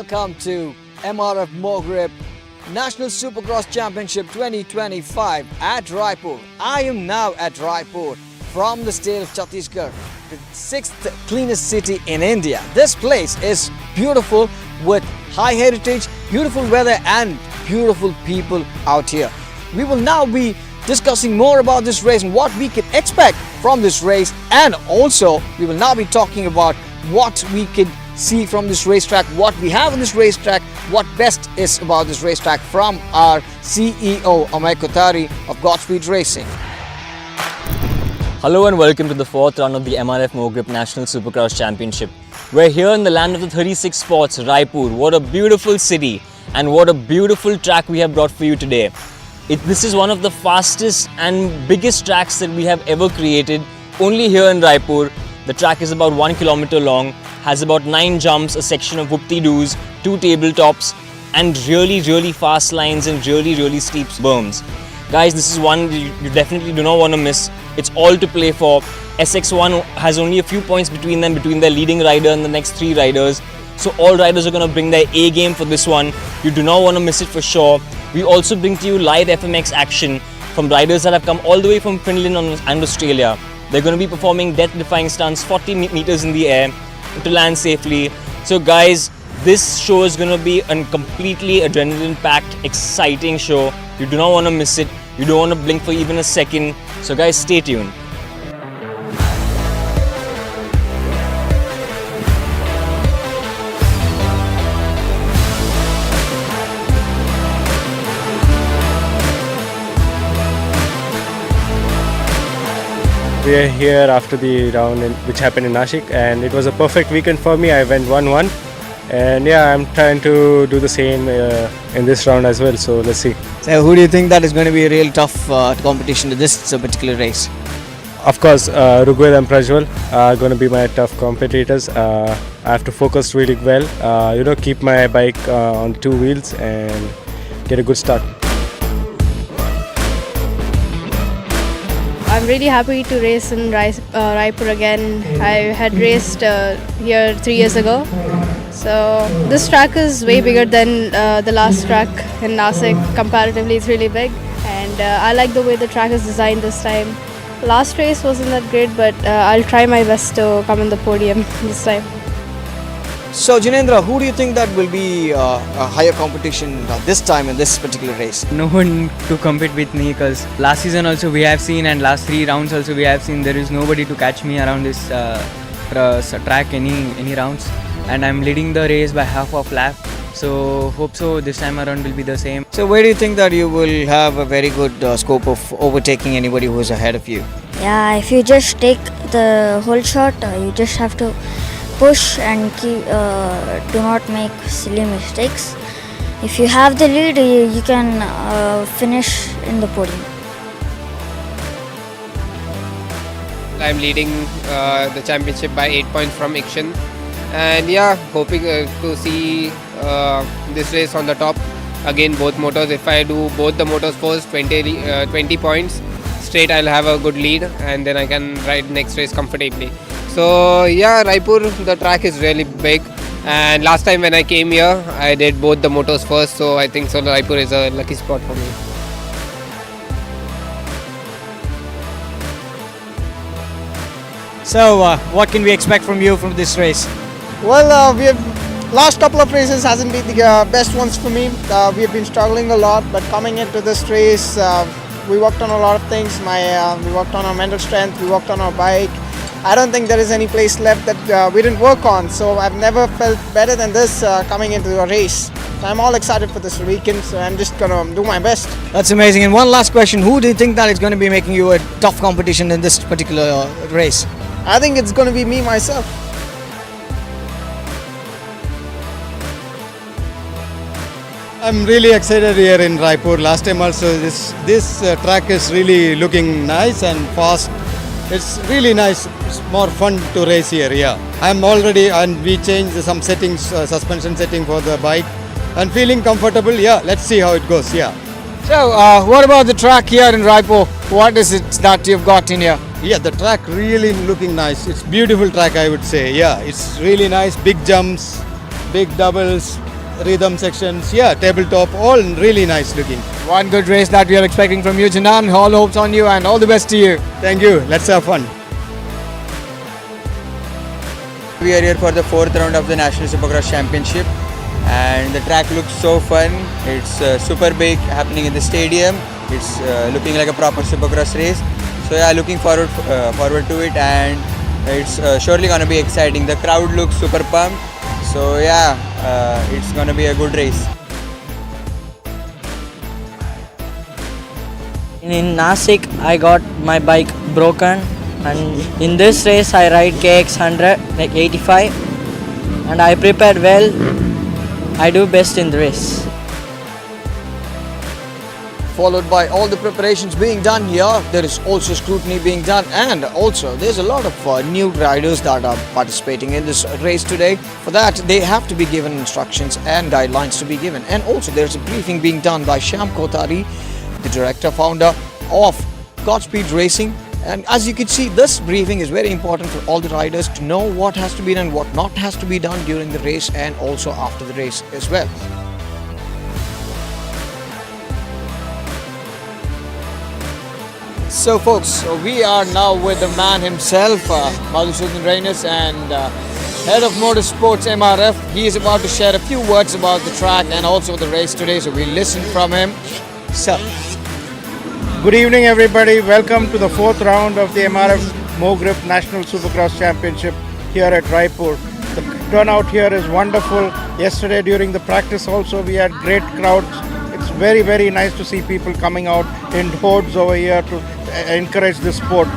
welcome to MRF Mogrip National Supercross Championship 2025 at Raipur. I am now at Raipur from the state of Chhattisgarh, the 6th cleanest city in India. This place is beautiful with high heritage, beautiful weather and beautiful people out here. We will now be discussing more about this race and what we can expect from this race, and also we will now be talking about what we can see from this racetrack, what we have on this racetrack, what best is about this racetrack from our CEO Amay Kothari of Godspeed Racing. Hello and welcome to the 4th round of the MRF Mogrip National Supercross Championship. We're here in the land of the 36 spots, Raipur. What a beautiful city and what a beautiful track we have brought for you today. This is one of the fastest and biggest tracks that we have ever created, only here in Raipur. The track is about 1 kilometer long, has about 9 jumps, a section of whoop-de-doos, 2 tabletops and really fast lines and really steep berms. Guys, this is one you definitely do not want to miss. It's all to play for. SX1 has only a few points between their leading rider and the next 3 riders. So all riders are going to bring their A game for this one. You do not want to miss it for sure. We also bring to you live FMX action from riders that have come all the way from Finland and Australia. They're going to be performing death-defying stunts 40 meters in the air to land safely. So guys, this show is going to be a completely adrenaline-packed, exciting show. You do not want to miss it. You don't want to blink for even a second. So guys, stay tuned. We are here after the round which happened in Nashik, and it was a perfect weekend for me. I went 1-1, and yeah, I'm trying to do the same in this round as well. So let's see. So who do you think that is going to be a real tough competition to this particular race? Of course, Rugved and Prajwal are going to be my tough competitors. I have to focus really well, keep my bike on 2 wheels and get a good start. I'm really happy to race in Raipur again. I had raced here 3 years ago. So this track is way bigger than the last track in Nashik. Comparatively, it's really big. And I like the way the track is designed this time. Last race wasn't that great, but I'll try my best to come in the podium this time. So Jinendra, who do you think that will be a higher competition this time in this particular race? No one to compete with me, because last season also we have seen, and last 3 rounds also we have seen, there is nobody to catch me around this track any rounds, and I'm leading the race by half of lap. So hope so this time around will be the same. So where do you think that you will have a very good scope of overtaking anybody who is ahead of you? Yeah, if you just take the whole shot, you just have to push and do not make silly mistakes. If you have the lead, you can finish in the podium. I'm leading the championship by 8 points from Ikshan, and yeah, hoping to see this race on the top. Again, both motors. If I do both the motors first, 20 points straight, I'll have a good lead, and then I can ride next race comfortably. So yeah, Raipur, the track is really big, and last time when I came here, I did both the motors first, so I think so Raipur is a lucky spot for me. So what can we expect from you from this race? Well, last couple of races hasn't been the best ones for me. We have been struggling a lot, but coming into this race, we worked on a lot of things. We worked on our mental strength, we worked on our bike. I don't think there is any place left that we didn't work on. So I've never felt better than this coming into a race. So I'm all excited for this weekend. So I'm just gonna do my best. That's amazing. And one last question: who do you think that is going to be making you a tough competition in this particular race? I think it's gonna be me myself. I'm really excited here in Raipur. Last time also this track is really looking nice and fast. It's really nice. It's more fun to race here. Yeah, I'm already, and we changed some settings, suspension setting for the bike, and feeling comfortable. Yeah, let's see how it goes. Yeah. So what about the track here in Raipur? What is it that you've got in here? Yeah, the track really looking nice. It's beautiful track, I would say. Yeah, it's really nice. Big jumps, big doubles, rhythm sections, yeah, tabletop, all really nice looking. One good race that we are expecting from you, Janan. All hopes on you and all the best to you. Thank you. Let's have fun. We are here for the 4th round of the National Supercross Championship, and the track looks so fun. It's super big, happening in the stadium. It's looking like a proper Supercross race. So yeah, looking forward to it, and it's surely gonna be exciting. The crowd looks super pumped. So yeah, it's gonna be a good race. In Nasik, I got my bike broken, and in this race I ride KX 100 like 85, and I prepared well. I do best in the race. Followed by all the preparations being done here, there is also scrutiny being done, and also there's a lot of new riders that are participating in this race today. For that, they have to be given instructions and guidelines to be given, and also there's a briefing being done by Shyam Kotari, the director founder of Godspeed Racing. And as you can see, this briefing is very important for all the riders to know what has to be done, what not has to be done during the race, and also after the race as well. So folks, we are now with the man himself, Madhusudan Rainas, and head of motorsports MRF. He is about to share a few words about the track and also the race today, so we'll listen from him. Sir. Good evening everybody, welcome to the 4th round of the MRF Mogrip National Supercross Championship here at Raipur. The turnout here is wonderful. Yesterday during the practice also we had great crowds. It's very nice to see people coming out in hordes over here to encourage this sport.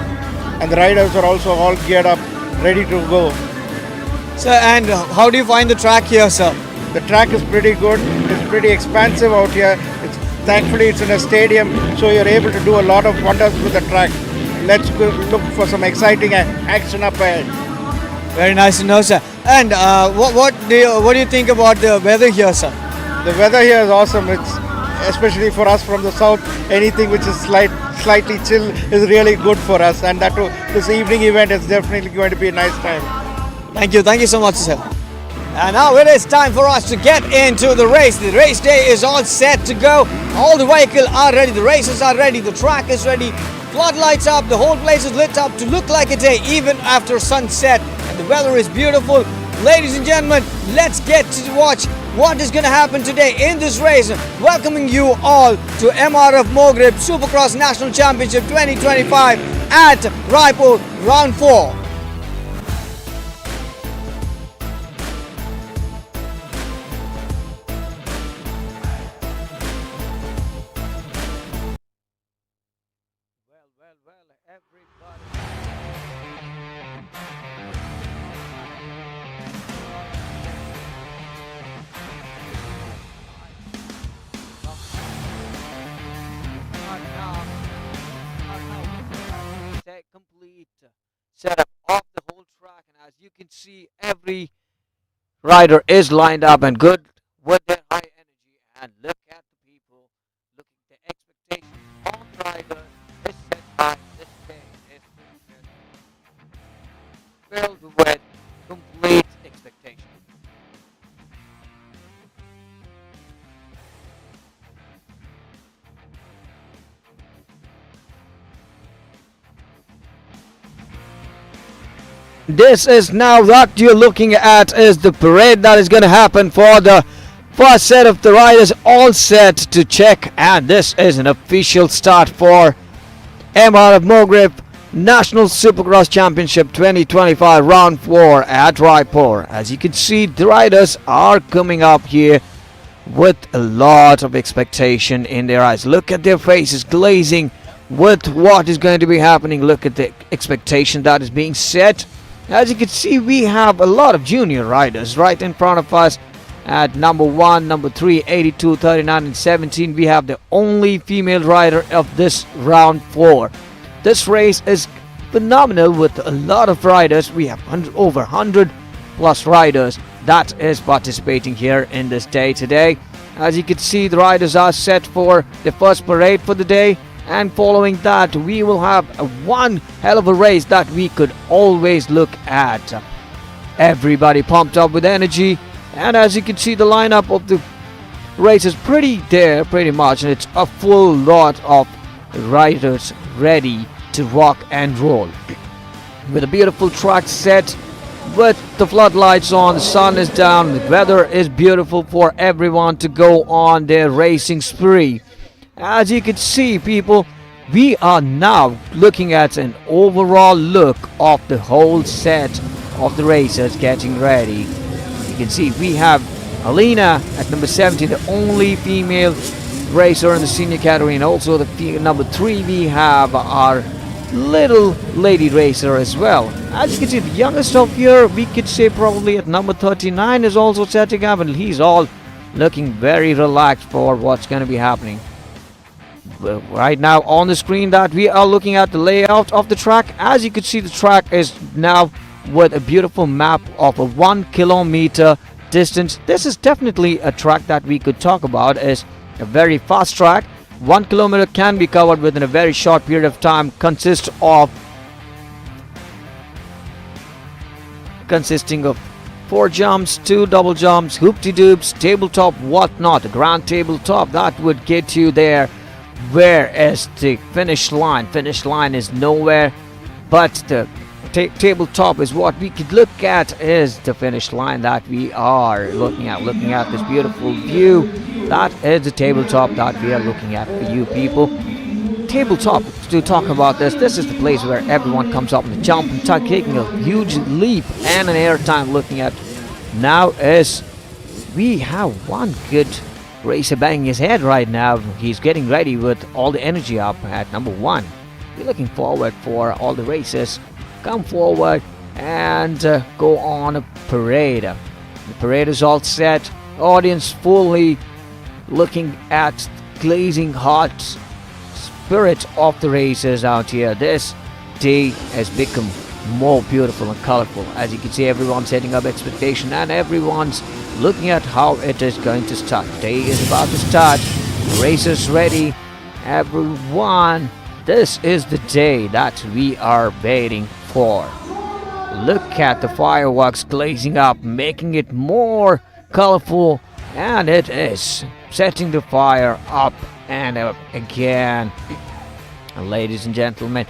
And the riders are also all geared up, ready to go. Sir, and how do you find the track here, sir? The track is pretty good, it's pretty expansive out here. Thankfully it's in a stadium, so you're able to do a lot of wonders with the track. Let's go look for some exciting action up ahead. Very nice to know, sir. And what do you think about the weather here, sir? The weather here is awesome. It's especially for us from the south. Anything which is slightly chill is really good for us. And that this evening event is definitely going to be a nice time. Thank you so much, sir. And now it is time for us to get into the race. The race day is all set to go. All the vehicles are ready, the races are ready, the track is ready. Floodlights up, the whole place is lit up to look like a day even after sunset. And the weather is beautiful. Ladies and gentlemen, let's get to watch what is going to happen today in this race. Welcoming you all to MRF Mogrip Supercross National Championship 2025 at Raipur, round 4. Complete setup of the whole track, and as you can see, every rider is lined up and good with their high energy. And look at the people, look at the expectation on the rider is set by this day is filled with complete expectation. This is now what you're looking at is the parade that is going to happen for the first set of the riders, all set to check, and this is an official start for MRF Mogrip National Supercross Championship 2025 round 4 at Raipur. As you can see, the riders are coming up here with a lot of expectation in their eyes. Look at their faces glazing with what is going to be happening. Look at the expectation that is being set. As you can see, we have a lot of junior riders right in front of us. At number 1, number 3, 82, 39 and 17, we have the only female rider of this round 4. This race is phenomenal with a lot of riders. We have over 100 plus riders that is participating here in this day today. As you can see, the riders are set for the first parade for the day. And following that, we will have one hell of a race that we could always look at. Everybody pumped up with energy. And as you can see, the lineup of the race is pretty much, and it's a full lot of riders ready to rock and roll. With a beautiful track set, with the floodlights on, the sun is down, the weather is beautiful for everyone to go on their racing spree. As you can see, people, we are now looking at an overall look of the whole set of the racers getting ready. You can see we have Alina at number 70, the only female racer in the senior category, and also the number 3 we have our little lady racer as well. As you can see, the youngest of here, we could say probably at number 39, is also setting up, and he's all looking very relaxed for what's going to be happening. Well, right now on the screen that we are looking at the layout of the track. As you can see, the track is now with a beautiful map of a 1 kilometer distance. This is definitely a track that we could talk about as a very fast track. 1 kilometer can be covered within a very short period of time, consisting of 4 jumps, 2 double jumps, hoop-de-doops, tabletop, whatnot. The grand tabletop that would get you there, whereas the finish line is nowhere, but the tabletop is what we could look at is the finish line that we are looking at this beautiful view. That is the tabletop that we are looking at for you people. Tabletop, to talk about this is the place where everyone comes up and jump and start taking a huge leap and an air time. Looking at now is we have one good racer banging his head right now. He's getting ready with all the energy up at number 1. We're looking forward for all the racers come forward and go on a parade. The parade is all set. Audience fully looking at glazing hot spirit of the racers out here. This day has become more beautiful and colorful. As you can see, everyone's setting up expectation and everyone's looking at how it is going to start. The day is about to start. The racers ready. Everyone, this is the day that we are waiting for. Look at the fireworks glazing up, making it more colorful, and it is setting the fire up and up again. And ladies and gentlemen,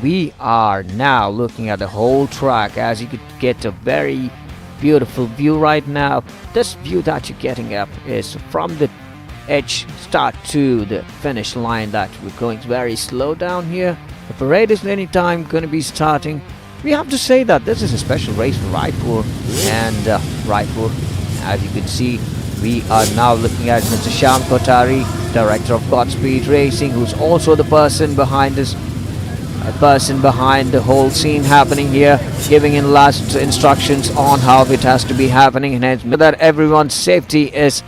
we are now looking at the whole track. As you could get a very beautiful view right now. This view that you're getting up is from the edge start to the finish line that we're going very slow down here. The parade is anytime going to be starting. We have to say that this is a special race for Raipur, and Raipur, as you can see, we are now looking at Mr. Shyam Kotari, director of Godspeed Racing, who's also the person behind this, behind the whole scene happening here, giving in last instructions on how it has to be happening, and that everyone's safety is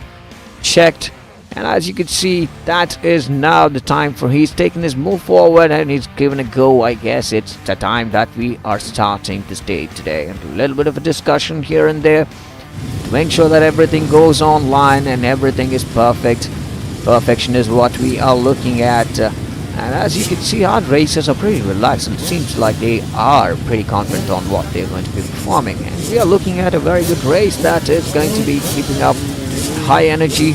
checked. And as you can see, that is now the time for he's taking his move forward and he's given a go. I guess it's the time that we are starting this day today, and a little bit of a discussion here and there to make sure that everything goes online and everything is perfect. Perfection is what we are looking at. And as you can see, our racers are pretty relaxed, and it seems like they are pretty confident on what they're going to be performing. And we are looking at a very good race that is going to be keeping up high energy.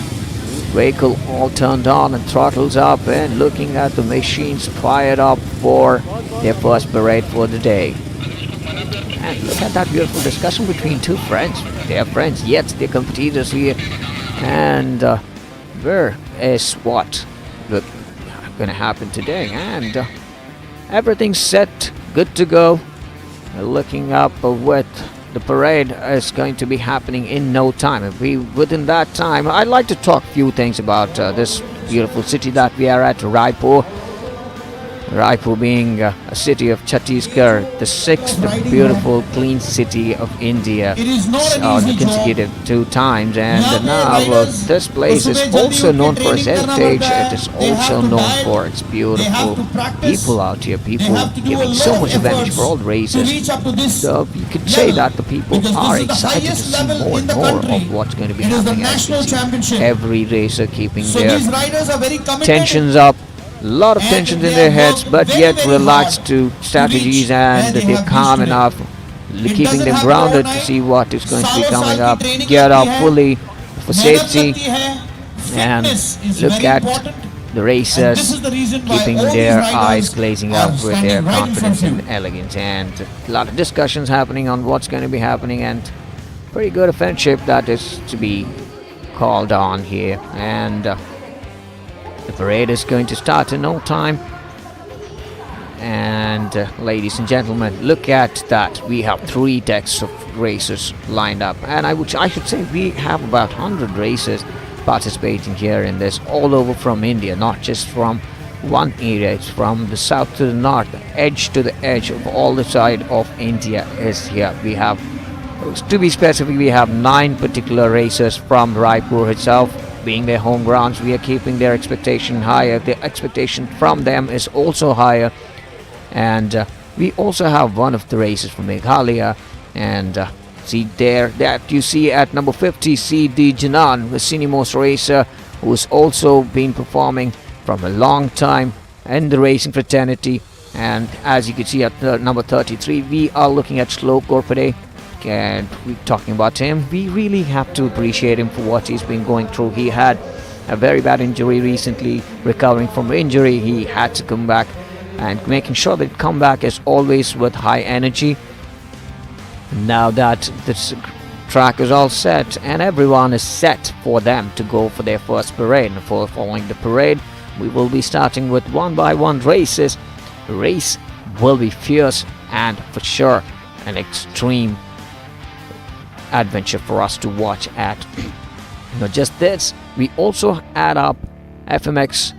Vehicle all turned on and throttles up, and looking at the machines fired up for their first parade for the day. And look at that beautiful discussion between two friends. They are friends, yet they're competitors here. And where is what going to happen today? And everything's set, good to go. Looking up with the parade is going to be happening in no time. If we within that time, I'd like to talk a few things about this beautiful city that we are at, Raipur. Raipur being a city of Chhattisgarh, the 6th beautiful clean city of India, consecutive 2 times, and now this place is also known for its heritage. It is also known for its beautiful people out here, people giving so much advantage for all the races. So you could say that the people are excited to see more and more of what's going to be happening. Every racer keeping their tensions up. A lot of tensions in their heads, but yet relaxed to strategies, and they're calm enough, keeping them grounded to see what is going to be coming up. Gear up fully for safety, and look at the racers keeping their eyes glazing up with their confidence and elegance, and a lot of discussions happening on what's going to be happening, and pretty good a friendship that is to be called on here. And the parade is going to start in no time. And ladies and gentlemen, look at that. We have 3 decks of racers lined up, and I should say we have about 100 racers participating here in this, all over from India, not just from one area. It's from the south to the north, edge to the edge of all the side of India is here. We have, to be specific, we have 9 particular racers from Raipur itself, being their home grounds. We are keeping their expectation higher. The expectation from them is also higher. And we also have one of the racers from Meghalaya, and see there that you see at number 50, C.D. Janan, the senior-most racer who's also been performing from a long time in the racing fraternity. And as you can see at number 33, we are looking at Shlok Gorpade, and we're talking about him. We really have to appreciate him for what he's been going through. He had a very bad injury recently. Recovering from injury, he had to come back, and making sure that comeback is always with high energy. Now that this track is all set and everyone is set for them to go for their first parade, and for following the parade, we will be starting with 1-by-1 races. The race will be fierce and for sure an extreme adventure for us to watch at. Not just this, we also add up FMX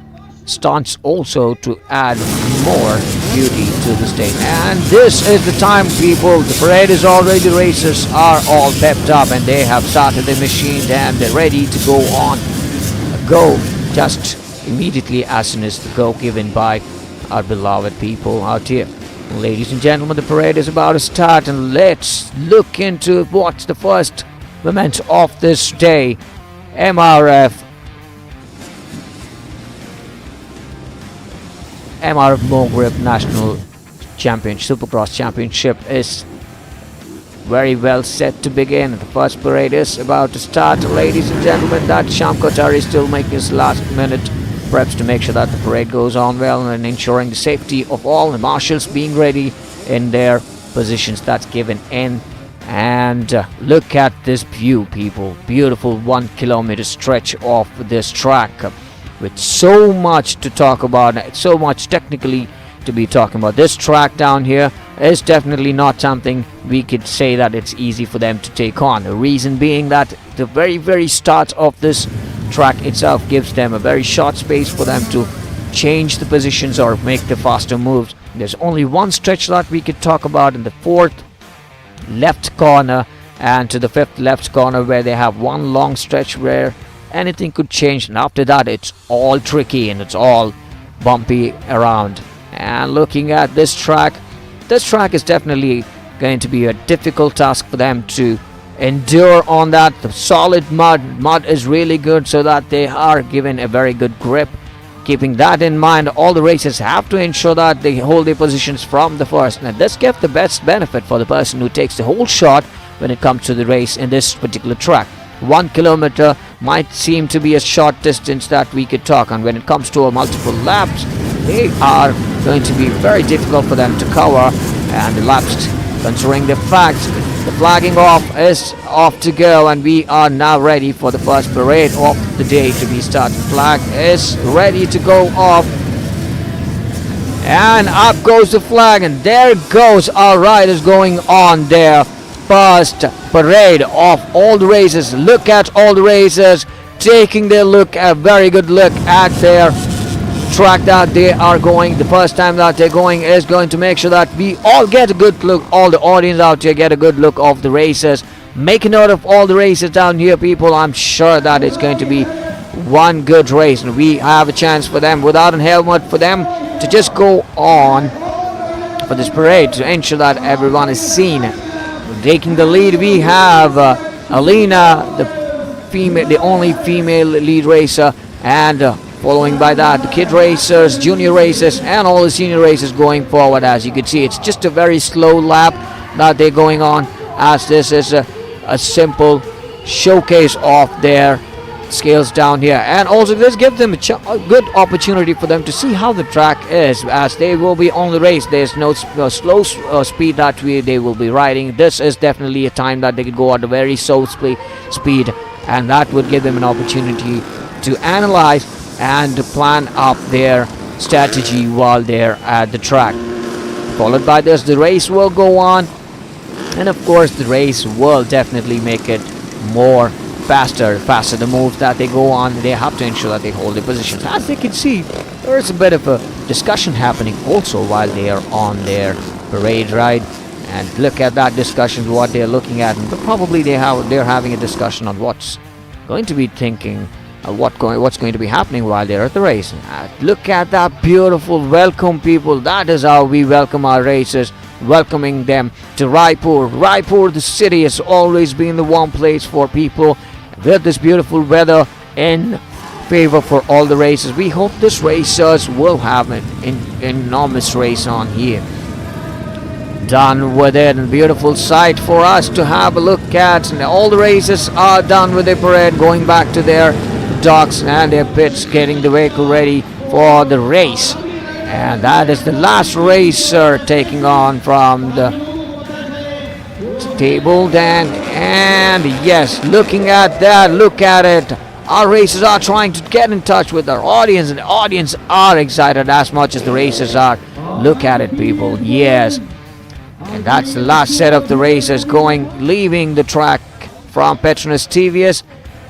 stunts also to add more beauty to the stage. And this is the time, people. The parade is already, the racers are all pepped up and they have started the machine and they're ready to go on. Go just immediately as soon as the go given by our beloved people out here. Ladies and gentlemen, the parade is about to start, and let's look into what's the first moment of this day. MRF Mogrip National Supercross Championship is very well set to begin. The first parade is about to start. Ladies and gentlemen, that Sham Kothari is still making his last minute preps to make sure that the parade goes on well and ensuring the safety of all. The marshals being ready in their positions that's given in. And look at this view, people. Beautiful 1 kilometer stretch of this track, with so much to talk about, so much technically to be talking about. This track down here is definitely not something we could say that it's easy for them to take on. The reason being that the very start of this track itself gives them a very short space for them to change the positions or make the faster moves. There's only one stretch that we could talk about in the 4th left corner and to the 5th left corner, where they have one long stretch where anything could change, and after that it's all tricky and it's all bumpy around. And looking at this track is definitely going to be a difficult task for them to endure on that. The solid mud is really good, so that they are given a very good grip. Keeping that in mind, all the racers have to ensure that they hold their positions from the first, and this gives the best benefit for the person who takes the whole shot when it comes to the race in this particular track. 1 kilometer might seem to be a short distance that we could talk, and when it comes to multiple laps, they are going to be very difficult for them to cover. And the laps, considering the fact the flagging off is off to go, and we are now ready for the first parade of the day to be started. Flag is ready to go off, and up goes the flag, and there goes our riders going on their first parade of all the races. Look at all the racers taking their look, a very good look at their track that they are going. The first time that they're going is going to make sure that we all get a good look, all the audience out here get a good look of the races. Make a note of all the races down here, people. I'm sure that it's going to be one good race, and we have a chance for them without a helmet for them to just go on for this parade to ensure that everyone is seen. Taking the lead, we have Alina, the only female lead racer, and Following by that, the kid racers, junior racers, and all the senior racers going forward. As you can see, it's just a very slow lap that they're going on, as this is a simple showcase of their skills down here, and also this gives them a good opportunity for them to see how the track is, as they will be on the race. There's no slow speed that they will be riding. This is definitely a time that they could go at a very slow speed, and that would give them an opportunity to analyze and plan up their strategy while they're at the track. Followed by this, the race will go on, and of course the race will definitely make it more faster the moves that they go on. They have to ensure that they hold their positions. As they can see, there is a bit of a discussion happening also while they are on their parade ride, and look at that discussion, what they're looking at, and probably they're having a discussion on what's going to be thinking, what's going to be happening while they're at the race. Look at that beautiful welcome, people. That is how we welcome our racers, welcoming them to Raipur. Raipur, the city, has always been the one place for people. With this beautiful weather in favor for all the races, we hope this racers will have an enormous race on here. Done with it, and beautiful sight for us to have a look at. And all the races are done with their parade, going back to their docks and their pits, getting the vehicle ready for the race. And that is the last racer taking on from the table then. And yes, looking at that, look at it. Our racers are trying to get in touch with our audience, and the audience are excited as much as the racers are. Look at it, people. Yes. And that's the last set of the racers leaving the track from Petronas TVS.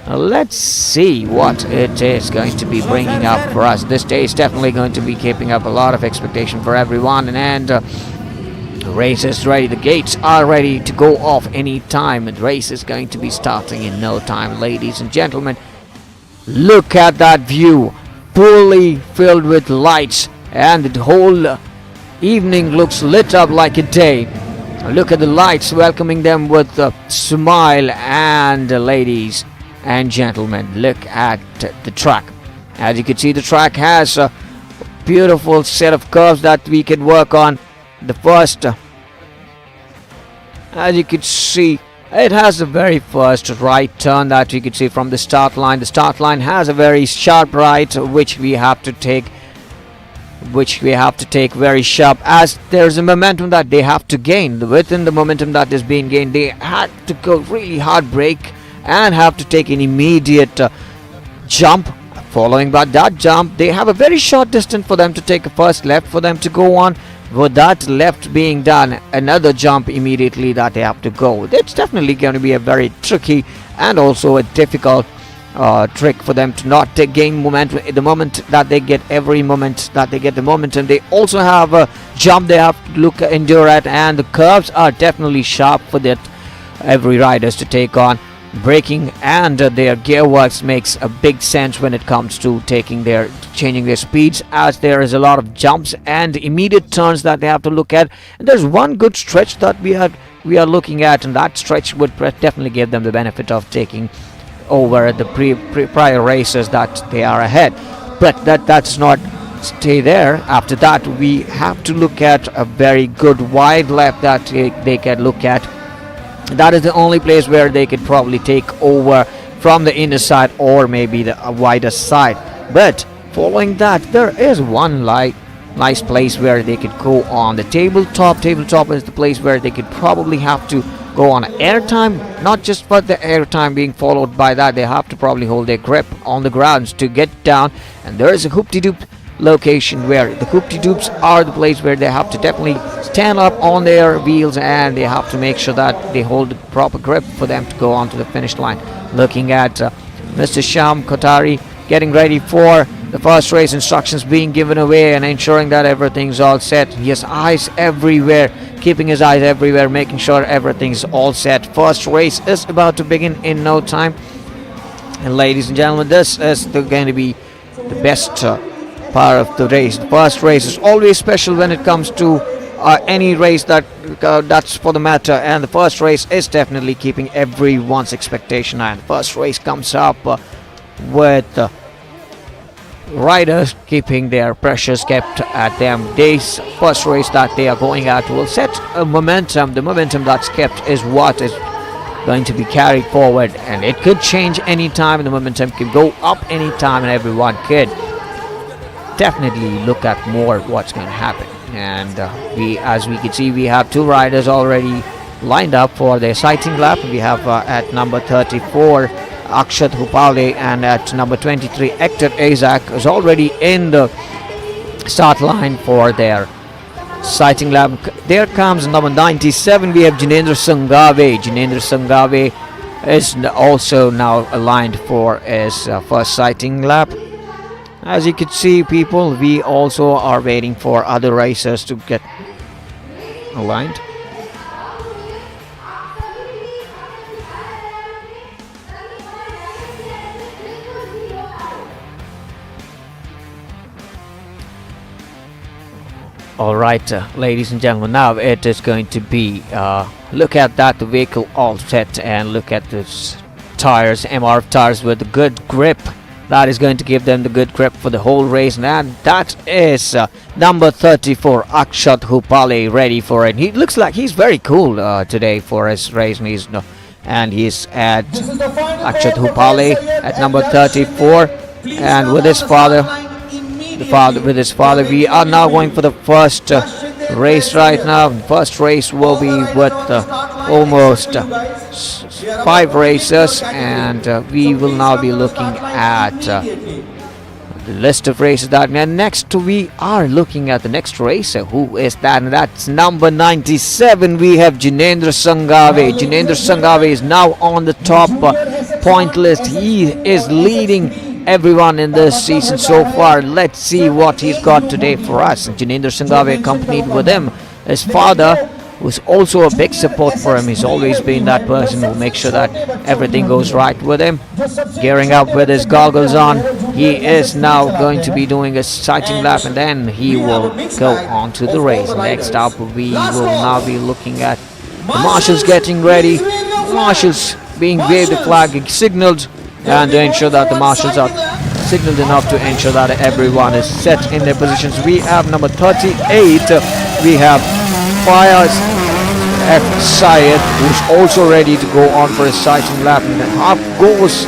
Let's see what it is going to be bringing up for us. This day is definitely going to be keeping up a lot of expectation for everyone, and the race is ready. The gates are ready to go off any time, and the race is going to be starting in no time, ladies and gentlemen. Look at that view, fully filled with lights, and the whole evening looks lit up like a day. Look at the lights welcoming them with a smile, and ladies and gentlemen, look at the track. As you can see, the track has a beautiful set of curves that we can work on. The first, as you can see, it has the very first right turn that you can see from the start line. The start line has a very sharp right, which we have to take very sharp, as there's a momentum that they have to gain. Within the momentum that is being gained, they had to go really hard brake and have to take an immediate jump. Following by that jump, they have a very short distance for them to take a first left for them to go on. With that left being done, another jump immediately that they have to go. It's definitely going to be a very tricky and also a difficult trick for them to not gain momentum. The moment that they get the momentum, they also have a jump they have to endure at, and the curves are definitely sharp for that every riders to take on. Braking and their gearworks makes a big sense when it comes to changing their speeds, as there is a lot of jumps and immediate turns that they have to look at. And there's one good stretch that we are looking at, and that stretch would definitely give them the benefit of taking over the prior races that they are ahead. But that's not stay there. After that, we have to look at a very good wide left that they can look at. That is the only place where they could probably take over from the inner side or maybe the wider side. But following that, there is one nice place where they could go on the tabletop. Tabletop is the place where they could probably have to go on airtime. Not just for the airtime being followed by that, they have to probably hold their grip on the grounds to get down. And there is a hoop-de-doop location where the hoop-de-doops are the place where they have to definitely stand up on their wheels, and they have to make sure that they hold the proper grip for them to go on to the finish line. Looking at Mr. Sham Kotari getting ready for the first race, instructions being given away and ensuring that everything's all set. He has eyes everywhere, keeping his eyes everywhere, making sure everything's all set. First race is about to begin in no time. And ladies and gentlemen, this is going to be the best part of the race. The first race is always special when it comes to any race that's for the matter, and the first race is definitely keeping everyone's expectation high. The first race comes up with riders keeping their pressures kept at them. This first race that they are going at will set a momentum. The momentum that's kept is what is going to be carried forward, and it could change anytime. The momentum could go up anytime, and everyone could definitely look at more what's going to happen. And as we can see, we have two riders already lined up for their sighting lap. We have at number 34 Akshat Hupale, and at number 23 Hector Isaac is already in the start line for their sighting lap. There comes number 97. We have Jinendra Sangave. Jinendra Sangave is also now aligned for his first sighting lap. As you can see, people, we also are waiting for other racers to get aligned. Alright, ladies and gentlemen, now it is going to be look at that, the vehicle all set, and look at this tires, MRF tires with a good grip. That is going to give them the good grip for the whole race, and that is number 34 Akshat Hupale ready for it. He looks like he's very cool today for his race, and he's at Akshat Hupale at number 34, and with his father. With his father, we are now going for the first race right now. The first race will be with almost 5 racers, and we will now be looking at the list of races that next we are looking at the next racer. Who is that? And that's number 97. We have Jinendra Sangave. Jinendra Sangave is now on the top point list. He is leading everyone in this season so far. Let's see what he's got today for us. Jinendra Sangave accompanied with him his father, who's also a big support for him. He's always been that person who makes sure that everything goes right with him. Gearing up with his goggles on, he is now going to be doing a sighting lap, and then he will go on to the race. Next up, we will now be looking at the marshals getting ready. Marshals being waved the flag, signaled, and to ensure that the marshals are signaled enough to ensure that everyone is set in their positions. We have number 38. We have Fayaz F. Syed, who's also ready to go on for his sighting lap. And up goes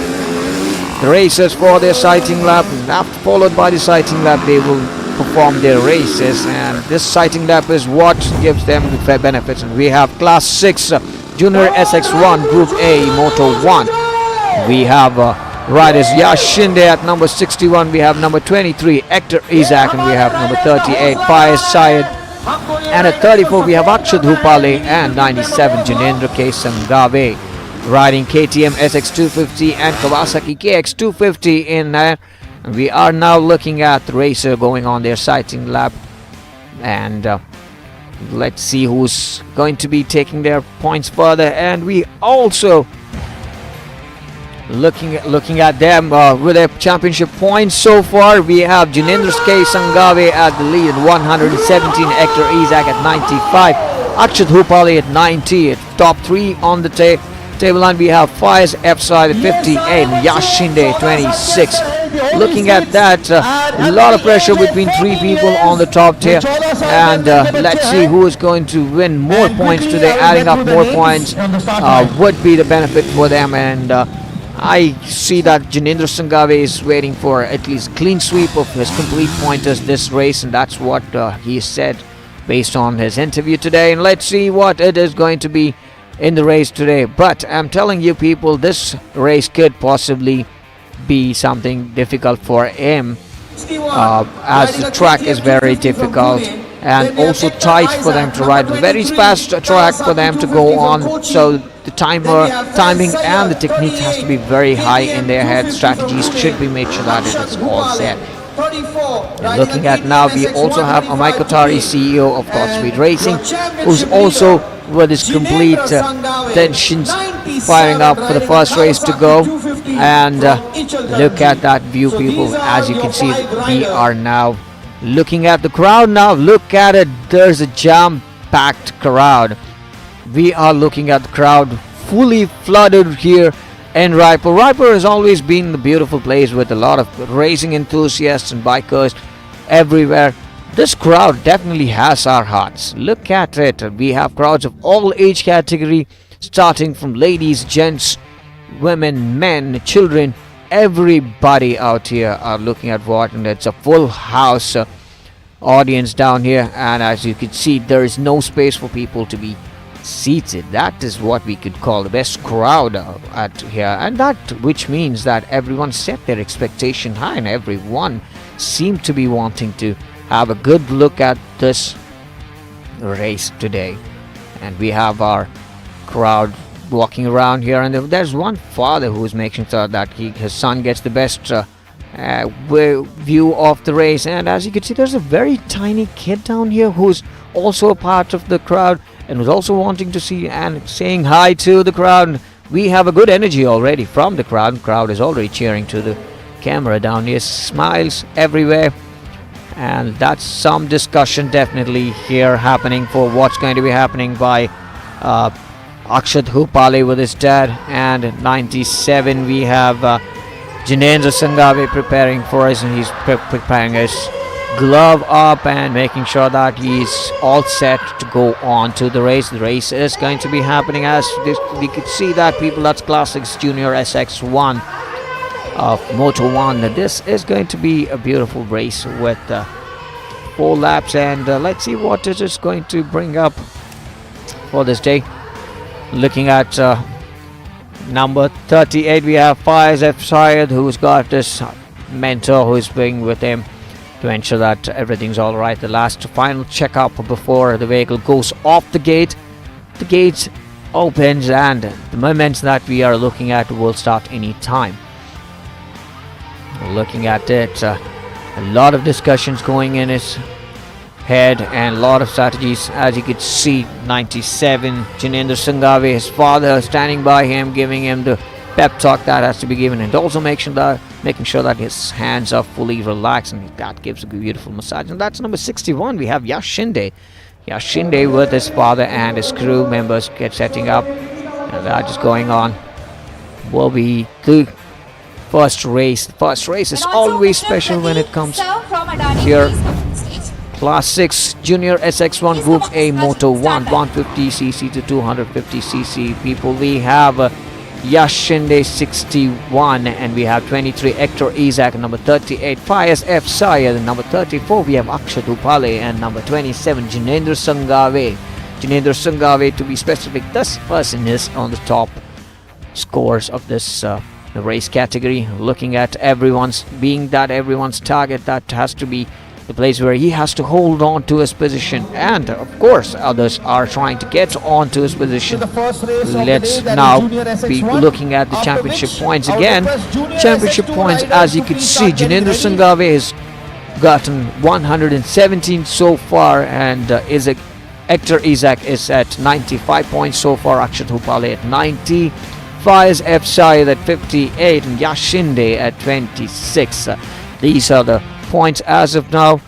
the racers for their sighting lap. And after followed by the sighting lap, they will perform their races. And this sighting lap is what gives them the fair benefits. And we have Class 6 Junior SX1 Group A Moto 1. We have riders Yash Shinde at number 61. We have number 23 Hector Isaac, and we have number 38 Faiz Syed. And at 34 we have Akshat Hupale, and 97 Jinendra K. Sangave riding KTM SX250 and Kawasaki KX250 in there. And we are now looking at the racer going on their sighting lap, and let's see who's going to be taking their points further. And we also looking at them with their championship points so far. We have Jinendra K. Sangave at the lead at 117, Hector Isaac at 95, Akshat Hupale at 90. At top 3 on the table line, we have Faiz F. Side at 58 and Yash Shinde 26. Looking at that, a lot of pressure between 3 people on the top tier, and let's see who is going to win more points today. Adding up more points would be the benefit for them, and I see that Jinendra Sangave is waiting for at least a clean sweep of his complete pointers this race, and that's what he said based on his interview today. And let's see what it is going to be in the race today. But I'm telling you people, this race could possibly be something difficult for him, as the track is very difficult and also tight for them to ride. Very fast track for them to go on, so the timing and the technique has to be very high in their head. Strategies should be made sure that it is all set. And looking at now, we also have Amay Kotari, CEO of Godspeed Racing, who's also with his complete tensions firing up for the first race to go. And look at that view, people. As you can see, we are now looking at the crowd now. Look at it. There's a jam-packed crowd. We are looking at the crowd fully flooded here in Raipur. Raipur has always been the beautiful place with a lot of racing enthusiasts and bikers everywhere. This crowd definitely has our hearts. Look at it. We have crowds of all age category, starting from ladies, gents, women, men, children. Everybody out here are looking at what, and it's a full house audience down here. And as you can see, there is no space for people to be seated. That is what we could call the best crowd at here, and that which means that everyone set their expectation high, and everyone seemed to be wanting to have a good look at this race today. And we have our crowd walking around here, and there's one father who is making sure that his son gets the best view of the race. And as you can see, there's a very tiny kid down here who's also a part of the crowd and was also wanting to see and saying hi to the crowd. We have a good energy already from the crowd. The crowd is already cheering to the camera down here. Smiles everywhere. And that's some discussion definitely here happening for what's going to be happening by Akshat Hupale with his dad. And 97 we have Jinendra Sangave preparing for us, and he's preparing his glove up and making sure that he's all set to go on to the race. The race is going to be happening as this, we could see that people, that's Classics Junior SX1 of Moto 1. This is going to be a beautiful race with 4 laps, and let's see what it is going to bring up for this day. Looking at number 38, we have Faiz F. Syed, who's got this mentor who's being with him to ensure that everything's all right. The last final checkup before the vehicle goes off the gate. The gate opens, and the moments that we are looking at will start any time. Looking at it, a lot of discussions going in his head and a lot of strategies. As you could see, 97 Jinendra Sangave, his father, standing by him, giving him the pep talk that has to be given, and also making sure that his hands are fully relaxed, and that gives a beautiful massage. And that's number 61. We have Yash Shinde. Yash Shinde with his father and his crew members setting up, and that is going on. Will be the first race. The first race is always special when it comes here. Class 6 Junior SX1 Group A Moto 1, 150cc to 250cc people. We have Yash Shinde 61, and we have 23 Hector Isaac, number 38 Faiz F. Syed, number 34 we have Akshat Upale, and number 27 Jinendra Sangave. Jinendra Sangave, to be specific, this person is on the top scores of this the race category. Looking at everyone's target, that has to be the place where he has to hold on to his position, and of course others are trying to get on to his position. Let's now be looking at the championship points again. Championship points, as you can see, Jinendra Sangave has gotten 117 so far, and Hector Isaac is at 95 points so far, Akshat Hupale at 90, Faiz F. Syed at 58, and Yash Shinde at 26. These are the points as of now,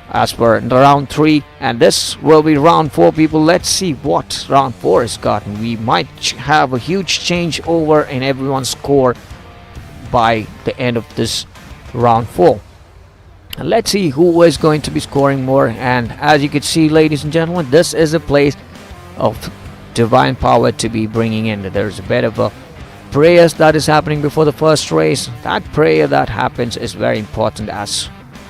as per the round 3, and this will be round 4, people. Let's see what round 4 has gotten. We might have a huge change over in everyone's score by the end of this round 4. And let's see who is going to be scoring more. And as you can see, ladies and gentlemen, this is a place of divine power to be bringing in. There's a bit of a prayers that is happening before the first race. That prayer that happens is very important, as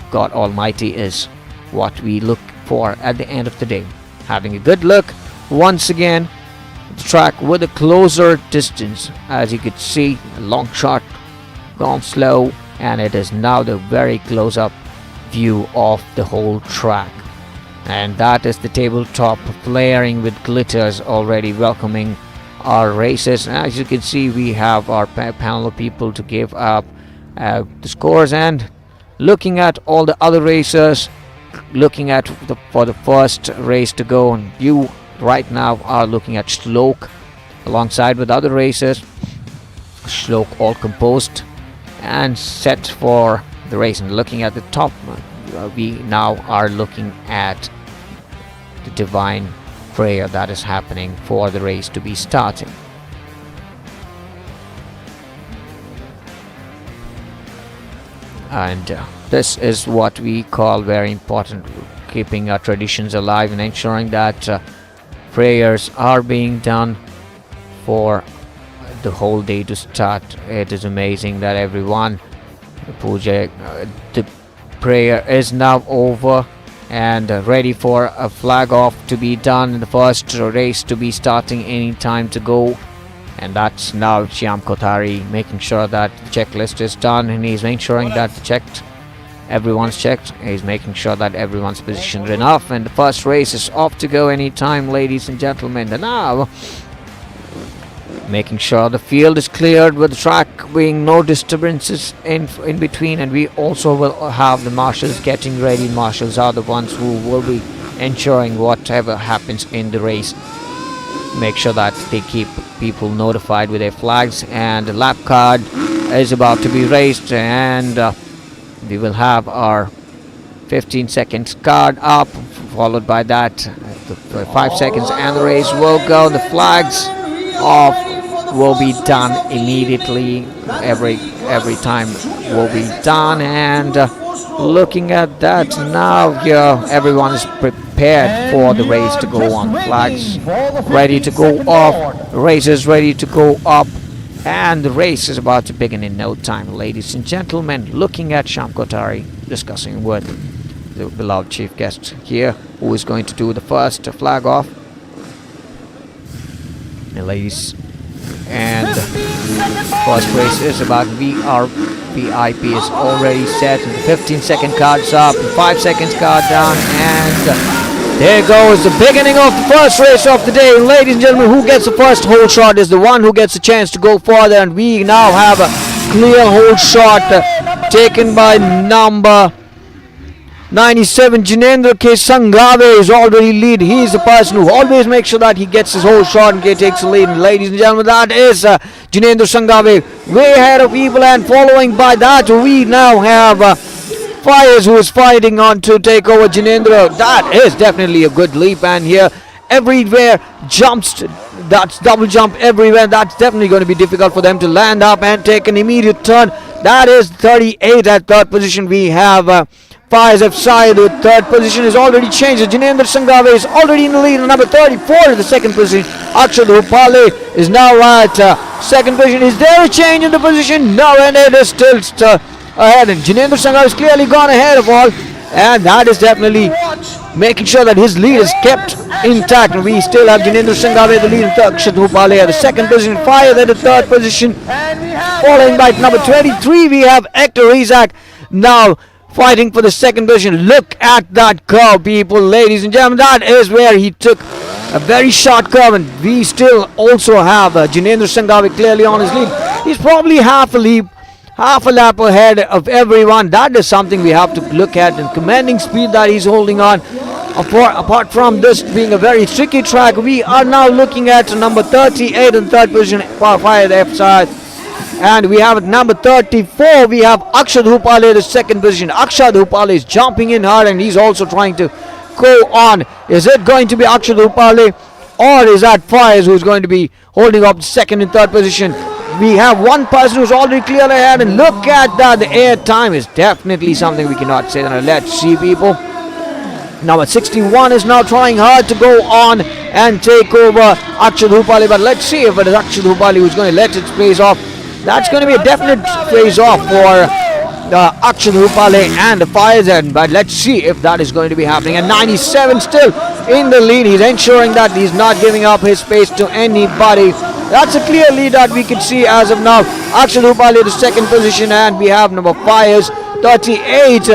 God Almighty is what we look for at the end of the day. Having a good look once again at the track with a closer distance. As you could see, a long shot gone slow, and it is now the very close-up view of the whole track. And that is the tabletop flaring with glitters already welcoming our races. As you can see, we have our panel of people to give up the scores, and looking at all the other racers, looking at for the first race to go, and you right now are looking at Shlok alongside with other racers. Shlok all composed and set for the race. And looking at the top, we now are looking at the divine prayer that is happening for the race to be starting. And this is what we call very important, keeping our traditions alive and ensuring that prayers are being done for the whole day to start. It is amazing that everyone, the puja, the prayer is now over and ready for a flag off to be done, the first race to be starting any time to go. And that's now Shyam Kothari making sure that the checklist is done, and he's ensuring that everyone's checked. He's making sure that everyone's positioned enough, and the first race is off to go anytime, ladies and gentlemen. And now making sure the field is cleared with the track being no disturbances in between, and we also will have the marshals getting ready. Marshals are the ones who will be ensuring whatever happens in the race. Make sure that they keep people notified with their flags, and the lap card is about to be raised, and we will have our 15 seconds card up, followed by that the 5 seconds, and the race will go. The flags off will be done immediately. Every time will be done, and looking at that now, everyone is prepared for the race to go on. Flags ready to go off, races ready to go up, and the race is about to begin in no time, ladies and gentlemen. Looking at Shyam Kothari discussing with the beloved chief guest here, who is going to do the first flag off. And ladies, and first race is about VIP is already set, and the 15-second card's up, 5 seconds card down, and there goes the beginning of the first race of the day. Ladies and gentlemen, who gets the first hole shot is the one who gets a chance to go further, and we now have a clear hole shot taken by number 97, Jinendra K. Sangave is already lead. He is the person who always makes sure that he gets his whole shot and takes the lead. And ladies and gentlemen, that is Jinendra Sangave way ahead of people, and following by that we now have Fires, who is fighting on to take over Jinendra. That is definitely a good leap, and here everywhere jumps, that's double jump everywhere. That's definitely going to be difficult for them to land up and take an immediate turn. That is 38 at third position. We have Fires outside. The third position is already changed. Jinendra Sangave is already in the lead. Number 34 in the second position. Akshad Upale is now at second position. Is there a change in the position? No, and it is still ahead. And Jinendra Sangave has clearly gone ahead of all. And that is definitely making sure that his lead is kept intact. And we still have Jinendra Sangave the lead, and Akshad Upale at the second position. Fires at the third position. Following by number 23, we have Hector Isaac now fighting for the second position. Look at that curve, people, ladies and gentlemen. That is where he took a very short curve, and we still also have Jinendra Sangave clearly on his lead. He's probably half a lap ahead of everyone. That is something we have to look at, and commanding speed that he's holding on. Apart from this being a very tricky track, we are now looking at number 38 in third position, Fire left side. And we have at number 34, we have Akshad Upale, the second position. Akshad Upale is jumping in hard, and he's also trying to go on. Is it going to be Akshad Upale, or is that Fires who's going to be holding up the second and third position? We have one person who's already clear ahead, and look at that. The air time is definitely something we cannot say. Now let's see, people. Number 61 is now trying hard to go on and take over Akshad Upale, but let's see if it is Akshad Upale who's going to let its pace off. That's going to be a definite phase off for Akshad Upale and the Fires, but let's see if that is going to be happening. And 97 still in the lead. He's ensuring that he's not giving up his space to anybody. That's a clear lead that we can see as of now. Akshad Upale the second position, and we have number Fires 38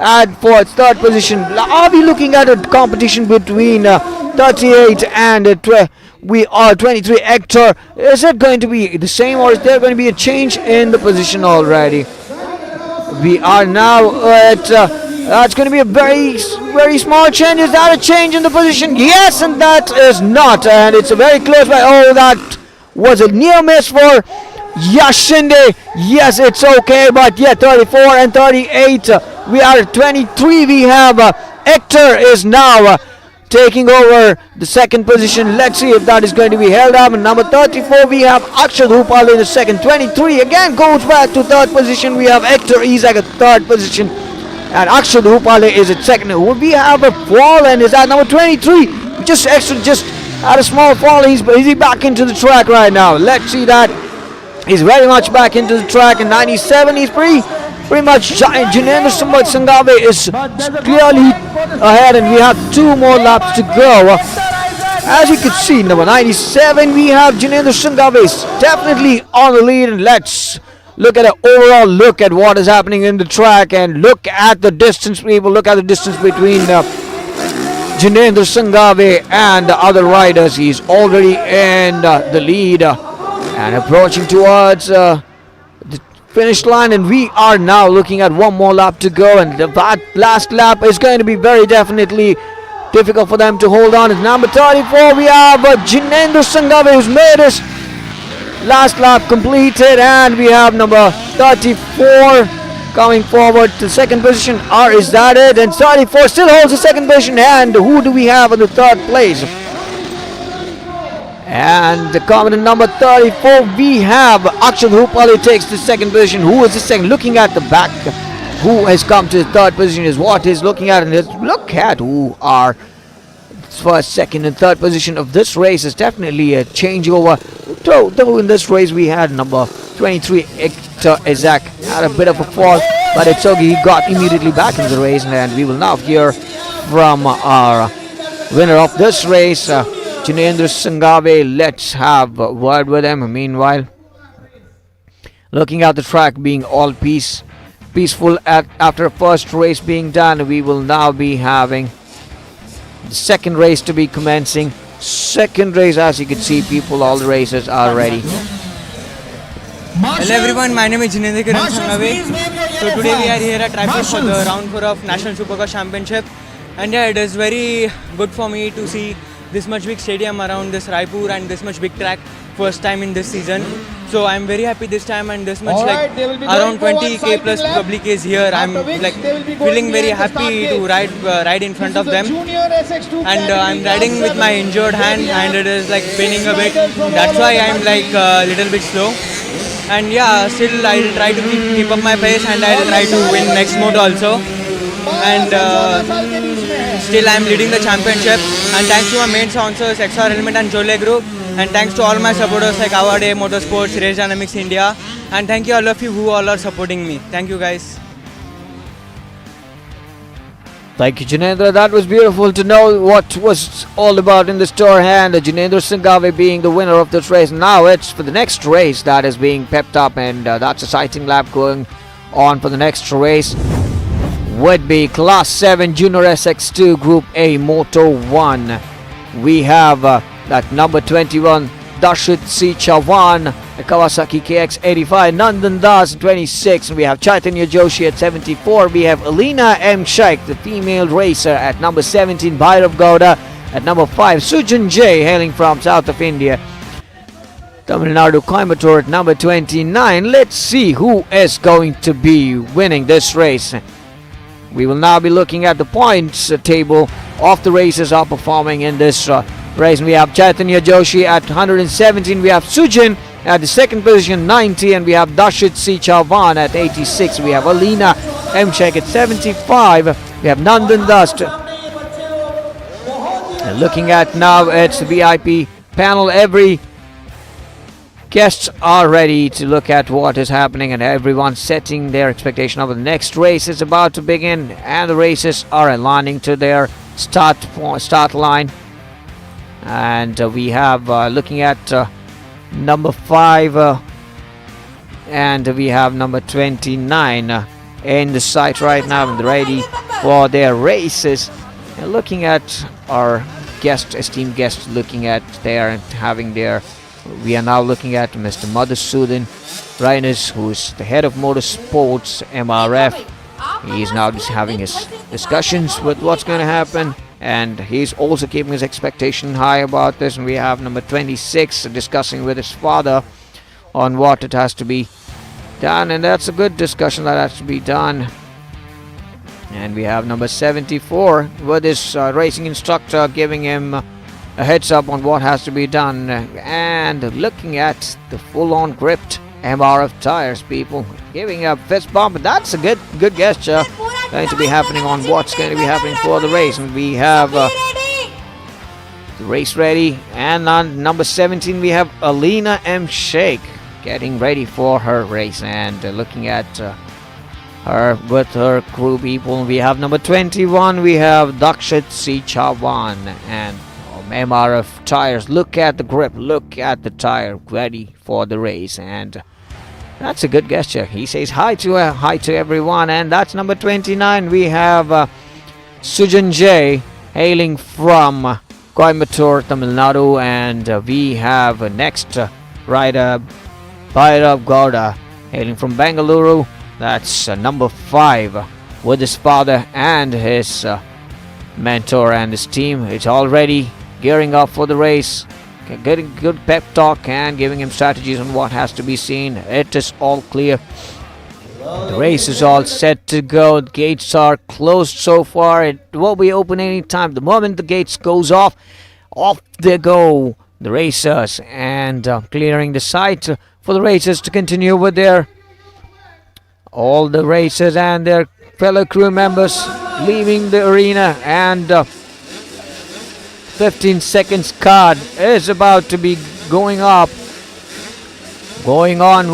and for third position. Are we looking at a competition between 38 and 23 Hector? Is it going to be the same, or is there going to be a change in the position already? We are now at that's going to be a very small change. Is that a change in the position? Yes, and that is not, and it's a very close by. Oh, that was a near miss for Yashinde. Yes, it's okay, but yeah, 34 and 38. We are at 23. We have Hector is now taking over the second position. Let's see if that is going to be held up. And number 34, we have Akshat Rupal in the second. 23 again goes back to third position. We have Hector Isaac at third position. And Akshat Rupale is at second. We have a fall, and is that number 23? Just had a small fall. Is he back into the track right now? Let's see that. He's very much back into the track. And 97, he's pretty much giant. Jinendra Sangave is clearly ahead, and we have 2 more laps to go. As you can see, number 97, we have Jinendra Sangave is definitely on the lead. And let's look at an overall look at what is happening in the track, and look at the distance, people. Look at the distance between Jinendra Sangave and the other riders. He's already in the lead and approaching towards the finish line, and we are now looking at 1 more lap to go, and that last lap is going to be very definitely difficult for them to hold on. It's number 34, we have Jinendra Sangave, who's made his last lap completed, and we have number 34 coming forward to second position. Or is that it? And 34 still holds the second position, and who do we have in the third place? And the common number 34, we have Akshat Rupali takes the second position. Who is the second? Looking at the back, who has come to the third position is what he's looking at. And look at who are first, second, and third position of this race. Is definitely a changeover. Though in this race we had number 23, Hector Isaac, had a bit of a fall, but it's okay. He got immediately back in the race, and we will now hear from our winner of this race, Jinendra Sangave. Let's have a word with him. Meanwhile, looking at the track being all peaceful after a first race being done, we will now be having the second race to be commencing. Second race, as you can see, people, all the races are ready. Hello everyone, my name is Jinendra Sangave. So today we are here at Raipur for the round 4 of National Supercross Championship, and yeah, it is very good for me to see this much big stadium around this Raipur and this much big track first time in this season. So I'm very happy this time, and this much around 20k plus public is here. I'm feeling very happy to ride in front of them, and I'm riding with my injured hand and it is paining a bit. That's why I'm a little bit slow. And yeah, still I'll try to keep up my pace, and I'll try to win next mode also. And still I'm leading the championship, and thanks to my main sponsors XR Element and Jole Group, and thanks to all my supporters like Avade Motorsports, Race Dynamics India, and thank you all of you who all are supporting me. Thank you guys. Thank you, Jinendra. That was beautiful to know what was all about in the store hand. Jinendra Sangave being the winner of this race. Now it's for the next race that is being pepped up, and that's a sighting lap going on for the next race. Would be Class 7 Junior SX2 Group A Moto 1. We have that number 21 Darshit C. Chavan, Kawasaki KX85, Nandan Das 26. We have Chaitanya Joshi at 74. We have Alina M. Shaikh, the female racer, at number 17. Bhairav Gowda at number 5. Sujan J, hailing from south of India, Tamil Nadu, Coimbatore, at number 29. Let's see who is going to be winning this race. We will now be looking at the points table of the races are performing in this race. And we have Chaitanya Joshi at 117. We have Sujin at the second position, 90. And we have Dashit C. Chavan at 86. We have Alina M. Sheikh at 75. We have Nandan Dust. Looking at now, it's the VIP panel. Every guests are ready to look at what is happening, and everyone's setting their expectation of the next race is about to begin, and the races are aligning to their start line. And we have looking at number 5 and we have number 29 in the site right now and ready for their races. And looking at our esteemed guests looking at there and having their, we are now looking at Mr. Madhusudan Rainas, who is the head of motorsports MRF. He is now just having his discussions with what's going to happen, and he's also keeping his expectation high about this. And we have number 26 discussing with his father on what it has to be done, and that's a good discussion that has to be done. And we have number 74 with his racing instructor giving him a heads up on what has to be done. And looking at the full-on gripped MRF tires, people giving a fist bump. That's a good gesture going to be happening on what's going to be happening for the race. And we have the race ready. And on number 17 we have Alina M. Sheikh getting ready for her race and looking at her with her crew, people. We have number 21, we have Dakshit C. Chavan and MRF tires. Look at the grip, look at the tire, ready for the race, and that's a good gesture. He says hi to everyone. And that's number 29. We have Sujan J hailing from Coimbatore, Tamil Nadu, and we have next rider Bhairav Gowda hailing from Bengaluru. That's number 5 with his father and his mentor and his team. It's already gearing up for the race, getting good pep talk and giving him strategies on what has to be seen. It is all clear. The race is all set to go. The gates are closed so far. It will be open any time. The moment the gates goes off they go, the racers, and clearing the site for the racers to continue with their all the racers and their fellow crew members leaving the arena. And 15 seconds card is about to be going on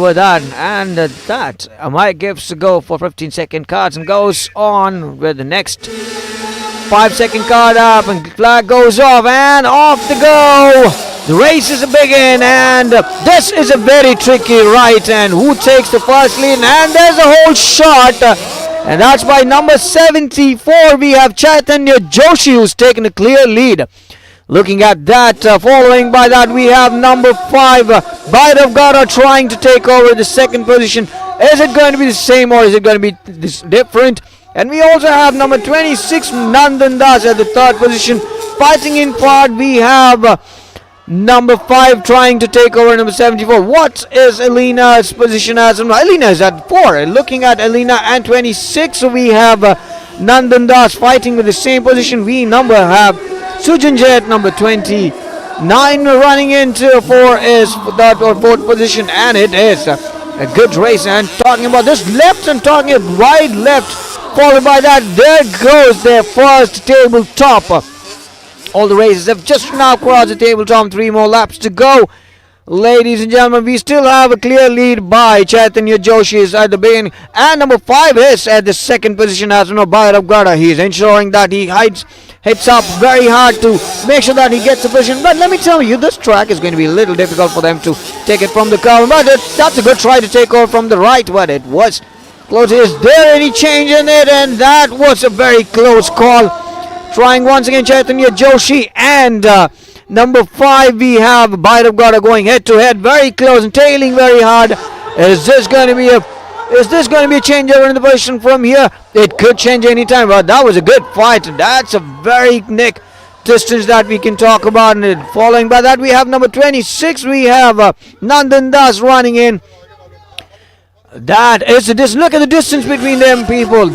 with that, and that Mike gives to go for 15-second cards and goes on with the next 5-second card up, and flag goes off and off to go. The race is begin, and this is a very tricky right, and who takes the first lead, and there's a whole shot, and that's by number 74. We have Chaitanya Joshi who's taken a clear lead. Looking at that, following by that we have number 5 Bhairav Gowda trying to take over the second position. Is it going to be the same or is it going to be different? And we also have number 26 Nandan Das at the third position. Fighting in part, we have number 5 trying to take over number 74. What is Alina's position as? Alina is at 4. Looking at Alina and 26, we have Nandan Das fighting with the same position. We have Sujan J at number 29 running into 4 is third or fourth position, and it is a good race. And talking about this left and talking about right left, followed by that, there goes their first tabletop. All the races have just now crossed the tabletop. 3 more laps to go. Ladies and gentlemen, we still have a clear lead by Chaitanya Joshi is at the beginning, and number 5 is at the second position as Bhairav Gowda. He is ensuring that he hits up very hard to make sure that he gets the position. But let me tell you, this track is going to be a little difficult for them to take it from the cover. But that's a good try to take over from the right, but it was close. Is there any change in it? And that was a very close call. Trying once again Chaitanya Joshi, and number 5 we have Bhairav Gowda going head to head, very close and tailing very hard. Is this going to be a changeover in the position from here? It could change any time, but that was a good fight. That's a very neck distance that we can talk about. And following by that we have number 26, we have Nandan Das running in. That is the distance. Look at the distance between them, people.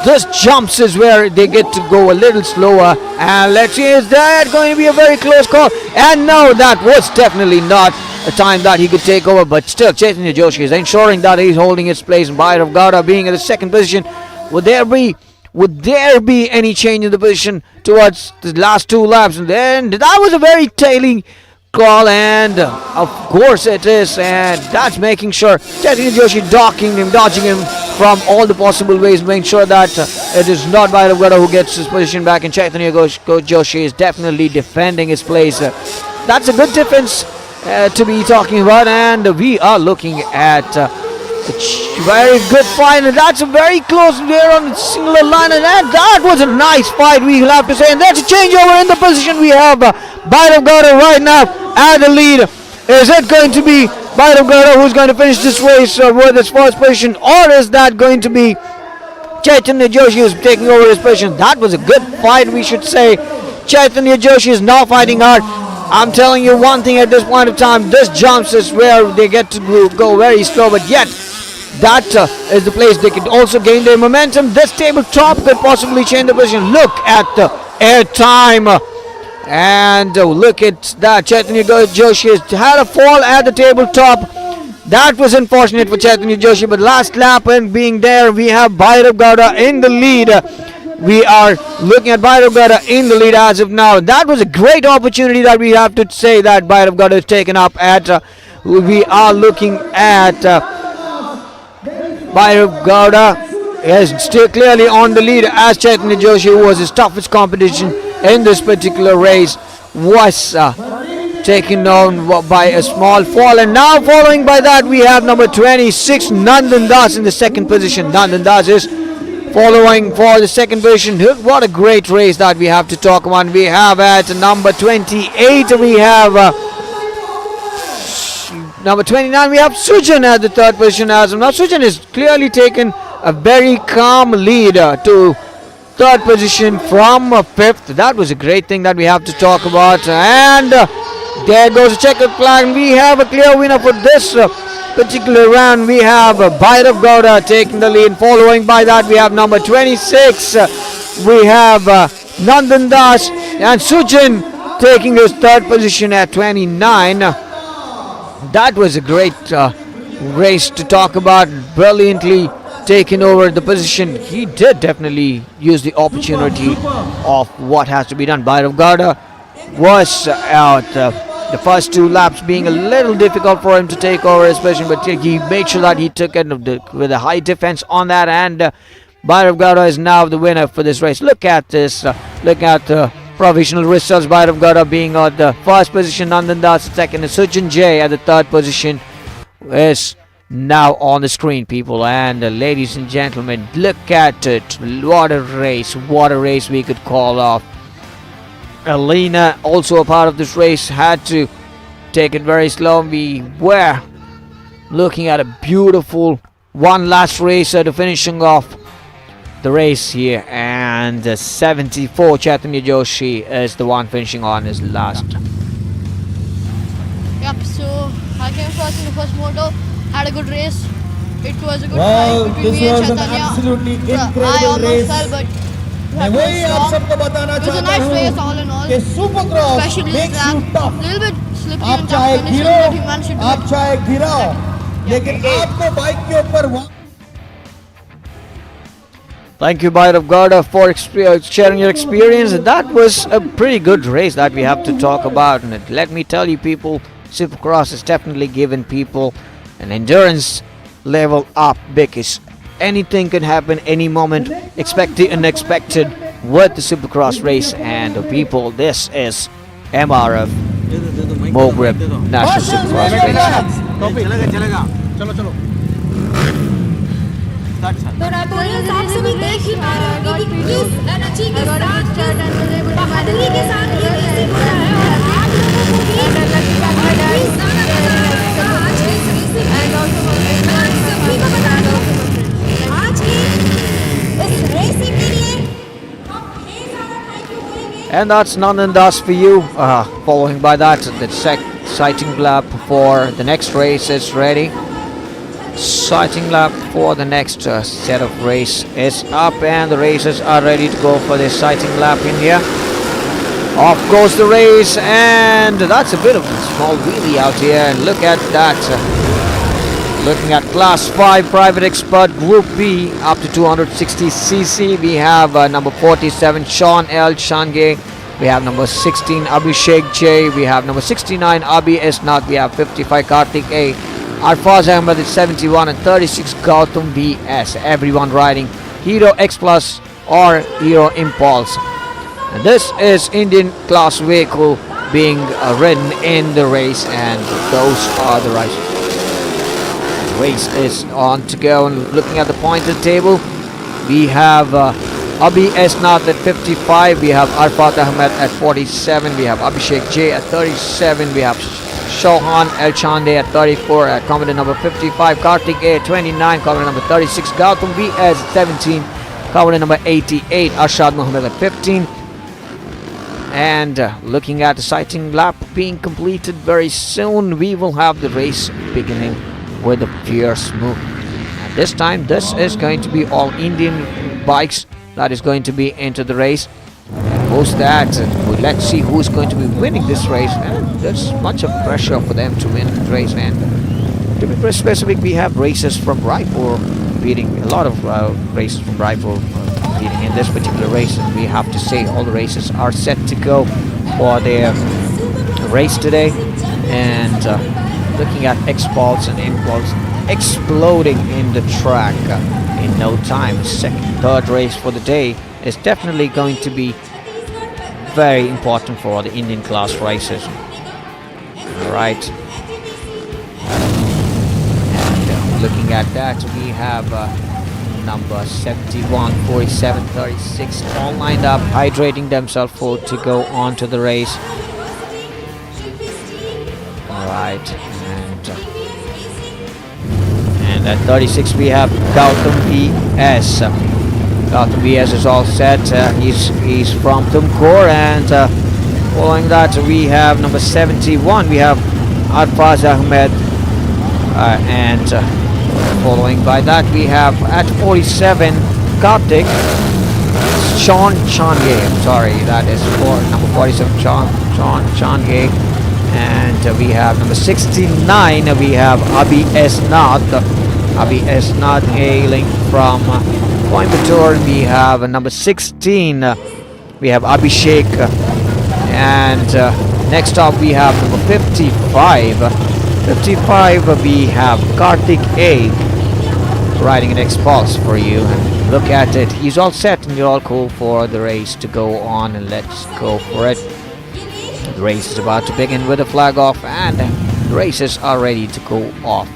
This jumps is where they get to go a little slower. And let's see, is that going to be a very close call? And no, that was definitely not a time that he could take over. But still, Chaitanya Joshi is ensuring that he's holding his place. And Bhairav Gowda being in the second position. Would there be any change in the position towards the last 2 laps? And then that was a very tailing call, and of course it is, and that's making sure Chaitanya Joshi dodging him from all the possible ways, making sure that it is not Bhairav Gowda who gets his position back, and Chaitanya Joshi is definitely defending his place. That's a good difference to be talking about, and we are looking at a very good fight, and that's a very close there on the singular line, and that was a nice fight, we will have to say. And that's a changeover in the position. We have Bhairav Gowda right now at the lead. Is it going to be Bhairav Gowda who's going to finish this race with his first position, or is that going to be Chaitanya Joshi who's taking over his position? That was a good fight, we should say. Chaitanya Joshi is now fighting hard. I'm telling you one thing at this point of time, this jumps is where they get to go very slow, but yet that is the place they could also gain their momentum. This tabletop could possibly change the position. Look at the air time. And look at that. Chaitanya Joshi has had a fall at the tabletop. That was unfortunate for Chaitanya Joshi, but last lap and being there, we have Bhairav Gowda in the lead. We are looking at Bhairav Gowda in the lead as of now. That was a great opportunity that we have to say that Bhairav Gowda is taken up at. We are looking at Bhairav Gowda is still clearly on the lead as Chaitanya Joshi, who was his toughest competition in this particular race, was taken down by a small fall. And now following by that, we have number 26 Nandan Das in the second position. Nandan Das is following for the second position. What a great race that we have to talk about. We have at number 28, we have number 29, we have Sujan at the third position as of now. Sujan has clearly taken a very calm lead to third position from fifth. That was a great thing that we have to talk about. And there goes the checkered flag. We have a clear winner for this particular round. We have Bhairav Gowda taking the lead. Following by that, we have number 26. We have Nandan Das and Sujan taking his third position at 29. That was a great race to talk about. Brilliantly taken over the position. He did definitely use the opportunity of what has to be done. Bhairav Gowda was out the first two laps being a little difficult for him to take over his position, but he made sure that he took it with a high defense on that, and Bhairav Gowda is now the winner for this race. Look at this. Look at the provisional results. Bhairav Gowda being at the first position, Nandan Das second, and Sujan Jay at the third position is now on the screen, people. And ladies and gentlemen, look at it. What a race we could call off. Alina, also a part of this race, had to take it very slow. We were looking at a beautiful one last racer to finishing off the race here, and 74 Chaitanya Joshi is the one finishing on his last. Yep, so I came first in the first moto. Had a good race. It was a good Wow, fight between this me and was an Chaitanya. absolutely I incredible almost race. fell, but मैं वही आप सबको बताना it was a चाहता nice race हूँ all in all. कि Supercross Especially makes this you tough. little bit slippery आप and चाहे tough finishing, गिरो, but he managed to do आप it. चाहे गिराओ, लेकिन आपको बाइक के ऊपर Thank you, Bhairav Gowda, for sharing your experience. That was a pretty good race that we have to talk about. And let me tell you, people, Supercross has definitely given people an endurance level up, because anything can happen any moment. Expect the unexpected with the Supercross race. And people, this is MRF Mogrip National Supercross race. तो राइपुरियंस आप सभी देख ही पा रहे होंगे कि किस energy के साथ, किस बहादुरी के साथ ये रेसिंग हो रहा है, और आप लोगों को भी बहुत ही ज़्यादा मजा आएगा आज की इस रेसिंग में। मैं आप सभी को बता दूं, आज की इस रेसिंग के लिए हम ढेर सारा थैंक यू बोलेंगे। And that's Nandan Das for you. Following by that, the sighting lap for the next race is ready. Sighting lap for the next set of race is up, and the racers are ready to go for this sighting lap in here. Off goes the race, and that's a bit of a small wheelie out here, and look at that. Looking at class 5 private expert group B up to 260cc, we have number 47 Sean L. Shange, we have number 16 Abhishek J, we have number 69 Abhi S. Nath, we have 55 Karthik A, Arfaz Ahmed at 71, and 36 Gautam VS. Everyone riding Hero X Plus or Hero Impulse. And this is Indian class vehicle being ridden in the race, and those are the riders. The race is on to go, and looking at the pointed table, we have Abhi S. Nath at 55, we have Arfat Ahmed at 47, we have Abhishek J at 37, we have Shohan El Chande at 34, at commodore number 55, Karthik A at 29, commodore number 36, Gautam VS at 17, commodore number 88, Arshad Mohammed at 15. And looking at the sighting lap being completed very soon, we will have the race beginning with a fierce move. And this time, this is going to be all Indian bikes that is going to be into the race. And post that, let's see who's going to be winning this race. And there's much of pressure for them to win the race. And to be very specific, we have races from Raipur beating a lot of races from Raipur beating in this particular race. And we have to say all the races are set to go for their race today. And looking at X-Pulse and Impulse exploding in the track in no time. Third race for the day is definitely going to be very important for the Indian class races. Alright. And looking at that, we have number 71, 47, 36 all lined up, hydrating themselves for to go on to the race. Alright. And at 36 we have Gautam VS. Gautam VS is all set. He's from Tumkur. And following that we have number 71. We have Arfaz Ahmed. And following by that we have at 47 Kartik. Sean Change. I'm sorry, that is for number 47 Sean Change. And we have number 69. We have Abhi S. Nath. Abhi S. Nath hailing from Coimbatore. We have number 16. We have Abhishek. And next up we have number 55. 55 we have Kartik A. Riding an X-Pulse for you. And look at it. He's all set and you're all cool for the race to go on. And let's go for it. The race is about to begin with the flag off, and the races are ready to go off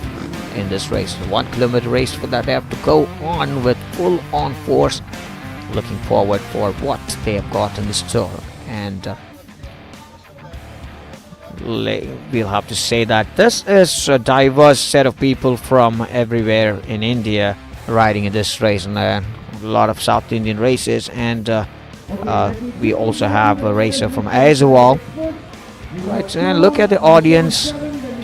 in this race. 1 kilometer race for that they have to go on with full on force. Looking forward for what they have got in the store. And we'll have to say that this is a diverse set of people from everywhere in India riding in this race, and a lot of South Indian races. And we also have a racer from Aizawl. Right, and look at the audience,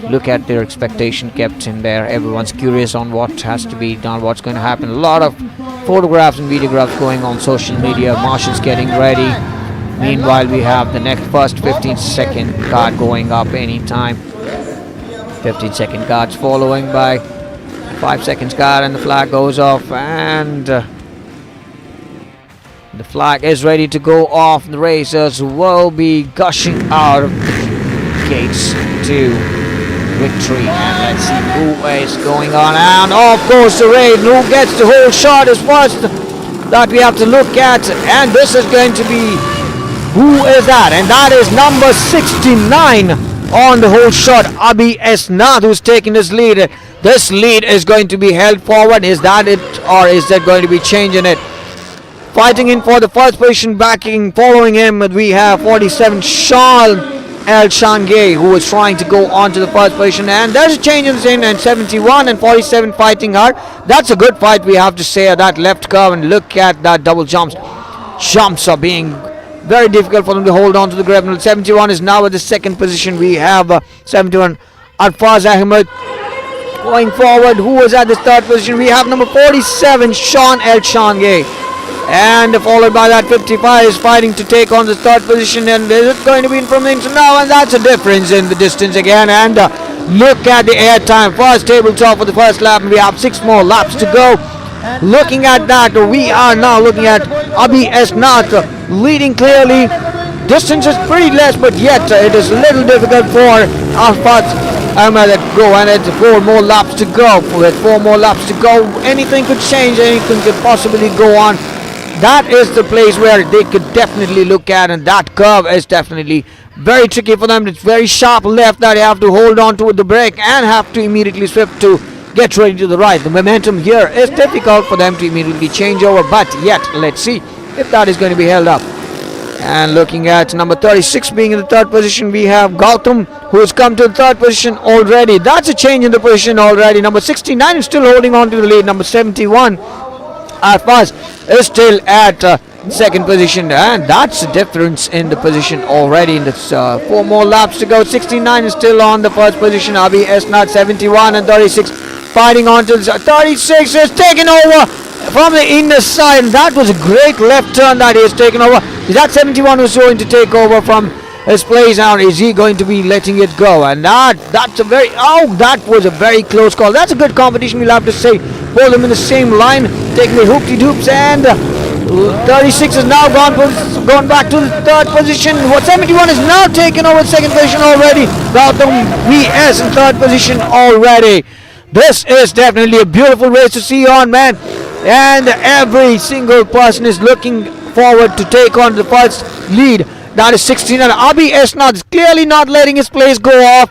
look at their expectation kept in there. Everyone's curious on what has to be done, what's going to happen. A lot of photographs and videographs going on social media. Marshall's getting ready. Meanwhile, we have the next first 15-second card going up anytime. 15-second cards following by 5 seconds card, and the flag goes off. And the flag is ready to go off. The racers will be gushing out of the gates to victory. And let's see who is going on. And of course the race, who gets the whole shot is first that we have to look at. And this is going to be, who is that? And that is number 69 on the whole shot, Abhi S. Nath, who's taking this lead. This lead is going to be held forward. Is that it, or is there going to be change in it? Fighting in for the first position, backing, following him, we have 47 Sean El Shangay, who is trying to go on to the first position. And there's a change in the scene, and 71 and 47 fighting hard. That's a good fight, we have to say, that left curve. And look at that double jumps. Jumps are being very difficult for them to hold on to the grab. 71 is now at the second position. We have 71 Arfaz Ahmed going forward, who was at the third position. We have number 47 Sean El Shangay. And followed by that 55 is fighting to take on the third position. And is it going to be in from England now? And that's a difference in the distance again. And look at the air time. First tabletop for the first lap. And we have 6 more laps to go. Looking at that, we are now looking at Abhi S. Nath leading clearly. Distance is pretty less, but yet it is a little difficult for Arfaz Ahmed to go. And it's 4 more laps to go. With 4 more laps to go, anything could change. Anything could possibly go on. That is the place where they could definitely look at, and that curve is definitely very tricky for them. It's very sharp left that they have to hold on to with the brake and have to immediately shift to get ready to the right. The momentum here is difficult for them to immediately change over, but yet let's see if that is going to be held up. And looking at number 36 being in the third position, we have Gautam, who has come to the third position already. That's a change in the position already. Number 69 is still holding on to the lead. Number 71 Arfaz is still at second position, and that's the difference in the position already. In this 4 more laps to go. 69 is still on the first position. Abhi S. Nath 71 and 36 fighting on to 36 is taken over from the inner side. That was a great left turn that he has taken over. Is that 71 who's going to take over from his place now? Is he going to be letting it go? And that's a very, that was a very close call. That's a good competition, we'll have to say. Both them in the same line, taking the hoopty-doops, and 36 is now gone back to the third position. 71 is now taken over second position already. Gautam VS in third position already. This is definitely a beautiful race to see on, man. And every single person is looking forward to take on the first lead. That is 69. Abhi Esnath is clearly not letting his place go off.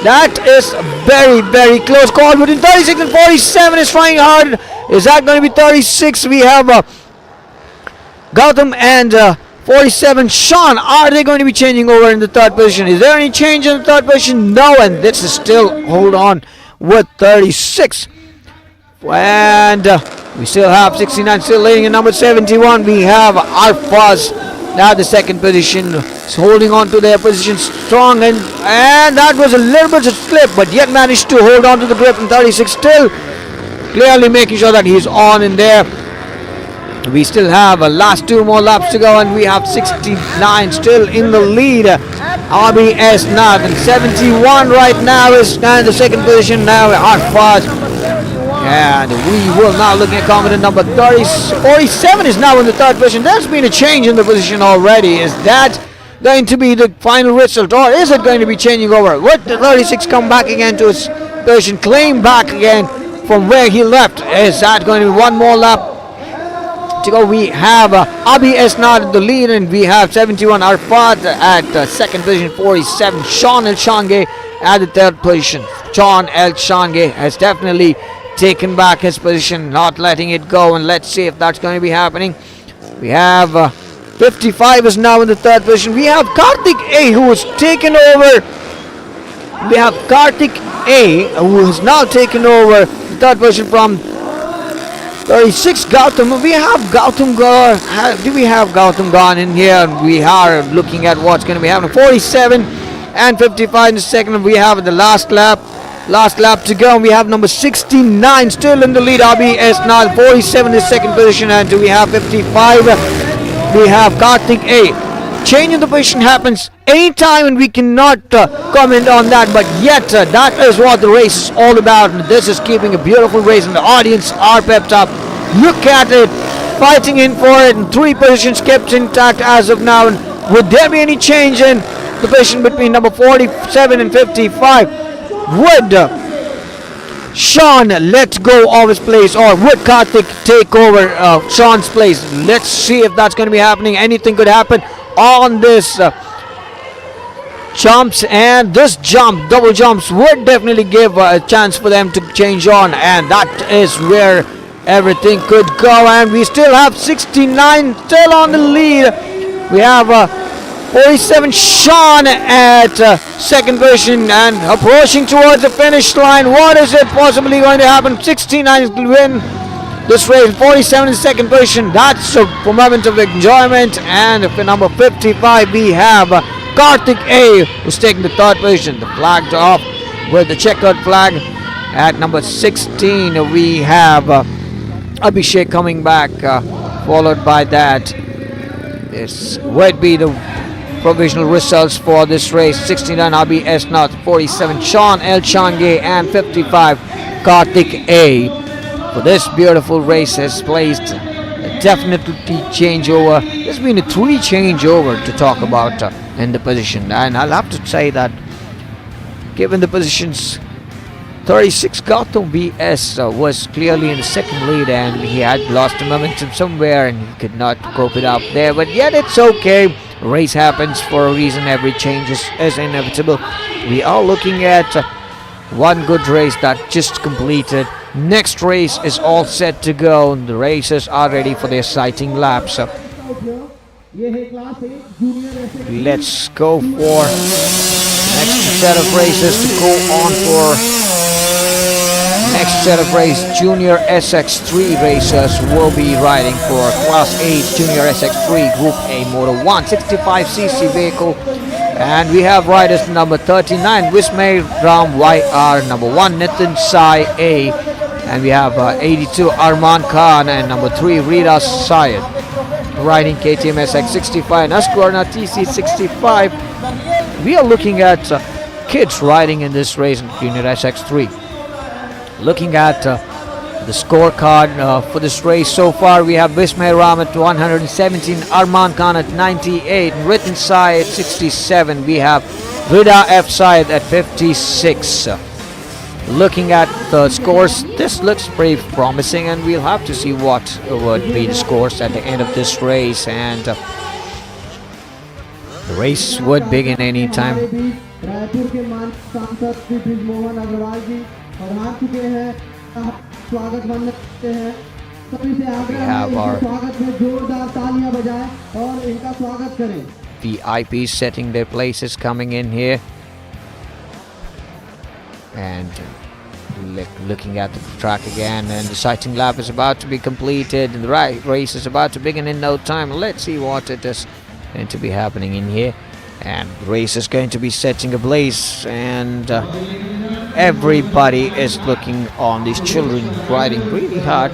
That is a very, very close call. Between 36 and 47 is trying hard. Is that going to be 36? We have Gautam and 47. Sean, are they going to be changing over in the third position? Is there any change in the third position? No, and this is still, hold on, with 36. And we still have 69 still leading in number 71. We have Arfaz now the second position, holding on to their position strong, and that was a little bit of slip, but yet managed to hold on to the grip. And 36 still clearly making sure that he's on in there. We still have last 2 more laps to go, and we have 69 still in the lead. RBS now, and 71 right now is now in the second position. Now Arfaz. And we will now look at comment number 47 is now in the third position. There's been a change in the position already. Is that going to be the final result, or is it going to be changing over? Would the 36 come back again to his position, claim back again from where he left? Is that going to be one more lap to go? We have Abhi Esnad in the lead, and we have 71 Arfat at second position, 47 Sean El Shange at the third position. Sean El Shange has definitely taken back his position, not letting it go, and let's see if that's going to be happening. We have 55 is now in the third position. We have Karthik A who has taken over. We have Karthik A who has now taken over the third position from 36 Gautam. We have Gautam gone. Do we have Gautam gone in here? We are looking at what's going to be happening. 47 and 55 in the second. We have the last lap to go. We have number 69 still in the lead. RBS now 47 in the second position, and we have 55. We have Karthik A. Change in the position happens anytime, and we cannot comment on that. But yet, that is what the race is all about. And this is keeping a beautiful race, and the audience are pepped up. Look at it, fighting in for it, and 3 positions kept intact as of now. And would there be any change in the position between number 47 and 55? Would Sean let go of his place, or would Karthik take over Sean's place? Let's see if that's going to be happening. Anything could happen on this jumps, and this jump, double jumps, would definitely give a chance for them to change on, and that is where everything could go. And we still have 69 still on the lead. We have 47 Sean at second position and approaching towards the finish line. What is it possibly going to happen? 69 will win this race. 47 in second position. That's a moment of enjoyment. And for number 55 we have Karthik A who's taking the third position. The flag off with the checkered flag. At number 16 we have Abhishek coming back, followed by that. This would be the provisional results for this race. 69 Abhi Esnath, 47 Sean El Change, and 55 Karthik A. For this beautiful race has placed a definitely changeover. There's been a 3 changeover to talk about in the position, and I'll have to say that given the positions, 36 Gautam BS was clearly in the second lead, and he had lost the momentum somewhere and he could not cope it up there, but yet it's okay. Race happens for a reason. Every change is inevitable. We are looking at one good race that just completed. Next race is all set to go, and the racers are ready for their exciting laps. Let's go for next set of races to go on for next set of race. Junior SX3 racers will be riding for Class 8 Junior SX3 Group A Motor 1 65cc vehicle. And we have riders number 39, Vismay Ram YR, number 1, Nitin Sai A. And we have 82, Arman Khan, and number 3, Rita Syed. Riding KTM SX65 and Husqvarna TC65. We are looking at kids riding in this race in Junior SX3. Looking at the scorecard for this race so far, we have Vismay Ram at 117, Arman Khan at 98, Ritin Sai at 67. We have Rida F. Syed at 56. Looking at the scores, this looks pretty promising, and we'll have to see what would be the scores at the end of this race. And the race would begin any time. Raipur के मान सांसद श्री ब्रिजमोहन अग्रवाल जी और आ चुके हैं स्वागत वंदन करते हैं सभी से आग्रह है इनके स्वागत में जोरदार तालियां बजाएं और इनका स्वागत करें VIPs setting their places coming in here, and looking at the track again, and the sighting lap is about to be completed and the race is about to begin in no time. Let's see what it is going to be happening in here. And the race is going to be setting ablaze, and everybody is looking on these children riding really hard.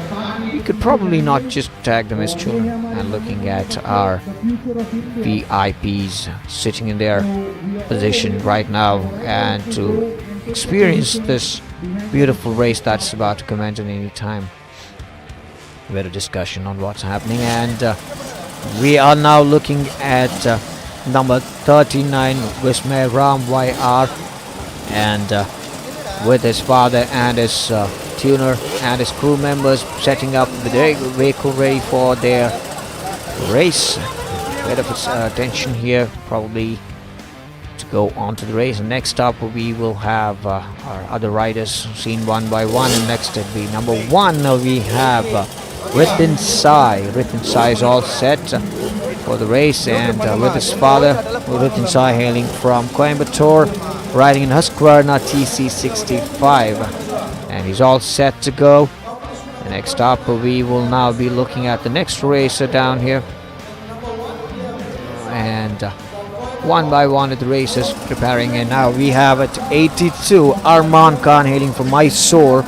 We could probably not just tag them as children. And looking at our VIPs sitting in their position right now, and to experience this beautiful race that's about to commence at any time. We had a discussion on what's happening, and we are now looking at number 39, Vismay Ram YR, and with his father and his tuner and his crew members setting up the vehicle ready for their race. Bit of attention here, probably to go on to the race. And next up we will have our other riders seen one by one, and next at the number 1 we have Ritin Sai. Ritin Sai is all set for the race, and with his father, Ritin Sai, hailing from Coimbatore, riding in Husqvarna TC65, and he's all set to go. Next up we will now be looking at the next racer down here, and one by one the racers preparing. And now we have at 82 Arman Khan, hailing from Mysore,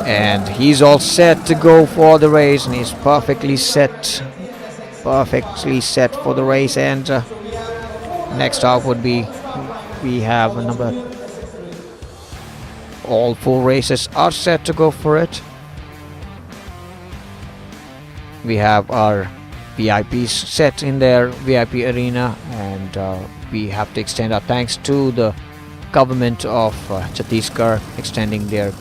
and he's all set to go for the race, and he's perfectly set for the race. And next up would be, we have a number, all 4 races are set to go for it. We have our VIPs set in their VIP arena, and we have to extend our thanks to the government of Chhattisgarh, extending their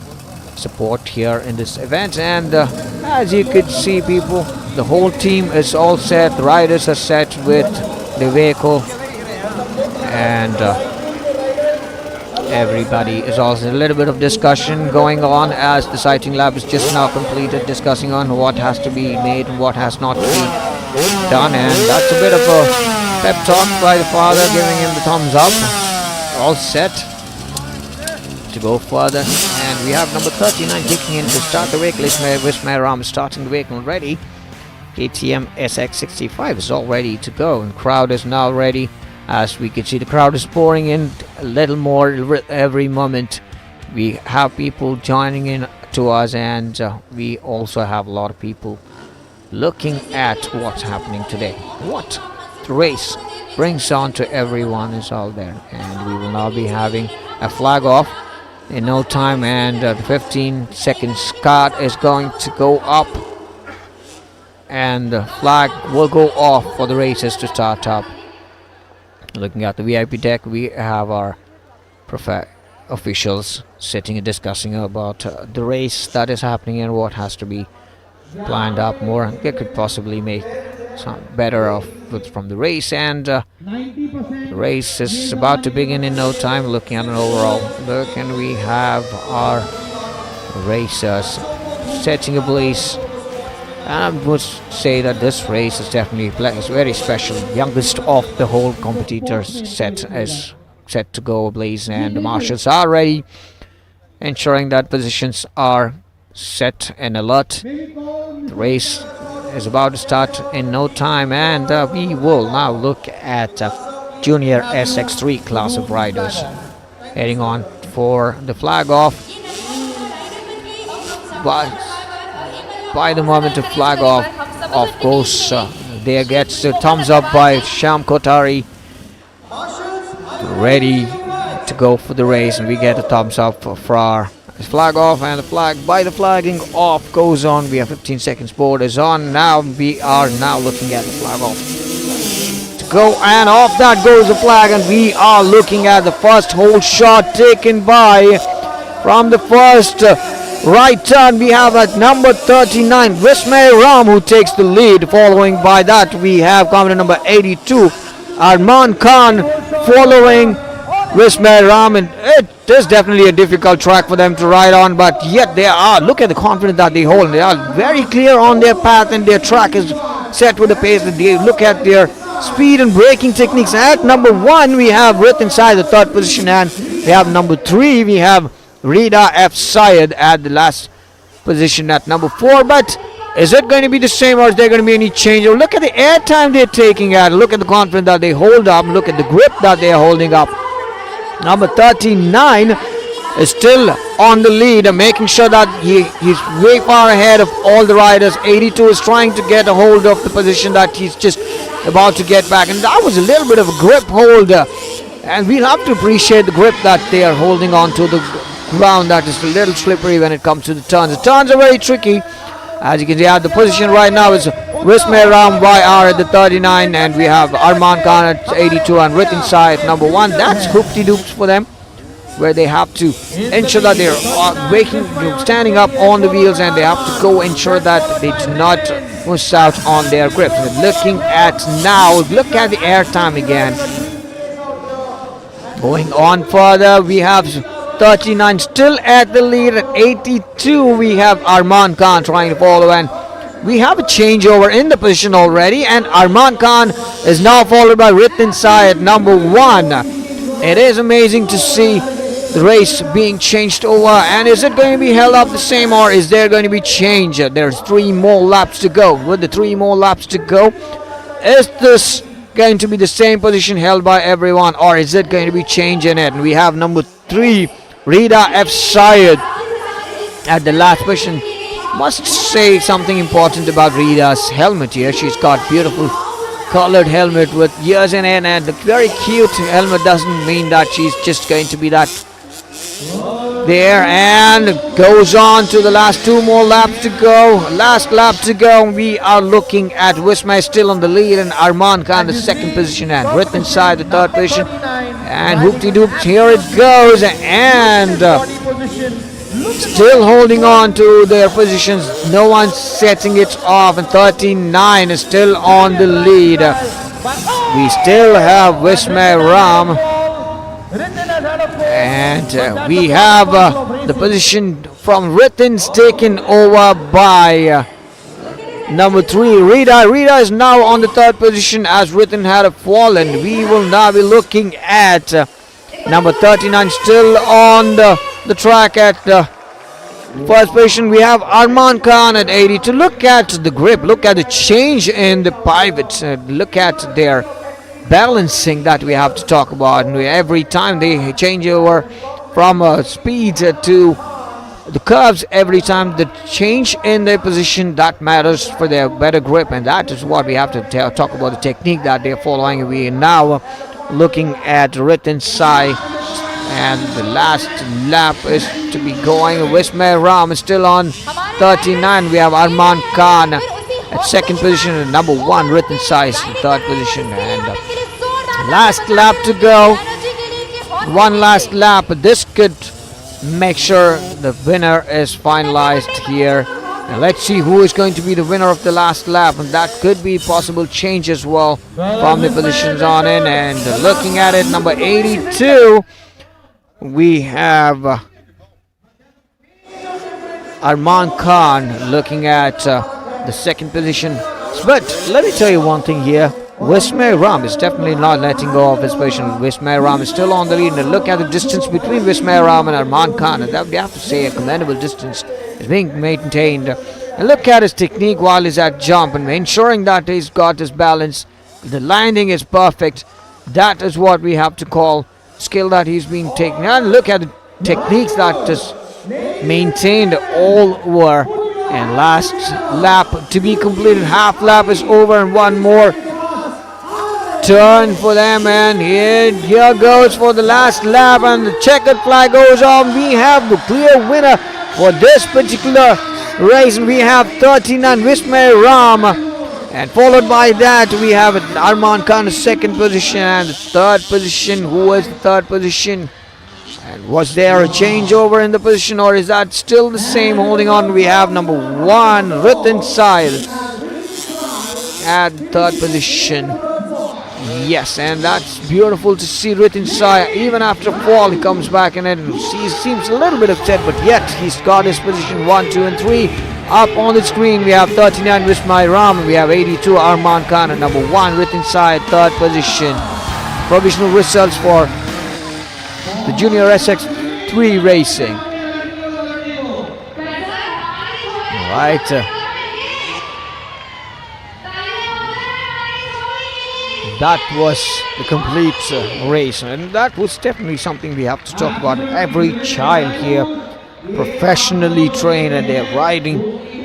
support here in this event. And as you could see, people, the whole team is all set. The riders are set with the vehicle, and everybody is also a little bit of discussion going on as the sighting lab is just now completed, discussing on what has to be made and what has not to be done. And that's a bit of a pep talk by the father, giving him the thumbs up. All set to go further. And we have number 39 kicking in to start the vehicle. Vismay Ram starting the vehicle already. KTM SX65 is all ready to go, and crowd is now ready. As we can see, the crowd is pouring in a little more every moment. We have people joining in to us, and we also have a lot of people looking at what's happening today. What the race brings on to everyone is all there. And we will now be having a flag off in no time, and the 15-second card is going to go up, and the flag will go off for the races to start up. Looking at the VIP deck, we have our officials sitting and discussing about the race that is happening and what has to be planned up more. They could possibly make some better of from the race, and the race is about to begin in no time. Looking at an overall look, and we have our racers setting ablaze. And I would say that this race is definitely very special. Youngest of the whole competitors is set to go ablaze, and the marshals are ready, ensuring that positions are set and alert. The race is about to start in no time, and we will now look at Junior SX3 class of riders. Heading on for the flag off. But by the moment of flag off, of course, there gets the thumbs up by Sham Kotari, ready to go for the race, and we get a thumbs up for our flag off, and the flagging off goes on. We have 15 seconds. Board is on now. We are now looking at the flag off to go, and off that goes the flag, and we are looking at the first hole shot taken by from the first right turn. We have at number 39 Vismay Ram who takes the lead. Following by that we have comment number 82 Arman Khan following Vismay Ram, and it is definitely a difficult track for them to ride on, but yet they are, look at the confidence that they hold. They are very clear on their path, and their track is set with the pace that they look at their speed and braking techniques. At number 1 we have Rith inside the third position, and we have number 3 we have Rida F. Syed at the last position at number 4. But is it going to be the same, or is there going to be any change? Look at the air time they're taking at. Look at the confidence that they hold up. Look at the grip that they are holding up. Number 39 is still on the lead, making sure that he's way far ahead of all the riders. 82 is trying to get a hold of the position that he's just about to get back, and that was a little bit of a grip hold, and we'll have to appreciate the grip that they are holding on to the ground. That is a little slippery when it comes to the turns. The turns are very tricky. As you can see, the position right now is Vismay Ram YR at the 39, and we have Arman Khan at 82 and Rith inside at number 1. That's hoopty doops for them, where they have to ensure that they're standing up on the wheels, and they have to go ensure that they do not miss out on their grips. And looking at now, look at the air time again. Going on further, we have 39 still at the lead. At 82 we have Arman Khan trying to follow, and we have a changeover in the position already, and Arman Khan is now followed by Rith inside at number 1. It is amazing to see the race being changed over, and is it going to be held up the same, or is there going to be change? There's 3 more laps to go. With the 3 more laps to go, is this going to be the same position held by everyone, or is it going to be change in it? And we have number 3 Rida F. Syed at the last position. Must say something important about Rida's helmet here. She's got beautiful colored helmet with ears in it, and a very cute helmet. Doesn't mean that she's just going to be that there, and goes on to the last 2 more laps to go. Last lap to go. We are looking at Vismay still on the lead, and Arman Khan the second position, and Rith inside the third position. And hoopty doops, here it goes, and still holding on to their positions. No one's setting it off, and 39 is still on the lead. We still have Vismay Ram, and we have the position from Rithins taken over by number 3 Rida. Rida is now on the third position as Rithin had fallen. We will now be looking at number 39 still on the track at first position. We have Arman Khan at 80. To look at the grip, look at the change in the pivots, look at their balancing that we have to talk about. And every time they change over from speed to the curves, every time the change in their position, that matters for their better grip, and that is what we have to talk about, the technique that they're following. We are now looking at Rith inside, and the last lap is to be going. Vismay Ram is still on 39. We have Arman Khan at second position, and number 1 Rith inside in third position, and last lap to go. One last lap. This could make sure the winner is finalized here, and let's see who is going to be the winner of the last lap, and that could be possible change as well from the positions on in. And looking at it, number 82 we have Arman Khan looking at the second position. But let me tell you one thing here, Vismay Ram is definitely not letting go of his position. Vismay Ram is still on the lead, and look at the distance between Vismay Ram and Arman Khan, and that we have to say a commendable distance is being maintained. And look at his technique while he's at jump, and ensuring that he's got his balance. The landing is perfect, That is what we have to call skill that he's been taking. And look at the techniques that is maintained all over. And last lap to be completed. Half lap is over and one more turn for them. And here goes for the last lap. And the checkered flag goes on. We have the clear winner for this particular race. We have 39 Vismay Ram. And followed by that, we have Arman Khan in second position, and the third position. Who was the third position? And was there a changeover in the position, or is that still the same? Holding on, we have number 1, Ritin Sahil, at third position. Yes, and that's beautiful to see Ritin Sahil. Even after a fall, he comes back and he seems a little bit upset, but yet he's got his position 1, 2, and 3. Up on the screen, we have 39 Vismay Ram, we have 82 Arman Khan, and number 1 Ritin Sahil, third position. Provisional results for the Junior SX3 racing. Right. That was the complete race, and that was definitely something we have to talk about. Every child here professionally trained, and they're riding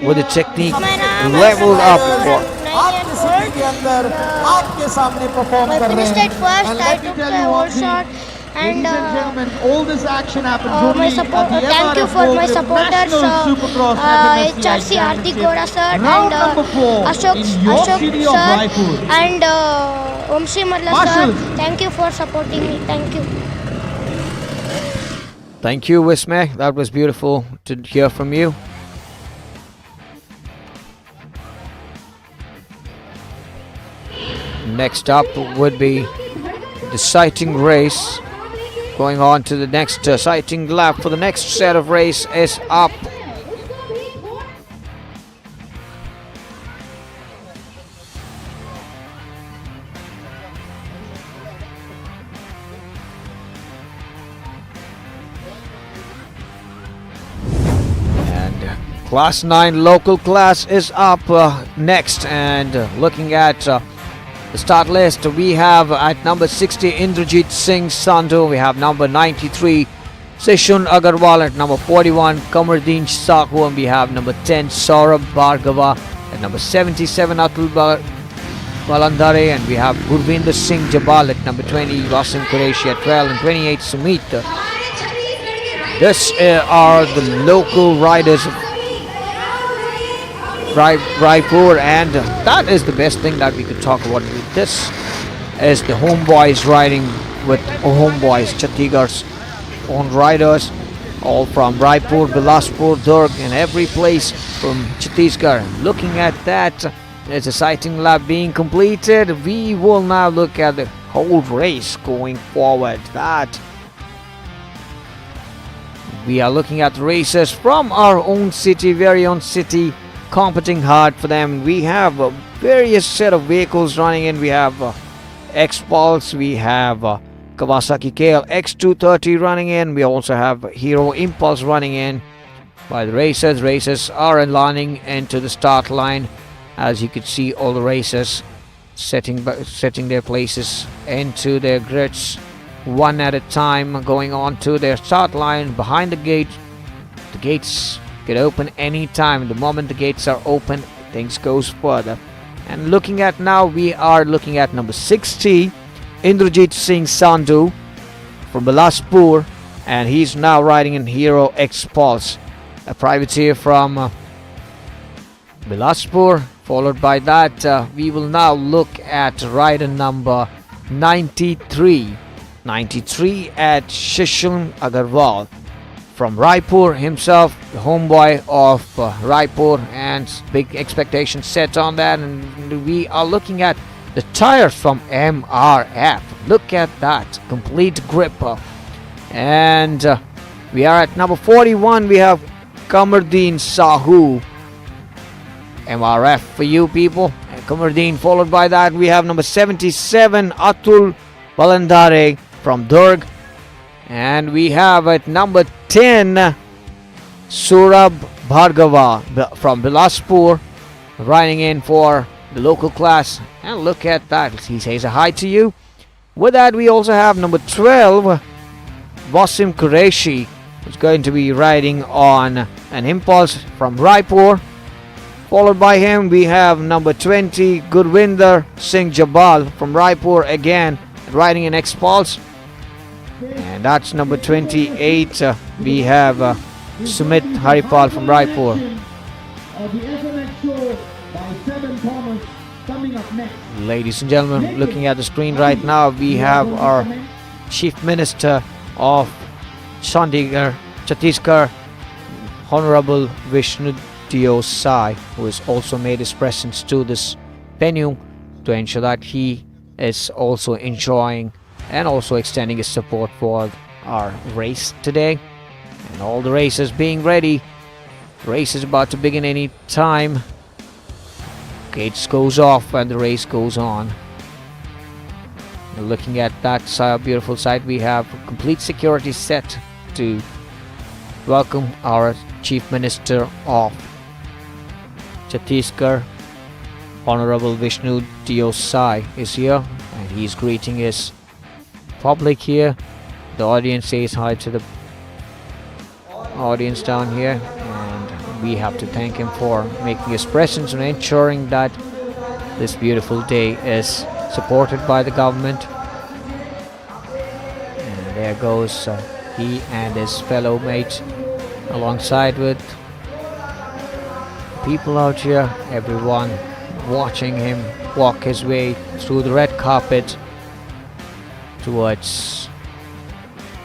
with the technique leveled up for. I finished at first. I took the whole shot. And all this action happened my support, thank you for my supporters, HRC Hardik Gowda sir, and Ashok sir, and Vamshi Malla sir. Thank you for supporting me. Thank you. Thank you, Vismay. That was beautiful to hear from you. Next up would be the sighting race. Going on to the next sighting lap for the next set of race is up. And Class 9 local class is up next. And looking at the start list, we have at number 60 Indrajit Singh Sandhu, we have number 93 Seshun Agarwal, at number 41 Kamardeen Sahu, and we have number 10 Saurabh Bhargava, at number 77 Atul Balandare, and we have Gurvinder Singh Jabal at number 20, Wasim Qureshi at 12, and 28 Sumit. This are the local riders of Raipur, and that is the best thing that we could talk about. This is the homeboys riding with homeboys, Chhattisgarh's own riders, all from Raipur, Bilaspur, Durg, and every place from Chhattisgarh. Looking at that, there's a sighting lap being completed. We will now look at the whole race going forward. That we are looking at races from our own city, very own city, competing hard for them. We have a various set of vehicles running in. We have X-Pulse, we have Kawasaki KL X230 running in. We also have Hero Impulse running in by the racers. Racers are aligning into the start line. As you can see, all the racers setting their places into their grids one at a time, going on to their start line behind the gate. The gates can open anytime. The moment the gates are open, things goes further. And looking at now, we are looking at number 60 Indrajit Singh Sandhu from Bilaspur, and he's now riding in Hero X-Pulse, a privateer from Bilaspur. Followed by that, we will now look at rider number 93 at Shishun Agarwal from Raipur himself, the homeboy of Raipur, and big expectations set on that. And we are looking at the tires from MRF. Look at that complete gripper. And we are at number 41. We have Kamardeen Sahu, MRF for you people. And Kamardeen, followed by that, we have number 77 Atul Balandare from Durg. And we have at number 10 Saurabh Bhargava from Bilaspur, riding in for the local class. And look at that, he says a hi to you. With that, we also have number 12, Wasim Qureshi, who's going to be riding on an Impulse from Raipur. Followed by him, we have number 20, Gurvinder Singh Jabal from Raipur, again riding an X-Pulse. And that's number 28. We have Sumit Haripal from Raipur. The FMX show by 7 Thomas coming up next. Ladies and gentlemen, looking at the screen right now, we have our Chief Minister of Chhattisgarh, Honorable Vishnu Sai, who has also made his presence to this venue to ensure that he is also enjoying and also extending his support for our race today. And all the racers being ready. The race is about to begin any time. Gates goes off and the race goes on. Looking at that beautiful sight, we have complete security set to welcome our Chief Minister of Chhattisgarh, Honorable Vishnu Sai is here, and he's greeting his public here. The audience says hi to the audience down here, and we have to thank him for making his presence and ensuring that this beautiful day is supported by the government. And there goes he and his fellow mate alongside with people out here, everyone watching him walk his way through the red carpet towards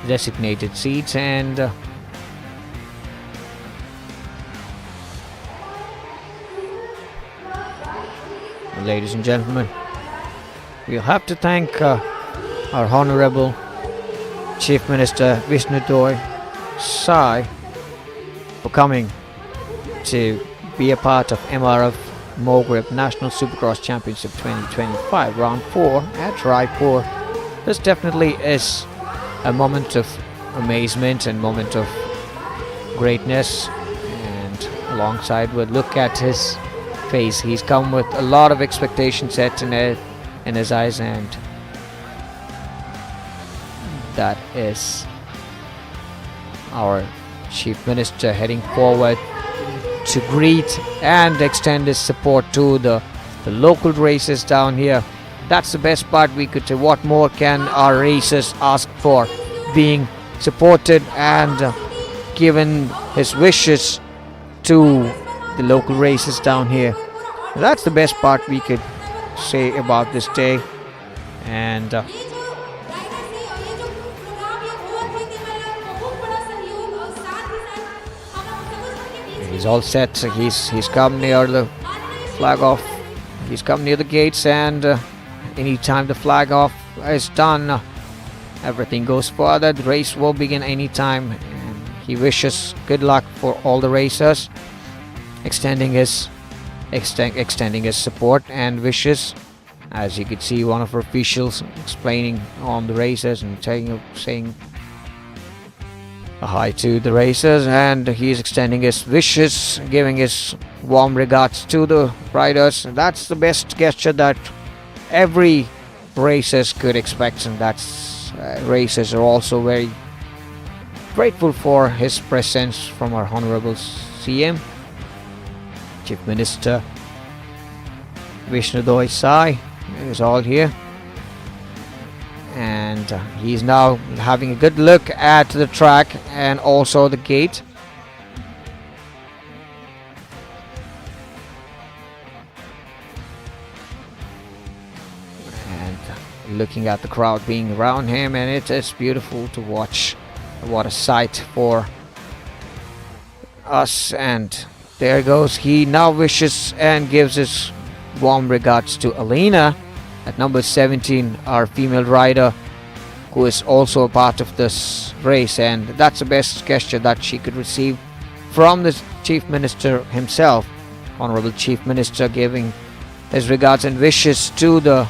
designated seats. And ladies and gentlemen, we'll have to thank our Honorable Chief Minister Vishnu Sai for coming to be a part of MRF Mogrip National Supercross Championship 2025 Round 4 at Raipur. This definitely is a moment of amazement and moment of greatness, and alongside with look at his face, he's come with a lot of expectation set in his eyes, and that is our Chief Minister heading forward to greet and extend his support to the local races down here. That's the best part we could say. What more can our racers ask for? Being supported and given his wishes to the local races down here. That's the best part we could say about this day. And he's all set. He's come near the flag off. He's come near the gates, and anytime the flag off is done, everything goes further. The race will begin anytime, and he wishes good luck for all the racers, extending his support and wishes. As you could see, one of our officials explaining on the racers and saying hi to the racers, and he's extending his wishes, giving his warm regards to the riders. That's the best gesture that every racers could expect, and that's racers are also very grateful for his presence from our Honorable CM, Chief Minister Vishnu Sai is all here. And he's now having a good look at the track and also the gate. And looking at the crowd being around him, and it is beautiful to watch. What a sight for us. And there goes. He now wishes and gives his warm regards to Alina at number 17, our female rider, who is also a part of this race, and that's the best gesture that she could receive from the Chief Minister himself. Honorable Chief Minister giving his regards and wishes to the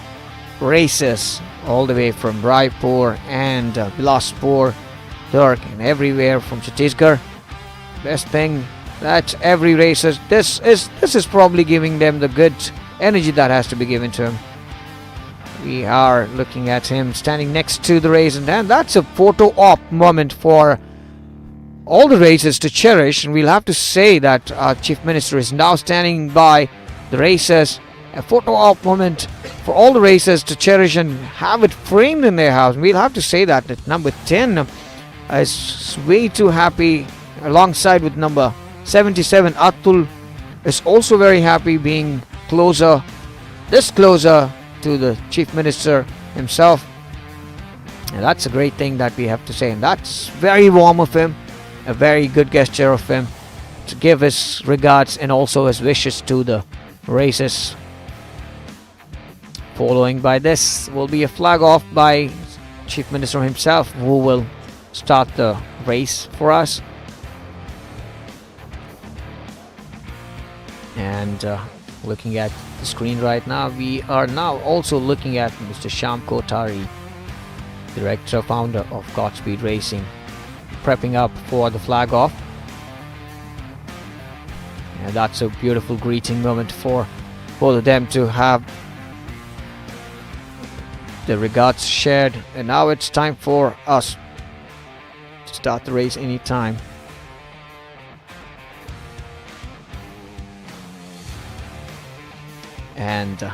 racers all the way from Raipur and Bilaspur, Durg, and everywhere from Chhattisgarh. Best thing that every racer, this is probably giving them the good energy that has to be given to him. We are looking at him standing next to the race, and that's a photo op moment for all the racers to cherish. And we'll have to say that our Chief Minister is now standing by the racers. A photo op moment for all the racers to cherish and have it framed in their house. We'll have to say that number 10 is way too happy, alongside with number 77. Atul is also very happy being closer to the Chief Minister himself. And that's a great thing that we have to say, and that's very warm of him, a very good gesture of him to give his regards and also his wishes to the racers. Following by this will be a flag off by Chief Minister himself, who will start the race for us. And looking at the screen right now, we are now also looking at Mr. Shyam Kotari, director, founder of Godspeed Racing, prepping up for the flag off. And that's a beautiful greeting moment for both of them to have the regards shared. And now it's time for us to start the race anytime. And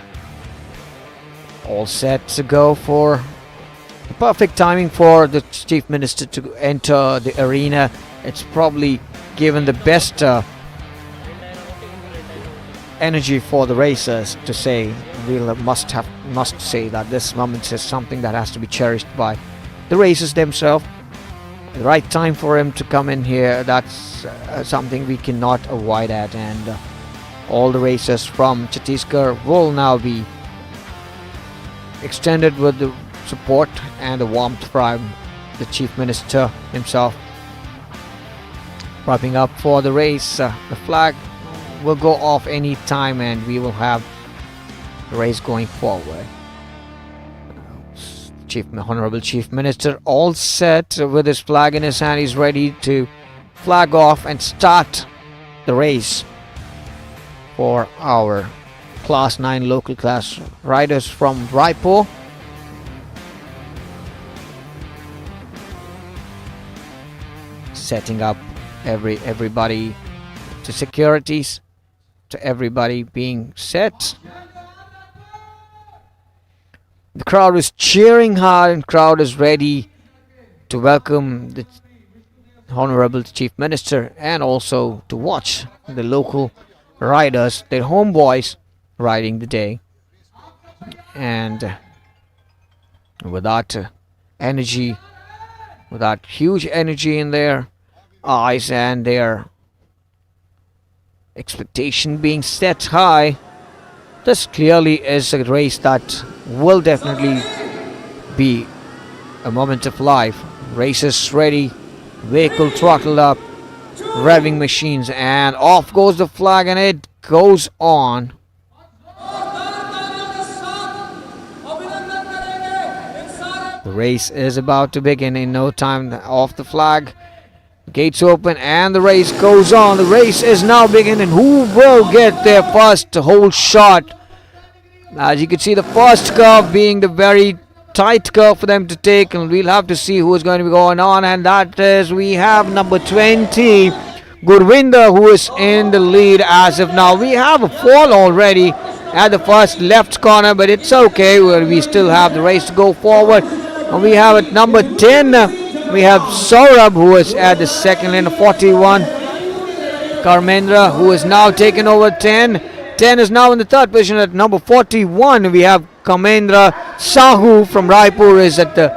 all set to go for the perfect timing for the Chief Minister to enter the arena. It's probably given the best energy for the racers to say, we must say that this moment is something that has to be cherished by the racers themselves. The right time for him to come in here, that's something we cannot avoid at. And all the racers from Chhattisgarh will now be extended with the support and the warmth from the Chief Minister himself. Wrapping up for the race, the flag will go off any time and we will have the race going forward. Honorable Chief Minister all set with his flag in his hand. He's ready to flag off and start the race for our Class 9 local class riders from Raipur. Setting up everybody to securities, to everybody being set. The crowd is cheering hard and crowd is ready to welcome the Honorable Chief Minister and also to watch the local riders, their homeboys, riding the day. And with that energy, with that huge energy in their eyes and their expectation being set high, this clearly is a race that will definitely be a moment of life. Racers ready, vehicle throttled up, revving machines, and off goes the flag and it goes on. The race is about to begin in no time. Off the flag, gates open and the race goes on. The race is now beginning. Who will get their first whole shot? As you can see, the first curve being the very tight curve for them to take, and we'll have to see who is going to be going on. And that is, we have number 20 Gurvinder, who is in the lead as of now. We have a fall already at the first left corner, but it's okay. We still have the race to go forward. And we have at number 10, we have Saurabh, who is at the second lane of 41. Karmendra, who is now taken over 10. 10 is now in the third position at number 41. We have Kamendra Sahu from Raipur is at the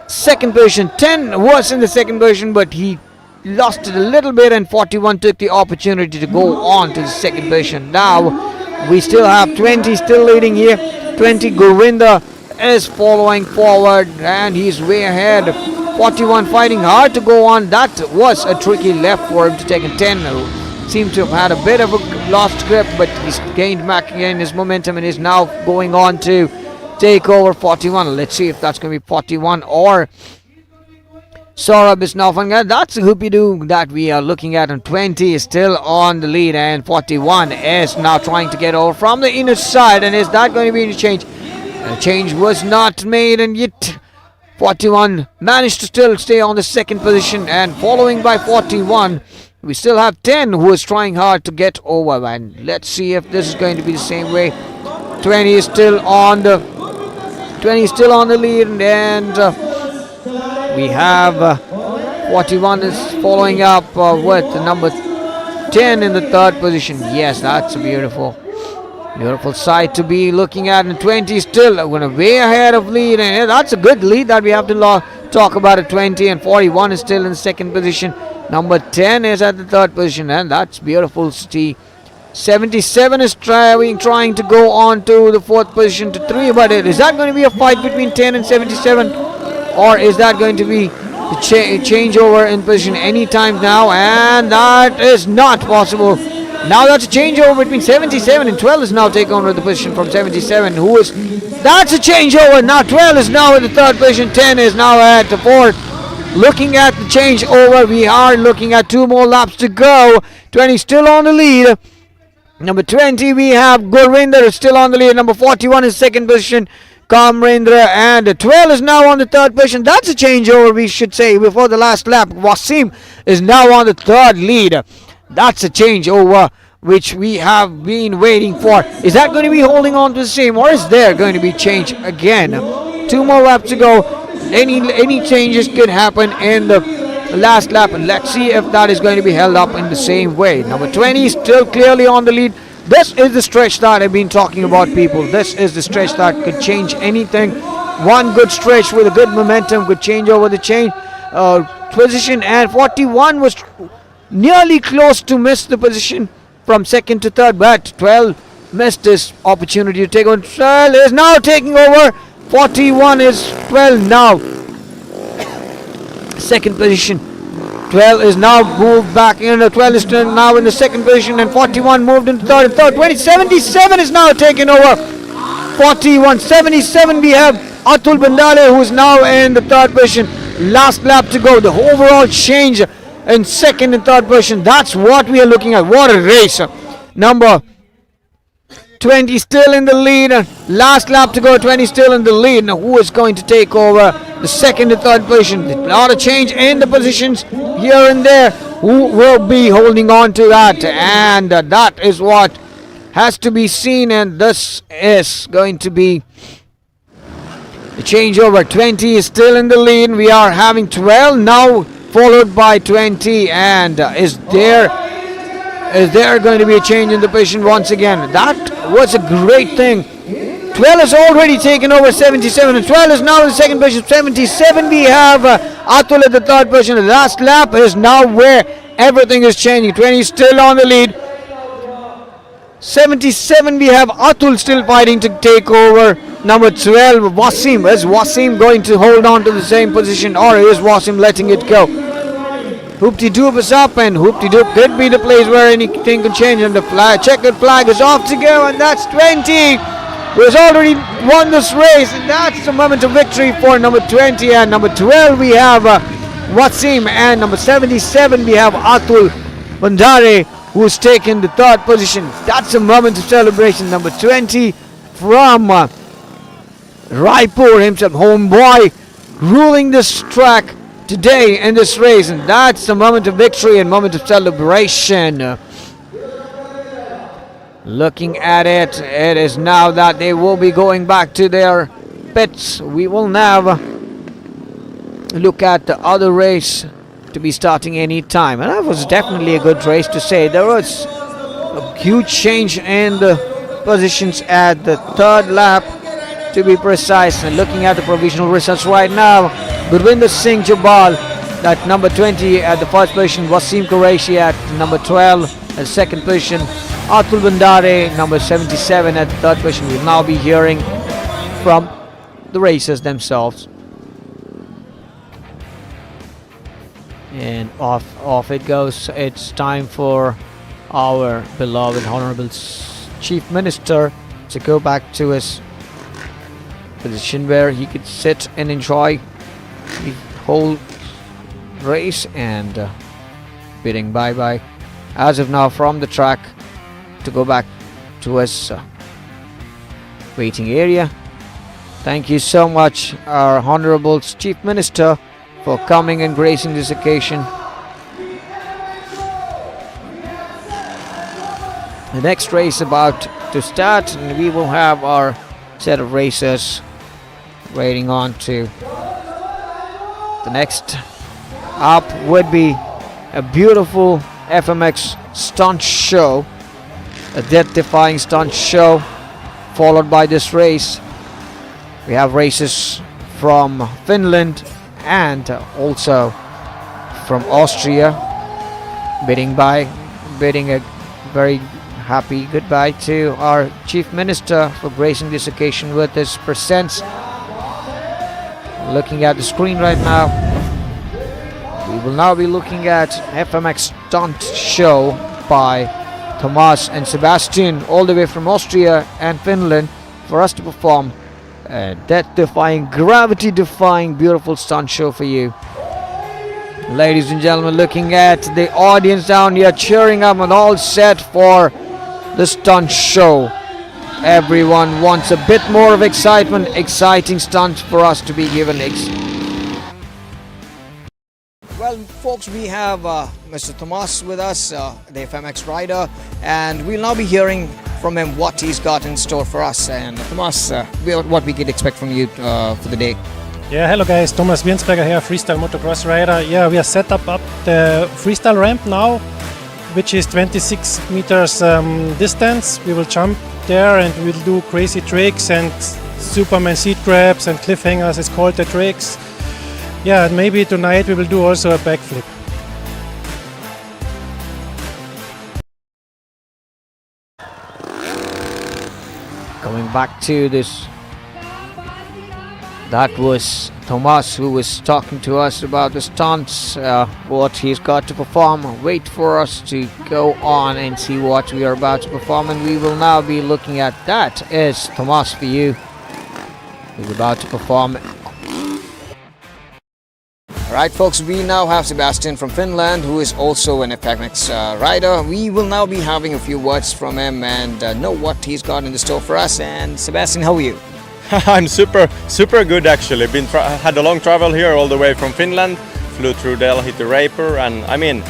second position. 10 was in the second position, but he lost it a little bit, and 41 took the opportunity to go on to the second position. Now we still have 20 still leading here. 20 Gurvinder is following forward and he's way ahead. 41 fighting hard to go on. That was a tricky left for him to take. And 10 seemed to have had a bit of a lost grip, but he's gained back again his momentum and is now going on to take over 41. Let's see if that's going to be 41 or Saurabh is now finding out. That's a hoopy-doo that we are looking at, and 20 is still on the lead and 41 is now trying to get over from the inner side. And is that going to be any change? A change was not made, and yet 41 managed to still stay on the second position, and following by 41 we still have 10 who is trying hard to get over, and let's see if this is going to be the same way. 20 is still on the lead, and we have 41 is following up with number 10 in the third position. Yes, that's a beautiful sight to be looking at. And 20 still way ahead of lead, and that's a good lead that we have to talk about at 20. And 41 is still in the second position. Number 10 is at the third position, and that's beautiful to see. 77 is trying to go on to the fourth position to 3, but is that going to be a fight between 10 and 77, or is that going to be the changeover in position anytime now? And that is not possible. Now that's a changeover between 77 and 12 is now taken over the position from 77. That's a changeover. Now 12 is now in the third position. 10 is now at the fourth. Looking at the changeover, we are looking at 2 more laps to go. 20 still on the lead. Number 20 we have Gurvinder still on the lead. Number 41 is second position, Kamrendra, and 12 is now on the third position. That's a changeover, we should say, before the last lap. Wasim is now on the third lead. That's a changeover which we have been waiting for. Is that going to be holding on to the same, or is there going to be change again? 2 more laps to go. Any changes could happen in the last lap, and let's see if that is going to be held up in the same way. Number 20 is still clearly on the lead. This is the stretch that I've been talking about, people. This is the stretch that could change anything. One good stretch with a good momentum could change over the position, and 41 was nearly close to miss the position from second to third, but 12 missed this opportunity to take on. 12 is now taking over. 41 is 12 now. Second position. 12 is now moved back in. 12 is still now in the second position, and 41 moved into third. 77 is now taken over. 41, 77 we have Atul Bandale, who is now in the third position. Last lap to go. The overall change in second and third position. That's what we are looking at. What a race. Number 20 still in the lead. Last lap to go. 20 still in the lead. Now who is going to take over the second and third position? A lot of change in the positions here and there. Who will be holding on to that? And that is what has to be seen. And this is going to be the changeover. 20 is still in the lead. We are having 12 now, followed by 20. And is there going to be a change in the position once again? That was a great thing. 12 has already taken over 77, and 12 is now in the second position. 77 we have Atul at the third position. The last lap is now where everything is changing. 20 is still on the lead. 77 we have Atul still fighting to take over. Number 12 Wasim. Is Wasim going to hold on to the same position, or is Wasim letting it go? Hoop-de-doop is up, and hoop-de-doop could be the place where anything could change, and the checkered flag is off to go, and that's 20 who has already won this race, and that's the moment of victory for number 20. And number 12 we have Wasim, and number 77 we have Atul Bandare, who's taken the third position. That's a moment of celebration. Number 20 from Raipur himself, homeboy, ruling this track today in this race, and that's the moment of victory and moment of celebration. Looking at it, it is now that they will be going back to their pits. We will now look at the other race to be starting any time, and that was definitely a good race to say. There was a huge change in the positions at the third lap, to be precise. And looking at the provisional results right now, Gurvinder Singh Jabal at number 20 at the first position, Wasim Qureshi at number 12 at second position, Atul Bandare number 77 at the third position. We'll now be hearing from the racers themselves. And off it goes. It's time for our beloved Honorable Chief Minister to go back to his position where he could sit and enjoy the whole race, and bidding bye-bye as of now from the track to go back to his waiting area. Thank you so much, our Honorable Chief Minister, for coming and gracing this occasion. The next race about to start, and we will have our set of racers waiting on to. The next up would be a beautiful FMX stunt show, a death-defying stunt show, followed by this race. We have races from Finland and also from Austria, bidding a very happy goodbye to our Chief Minister for gracing this occasion with his presence. Looking at the screen right now, we will now be looking at FMX stunt show by Thomas and Sebastian, all the way from Austria and Finland, for us to perform a death-defying, gravity-defying, beautiful stunt show for you. Ladies and gentlemen, looking at the audience down here cheering up and all set for the stunt show. Everyone wants a bit more of excitement, exciting stunts for us to be given. Well, folks, we have Mr. Thomas with us, the FMX rider, and we'll now be hearing from him what he's got in store for us. And Thomas, what we could expect from you for the day. Yeah, hello guys, Thomas Wiensberger here, freestyle motocross rider. Yeah, we are set up the freestyle ramp now, which is 26 meters distance. We will jump there and we'll do crazy tricks and Superman seat grabs and cliffhangers, it's called the tricks. Yeah, and maybe tonight we will do also a backflip. Coming back to this, that was Thomas who was talking to us about the stunts, what he's got to perform. Wait for us to go on and see what we are about to perform, and we will now be looking at that. Is Thomas for you. He's about to perform. Alright folks, we now have Sebastian from Finland, who is also an FMX rider. We will now be having a few words from him and know what he's got in the store for us. And Sebastian, how are you? I'm super good actually. Had a long travel here all the way from Finland, flew through Delhi to Raipur, and I mean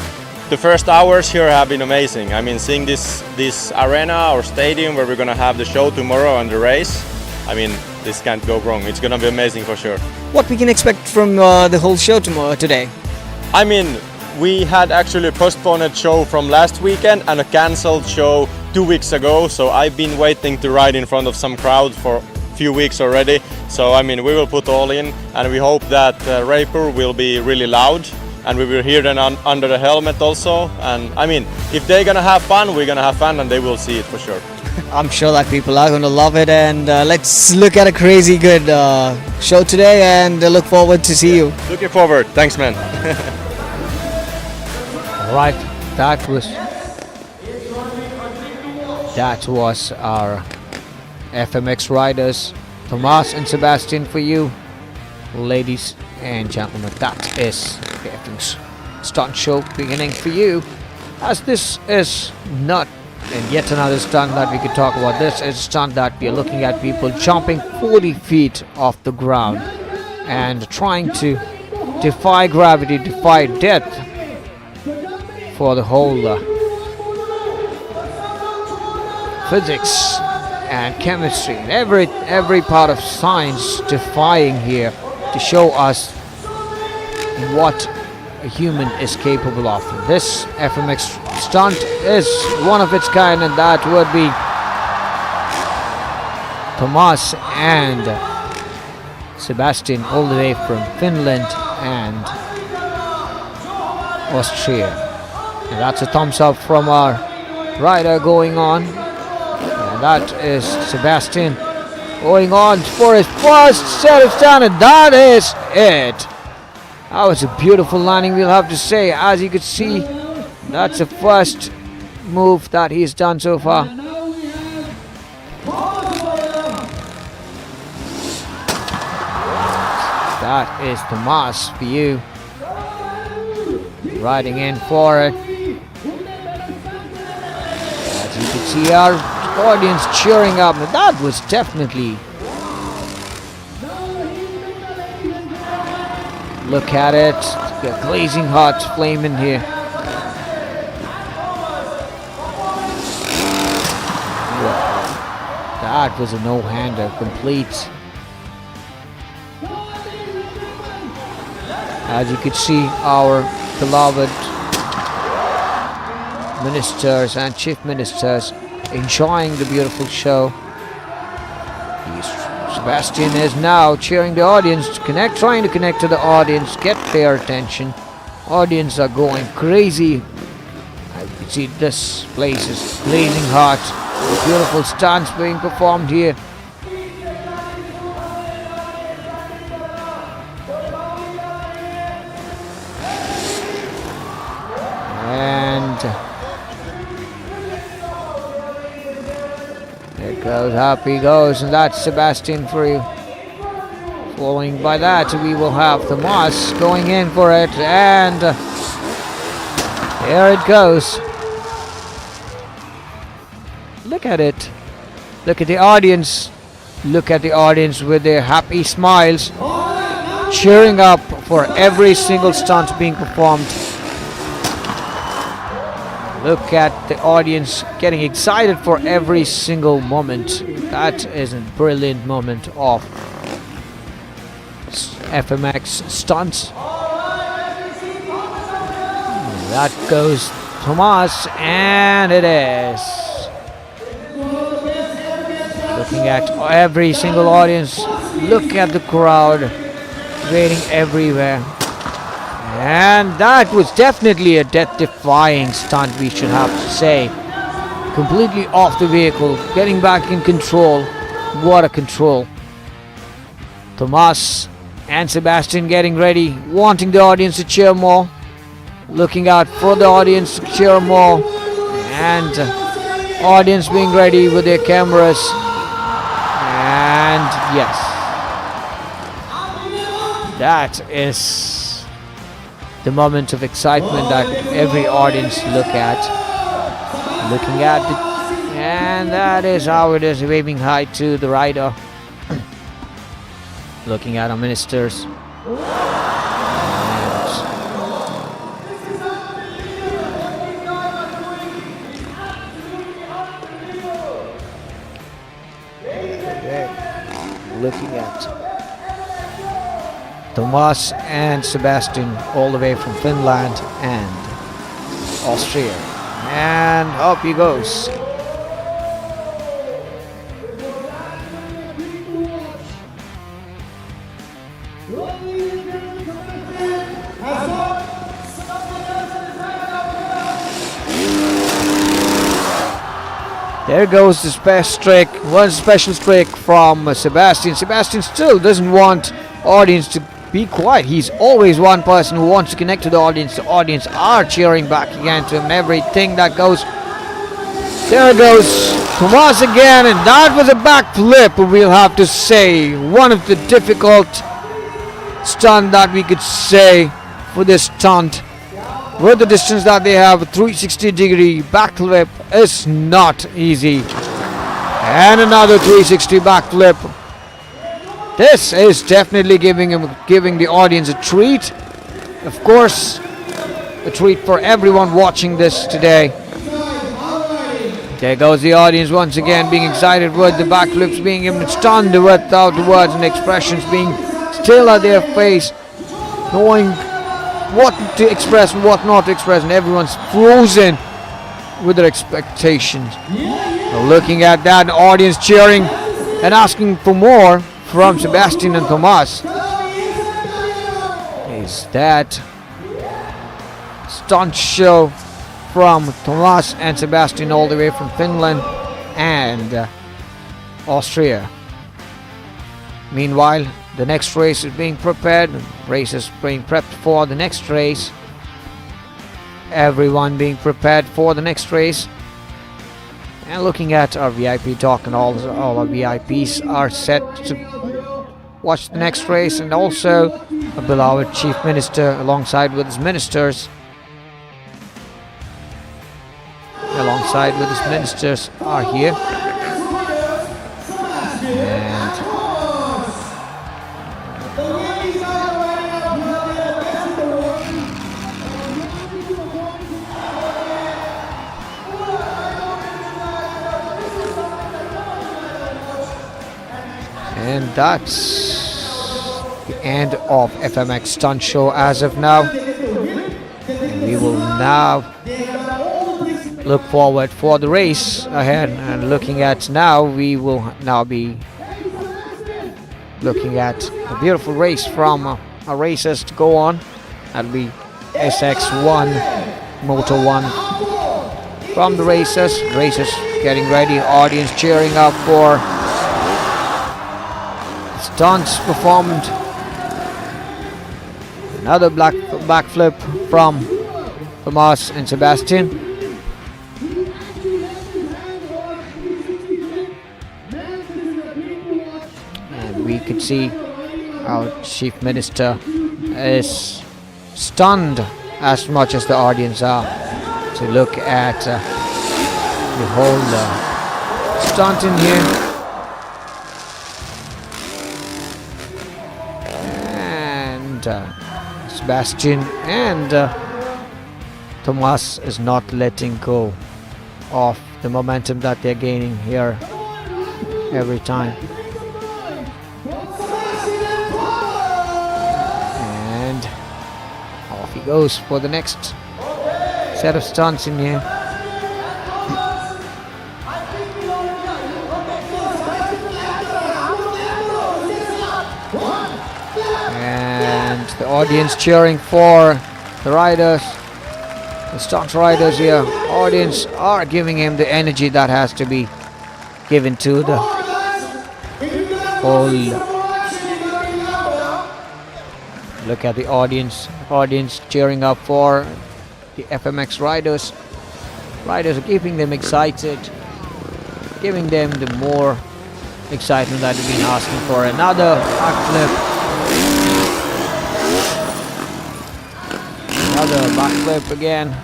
the first hours here have been amazing. I mean, seeing this arena or stadium where we're gonna have the show tomorrow and the race, I mean, this can't go wrong. It's gonna be amazing for sure. What we can expect from the whole show today? I mean, we had actually a postponed show from last weekend and a cancelled show 2 weeks ago, so I've been waiting to ride in front of some crowd for few weeks already. So I mean, we will put all in, and we hope that Raipur will be really loud, and we will hear them under the helmet also. And I mean, if they're gonna have fun, we're gonna have fun, and they will see it for sure. I'm sure that people are gonna love it, and let's look at a crazy good show today, and look forward to see you. Looking forward. Thanks, man. Right, that was our FMX riders, Thomas and Sebastian, for you. Ladies and gentlemen, that is the FMX stunt show beginning for you. As this is not yet another stunt that we could talk about. This is a stunt that we are looking at people jumping 40 feet off the ground and trying to defy gravity, defy death for the whole physics and chemistry and every part of science defying here to show us what a human is capable of. This FMX stunt is one of its kind, and that would be Thomas and Sebastian, all the way from Finland and Austria. And that's a thumbs up from our rider going on. And that is Sebastian going on for his first set of stand, and that is it. That was a beautiful landing, we'll have to say. As you could see, that's the first move that he's done so far. That is Thomas for you, riding in for it. As you can see, our audience cheering up. That was definitely Look at it. Got glazing hot flame in here. That was a no-hander, complete. As you could see, our beloved ministers and chief ministers enjoying the beautiful show. Sebastian is now cheering the audience, trying to connect to the audience, get their attention. Audience are going crazy. As you can see, this place is blazing hot. Beautiful stunts being performed here. And there goes, up he goes, and that's Sebastian for you. Following by that, we will have Tomas going in for it, and there it goes. Look at it. Look at the audience. Look at the audience with their happy smiles, cheering up for every single stunt being performed. Look at the audience getting excited for every single moment. That is a brilliant moment of FMX stunts. That goes Tomas, and it is. Looking at every single audience, look at the crowd waiting everywhere. And that was definitely a death-defying stunt, we should have to say. Completely off the vehicle, getting back in control. What a control. Tomas and Sebastian getting ready, wanting the audience to cheer more. Looking out for the audience to cheer more. And audience being ready with their cameras. And yes, that is the moment of excitement that every audience looking at it, and that is how it is, waving hi to the rider. Looking at our ministers. Looking at Tomas and Sebastian all the way from Finland and Austria. And up he goes. There goes the special trick, one special trick from Sebastian. Sebastian still doesn't want audience to be quiet. He's always one person who wants to connect to the audience. The audience are cheering back again to him. Everything that goes. There goes Tomas again, and that was a backflip, we'll have to say. One of the difficult stunt that we could say for this stunt. With the distance that they have, a 360-degree backflip is not easy. And another 360 backflip. This is definitely giving the audience a treat. Of course, a treat for everyone watching this today. There goes the audience once again, being excited with the backflips, being even stunned without the words and expressions, being still at their face, knowing what to express and what not to express, and everyone's frozen with their expectations. Looking at that, audience cheering and asking for more from Sebastian and Tomas. Is that stunt show from Tomas and Sebastian all the way from Finland and Austria. Meanwhile, the next race is being prepared. Races being prepped for the next race. Everyone being prepared for the next race. And looking at our VIP talk, and all our VIPs are set to watch the next race, and also a beloved Chief Minister alongside with his ministers. Alongside with his ministers are here. And And that's the end of FMX Stunt Show as of now. And we will now look forward for the race ahead, and looking at now, we will now be looking at a beautiful race from our racers to go on. That'll be SX1, Moto 1 from the racers. Racers getting ready, audience cheering up for stunts performed. Another backflip from Thomas and Sebastian. And we could see our Chief Minister is stunned as much as the audience are to look at the whole stunt in here. And Sebastian and Thomas is not letting go of the momentum that they're gaining here every time. And off he goes for the next set of stunts in here. And the audience cheering for the riders, the stunt riders here. Audience are giving him the energy that has to be given to the whole. Look at the audience cheering up for the FMX riders. Riders are keeping them excited, giving them the more excitement that they've been asking for. Another backflip. Another backflip again.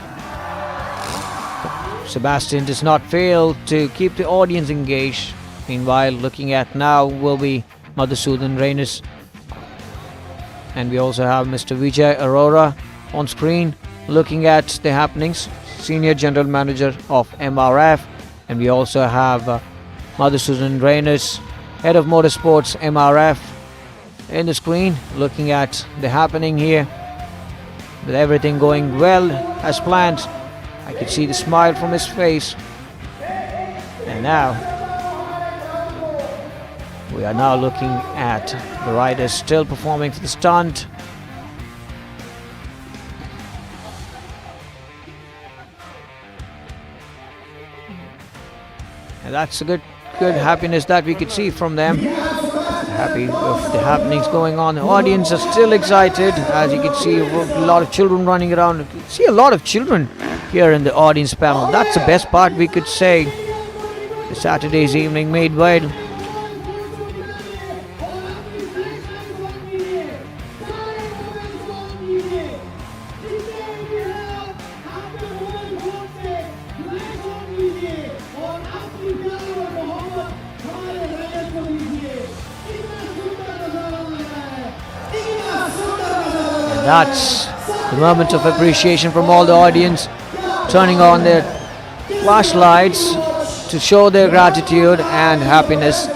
Sebastian does not fail to keep the audience engaged. Meanwhile, looking at now will be Madhusudan Reynes. And we also have Mr. Vijay Arora on screen looking at the happenings, Senior General Manager of MRF. And we also have Madhusudan Reynes, Head of Motorsports MRF, in the screen looking at the happening here. With everything going well as planned, I could see the smile from his face. And now we are now looking at the riders still performing for the stunt. And that's a good happiness that we could see from them. Happy with the happenings going on. The audience are still excited, as you can see. A lot of children running around. You can see a lot of children here in the audience panel. That's the best part, we could say. The Saturday's evening made well. That's the moment of appreciation from all the audience, turning on their flashlights to show their gratitude and happiness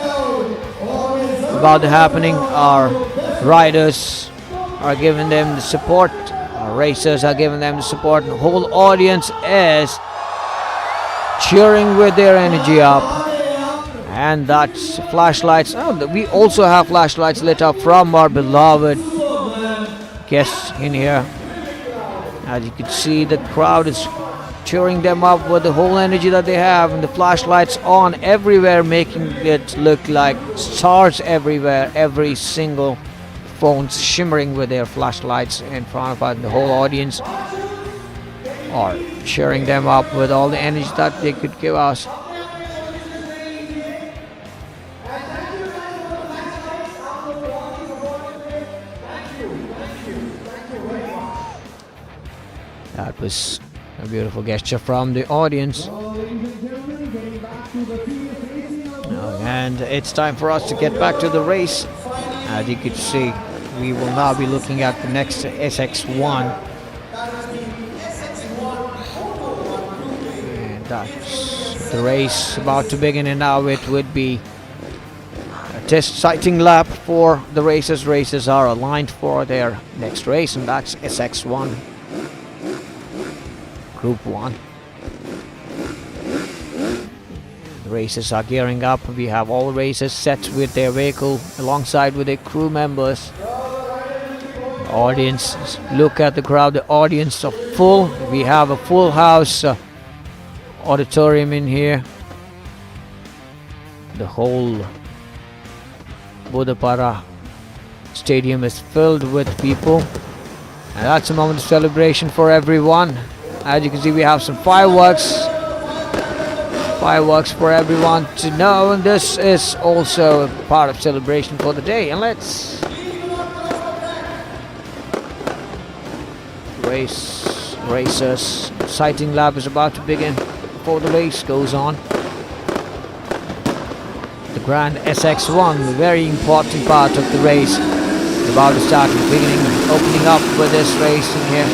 about the happening. Our riders are giving them the support, our racers are giving them the support, and the whole audience is cheering with their energy up. And that's flashlights. Oh, we also have flashlights lit up from our beloved guests in here. As you can see, the crowd is cheering them up with the whole energy that they have, and the flashlights on everywhere, making it look like stars everywhere. Every single phone's shimmering with their flashlights in front of us, and the whole audience are cheering them up with all the energy that they could give us. That was a beautiful gesture from the audience. And it's time for us to get back to the race. As you can see, we will now be looking at the next SX1. And that's the race about to begin, and now it would be a test sighting lap for the racers. Racers are aligned for their next race, and that's SX1 Group 1. The racers are gearing up. We have all racers set with their vehicle alongside with their crew members. The audience, look at the crowd. The audience are full. We have a full house auditorium in here. The whole Bodapara stadium is filled with people, and that's a moment of celebration for everyone. As you can see, we have some fireworks for everyone to know, and this is also a part of celebration for the day. And let's racers sighting lap is about to begin before the race goes on. The Grand SX1, a very important part of the race, is about to start opening up with this race in here.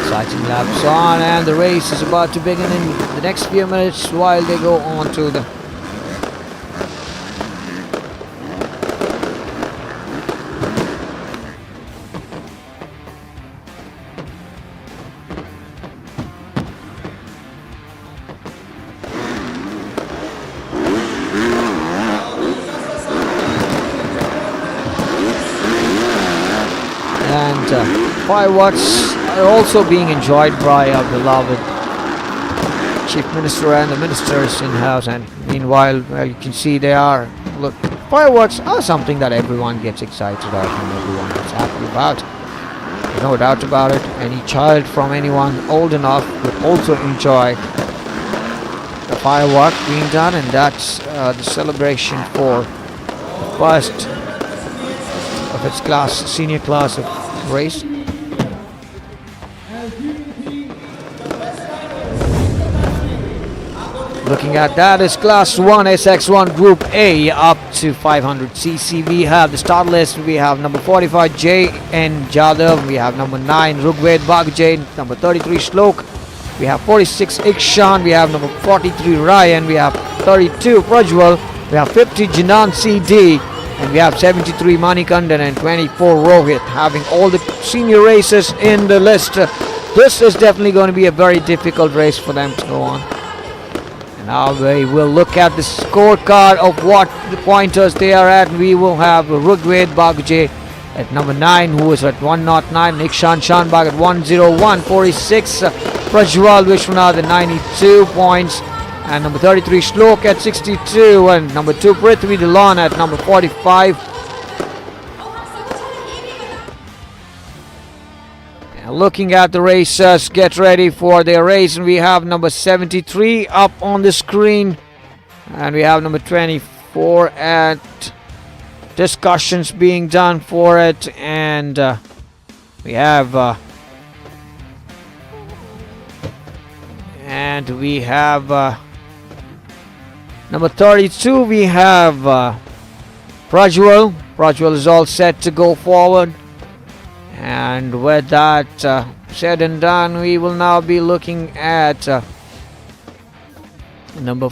Sighting laps on, and the race is about to begin in the next few minutes while they go on to the fireworks are also being enjoyed by our beloved Chief Minister and the ministers in house. And meanwhile, well, you can see look, fireworks are something that everyone gets excited about and everyone is happy about. There's no doubt about it. Any child from anyone old enough would also enjoy the firework being done, and that's the celebration for the first of its class, senior class of race. Looking at that is Class 1 SX1 Group A up to 500cc. We have the start list. We have number 45 J.N. Jadhav. We have number 9 Rugved Bagje. Number 33 Shlok. We have 46 Ikshan. We have number 43 Ryan. We have 32 Prajwal. We have 50 Jinan CD. And we have 73 Manikandan and 24 Rohit, having all the senior racers in the list. This is definitely going to be a very difficult race for them to go on. And now we will look at the scorecard of what the pointers they are at. We will have Rugved Bagje at number 9, who is at 109. Nikshan Shanbag at 101. 46 Prajwal Vishwanath at 92 points. And number 33 Shlok at 62, and number 2 Prithvi Dilan at number 45. And looking at the racers, get ready for their race, and we have number 73 up on the screen, and we have number 24 at discussions being done for it, and we have number 32, we have Prajwal. Prajwal is all set to go forward. And with that said and done, we will now be looking at number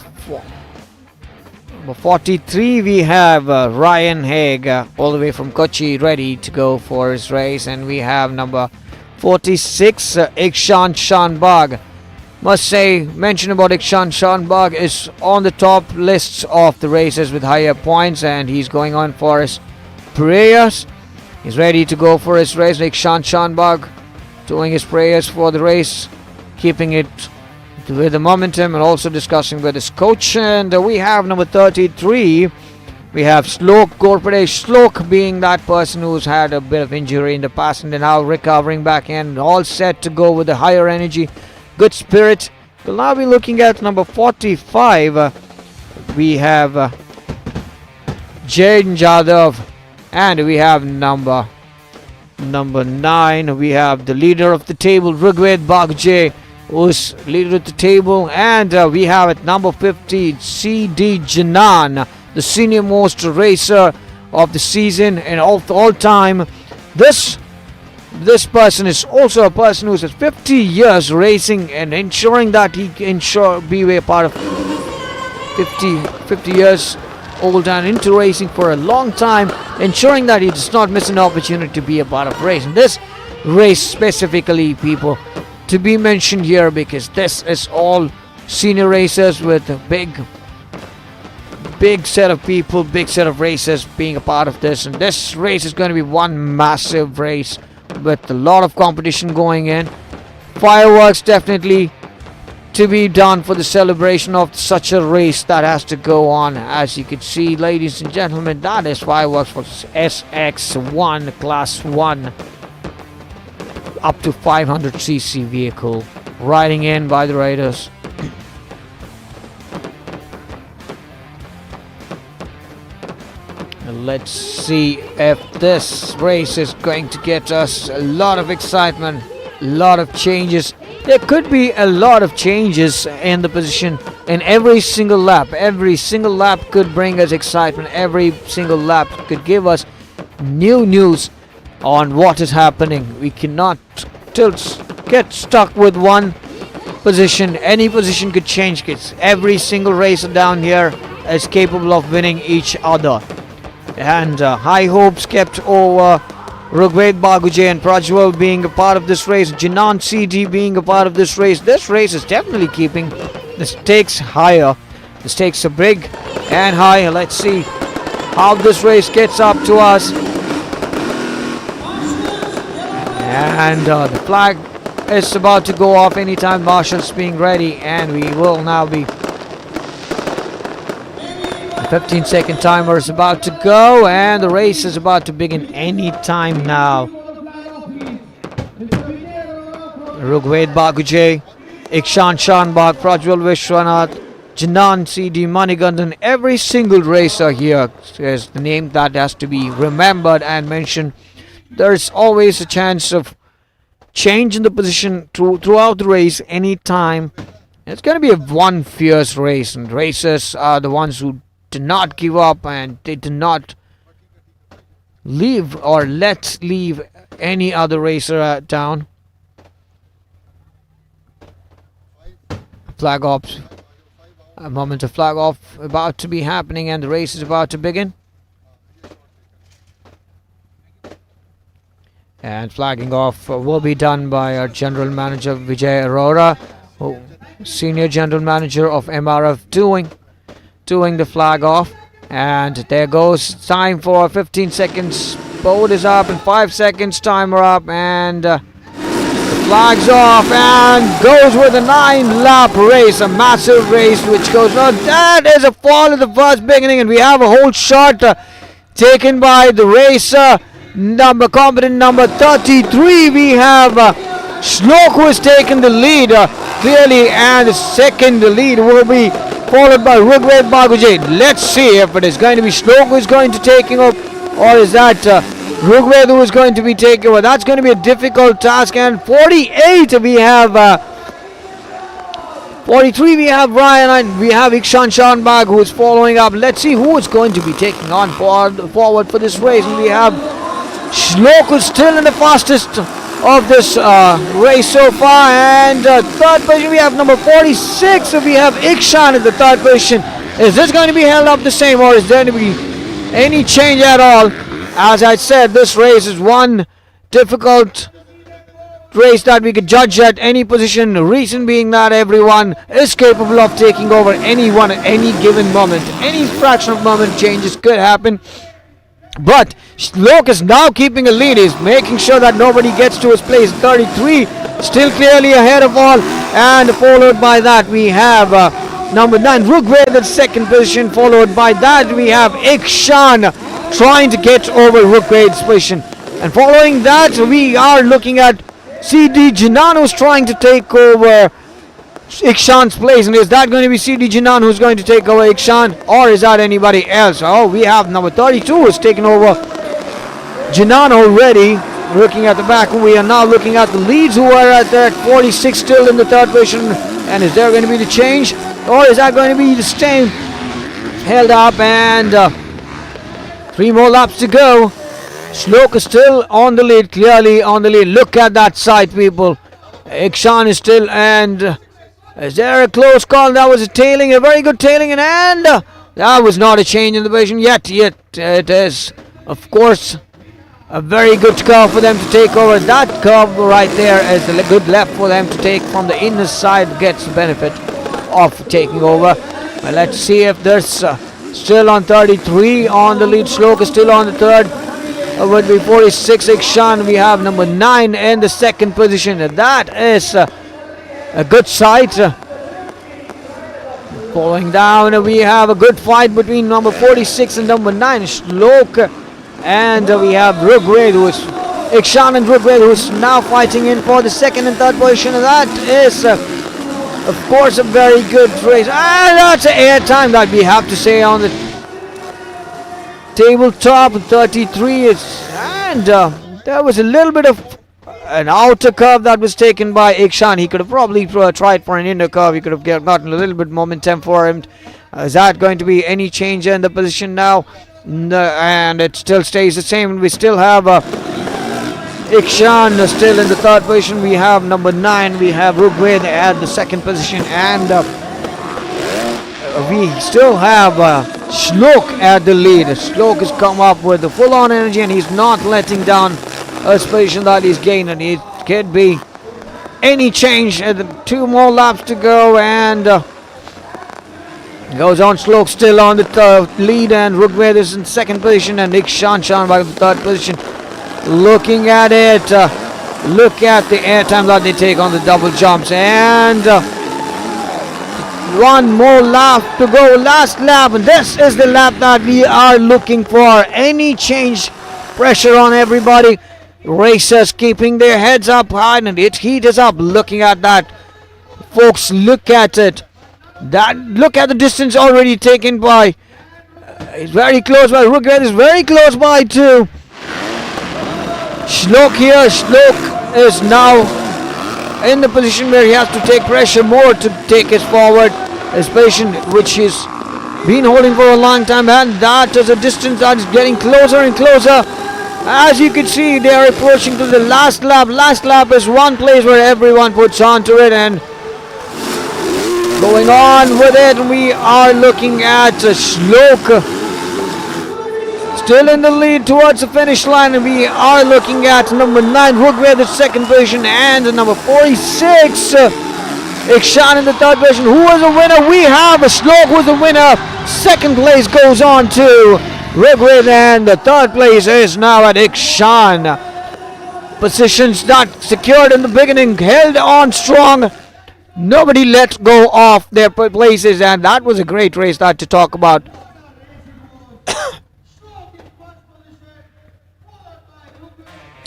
43. We have Ryan Haig all the way from Kochi, ready to go for his race. And we have number 46, Ikshan Shanbag. Must say, mention about Ikshan Shanbag is on the top lists of the races with higher points, and he's going on for his prayers. He's ready to go for his race. Ikshan Shanbag doing his prayers for the race, keeping it with the momentum, and also discussing with his coach. And we have number 33. We have Shlok Gorpadesh. Shlok being that person who's had a bit of injury in the past and now recovering back in, all set to go with the higher energy. Good spirit. We'll now be looking at number 45. We have J.N. Jadhav, and we have number 9. We have the leader of the table, Rugved Bagje, who's leader of the table, and we have at number 50 C.D. Janan, the senior most racer of the season and all time. This This person is also a person who's 50 years racing and ensuring that he can be a part of 50 years old and into racing for a long time, ensuring that he does not miss an opportunity to be a part of racing. This race specifically, people, to be mentioned here because this is all senior racers with a big set of people, big set of racers being a part of this, and this race is going to be one massive race with a lot of competition going in. Fireworks definitely to be done for the celebration of such a race that has to go on. As you can see, ladies and gentlemen, that is fireworks for SX1 Class 1 up to 500cc vehicle riding in by the riders. Let's see if this race is going to get us a lot of excitement, a lot of changes. There could be a lot of changes in the position in every single lap. Every single lap could bring us excitement. Every single lap could give us new news on what is happening. We cannot get stuck with one position. Any position could change. Every single racer down here is capable of winning each other. And high hopes kept over Rugved Baguje and Prajwal being a part of this race, Jinan CD being a part of this race. This race is definitely keeping the stakes higher. The stakes are big and high. Let's see how this race gets up to us. And the flag is about to go off anytime. Marshall's being ready, and we will now be. 15-second timer is about to go, and the race is about to begin any time now. Rugved Baguje, Ikshan Shanbag, Prajwal Vishwanath, Janan CD, Manigandan, every single racer here is the name that has to be remembered and mentioned. There's always a chance of change in the position throughout the race anytime. It's going to be one fierce race, and racers are the ones who do not give up, and they do not leave or leave any other racer down. Flag off. A moment of flag off about to be happening, and the race is about to begin. And flagging off will be done by our General Manager Vijay Arora, Senior General Manager of MRF, doing the flag off. And there goes time for 15 seconds. Boat is up in 5 seconds. Timer up, and the flag's off, and goes with a 9-lap race, a massive race which goes on. That is a fall at the first beginning, and we have a whole shot taken by the racer competent number 33. We have Shlok, who has taken the lead clearly, and the second lead will be followed by Rugved Baguje. Let's see if it is going to be Shlok who is going to taking up, or is that Rugved who is going to be taking over. That's going to be a difficult task. And 48 we have 43 we have Ryan, and we have Ikshan Shanbag who is following up. Let's see who is going to be taking on forward for this race. And we have Shlok, who's still in the fastest of this race so far, and third position we have number 46. So we have Ikshan in the third position. Is this going to be held up the same, or is there going to be any change at all? As I said, this race is one difficult race that we could judge at any position. The reason being that everyone is capable of taking over anyone at any given moment. Any fraction of moment changes could happen. But Shlok is now keeping a lead. He's making sure that nobody gets to his place. 33 still clearly ahead of all, and followed by that we have number 9 Rugved in second position. Followed by that we have Ikshan trying to get over Rugved's position, and following that we are looking at CD Jinan, who's trying to take over Ikshan's place. And is that going to be CD Jinan who's going to take over Ikshan, or is that anybody else? Oh, we have number 32 who's taken over Jinan already. Looking at the back, we are now looking at the leads who are at that 46 still in the third position. And is there going to be the change, or is that going to be the same held up? And 3 more laps to go. Shlok is still on the lead, clearly on the lead. Look at that side, people. Ikshan is still, and is there a close call? That was a tailing, a very good tailing, and that was not a change in the position yet. It is, of course, a very good curve for them to take over. That curve right there is a good left for them to take from the inner side, gets the benefit of taking over. Well, let's see if there's still on 33 on the lead. Shlok is still on the third. Would be 46 Ikshan. We have number 9 in the second position. That is a good sight. Falling down, we have a good fight between number 46 and number 9 Shlok, and we have Rugved, who is Ikshan and Rugved, who is now fighting in for the second and third position. And that is of course a very good race, and that's air time that we have to say on the tabletop. 33 is, and there was a little bit of an outer curve that was taken by Ikshan. He could have probably tried for an inner curve. He could have gotten a little bit momentum for him. Is that going to be any change in the position now? No, and it still stays the same. We still have Ikshan still in the third position. We have number 9. We have Rugved at the second position, and we still have Shlok at the lead. Shlok has come up with the full-on energy, and he's not letting down a position that he's gained, and it could be any change. 2 more laps to go, and goes on. Shlok still on the lead, and Rugved is in second position, and Ikshan by the third position. Looking at it, look at the airtime that they take on the double jumps, and 1 more lap to go, last lap, and this is the lap that we are looking for. Any change, pressure on everybody. Racers keeping their heads up high, and its heat is up. Looking at that, folks, look at it. Look at the distance already taken by. It's very close by. Rugved is very close by too. Shlok here. Shlok is now in the position where he has to take pressure more to take us forward. His position, which he's been holding for a long time, and that is a distance that is getting closer and closer. As you can see, they are approaching to the last lap. Last lap is one place where everyone puts onto it, and going on with it, we are looking at Shlok still in the lead towards the finish line, and we are looking at number 9 Rugved, the second position, and number 46 Ikshan in the third position. Who was the winner? We have Shlok who is the winner. Second place goes on to Rugved, and the third place is now at Ikshan. Positions that secured in the beginning, held on strong. Nobody let go of their places, and that was a great race that to talk about.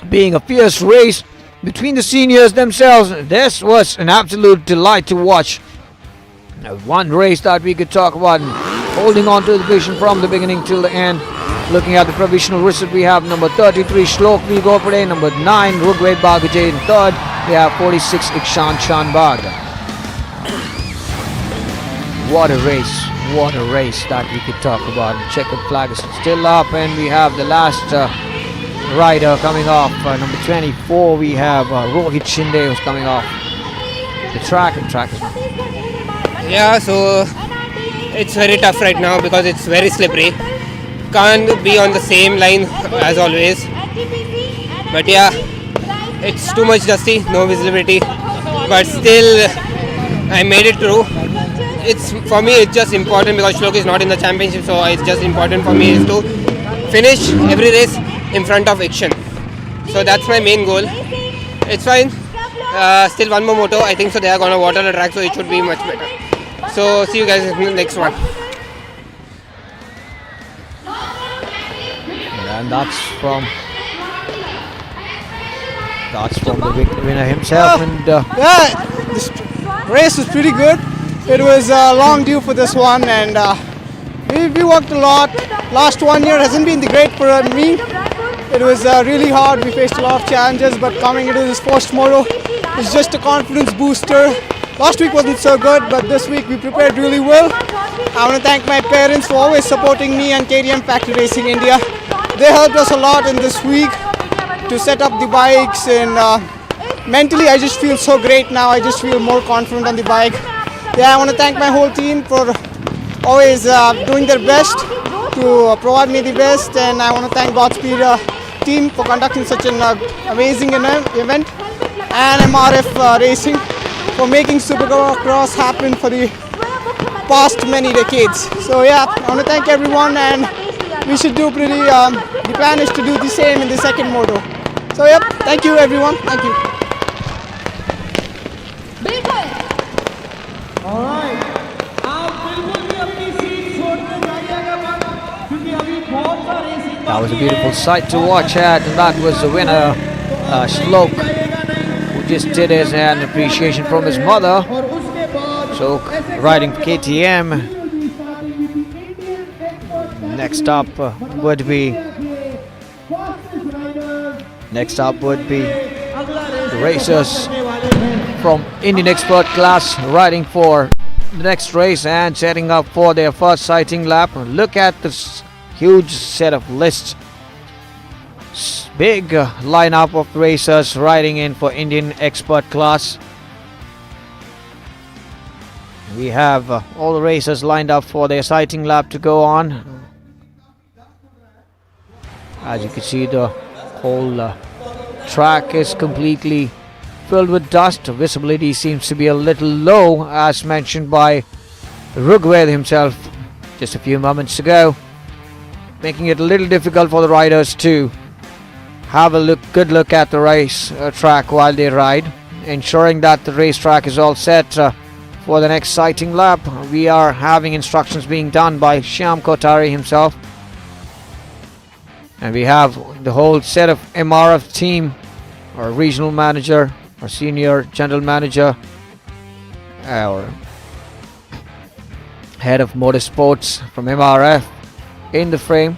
Being a fierce race between the seniors themselves, this was an absolute delight to watch. One race that we could talk about, holding on to the position from the beginning till the end. Looking at the provisional result, we have number 33 Shlok Vigopade, number 9 Rugved Bagajay in third. We have 46 Ikshan Shanbag. What a race that we could talk about. The checkered flag is still up, and we have the last rider coming off. Number 24, we have Rohit Shinde who's coming off the track. Yeah, so it's very tough right now because it's very slippery. Can't be on the same line as always. But yeah, it's too much dusty, no visibility. But still, I made it through. It's for me, it's just important because Shlok is not in the championship, so it's just important for me is to finish every race in front of Ikshan. So that's my main goal. It's fine. Still 1 more moto. I think so they are gonna water the track, so it should be much better. So see you guys in the next one. And that's from the winner himself. And yeah, this race was pretty good. It was long due for this one, and we worked a lot. Last 1 year hasn't been the great for me. It was really hard. We faced a lot of challenges, but coming into this first moto is just a confidence booster. Last week wasn't so good, but this week we prepared really well. I want to thank my parents for always supporting me and KTM Factory Racing India. they helped us a lot in this week to set up the bikes, and mentally I just feel so great now. I just feel more confident on the bike. Yeah, I want to thank my whole team for always doing their best to provide me the best, and I want to thank Godspeed team for conducting such an amazing event, and MRF Racing for making Supercross happen for the past many decades. So yeah, I want to thank everyone, and we should do pretty, the plan is to do the same in the second moto. So yep, thank you everyone, thank you. That was a beautiful sight to watch at, and that was the winner, Shlok, who just did his an appreciation from his mother. So riding KTM. Next up would be the racers from Indian Expert class riding for the next race and setting up for their first sighting lap. Look at this huge set of lists. Big lineup of racers riding in for Indian Expert class. We have all the racers lined up for their sighting lap to go on. As you can see, the whole track is completely filled with dust. Visibility seems to be a little low, as mentioned by Rugved himself just a few moments ago, making it a little difficult for the riders to have a good look at the race track while they ride, ensuring that the racetrack is all set for the next sighting lap. We are having instructions being done by Shyam Kotari himself, and we have the whole set of MRF team, our regional manager, our senior general manager, our head of motorsports from MRF in the frame.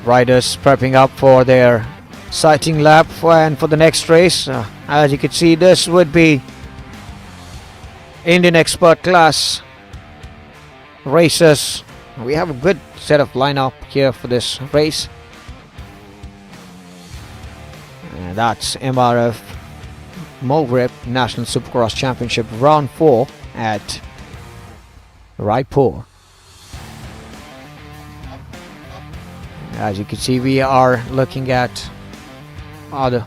Riders prepping up for their sighting lap and for the next race. As you can see, this would be Indian Expert class racers. We have a good set of lineup here for this race. And that's MRF Mogrip National Supercross Championship Round 4 at Raipur. As you can see, we are looking at other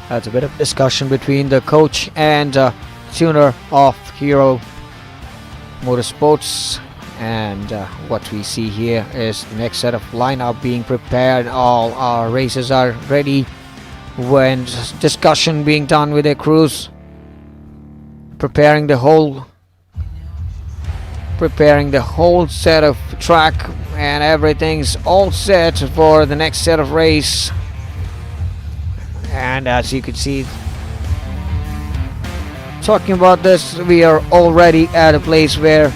That's a bit of discussion between the coach and tuner of Hero Motorsports. And what we see here is the next set of lineup being prepared. All our racers are ready when discussion being done with their crews, preparing the whole set of track, and everything's all set for the next set of race. And as you can see, talking about this, we are already at a place where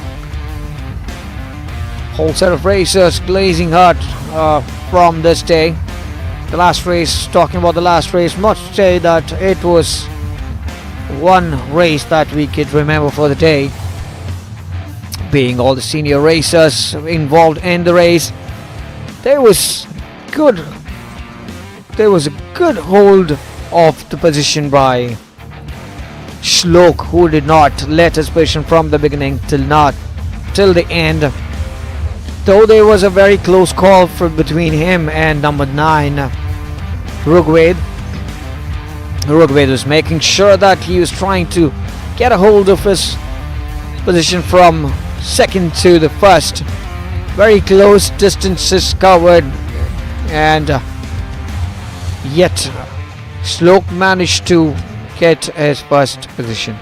whole set of racers glazing hot from this day. The last race, talking about the last race, must say that it was one race that we could remember for the day, being all the senior racers involved in the race. There was a good hold of the position by Shlok, who did not let his position from the beginning till the end. Though there was a very close call between him and number 9, Rugved. Rugved was making sure that he was trying to get a hold of his position from second to the first. Very close distances covered, and yet Shlok managed to get his first position.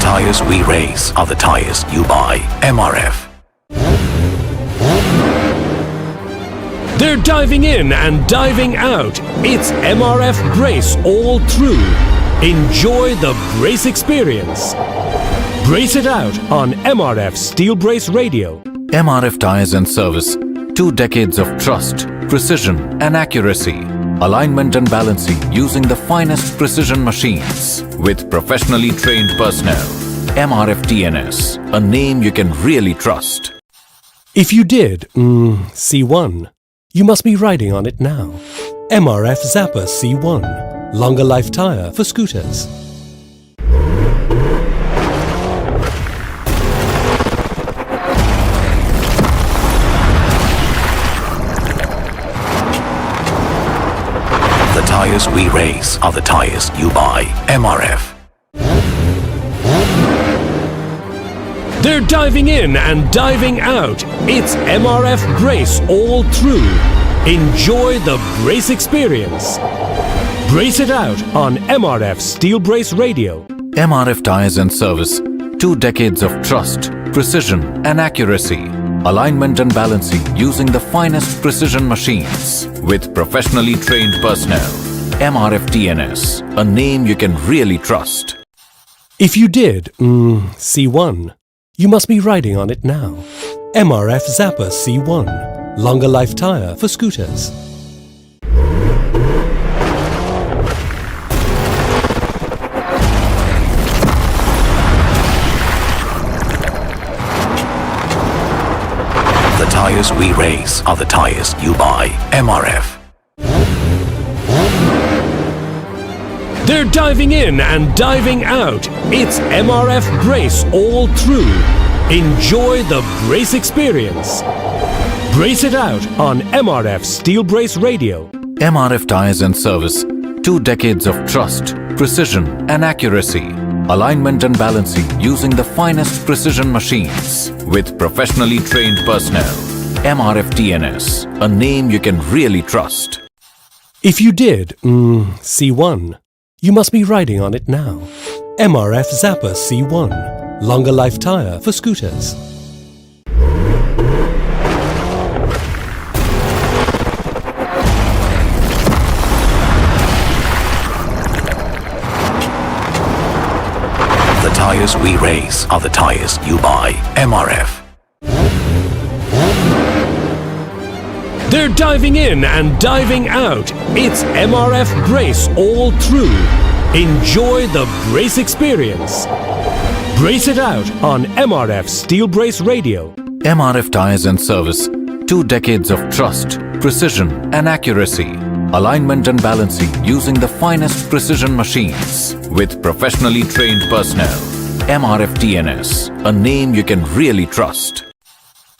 tires we race are the tires you buy. MRF. They're diving in and diving out. It's MRF Brace all through. Enjoy the brace experience. Brace it out on MRF Steel Brace Radio. MRF Tires and Service. 2 decades of trust, precision and accuracy. Alignment and balancing using the finest precision machines with professionally trained personnel. MRF TNS, a name you can really trust. If you did, C1, you must be riding on it now. MRF Zappa C1, longer life tire for scooters. The tires we race are the tires you buy. MRF. They're diving in and diving out. It's MRF Brace all through. Enjoy the brace experience. Brace it out on MRF Steel Brace Radio. MRF Tires and Service. 2 decades of trust, precision and accuracy. Alignment and balancing using the finest precision machines with professionally trained personnel. MRF TNS, a name you can really trust. If you did, C1, you must be riding on it now. MRF Zappa C1, longer life tire for scooters. The tires we race are the tires you buy. MRF. They're diving in and diving out. It's MRF Brace all through. Enjoy the brace experience. Brace it out on MRF Steel Brace Radio. MRF Tires and Service. 2 decades of trust, precision and accuracy. Alignment and balancing using the finest precision machines with professionally trained personnel. MRF TNS, a name you can really trust. If you did, C1, you must be riding on it now. MRF Zappa C1, longer life tire for scooters. The tires we race are the tires you buy. MRF. They're diving in and diving out. It's MRF Brace all through. Enjoy the brace experience. Brace it out on MRF Steel Brace Radio. MRF Tires and Service. 2 decades of trust, precision and accuracy. Alignment and balancing using the finest precision machines with professionally trained personnel. MRF TNS, a name you can really trust.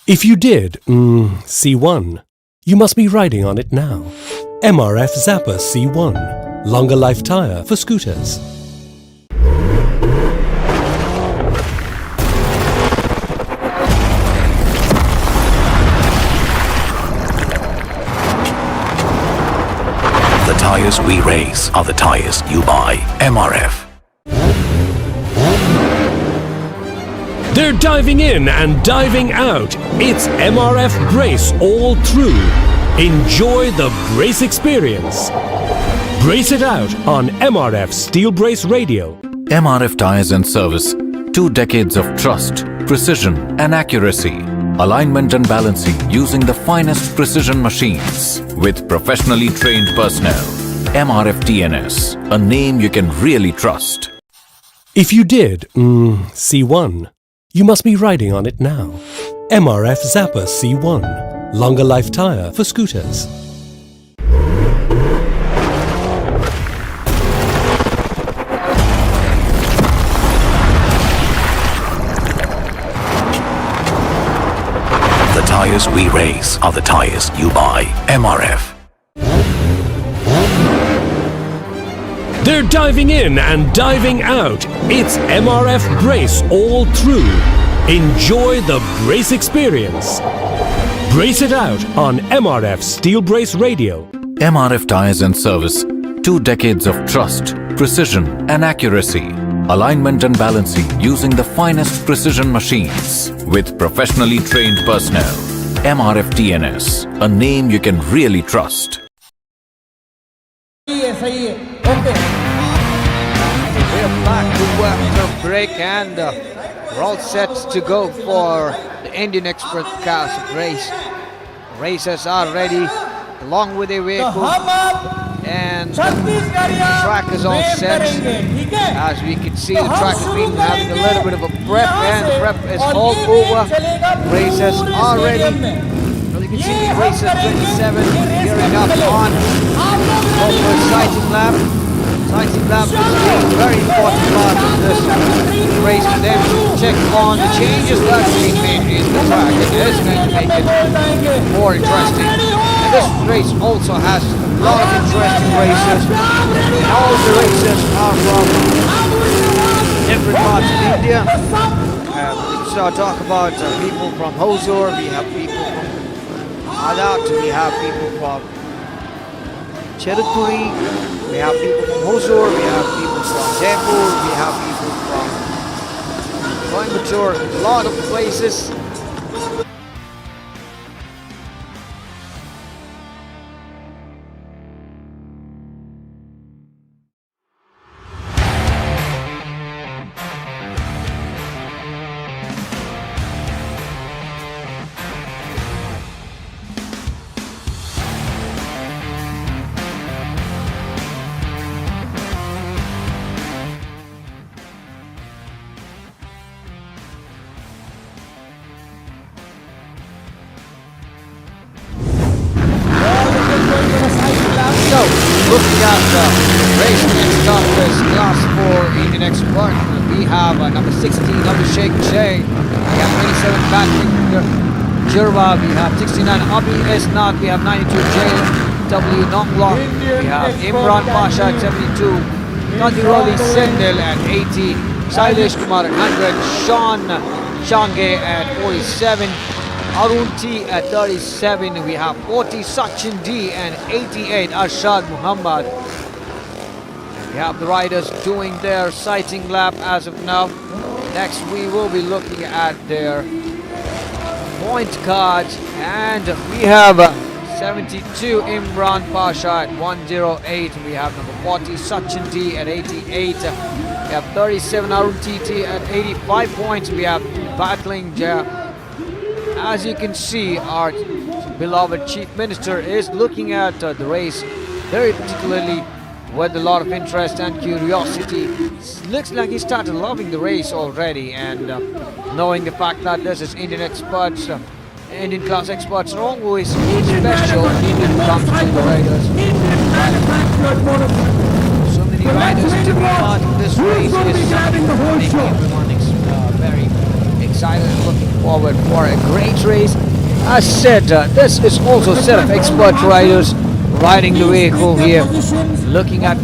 If you did, C1, you must be riding on it now. MRF Zappa C1, longer life tire for scooters. The tires we race are the tires you buy. MRF. They're diving in and diving out. It's MRF Brace all through. Enjoy the brace experience. Brace it out on MRF Steel Brace Radio. MRF Tires and Service. 2 decades of trust, precision and accuracy. Alignment and balancing using the finest precision machines with professionally trained personnel. MRF TNS, a name you can really trust. If you did, C1, you must be riding on it now. MRF Zappa C1, longer life tire for scooters. The tires we race are the tires you buy. MRF. They're diving in and diving out. It's MRF Brace all through. Enjoy the brace experience. Brace it out on MRF Steel Brace Radio. MRF Tires and Service. 2 decades of trust, precision and accuracy. alignment and balancing using the finest precision machines with professionally trained personnel. MRF TNS, a name you can really trust. We're back to work the break and we're all set to go for the Indian Express class race. Racers are ready along with their vehicle and the track is all set. As we can see, the track has been having a little bit of a prep and prep is all over. Racers are ready. As you can see, Racer 27 gearing up on for sighting lap. Sighting lap is a very important part of this race for them to check on the changes that have been made in the track. It is going to make it more interesting. And this race also has a lot of interesting racers. And all the racers are from different parts of India. So I talk about people from Hosur, we have people from Adat, we have people from Cheruturi, we have people from Hosur, we have people from Jaipur, we have people from Coimbatore, a lot of places. So, looking at the race next up is class 4 Indian Expert. We have number 16, Abhishek J. We have 27, Patrick Jirva. We have 69, Abhi S. Nath. We have 92, J.W. Nonglong. We have Imran Pasha at 72, Kadiroli Sendil at 80, Sailesh Kumar at 100, Sean Shange at 47, Arun T at 37, we have 40 Sachin D and 88 Arshad Muhammad. We have the riders doing their sighting lap as of now. Next we will be looking at their point cards and we have 72 Imran Pasha at 108, we have number 40 Sachin D at 88, we have 37 Arun TT at 85 points, we have battling as you can see, our beloved Chief Minister is looking at the race very particularly with a lot of interest and curiosity. Looks like he started loving the race already and knowing the fact that this is Indian experts, Indian class experts are always special when it comes to the riders. So many riders to be part of this race is something that makes everyone very excited and looking forward for a great race. As said, this is also a set of expert riders riding the vehicle here, looking at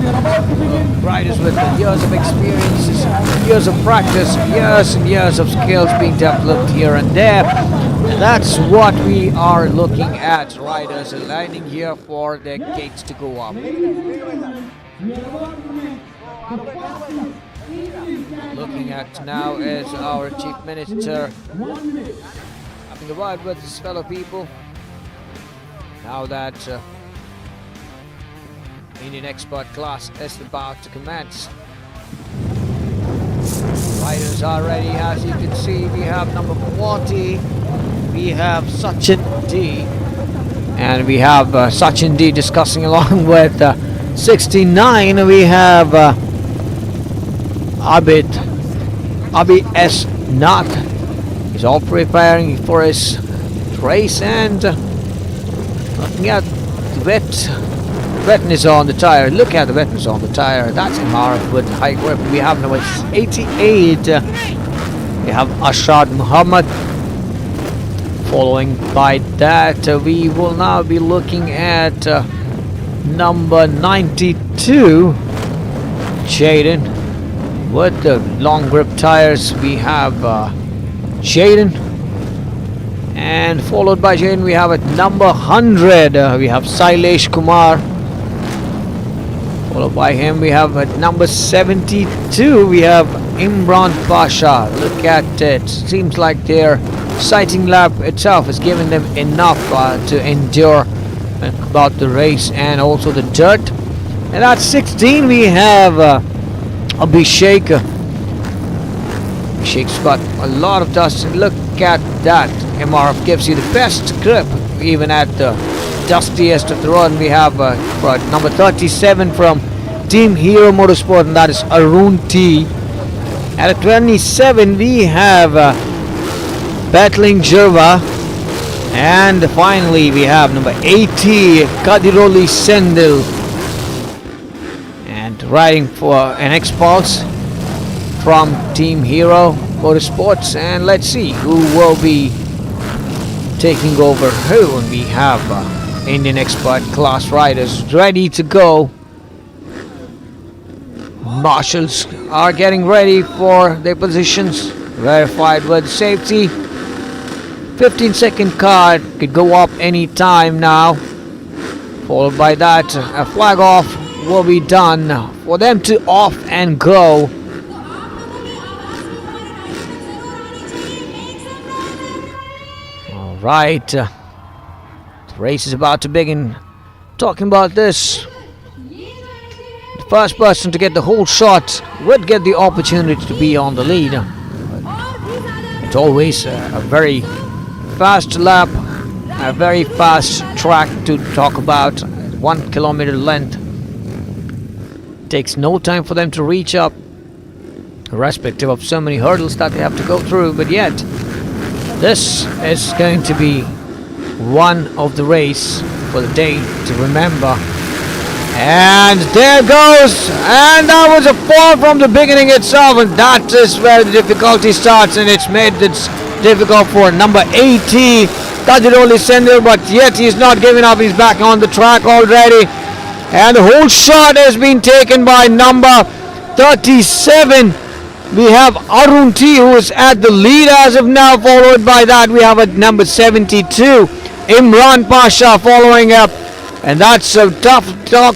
riders with years of experiences, years of practice, years and years of skills being developed here and there. And that's what we are looking at, riders aligning here for their gates to go up. Looking at now is our Chief Minister having a ride with his fellow people. Now that Indian expert class is about to commence. Riders are ready, as you can see. We have number 40, we have Sachin D, and we have Sachin D discussing along with 69. We have Abhi S. Nath. He's all preparing for his race and looking at the wetness on the tire. Look at the wetness on the tire. That's Imara with high grip. We have number 88. We have Arshad Muhammad. Following by that, we will now be looking at number 92, Jaden. With the long grip tires, we have Jaden, and followed by Jaden we have at number 100 we have Sailesh Kumar, Followed by him, we have at number 72, we have Imran Pasha. Look at it. Seems like their sighting lap itself has given them enough to endure about the race and also the dirt. And at 16, we have Abhishek. Abhishek's got a lot of dust. And look at that. MRF gives you the best grip, even at the dustiest of the road. We have number 37 from Team Hero Motorsport, and that is Arun T. At 27 we have Battling Jerva, and finally we have number 80 Kadiroli Sendil, and riding for an X-Pulse from Team Hero Motorsports. And let's see who will be taking over who, and we have Indian expert class riders ready to go. Marshals are getting ready for their positions, verified with safety. 15-second card could go up any time now. Followed by that, a flag off will be done for them to off and go. All right, the race is about to begin. Talking about this, the first person to get the whole shot would get the opportunity to be on the lead. It's always a very fast lap, a very fast track to talk about. 1 kilometer length. Takes no time for them to reach up, irrespective of so many hurdles that they have to go through. But yet, this is going to be one of the race for the day to remember. And there goes, and that was a fall from the beginning itself, and that is where the difficulty starts, and it's made it difficult for number 80 Kadiroli Sendil, but yet he's not giving up. He's back on the track already, and the whole shot has been taken by number 37. We have Arun T, who is at the lead as of now. Followed by that, we have at number 72 Imran Pasha following up. And that's a tough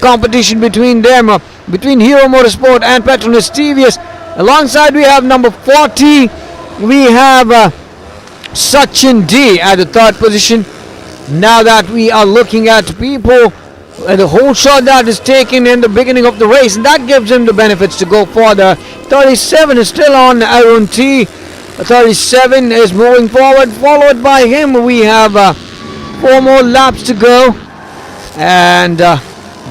competition between them, between Hero Motorsport and Petronas TVS. Alongside we have number 40, we have Sachin D at the third position. Now that we are looking at people, the whole shot that is taken in the beginning of the race, and that gives him the benefits to go further. 37 is still on Arun T. 37 is moving forward. Followed by him, we have 4 more laps to go. And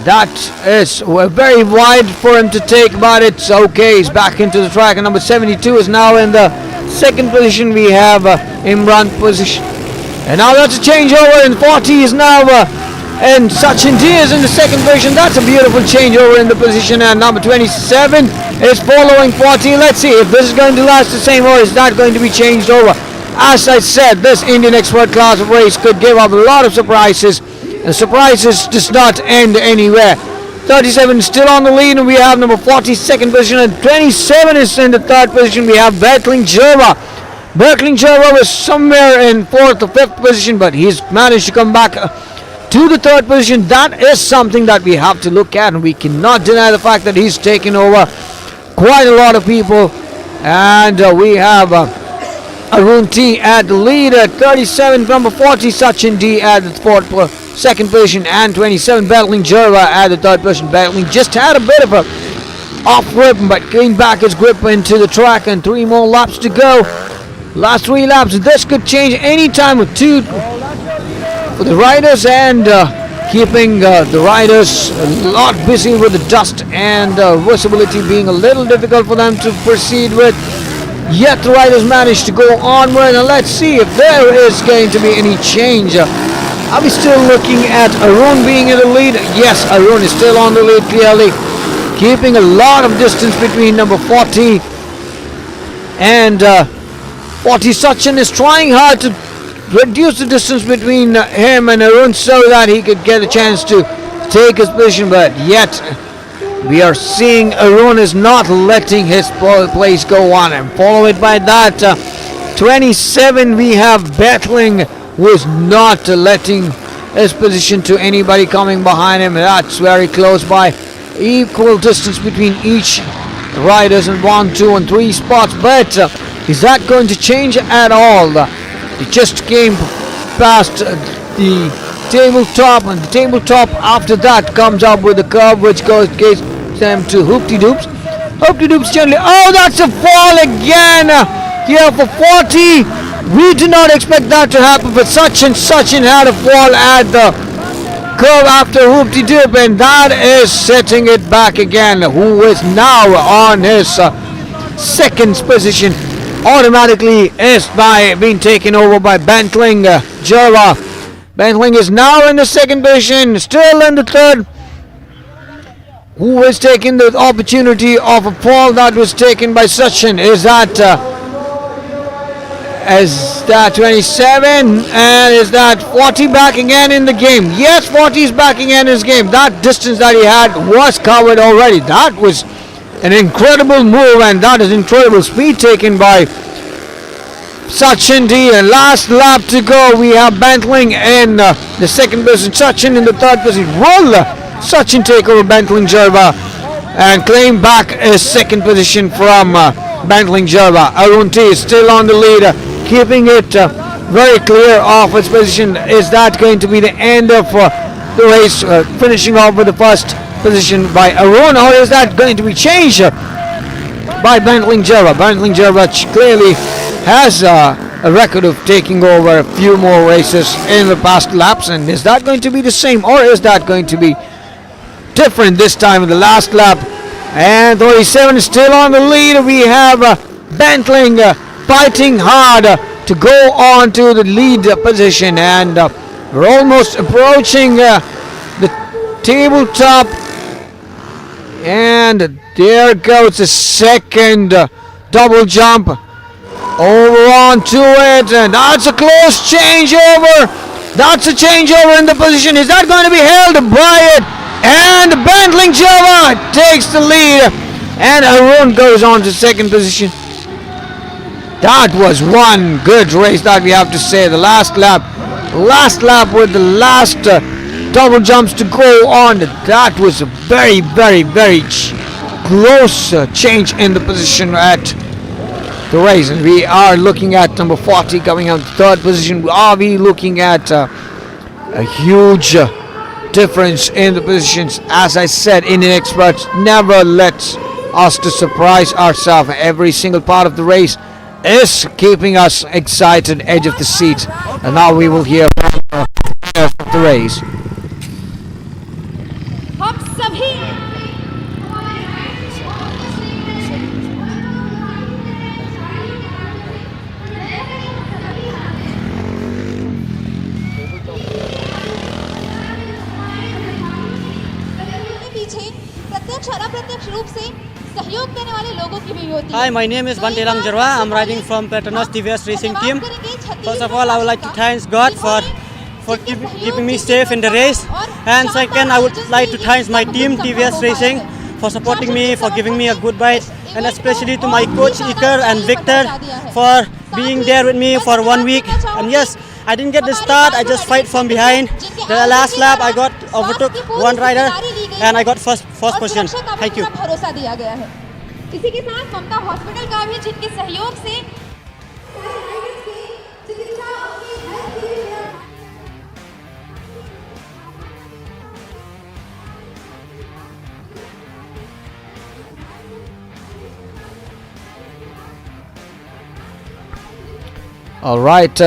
that is very wide for him to take, but it's okay. He's back into the track, and number 72 is now in the second position. We have Imran position, and now that's a changeover, and 40 is now and Sachin D is in the second position. That's a beautiful changeover in the position, and number 27 is following 40. Let's see if this is going to last the same, or is that going to be changed over. As I said, this Indian expert class of race could give up a lot of surprises. The surprises does not end anywhere. 37 still on the lead, and we have number 40 second position, and 27 is in the third position. We have Battling Jerva. Battling Jerva was somewhere in 4th or 5th position, but he's managed to come back to the third position. That is something that we have to look at, and we cannot deny the fact that he's taken over quite a lot of people. And we have Arun T at the lead at 37, number 40 Sachin D at the second position, and 27 Battling Jerva at the third position. Battling just had a bit of a off grip, but gained back his grip into the track, and 3 more laps to go. Last 3 laps, this could change any time with 2 for the riders, and keeping the riders a lot busy with the dust and visibility being a little difficult for them to proceed with. Yet the riders managed to go onward, and let's see if there is going to be any change. Are we still looking at Arun being in the lead? Yes, Arun is still on the lead clearly, keeping a lot of distance between number 40 and 40. Sachin is trying hard to reduce the distance between him and Arun so that he could get a chance to take his position, but yet we are seeing Arun is not letting his place go on, and followed by that 27 we have Battling, who is not letting his position to anybody coming behind him. That's very close by. equal distance between each riders in 1, 2 and 3 spots, but is that going to change at all? It just came past the tabletop, and the tabletop after that comes up with a curve which gets them to hoopty-doops. Hoopty-doops gently. Oh, that's a fall again here for 40. We did not expect that to happen, but Sachin had a fall at the curve after hoopty-doop, and that is setting it back again. Who is now on his second position, automatically is being taken over by Bantling Jarva. Bantling is now in the second position, still in the third. Who is taking the opportunity of a fall that was taken by Sachin? Is that 27, and is that 40 back again in the game? Yes, 40 is back again in his game. That distance that he had was covered already. That was an incredible move, and that is incredible speed taken by Sachin D. Last lap to go. We have Bantling in the second position, Sachin in the third position. Will Sachin take over Bantling Jarva and claim back his second position from Bantling Jarva? Arun T is still on the lead, keeping it very clear of its position. Is that going to be the end of the race, finishing off with the first position by Arun, or is that going to be changed by Bantling Jarva? Bantling Jarva clearly has a record of taking over a few more races in the past laps, and is that going to be the same, or is that going to be different this time in the last lap? And 37 is still on the lead. We have Bantling fighting hard to go on to the lead position, and we're almost approaching the tabletop, and there goes the second double jump over onto it, and that's a close changeover. That's a changeover in the position. Is that going to be held by it? And Bantling Jarva takes the lead, and Arun goes on to second position. That was one good race that we have to say. The last lap with the last double jumps to go on. That was a very, very, very close change in the position at the race, and we are looking at number 40 coming out third position. Are we looking at a huge difference in the positions? As I said, Indian experts never let us to surprise ourselves. Every single part of the race is keeping us excited, edge of the seat, and now we will hear from the race. Hi, my name is Bantling Jarva. I'm riding from Petronas TVS Racing Team. First of all, I would like to thank God for keeping me safe in the race. And second, I would like to thank my team TVS Racing for supporting me, for giving me a good ride, and especially to my coach Iker and Victor for being there with me for 1 week. And yes, I didn't get the start. I just fight from behind. The last lap, I got overtook one rider, and I got first position. Thank you. इसी के साथ ममता hospital का भी जिनके सहयोग से All right,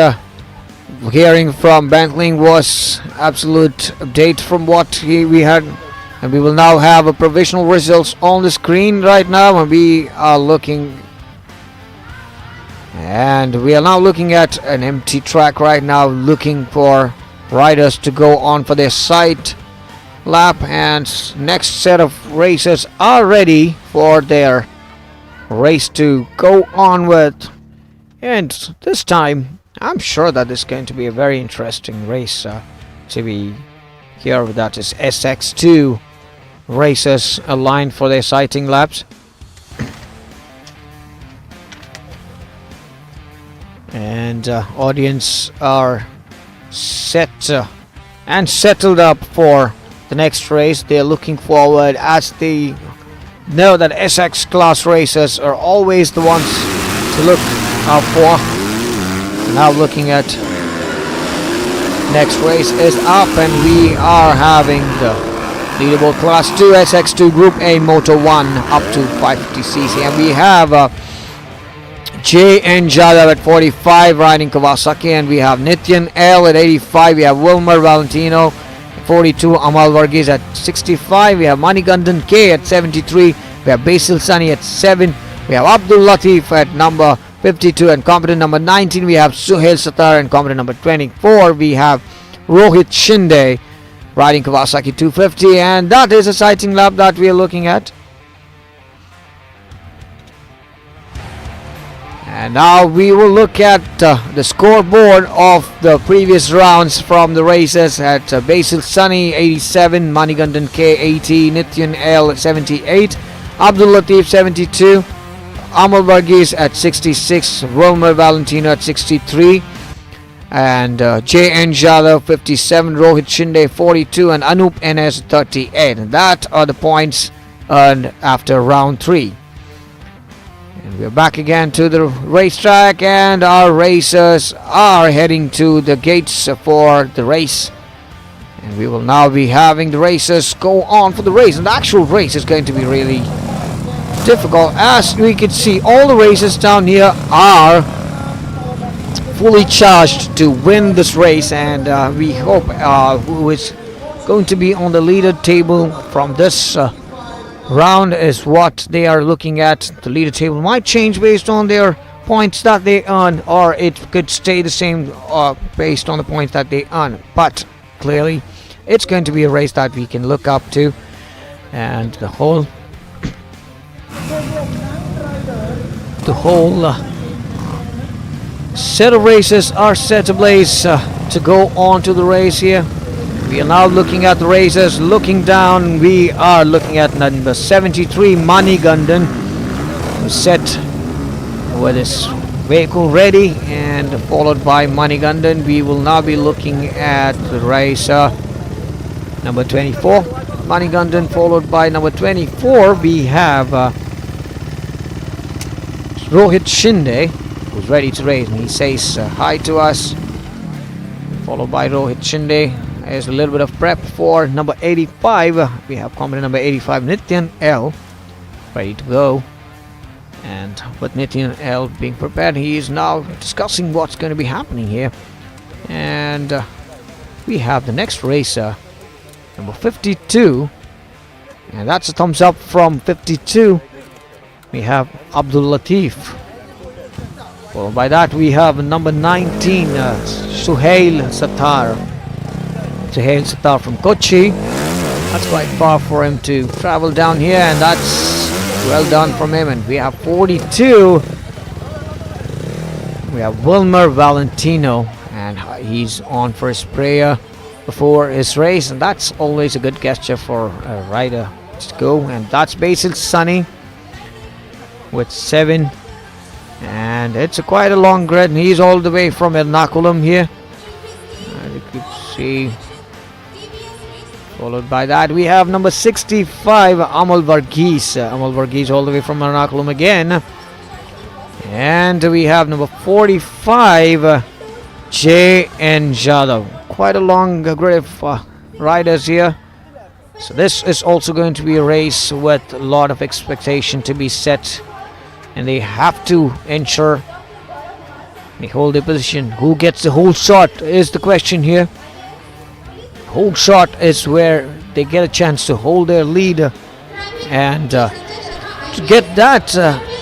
hearing from Bantling was absolute update from what we had. And we will now have a provisional results on the screen right now, and we are looking at an empty track right now, looking for riders to go on for their side lap, and next set of racers are ready for their race to go on with. And this time I'm sure that is going to be a very interesting race to be here. That is SX2 racers aligned for their sighting laps, and audience are set and settled up for the next race. They're looking forward as they know that SX class racers are always the ones to look out for. Now looking at next race is up, and we are having the leaderboard class 2 SX2 Group A Moto 1 up to 550cc, and we have J.N. Jadhav at 45 riding Kawasaki, and we have Nityan L at 85, we have Wilmer Valentino at 42, Amal Varghese at 65, we have Manigandan K at 73, we have Basil Sunny at 7, we have Abdul Latif at number 52, and competent number 19 we have Suhail Satar, and competent number 24 we have Rohit Shinde riding Kawasaki 250, and that is a sighting lap that we are looking at. And now we will look at the scoreboard of the previous rounds from the races at Basil Sunny 87, Manigandan K 80, Nityan L 78, Abdul Latif 72, Amal Varghese at 66, Wilmer Valentino at 63, and J.N. Jadhav 57, Rohit Shinde 42, and Anup NS 38. And that are the points earned after round 3. And we're back again to the racetrack, and our racers are heading to the gates for the race. And we will now be having the racers go on for the race. And the actual race is going to be really difficult. As we can see, all the racers down here are fully charged to win this race, and we hope who is going to be on the leader table from this round is what they are looking at. The leader table might change based on their points that they earn, or it could stay the same based on the points that they earn, but clearly it's going to be a race that we can look up to, and the whole set of races are set ablaze to go on to the race here. We are now looking at the racers. Looking down, we are looking at number 73 Manigandan, who's set with his vehicle ready, and followed by Manigandan. We will now be looking at the racer number 24 Manigandan, followed by number 24 we have Rohit Shinde, who's ready to race, and he says hi to us. Followed by Rohit Shinde. There's a little bit of prep for number 85. We have competent number 85 Nityan L ready to go, and with Nityan L being prepared, he is now discussing what's going to be happening here. And we have the next racer number 52, and that's a thumbs up from 52. We have Abdul Latif. Followed by that we have number 19 Suhail Satar. Suhail Satar from Kochi. That's quite far for him to travel down here, and that's well done from him. And we have 42. We have Wilmer Valentino, and he's on for his prayer before his race, and that's always a good gesture for a rider to go. And that's Basil Sunny with 7, and it's quite a long grid, and he's all the way from Ernakulam here, as you could see. Followed by that we have number 65 Amal Varghese. Amal Varghese all the way from Ernakulam again. And we have number 45 J.N. Jadhav. Quite a long grid of riders here. So this is also going to be a race with a lot of expectation to be set, and they have to ensure they hold their position. Who gets the whole shot is the question here. Whole shot is where they get a chance to hold their lead, and to get that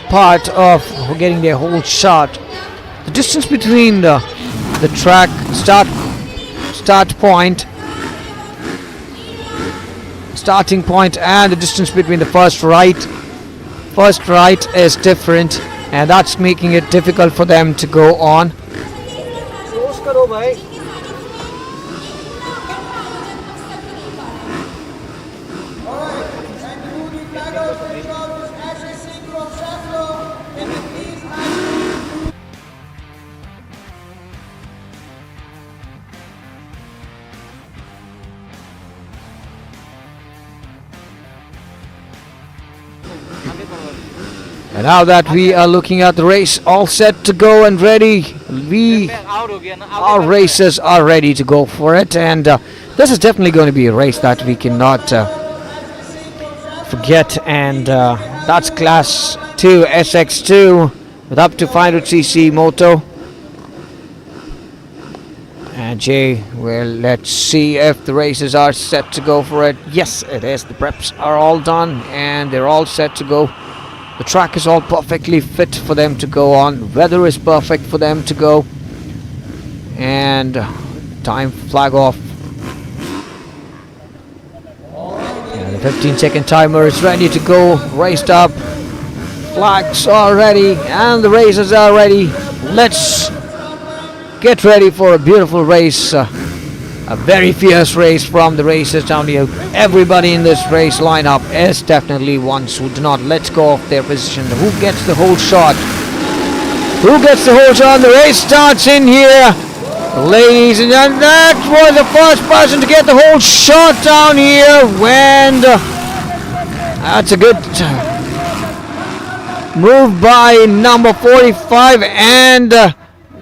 part of getting their whole shot, the distance between the track starting point and the distance between the first right is different, and that's making it difficult for them to go on. And now that we are looking at the race, all set to go and ready, our racers are ready to go for it. And this is definitely going to be a race that we cannot forget. And that's Class 2 SX2 with up to 500cc motor. And Jay, well, let's see if the races are set to go for it. Yes, it is. The preps are all done and they're all set to go. The track is all perfectly fit for them to go on. Weather is perfect for them to go. And time flag off. And the 15-second timer is ready to go. Raced up. Flags are ready and the racers are ready. Let's get ready for a beautiful race. A very fierce race from the racers down here. Everybody in this race lineup is definitely ones who do not let go of their position. Who gets the whole shot? Who gets the whole shot? The race starts in here. Ladies and gentlemen, that was the first person to get the whole shot down here. And that's a good move by number 45 and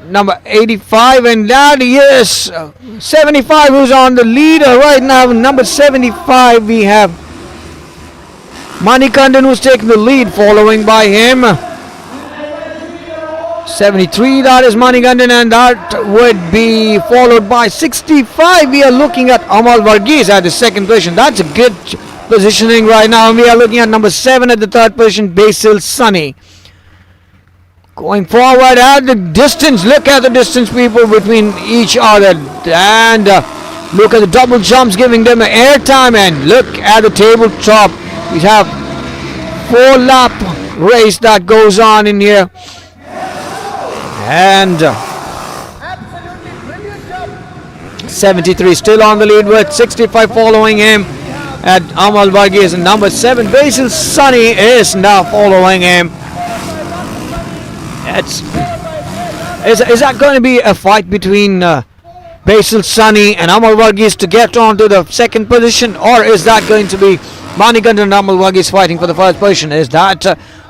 number 85, and that is 75 who's on the leader right now. Number 75 we have Manikandan who's taking the lead, following by him 73, that is Manikandan, and that would be followed by 65. We are looking at Amal Varghese at the second position. That's a good positioning right now. We are looking at number 7 at the third position, Basil Sunny. Going forward at the distance, look at the distance, people, between each other, and look at the double jumps giving them air time, and look at the tabletop. We have 4-lap race that goes on in here, and 73 still on the lead with 65 following him at Amal Varghese, and number 7 Basil Sunny is now following him. Is that going to be a fight between Basil Sunny and Amal Varghese to get on to the second position, or is that going to be Manikandan and Amal Varghese fighting for the first position? Is that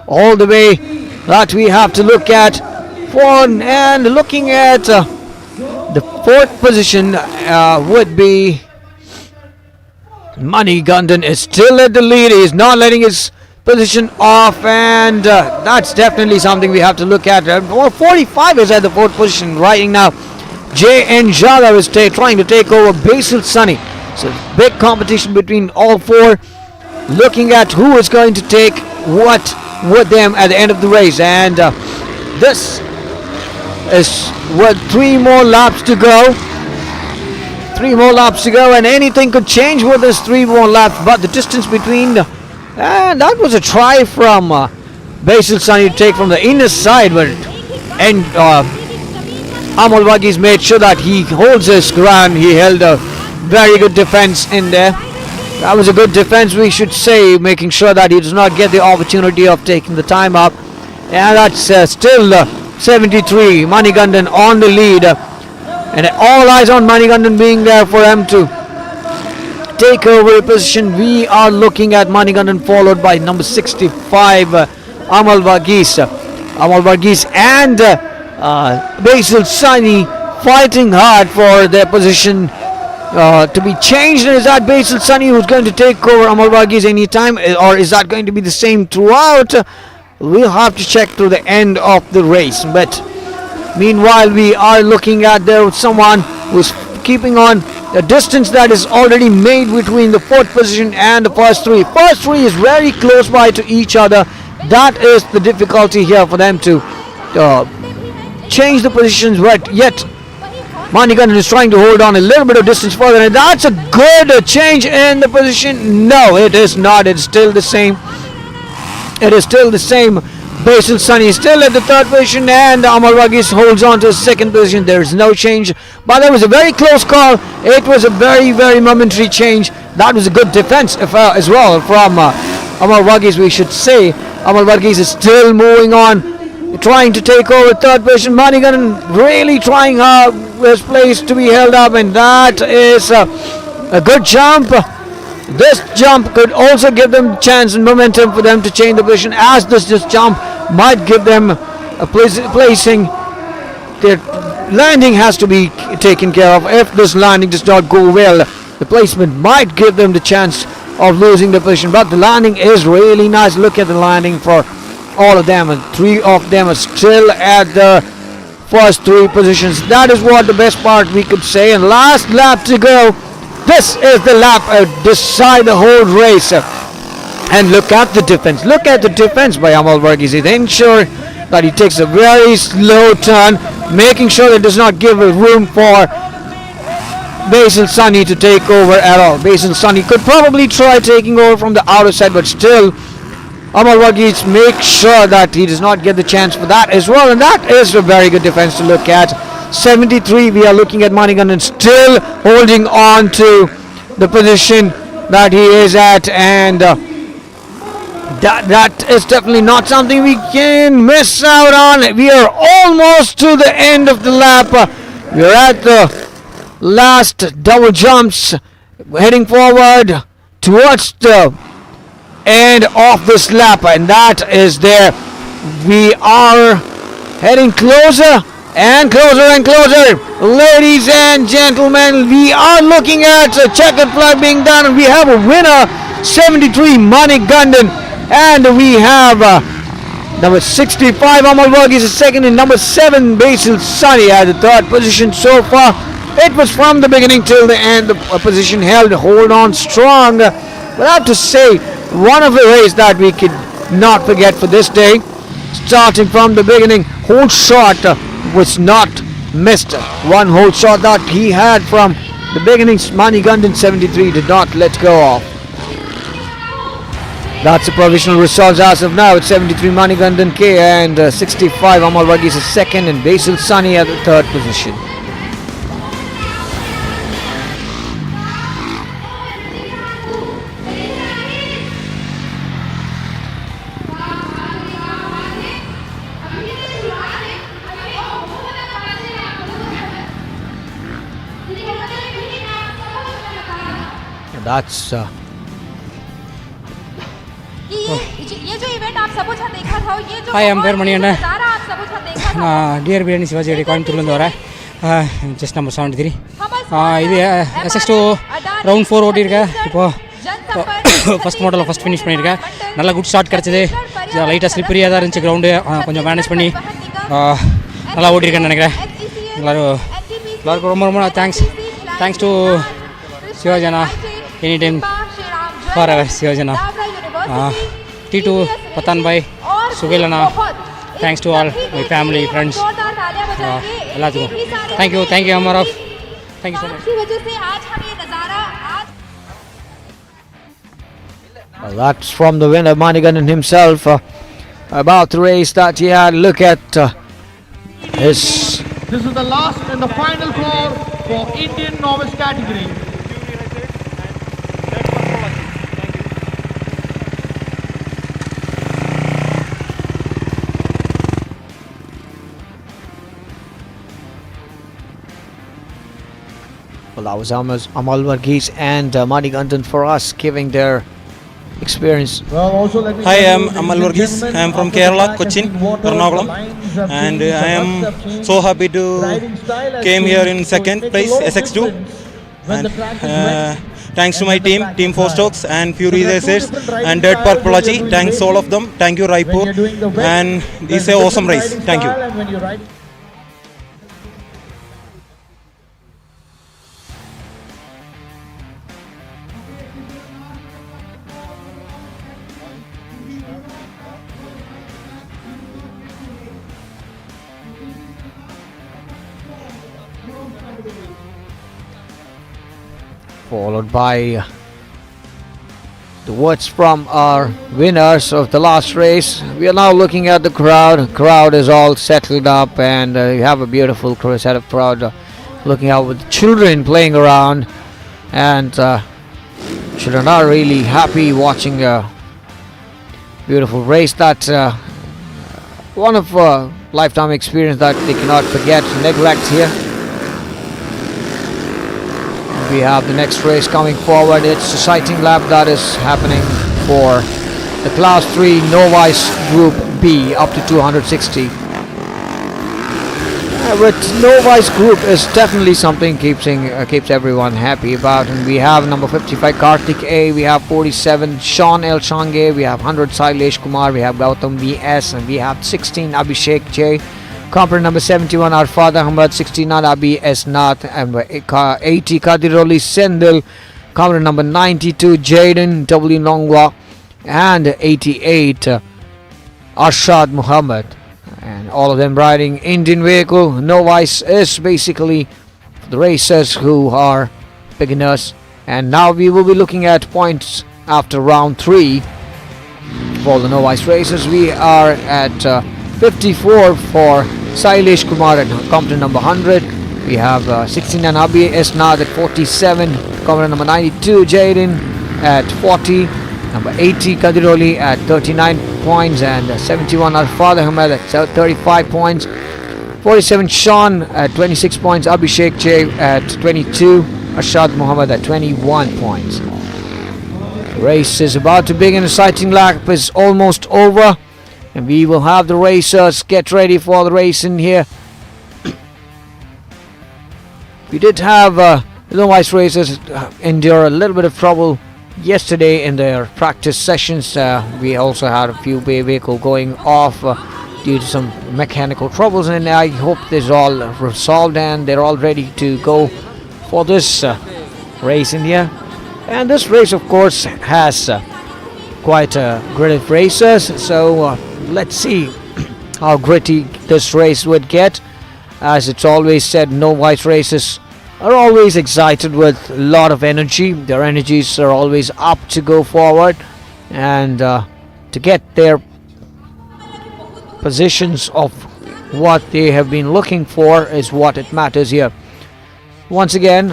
all the way that we have to look at for? And looking at the fourth position would be Manikandan is still at the lead. He is not letting his position off, and that's definitely something we have to look at. 45 is at the fourth position right now. J.N. Jala is trying to take over Basil Sunny. So big competition between all four, looking at who is going to take what with them at the end of the race. And this is what 3 more laps to go. 3 more laps to go, and anything could change with this 3 more laps, but the distance between and that was a try from Basil Sunny to take from the inner side, but Amal Varghese made sure that he holds his ground. He held a very good defense in there. That was a good defense, we should say, making sure that he does not get the opportunity of taking the time up. And that's still 73, Manikandan on the lead. And all eyes on Manikandan being there for him to take over a position. We are looking at Manikandan followed by number 65 Amal Varghese. Amal Varghese and Basil Sunny fighting hard for their position to be changed. Is that Basil Sunny who's going to take over Amal Varghese anytime, or is that going to be the same throughout? We'll have to check through the end of the race. But meanwhile, we are looking at there someone who's keeping on the distance that is already made between the fourth position and the first 3. First 3 is very close by to each other. That is the difficulty here for them to change the positions, but yet Manikandan is trying to hold on a little bit of distance further, and that's a good change in the position. No, it is not. It's still the same. It is still the same. Basil Sunny is still at the third position, and Amal Varghese holds on to the second position. There is no change, but there was a very close call. It was a very, very momentary change. That was a good defense as well from Amal Varghese, we should say. Amal Varghese is still moving on, trying to take over third position. Manikandan really trying his place to be held up, and that is a good jump. This jump could also give them chance and momentum for them to change the position, as this jump might give them a placing. Their landing has to be taken care of. If this landing does not go well, the placement might give them the chance of losing the position. But the landing is really nice. Look at the landing for all of them, and 3 of them are still at the first 3 positions. That is what the best part we could say. And last lap to go. This is the lap decide the whole race. And look at the defense. Look at the defense by Amal Varghese. He ensure that he takes a very slow turn, making sure it does not give room for Basil Sunny to take over at all. Basil Sunny could probably try taking over from the outer side, but still Amal Varghese makes sure that he does not get the chance for that as well. And that is a very good defense to look at. 73, we are looking at Manikandan still holding on to the position that he is at, and that is definitely not something we can miss out on. We are almost to the end of the lap. We are at the last double jumps, heading forward towards the end of this lap, and that is there. We are heading closer and closer and closer. Ladies and gentlemen, we are looking at a checkered flag being done, and we have a winner, 73 Manikandan, and we have number 65 Amal Varghese is second, and number 7 Basil Sunny at the 3rd position so far. It was from the beginning till the end, the position held, hold on strong. But I have to say, one of the race that we could not forget for this day, starting from the beginning, whole shot was not missed. One whole shot that he had from the beginning, Manikandan 73 did not let go of. That's the provisional results as of now. It's 73 Manikandan K and 65 Amal Varghese is second, and Basil Sunny at the 3rd position. That's ये जो event आप सब अच्छा देखा था, ये जो Hi, I'm Manikandan. नजारा आप सब अच्छा देखा था, டியர் பிரியாணி சிவாஜி கோயம்புத்தூர்லேருந்து வரேன். Just number 73. இது SS2 ரவுண்ட் 4 ஓட்டியிருக்கேன். இப்போது ஃபஸ்ட் மாடலில் ஃபஸ்ட் ஃபினிஷ் பண்ணியிருக்கேன். நல்லா குட் ஸ்டார்ட் கிடச்சிது. லைட்டாக ஸ்லிப்பரியாக தான் இருந்துச்சு கிரவுண்டு. கொஞ்சம் மேனேஜ் பண்ணி நல்லா ஓட்டியிருக்கேன்னு நினைக்கிறேன். எல்லாருக்கும் ரொம்ப ரொம்ப thanks to Shivajana, any time forever Shivajana. T2 Patan bhai, Sugail Anna, thanks to all my family, friends, எல்லாத்துக்கும் thank you Amaraf, thank you so much. Well, that's from the winner Manikandan himself about the race that he had. Look at his. This is the last and the final call for Indian novice category. Well, that was Amal Varghese and Manikandan for us giving their experience. Hi, I am Amal Varghese. I am from Kerala, Cochin, Ernakulam, and I am so happy to came here in second place, SX2. And thanks to my team 4 Stokes and Fury Racers and Dirt Park Polachi. Thanks all of them. Thank you Raipur, and this is an awesome race. Thank you. Followed by the words from our winners of the last race. We are now looking at the crowd. The crowd is all settled up, and you have a beautiful set of crowd looking out with children playing around, and children are really happy watching a beautiful race. That one of lifetime experience that they cannot forget, neglect here. We have the next race coming forward. It's the sighting lap that is happening for the Class 3 Novice Group B up to 260. But Novice group is definitely something keeps everyone happy about. And we have number 55 Karthik A, we have 47 Sean L. Shange, we have 100 Sailesh Kumar, we have Gautam V.S. and we have 16 Abhishek J. Component number 71 Arfad Ahmad, 69 Abi S. Nath, and 80 Kadiroli Sendil. Component number 92 Jaden W. Longwa, and 88 Arshad Muhammad. And all of them riding Indian vehicle. Novice is basically the racers who are beginners. And now we will be looking at points after round 3 for the novice racers. We are at 54 for Sailesh Kumar at component number 100. We have 69 Abi Esnad at 47. Component number 92 Jaden at 40. Number 80 Kadiroli at 39 points, and 71 Arfad Ahmed at 35 points. 47 Sean at 26 points. Abhishek J at 22. Arshad Muhammad at 21 points. The race is about to begin. The sighting lap is almost over, and we will have the racers get ready for the race in here. We did have the novice racers endure a little bit of trouble yesterday in their practice sessions. We also had a few vehicle going off due to some mechanical troubles, and I hope this is all resolved and they're all ready to go for this race in here. And this race of course has quite a grid of racers, so let's see how gritty this race would get. As it's always said, novice races are always excited with a lot of energy. Their energies are always up to go forward and to get their positions of what they have been looking for is what it matters here. Once again,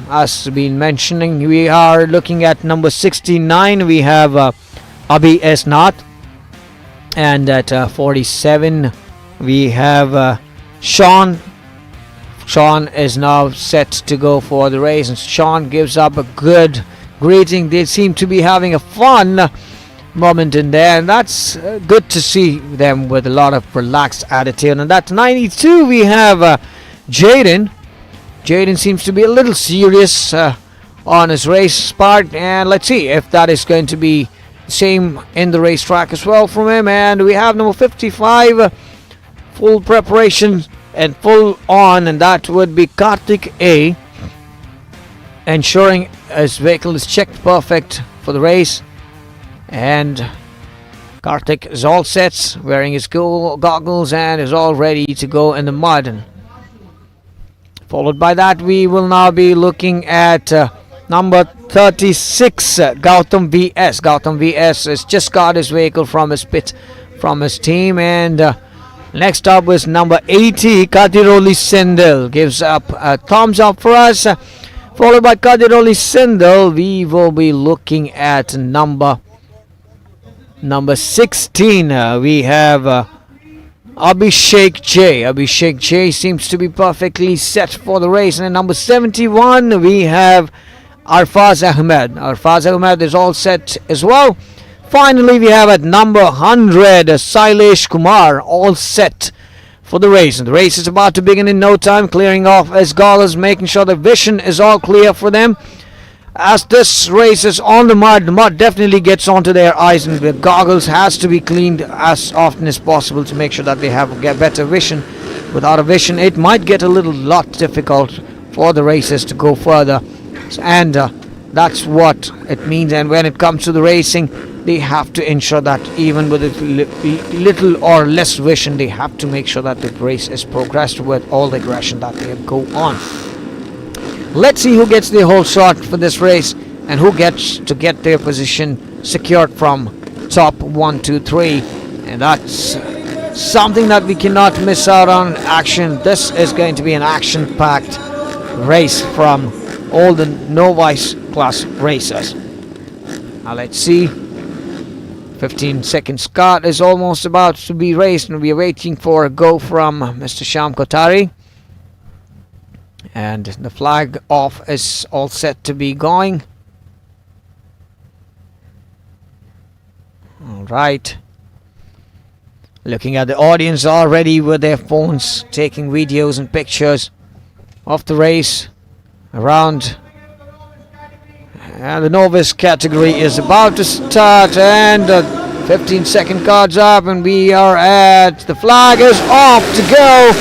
as been mentioning, we are looking at number 69. We have Abi S. Nath, and at 47 we have Sean. Sean is now set to go for the race, and Sean gives up a good greeting. They seem to be having a fun moment in there, and that's good to see them with a lot of relaxed attitude. And at 92 we have Jaden. Jaden seems to be a little serious on his race part, and let's see if that is going to be the same in the racetrack as well from him. And we have number 55 full preparation and full on, and that would be Karthik A, ensuring his vehicle is checked perfect for the race. And Karthik is all set, wearing his goggles, and is all ready to go in the mud. And followed by that, we will now be looking at number 36 Gautam VS. Gautam VS has just got his vehicle from his pit, from his team. And next up was number 80 Kadiroli Sendil, gives up a thumbs up for us. Followed by Kadiroli Sendil, we will be looking at number 16. We have Abhishek J. Abhishek J seems to be perfectly set for the race. And at number 71 we have Arfaz Ahmed. Arfaz Ahmed is all set as well. Finally, we have at number 100 Sailesh Kumar, all set for the race. And the race is about to begin in no time, clearing off his goggles, making sure the vision is all clear for them. As this race is on the mud definitely gets onto their eyes, and the goggles has to be cleaned as often as possible to make sure that they get better vision. Without a vision, it might get a lot difficult for the racers to go further. And that's what it means. And when it comes to the racing, they have to ensure that even with little or less vision, they have to make sure that the race is progressed with all the aggression that they go on. Let's see who gets the whole shot for this race and who gets to get their position secured from top 1, 2, 3. And that's something that we cannot miss out on. Action. This is going to be an action-packed race from all the novice class racers. Now let's see. 15-second start is almost about to be raced, and we are waiting for a go from Mr. Sham Kotari. And the flag off is all set to be going. All right. Looking at the audience already with their phones, taking videos and pictures of the race around. And the novice category is about to start, and 15-second cards up, and we are at, the flag is off to go.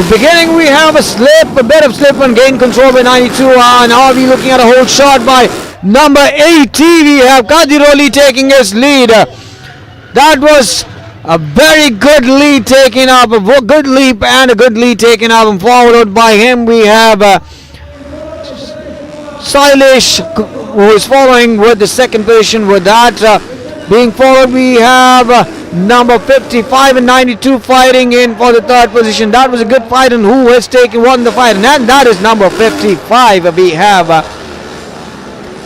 The beginning we have a bit of slip and gain control by 92, and are we looking at a hold shot by number 80? We have Kadiroli taking his lead. That was a very good lead taken up, a good leap and a good lead taken up, and followed by him we have Sailesh, who is following with the second position. With that being followed, we have number 55 and 92 fighting in for the third position. That was a good fight, and who has won the fight? And that is number 55. We have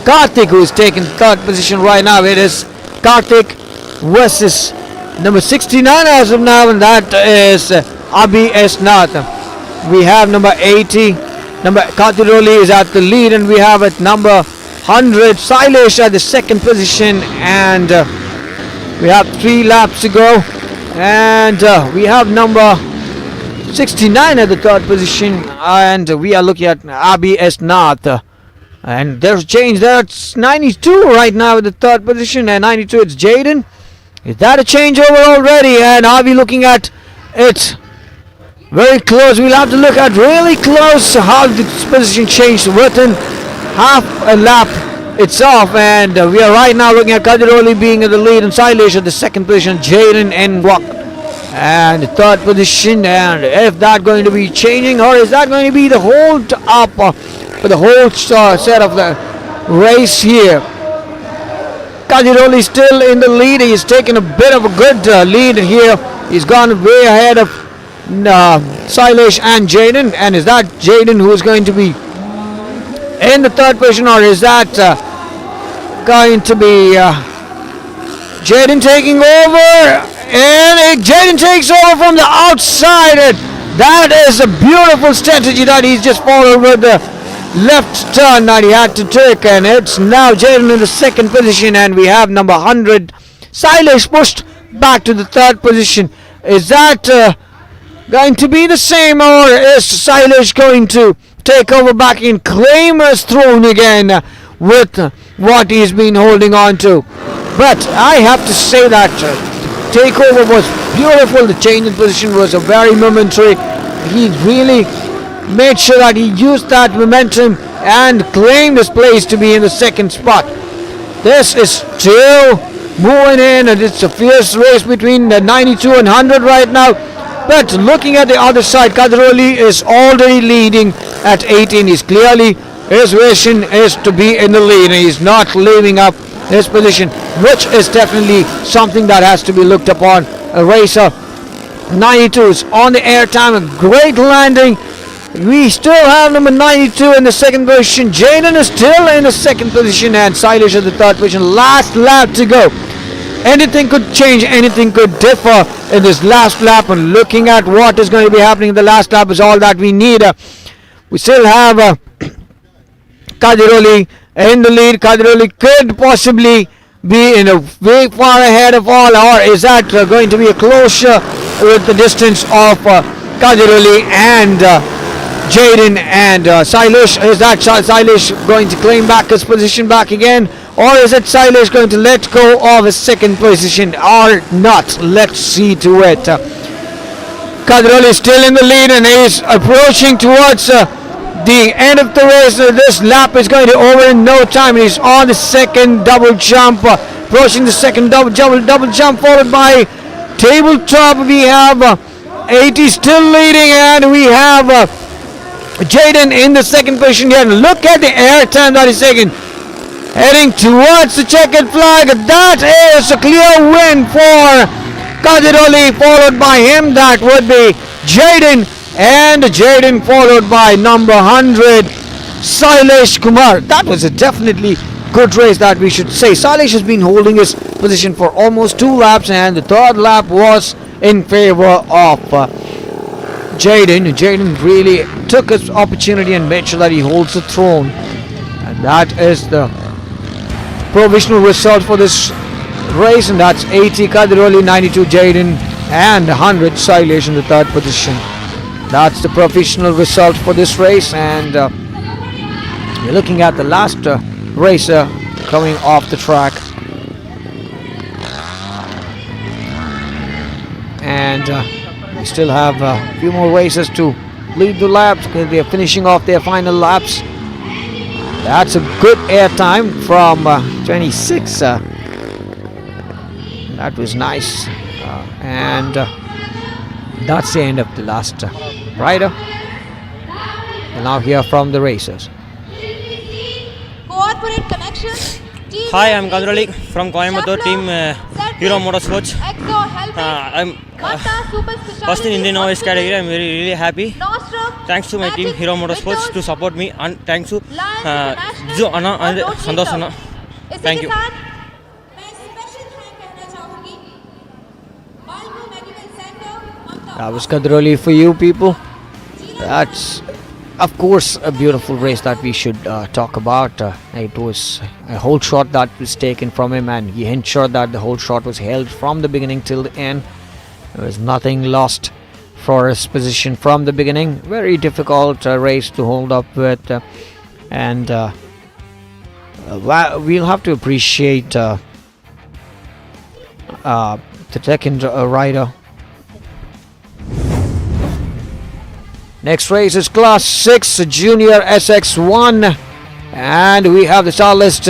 Karthik, who is taking third position right now. It is Karthik versus number 69 as of now, and that is Abhi S. Nath. We have number 80. Number Kadiroli is at the lead, and we have at number 100 Sailesh at the second position, and we have 3 laps to go, and we have number 69 at the third position, and we are looking at Abhi S. Nath, and there's a change there. It's 92 right now at the third position, and 92 it's Jaden. Is that a changeover already? And are we looking at it very close? We'll have to look at really close how the position changed within half a lap itself, and we are right now looking at Kadiroli being in the lead and Sailesh at the second position, Jaden and Wak and the third position. And if that going to be changing, or is that going to be the hold up for the whole set of the race here? Kadiroli still in the lead. He's taken a bit of a good lead here. He's gone way ahead of Sailesh and Jaden. And is that Jaden who is going to be in the third position, or is that going to be Jaden taking over? And Jaden takes over from the outside. And that is a beautiful strategy that he's just followed with the left turn that he had to take, and it's now Jaden in the second position, and we have number 100 Sailesh pushed back to the third position. Is that going to be the same, or is Sailesh going to take over back and claim his throne again with what he's been holding on to? But I have to say that takeover was beautiful. The change in position was a very momentary. He really made sure that he used that momentum and claimed his place to be in the second spot. This is still moving in, and it's a fierce race between the 92 and 100 right now. But looking at the other side, Kadiroli is already leading at 18. He's clearly, his vision is to be in the lead, and he's not leaving up his position, which is definitely something that has to be looked upon. A racer 92 is on the air time, a great landing. We still have number 92 in the second position. Jaden is still in the second position, and Sailesh at the third position. Last lap to go. Anything could change, anything could differ in this last lap, and looking at what is going to be happening in the last lap is all that we need. We still have Kadiroli in the lead. Kadiroli could possibly be in a way far ahead of all, or is that going to be a closer with the distance of Kadiroli and Jaden and Sailesh? Is that Sailesh going to claim back his position back again, or is it Sailesh going to let go of his second position or not? Let's see to it. Kadiroli is still in the lead, and he is approaching towards the end of the race. This lap is going to over in no time. He's on the second double jump, approaching the second double jump, followed by tabletop. We have 80 still leading, and we have Jaden in the second position here. Look at the air time that he's taking, heading towards the checkered flag. That is a clear win for Kadiroli, followed by him. That would be Jaden, and Jaden followed by number 100 Sailesh Kumar. That was a definitely good race, that we should say. Sailesh has been holding his position for almost 2 laps, and the third lap was in favor of Jaden. Jaden really took his opportunity and made sure that he holds the throne, and that is the provisional result for this race, and that's 80 Kadiroli, 92 Jaden. and 100 Sailesh in the third position. That's the professional result for this race, and you're looking at the last racer coming off the track. And we still have a few more races to lead the laps because they are finishing off their final laps. That's a good air time from 26. That was nice. And that's the end of the last rider. We'll now hear from the racers. Corporate connection. Hi, I'm Kadrolik from Coimbatore team Hero Motorsports. I'm first in Indian novice category. I'm really happy. Thanks to my team Hero Motorsports to support me, and thanks to Jijo Anna and Santosh Anna. Thank you. That was Kadroli for you people. That's of course a beautiful race that we should talk about. It was a whole shot that was taken from him, and he ensured that the whole shot was held from the beginning till the end. There was nothing lost for his position from the beginning. Very difficult race to hold up with, and we'll have to appreciate the second rider. Next race is Class 6 Junior SX1, and we have the star list.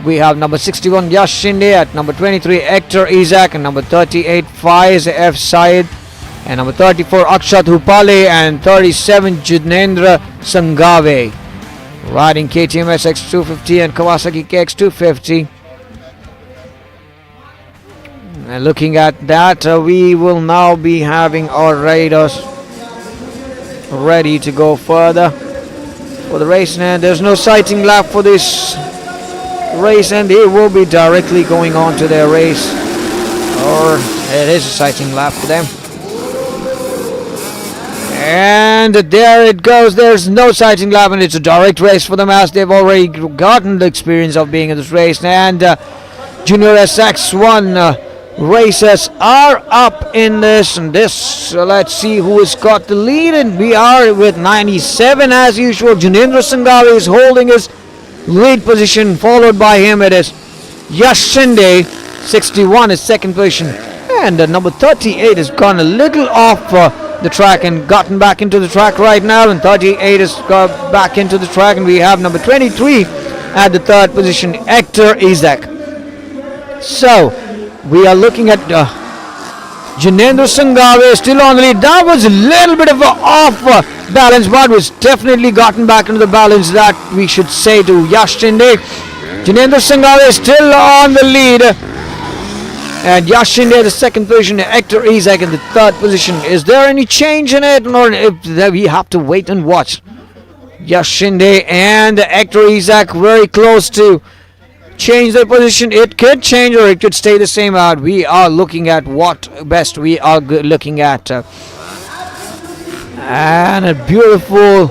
We have number 61 Yash Shinde, at number 23 Hector Isaac, and number 38 Faiz F. Syed, and number 34 Akshat Hupale, and 37 Junendra Sangave, riding KTM SX 250 and Kawasaki KX 250. And looking at that, we will now be having our riders ready to go further for the race, and there's no sighting lap for this race, and they will be directly going on to their race, or it is a sighting lap for them. And there it goes. There's no sighting lap, and it's a direct race for them as they've already gotten the experience of being in this race. And Junior SX1 racers are up in this, and this let's see who has got the lead, and we are with 97 as usual. Junendra Sanghavi is holding his lead position, followed by him it is Yash Shinde. 61 is second position, and number 38 has gone a little off the track and gotten back into the track right now, and 38 has got back into the track, and we have number 23 at the third position, Hector Isaac. So we are looking at Junendra Sanghavi still on the lead. That was a little bit of an off balance, but was definitely gotten back into the balance, that we should say, to Yash Shinde. Junendra Sanghavi is still on the lead, and Yash Shinde the second position, Hector Isaac in the third position. Is there any change in it, or we have to wait and watch? Yash Shinde and Hector Isaac very close to change their position. It could change or it could stay the same out. We are looking at what best we are looking at. And a beautiful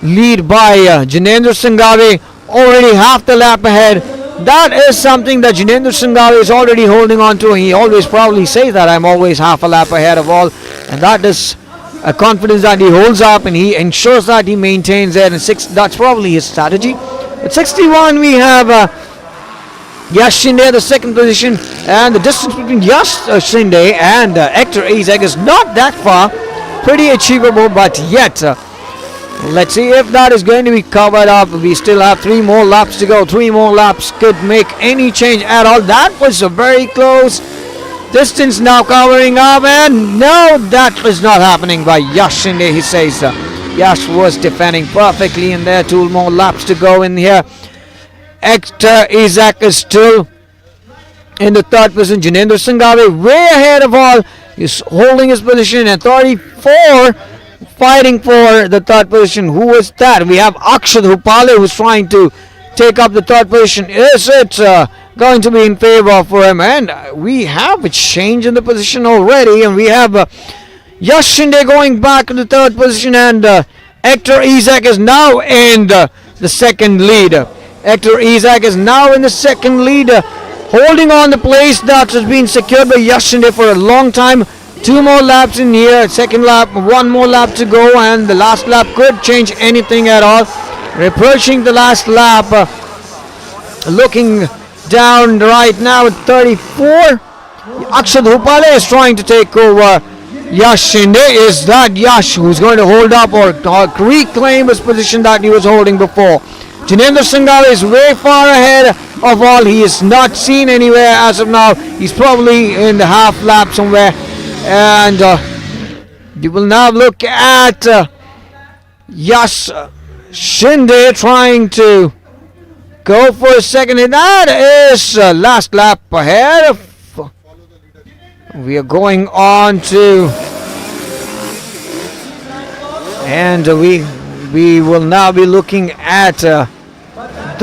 lead by Junendra Sanghavi, already half the lap ahead. That is something that Junendra Sanghavi is already holding on to. He always probably says that I'm always half a lap ahead of all, and that is a confidence that he holds up, and he ensures that he maintains it. And that's probably his strategy. At 61 we have Yash Shinde the second position, and the distance between Yash Shinde and Hector Isaac is not that far. Pretty achievable, but yet let's see if that is going to be covered up. We still have 3 more laps to go. 3 more laps could make any change at all. That was a very close distance now covering up, and no, that is not happening by Yash Shinde. He says Yash was defending perfectly in there. 2 more laps to go in here. Hector Isaac is still in the third position. Junendra Sanghavi way ahead of all. He's holding his position, and 34 fighting for the third position. Who was that? We have Akshat Hupale who's trying to take up the third position. Is it going to be in favor for him? And we have a change in the position already, and we have Yash Shinde going back in the third position, and Hector Isaac is now in the second lead. Hector Isaac is now in the second lead, holding on the place that has been secured by Yash Shinde for a long time. 2 more laps in here. Second lap, 1 more lap to go, and the last lap could change anything at all. We're approaching the last lap. Looking down right now at 34. Akshad Rupale is trying to take over. Yash Shinde, is that Yash who's going to hold up or reclaim his position that he was holding before? Jinendra Sangale is way far ahead of all. He is not seen anywhere as of now. He's probably in the half lap somewhere. And you will now look at Yash Shinde trying to go for a second hit. That is last lap ahead. We are going on to, and we will now be looking at the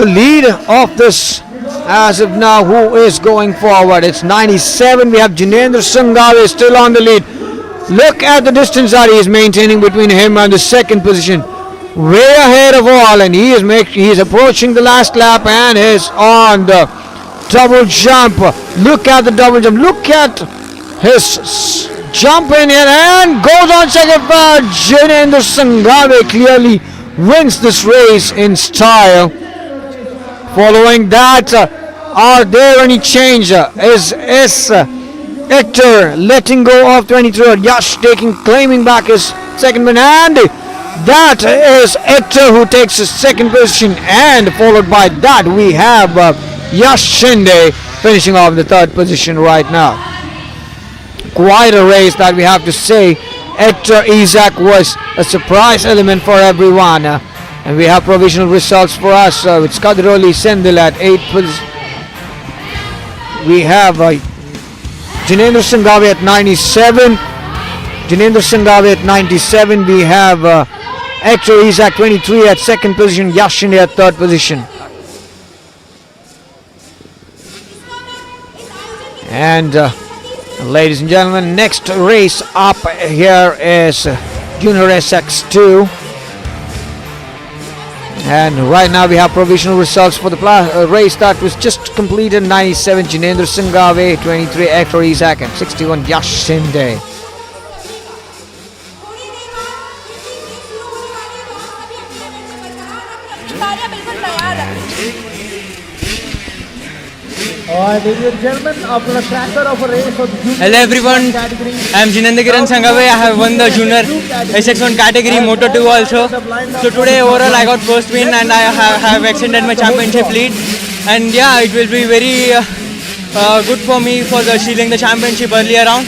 lead of this as of now. Who is going forward? It's 97. We have Jinendra Sangale still on the lead. Look at the distance that he is maintaining between him and the second position. Way ahead of all, and he is approaching the last lap and is on the double jump. Look at the double jump. Look at his jump in here and goes on second. Jinendra Sangale clearly wins this race in style. Following that, are there any change? Is Hector letting go of 23? Yash claiming back his second win, and that is Hector who takes his second position, and followed by that we have Yash Shinde finishing off the third position right now. Quite a race that we have to say. Hector Isaac was a surprise element for everyone. And we have provisional results for us with Skadiroli Sendil at 8th position. We have Jinendra Sangale at 97. Jinendra Sangale at 97. We have Hector Isaac 23 at second position. Yash Shinde at third position. And ladies and gentlemen, next race up here is Junior SX2. And right now we have provisional results for the race that was just completed. 97 Jinendra Sangale, 23 Hector Isaac, and 61 Yash Shinde. Ladies and gentlemen, after a cracker of a race of hello everyone, I am Jinendra Sangale. I have won the Junior SX1 category Moto 2 also. So today overall I got first win and I have extended my championship lead. And yeah, it will be very good for me for stealing the championship earlier round.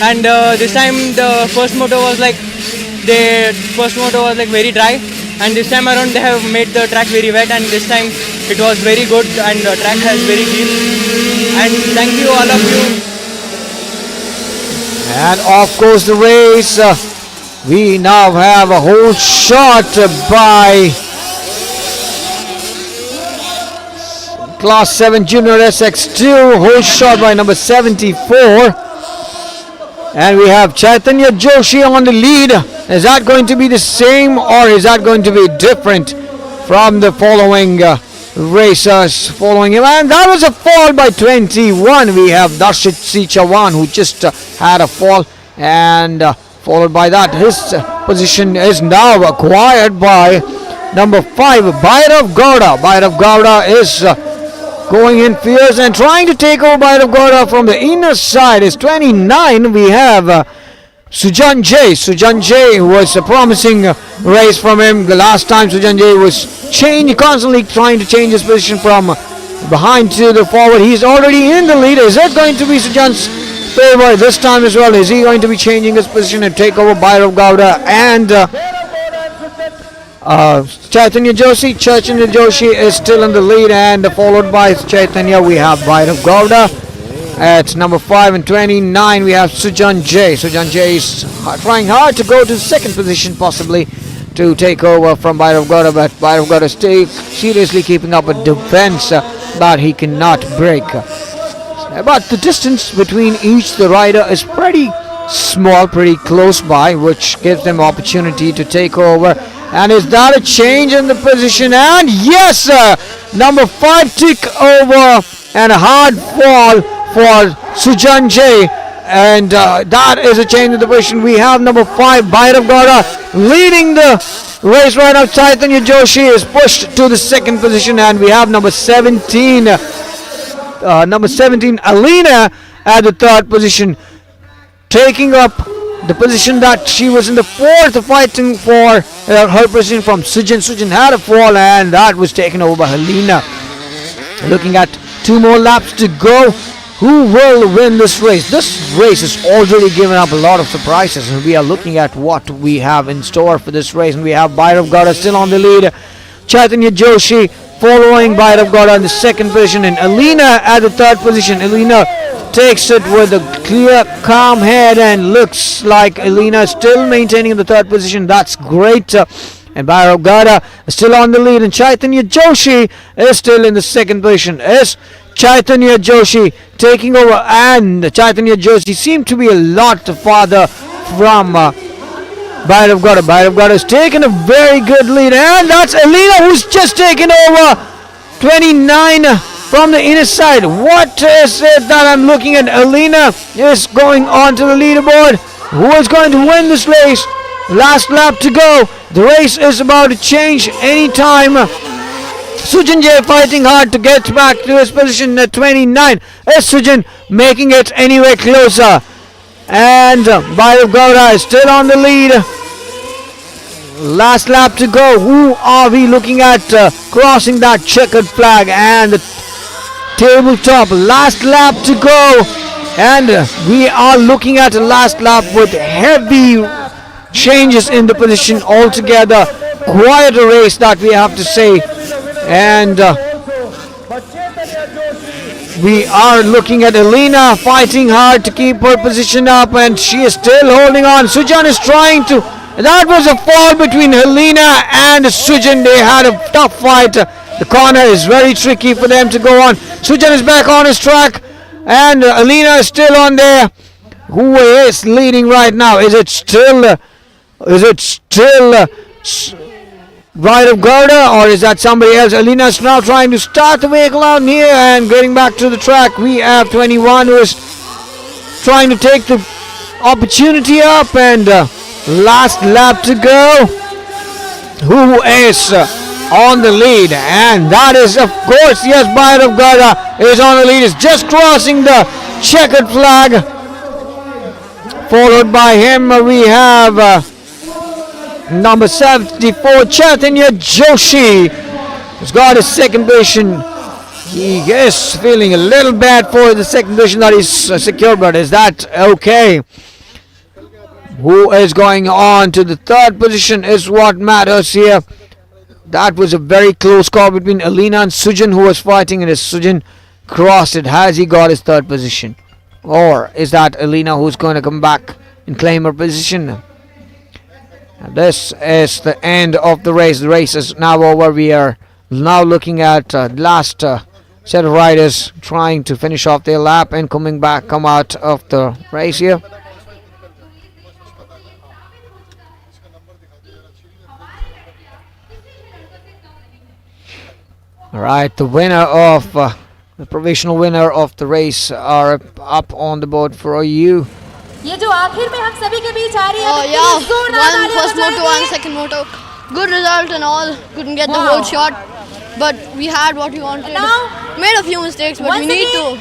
And this time the first moto was like very dry. And this time around they have made the track very wet, and this time it was very good and the track has very clean. And thank you all of you. And of course the race, we now have a whole shot by Class 7 Junior SX2, whole shot by number 74. And we have Chaitanya Joshi on the lead. Is that going to be the same, or is that going to be different from the following racers following him? And that was a fall by 21. We have Darshit C. Chavan who just had a fall, and followed by that his position is now acquired by number 5 Bhairav Gowda. Bhairav Gowda is going in fierce and trying to take over Bhairav Gowda from the inner side. Is 29. We have Sujan J. Sujan J was a promising race from him. The last time Sujan J was constantly trying to change his position from behind to the forward. He's already in the lead. Is that going to be Sujan's favor this time as well? Is he going to be changing his position and take over Bhairav Gowda and Chaitanya Joshi? Chaitanya Joshi is still in the lead, and followed by Chaitanya we have Bhairav Gowda. At number 5 and 29 we have Sujan J. Sujan J is trying hard to go to second position possibly to take over from Bhairav Gowda, but Bhairav Gowda is seriously keeping up a defense that he cannot break. But the distance between the rider is pretty small, pretty close by, which gives them opportunity to take over. And is that a change in the position? And yes, number 5 took over, and a hard fall for Sujan J. And that is a change in the position. We have number 5, Bhairav Gowda, leading the race right now. Chaitanya Joshi is pushed to the second position, and we have number 17, Alina at the third position, taking up the position that she was in the fourth, fighting for her position from Sujan. Sujan had a fall, and that was taken over by Helena. Looking at 2 more laps to go. Who will win this race? This race has already given up a lot of surprises, and we are looking at what we have in store for this race. And we have Bhairav Gowda still on the lead, Chaitanya Joshi following Bhairav Gowda in the second position, and Alina at the third position. Alina takes it with a clear, calm head, and looks like Alina is still maintaining the third position. That's great. And Bhairav Gowda is still on the lead, and Chaitanya Joshi is still in the second position. Is Chaitanya Joshi taking over, and Chaitanya Joshi seemed to be a lot farther from Bhairav Gowda. Bhairav Gowda has taken a very good lead, and that's Alina who's just taken over 29 from the inner side. What is it that I'm looking at? Alina is going on to the leaderboard. Who is going to win this race? Last lap to go. The race is about to change anytime. Sujan Jay fighting hard to get back to his position at 29. Is Sujan making it anywhere closer? And Bhairav Gowda is still on the lead. Last lap to go. Who are we looking at crossing that checkered flag and the tabletop? Last lap to go. And we are looking at a last lap with heavy changes in the position altogether. Quite a race that we have to say. And we are looking at Alina fighting hard to keep her position up, and she is still holding on. Sujan is trying to. That was a fall between Helena and Sujan. They had a tough fight. The corner is very tricky for them to go on. Sujan is back on his track, and Alina is still on there. Who is leading right now? Is it still Bhairav Gowda, or is that somebody else? Alina is now trying to start the vehicle out here and getting back to the track. We have 21 who is trying to take the opportunity up, and last lap to go. Who is on the lead? And that is, of course, yes, Bhairav Gowda is on the lead. Is just crossing the checkered flag. Followed by him, we have number 74, Chaitanya Joshi, has got his second position. He is feeling a little bad for the second position that is secured, but is that okay? Who is going on to the third position is what matters here. That was a very close call between Alina and Sujan, who was fighting, and as Sujan crossed it, has he got his third position? Or is that Alina who's going to come back and claim her position? This is the end of the race. The race is now over. We are now looking at the last set of riders trying to finish off their lap and come out of the race here. Alright, the winner of the provisional winner of the race are up on the board for you. ये जो आखिर में हम सभी के बीच आ रही है One first moto, one second moto. Good result and all. Couldn't get the whole shot, but we had what we wanted. Made a few mistakes, but we need to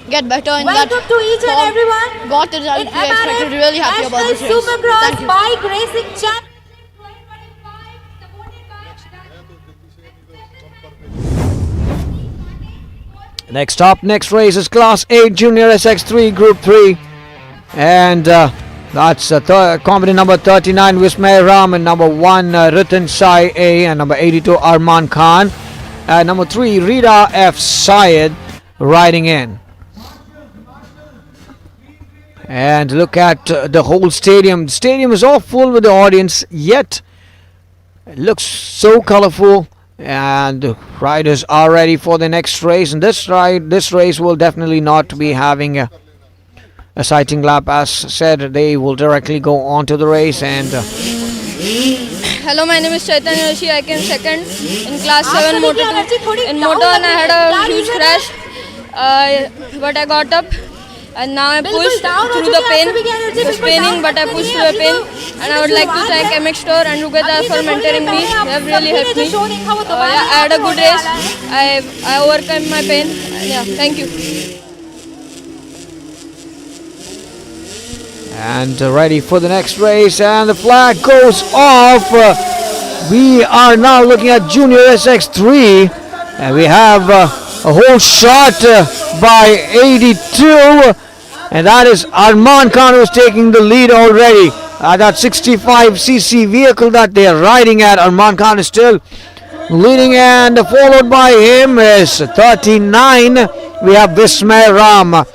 get better in that. Welcome to each and everyone. Got the result we expected. Really happy about this race. Supercross bike racing champ. Next up, next race is Class 8 Junior SX3 Group 3. And that's competent number 39 Vismay Ram, and number 1 Ritan Sai A, and number 82 Arman Khan, and number 3 Rita F. Syed riding in. And look at the whole stadium. The stadium is all full with the audience, yet it looks so colorful, and the riders are ready for the next race. And this race will definitely not be having a sighting lap. As said, they will directly go on to the race. And hello, my name is Chaitanya Joshi. I came second in class 7 moto 2 in moto, and I had a huge crash, but I got up. and now I pushed through the pin. It was paining, but I pushed through the pin. And I would like to thank MX Store and Rugata for mentoring me. They have really helped me. I had a good race. I overcame my pain. Yeah, thank you. And ready for the next race, and the flag goes off. We are now looking at Junior SX3, and we have a whole shot by 82, and that is Arman Khan who's taking the lead already. That 65cc vehicle that they are riding at, Arman Khan is still leading, and followed by him is 39. We have Vismay Ram.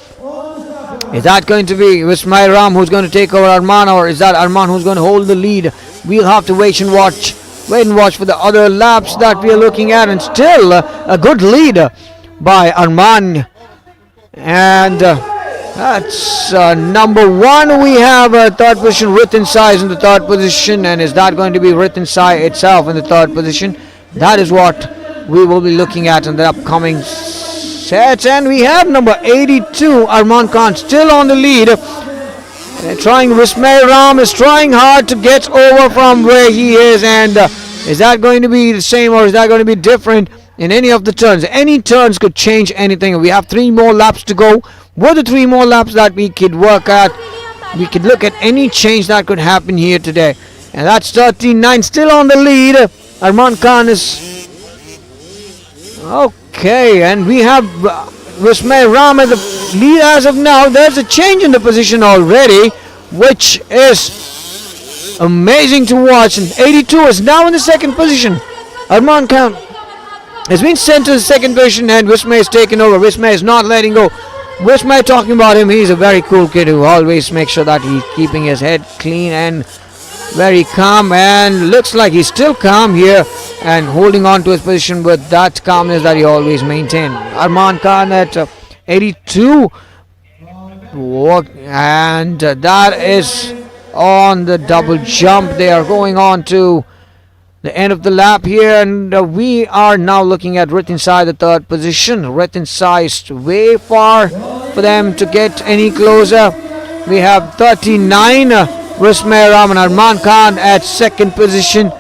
Is that going to be Vismay Ram who's going to take over Arman, or is that Arman who's going to hold the lead? We'll have to wait and watch for the other laps that we are looking at, and still a good lead by Arman. And that's number one. We have a third position, Ritin Sai in the third position, and is that going to be Ritin Sai itself in the third position? That is what we will be looking at in the upcoming sets. And we have number 82, Arman Khan, still on the lead. Vismay Ram is trying hard to get over from where he is, and is that going to be the same, or is that going to be different in any of the turns? Any turns could change anything. We have 3 more laps to go. With the 3 more laps that we could work at, we could look at any change that could happen here today. And that's 39 still on the lead. Arman Khan is okay, and we have Vismay Ram as the lead as of now. There's a change in the position already, which is amazing to watch. And 82 is now in the second position. Arman Khan has been sent to the second position, and Vismay is taking over. Vismay is not letting go. Vismay, talking about him, he's a very cool kid who always makes sure that he's keeping his head clean and very calm, and looks like he's still calm here and holding on to his position with that calmness that he always maintained. Arman Khan at 82, and that is on the double jump. They are going on to the end of the lap here, and we are now looking at Ritin Sai, the third position. Ritin Sai is way far for them to get any closer. We have 39, Vismay Ram and Arman Khan at second position,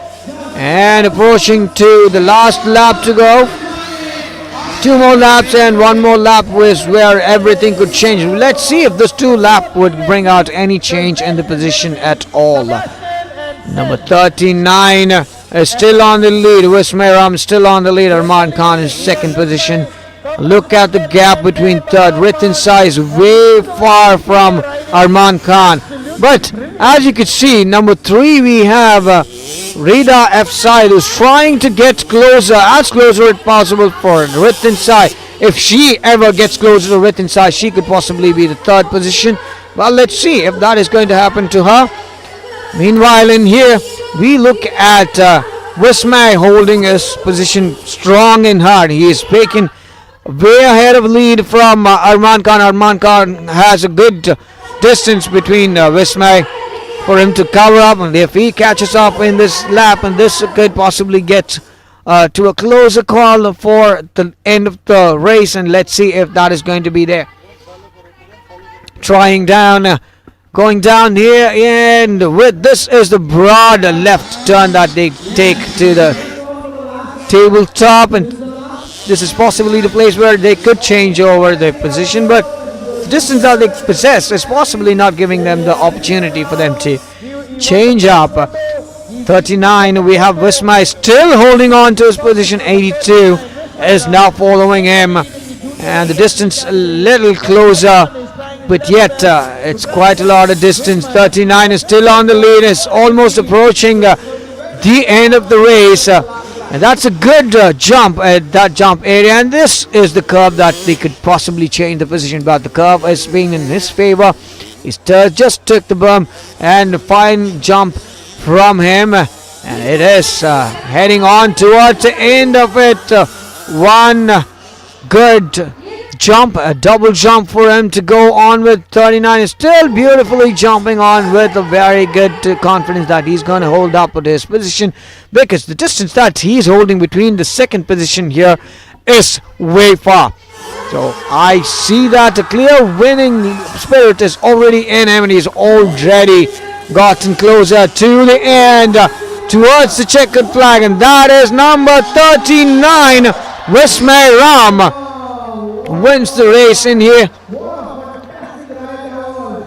and approaching to the last lap to go. 2 more laps and 1 more lap was where everything could change. Let's see if this 2 lap would bring out any change in the position at all. Number 39 is still on the lead. Vismay Ram still on the lead. Arman Khan is second position. Look at the gap between third. Ritin Sai is way far from Arman Khan. But as you can see, number 3 we have Rida F. Sai, who's trying to get closer, as closer as possible for Ritin Sai. If she ever gets closer to Ritin Sai, she could possibly be the third position. Well, let's see if that is going to happen to her. Meanwhile, in here, we look at Vismay holding his position strong and hard. He is taking way ahead of lead from Arman Khan. Arman Khan has a good distance between Vismay for him to cover up, and if he catches up in this lap, and this could possibly get to a closer call for the end of the race, and let's see if that is going to be there. Trying down, going down here, and with this is the broad left turn that they take to the tabletop, and this is possibly the place where they could change over their position, but the distance that they possess is possibly not giving them the opportunity for them to change up. 39, we have Vismay still holding on to his position. 82 is now following him, and the distance a little closer, but yet it's quite a lot of distance. 39 is still on the lead, is almost approaching the end of the race, and that's a good jump at that jump area, and this is the curve that they could possibly change the position, but the curve is being in his favor. He just took the berm, and a fine jump from him, and it is heading on towards the end of it. One good jump, a double jump for him to go on with. 39 is still beautifully jumping on with a very good confidence that he's going to hold up with his position, because the distance that he's holding between the second position here is way far. So I see that a clear winning spirit is already in him, and he's already gotten closer to the end, towards the checkered flag, and that is number 39, Vismay Ram, wins the race in here.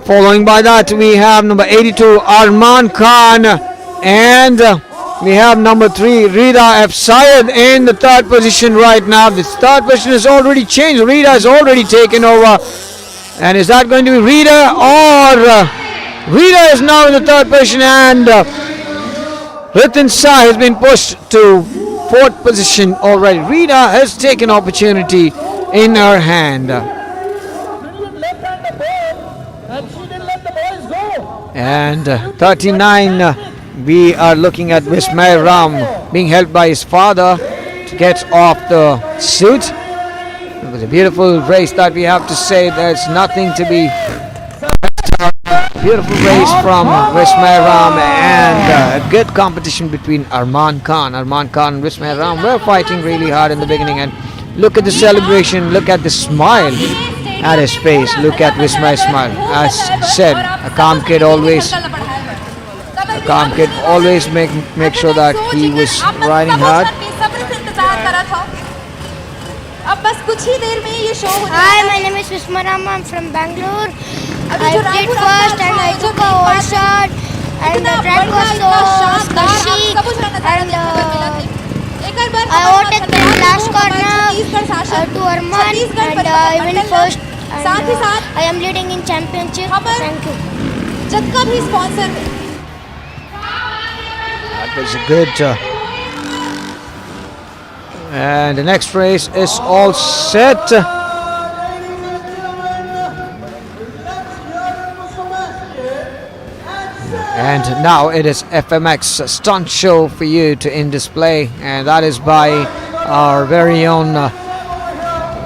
Following by that, we have number 82, Arman Khan, and we have number 3, Rida F. Syed in the third position right now. The third position has already changed. Rida has already taken over. And is that going to be Rida, or Rida is now in the third position, and Ritin Sai has been pushed to fourth position already. Rida has taken opportunity in her hand. And 39, we are looking at Vismay Ram being helped by his father to get off the suit. It was a beautiful race that we have to say. There's nothing to be. Beautiful race from Vismay Ram, and a good competition between Arman Khan. Arman Khan and Vismay Ram were fighting really hard in the beginning, and look at the celebration, look at the smile at his face, look at Vismay's smile. As said, a calm kid always make sure that he was riding hard. Hi, my name is Vismay Ram. I'm from Bangalore. I did first and I took a whole shot, and the track was so squishy, and I overtook the last corner to Arman, and I win first, and I am leading in championship. Thank you. That was a good and the next race is all set. And now it is FMX stunt show for you to in display, and that is by our very own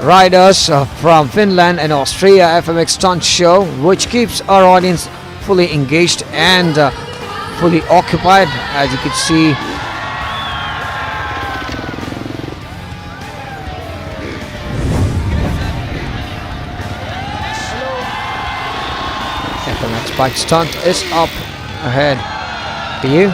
riders from Finland and Austria. FMX stunt show, which keeps our audience fully engaged and fully occupied, as you can see. FMX bike stunt is up ahead for you.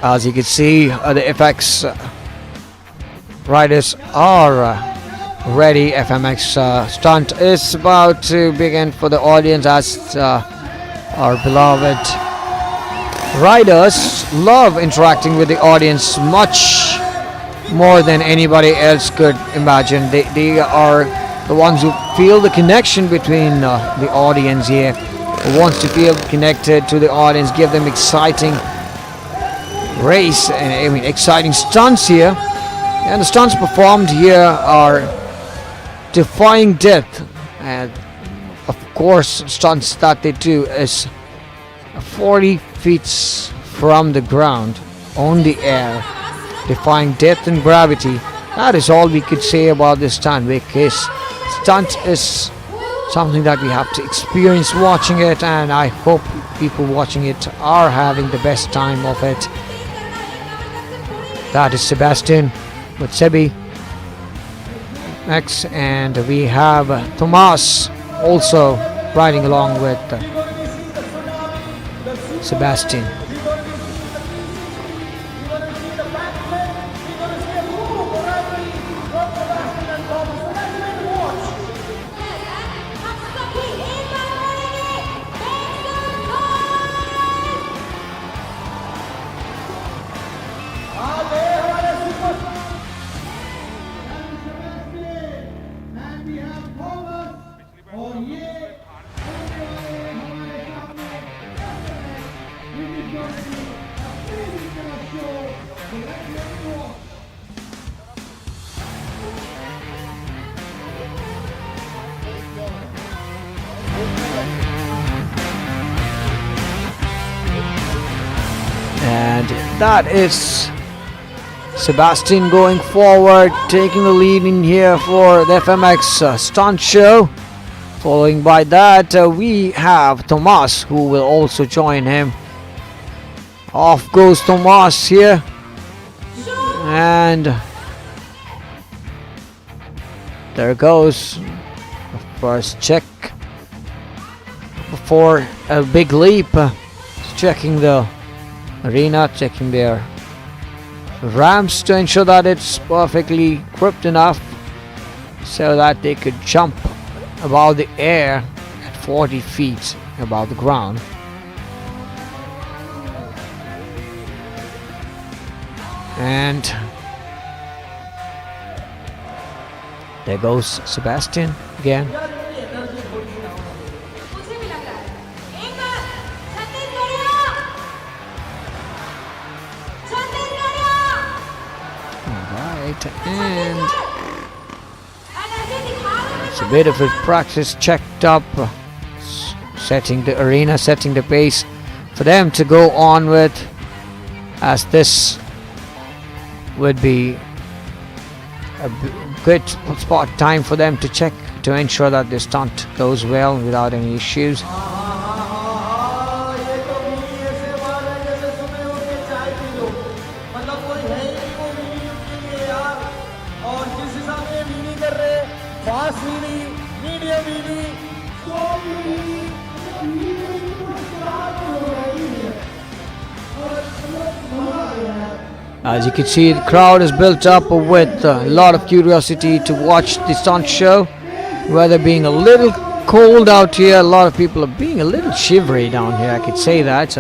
As you can see, the FX riders are ready. FMX stunt is about to begin for the audience, as our beloved riders love interacting with the audience much more than anybody else could imagine. They are the ones who feel the connection between the audience here, who wants to feel connected to the audience, give them exciting race and exciting stunts here. And the stunts performed here are defying death, and of course stunts that they do is 40 feet from the ground on the air, defying death and gravity. That is all we could say about this stunt, because stunt is something that we have to experience watching it, and I hope people watching it are having the best time of it. That is Sebastian with Sebi X, and we have Tomas also riding along with Sebastian. And that is Sebastian going forward, taking the lead in here for the FMX stunt show. Following by that, we have Tomas, who will also join him. Off goes Tomas here. And there goes the first check for a big leap. Checking the arena, checking their ramps to ensure that it's perfectly gripped enough so that they could jump above the air at 40 feet above the ground. And there goes Sebastian again. Alright, and it's a bit of a practice checked up, setting the arena, setting the pace for them to go on with, as this would be a good spot time for them to check to ensure that the stunt goes well without any issues. As you can see, the crowd is built up with a lot of curiosity to watch the stunt show. Weather being a little cold out here, a lot of people are being a little shivery down here, I could say that.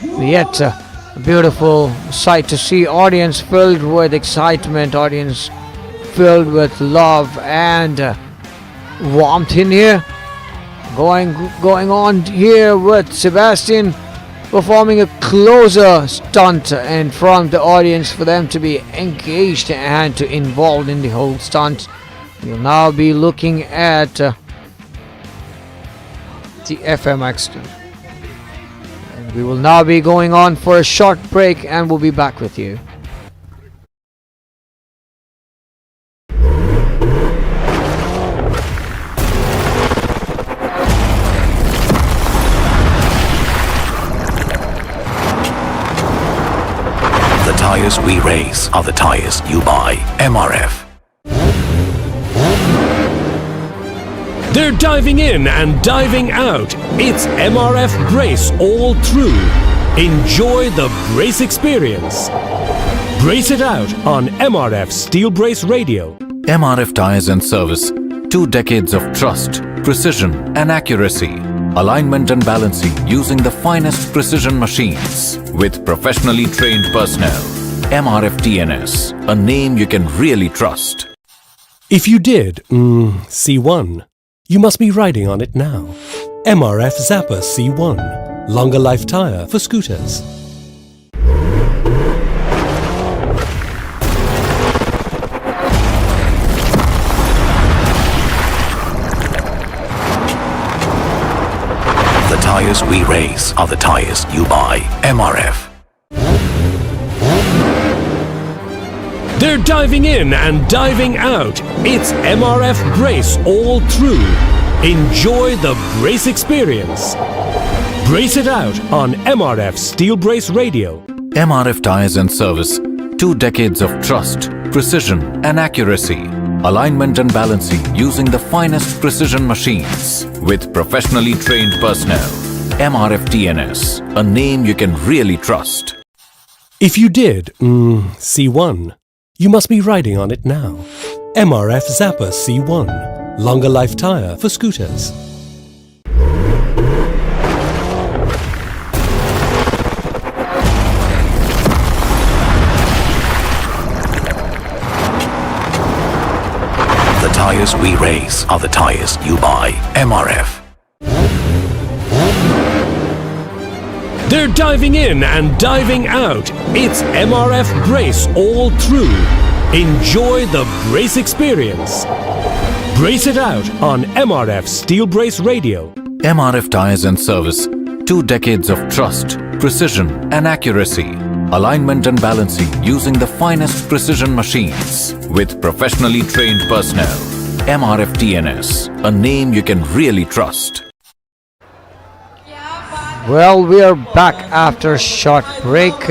Yet a beautiful sight to see, audience filled with excitement, audience filled with love and warmth in here. Going on here with Sebastian performing a closer stunt in front of the audience for them to be engaged and to involved in the whole stunt. We'll now be looking at the FMX. And we will now be going on for a short break and we'll be back with you. The tires we race are the tires you buy. MRF. They're diving in and diving out. It's MRF Brace all through. Enjoy the brace experience. Brace it out on MRF Steel Brace Radio. MRF Tires and Service. 2 decades of trust, precision and accuracy. Alignment and balancing using the finest precision machines with professionally trained personnel. MRF TNS, a name you can really trust. If you did, C1, you must be riding on it now. MRF Zappa C1, longer life tire for scooters. The tires we race are the tires you buy. MRF. They're diving in and diving out. It's MRF Brace all through. Enjoy the brace experience. Brace it out on MRF Steel Brace Radio. MRF Tires and Service. 2 decades of trust, precision and accuracy. Alignment and balancing using the finest precision machines with professionally trained personnel. MRF TNS, a name you can really trust. If you did, C1, you must be riding on it now. MRF Zappa C1, longer life tire for scooters. The tires we race are the tires you buy. MRF. They're diving in and diving out. It's MRF Brace all through. Enjoy the brace experience. Brace it out on MRF Steel Brace Radio. MRF Tires and Service. 2 decades of trust, precision and accuracy. alignment and balancing using the finest precision machines with professionally trained personnel. MRF TNS, a name you can really trust. Well, we are back after a short break,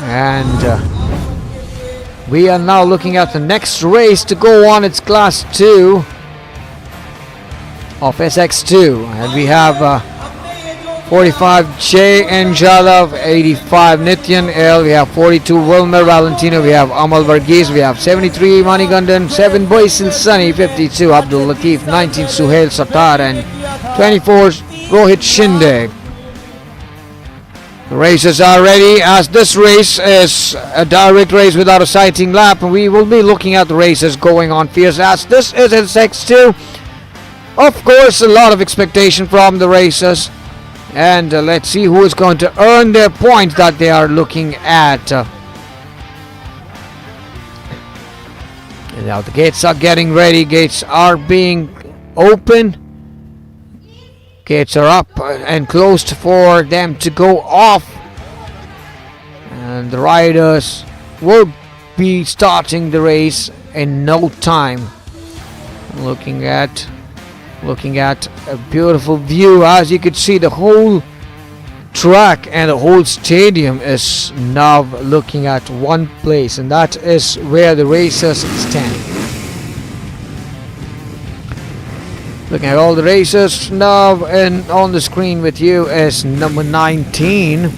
and we are now looking at the next race to go on. It's Class 2 of SX2, and we have 45 J N Jadhav, 85 Nityan L, we have 42 Wilmer Valentino, we have Amal Varghese, we have 73 Manigandan, 7 Basil Sunny, 52 Abdul Latif, 19 Suhail Sattar, and 24 Rohit Shinde. The racers are ready, as this race is a direct race without a sighting lap, and we will be looking at the races going on fierce, as this is SX2. Of course, a lot of expectation from the racers, and let's see who is going to earn their points that they are looking at. Now the gates are getting ready, gates are being open. Gates are up and closed for them to go off, and the riders will be starting the race in no time. Looking at a beautiful view, as you could see the whole track and the whole stadium is now looking at one place, and that is where the racers stand. Looking at all the racers now, and on the screen with you is number 19.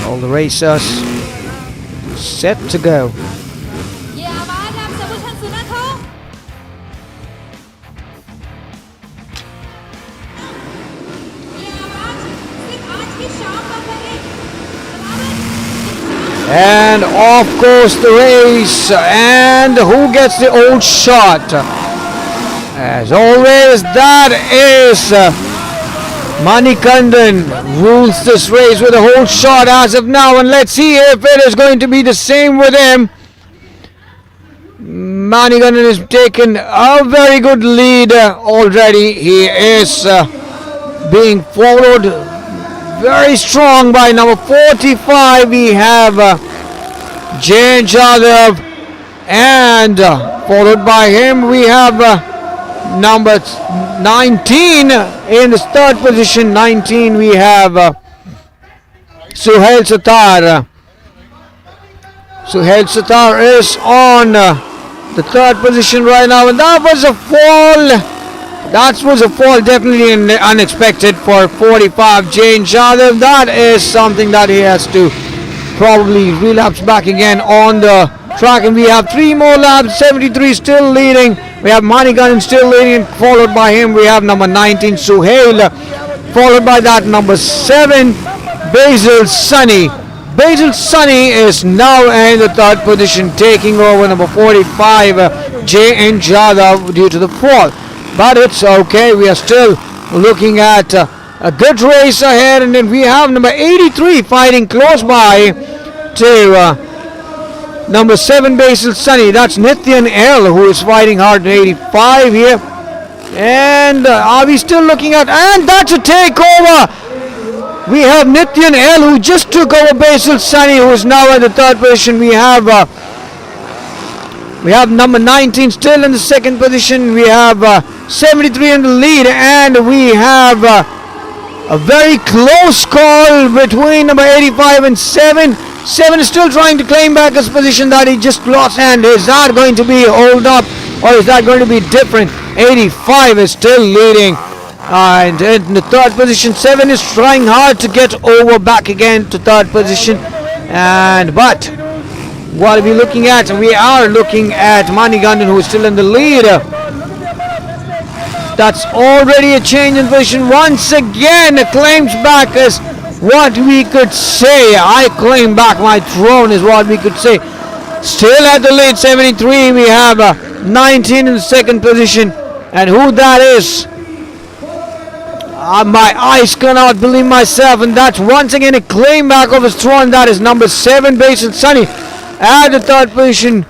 All the racers set to go. And of course the race, and who gets the old shot? As always, that is Manikandan rules this race with a whole shot as of now, and let's see if it is going to be the same with him. Manikandan has taken a very good lead already. He is being followed very strong by number 45. We have Jay Jadhav, and followed by him we have number 19 in the third position. 19 we have Suhail Sattar. Suhail Sattar is on the third position right now, and that was a fall. That was a fall definitely unexpected for 45 Jane Jadhav. That is something that he has to probably relapse back again on the track, and we have 3 more laps. 73 still leading. We have Manikandan still leading, followed by him we have number 19 Suhail, followed by that number 7 Basil Sunny. Basil Sunny is now in the third position, taking over number 45 J.N. Jadhav due to the fall. But it's okay, we are still looking at a good race ahead, and then we have number 83 fighting close by to number 7 Basil Sunny. That's Nityan L who is fighting hard in 85 here. And are we still looking at, and that's a takeover. We have Nityan L who just took over Basil Sunny, who is now at the third position. We have number 19 still in the second position. We have 73 in the lead, and we have a very close call between number 85 and 7. 7 is still trying to claim back his position that he just lost, and is that going to be hold up, or is that going to be different? 85 is still leading, and in the third position 7 is trying hard to get over back again to third position. And but what are we looking at? We are looking at Manikandan, who is still in the lead. That's already a change in position. Once again, claims back is what we could say. I claim back my throne is what we could say. Still at the lead, 73. We have 19 in the second position. And who that is? My eyes cannot believe myself. And that's once again a claim back of his throne. That is number 7, Basil Sunny. At the third position,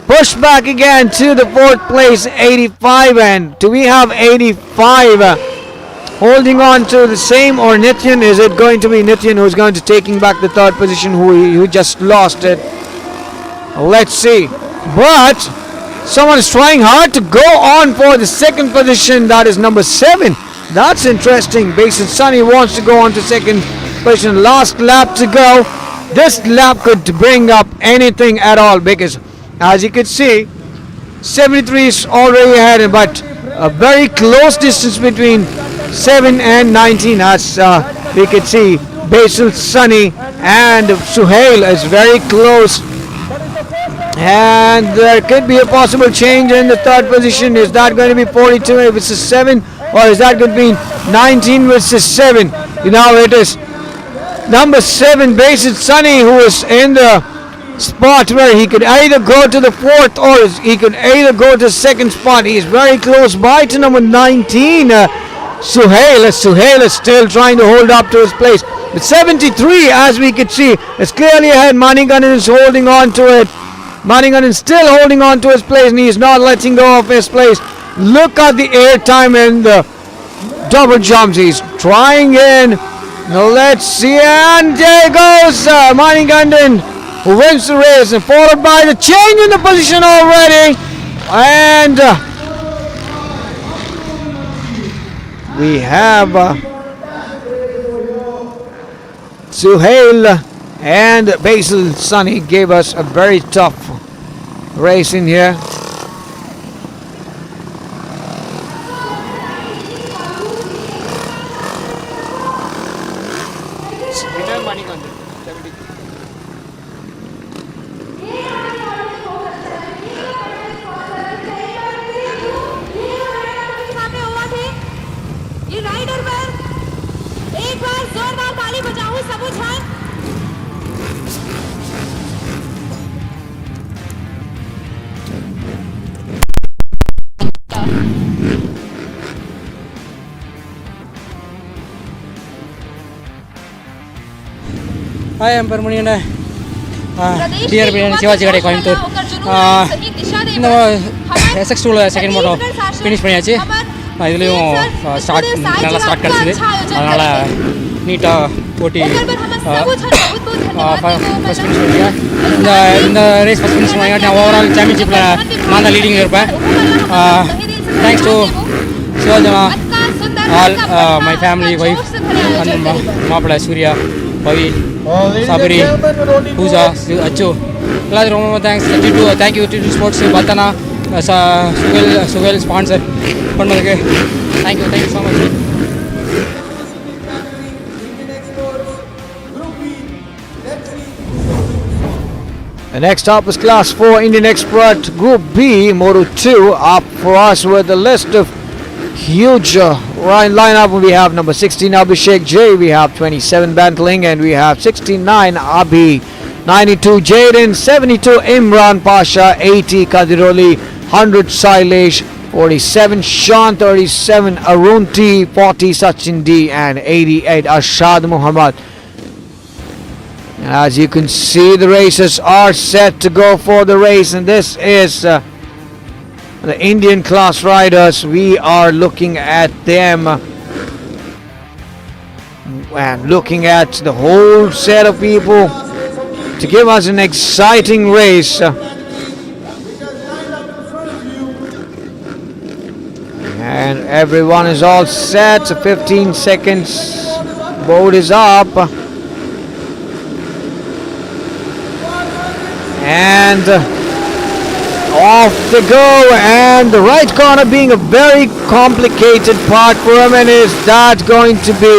pushed back again to the fourth place, 85. And do we have 85 holding on to the same, or Nityan? Is it going to be Nityan who's going to taking back the third position, who just lost it? Let's see. But someone is trying hard to go on for the second position. That is number 7. That's interesting. Basin Sunny wants to go on to second position. Last lap to go. This lap could bring up anything at all, because as you can see, 73 is already ahead, but a very close distance between 7 and 19. As we can see, Basil Sunny and Suhail is very close, and there could be a possible change in the third position. Is that going to be 42 versus 7, or is that going to be 19 versus 7? Now it is number 7, Basil Sunny, who is in the spot where he could either go to the 4th or he could either go to the 2nd spot. He is very close by to number 19, Suhail. Suhail is still trying to hold up to his place. But 73, as we can see, is clearly ahead. Manikandan is holding on to it. Manikandan is still holding on to his place, and he is not letting go of his place. Look at the air time and the double jumps. He's trying in. Now let's see, and there goes Manikandan, who wins the race, and followed by the change in the position already. And we have Suhail and Basil Sunny gave us a very tough race in here. Hi, I'm Permanent. Dear Shivaji Gade Coimbatore. இந்த SX2 second Moto finish பண்ணியாச்சு. இதுலேயும் நல்லா start கிடச்சிது, அதனால் நீட்டாக ஓட்டி first finish பண்ணிட்டேன். இந்த ரேஸ் ஃபஸ்ட் ஃபினிஷ் பண்ணியாட்டி நான் ஓவரால் சாம்பியன்ஷிப்பில் நான் தான் லீடிங்கில் இருப்பேன். Thanks to Shivajana, all my family, wife and மாப்பிள்ளை Surya, Pavi, Sabiri, Pooja, Achu. ரொம்ப தேங்க்ஸ். தேங்க்யூ டு ஸ்போர்ட்ஸ் பத்தனா சுகல் ஸ்பான்சர் பண்ணதுக்கு thank you so much. The next up is Class 4 Indian Expert Group B, Moto 2. Up for us with a list of huge lineup. We have number 16 Abhishek J, we have 27 Bantling, and we have 69 Abhi, 92 Jaden, 72 Imran Pasha, 80 Kadiroli, 100 Sailesh, 47 Sean, 37 Arun T, 40 Sachin D, and 88 Ashad Muhammad. As you can see, the racers are set to go for the race, and this is the Indian class riders. We are looking at them and looking at the whole set of people to give us an exciting race. And everyone is all set. 15 seconds. Board is up. And off they go, and the right corner being a very complicated part for him, and is that going to be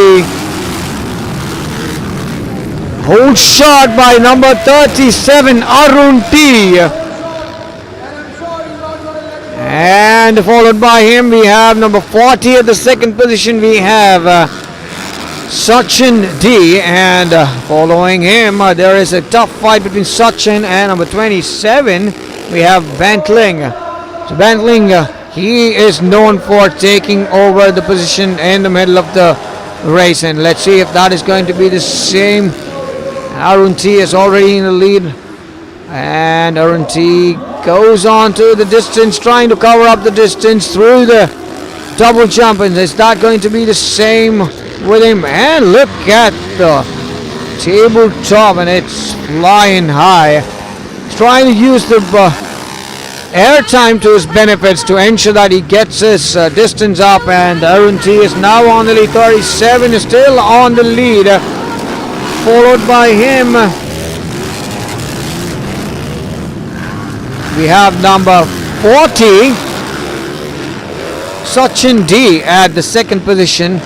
hold shot by number 37 Arun T, and followed by him we have number 40 at the second position. We have Sachin D, and following him there is a tough fight between Sachin and number 27 we have Bantling. So Bantling, he is known for taking over the position in the middle of the race, and let's see if that is going to be the same. Arun T is already in the lead, and Arun T goes on to the distance, trying to cover up the distance through the double jumping. Is that going to be the same with him? And look at the tabletop, and it's flying high. He's trying to use the air time to his benefits to ensure that he gets his distance up, and Arun T is now on the lead. 37 is still on the lead, followed by him. We have number 40, Sachin D, at the second position.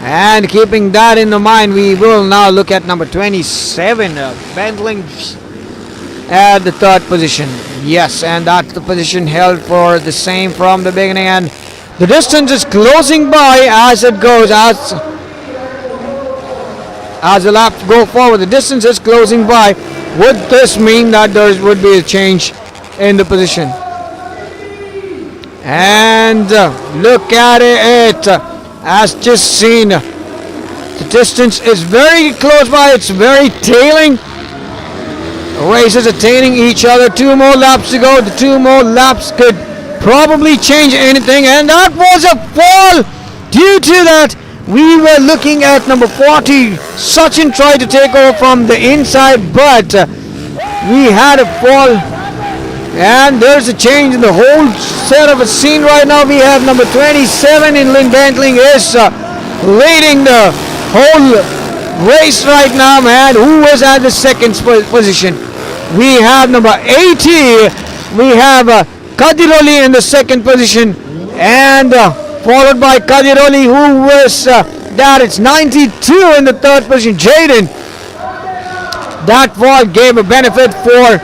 And keeping that in the mind, we will now look at number 27, Bentling, at the third position. Yes, and that's the position held for the same from the beginning. And the distance is closing by as it goes, as the laps go forward. The distance is closing by. Would this mean that there would be a change in the position? And look at it, as just seen. The distance is very close by. It's very tailing. The races attaining each other. 2 more laps to go. The 2 more laps could probably change anything. And that was a fall. Due to that, we were looking at number 40. Sachin tried to take over from the inside, but we had a fall. And there's a change in the whole set of a scene right now. We have number 27 in Lynn Bentling is leading the whole race right now, man. Who was at the second position? We have number 80. We have Kadiroli in the second position, and followed by Kadiroli, who was it's 92 in the third position. Jaden. That fall gave a benefit for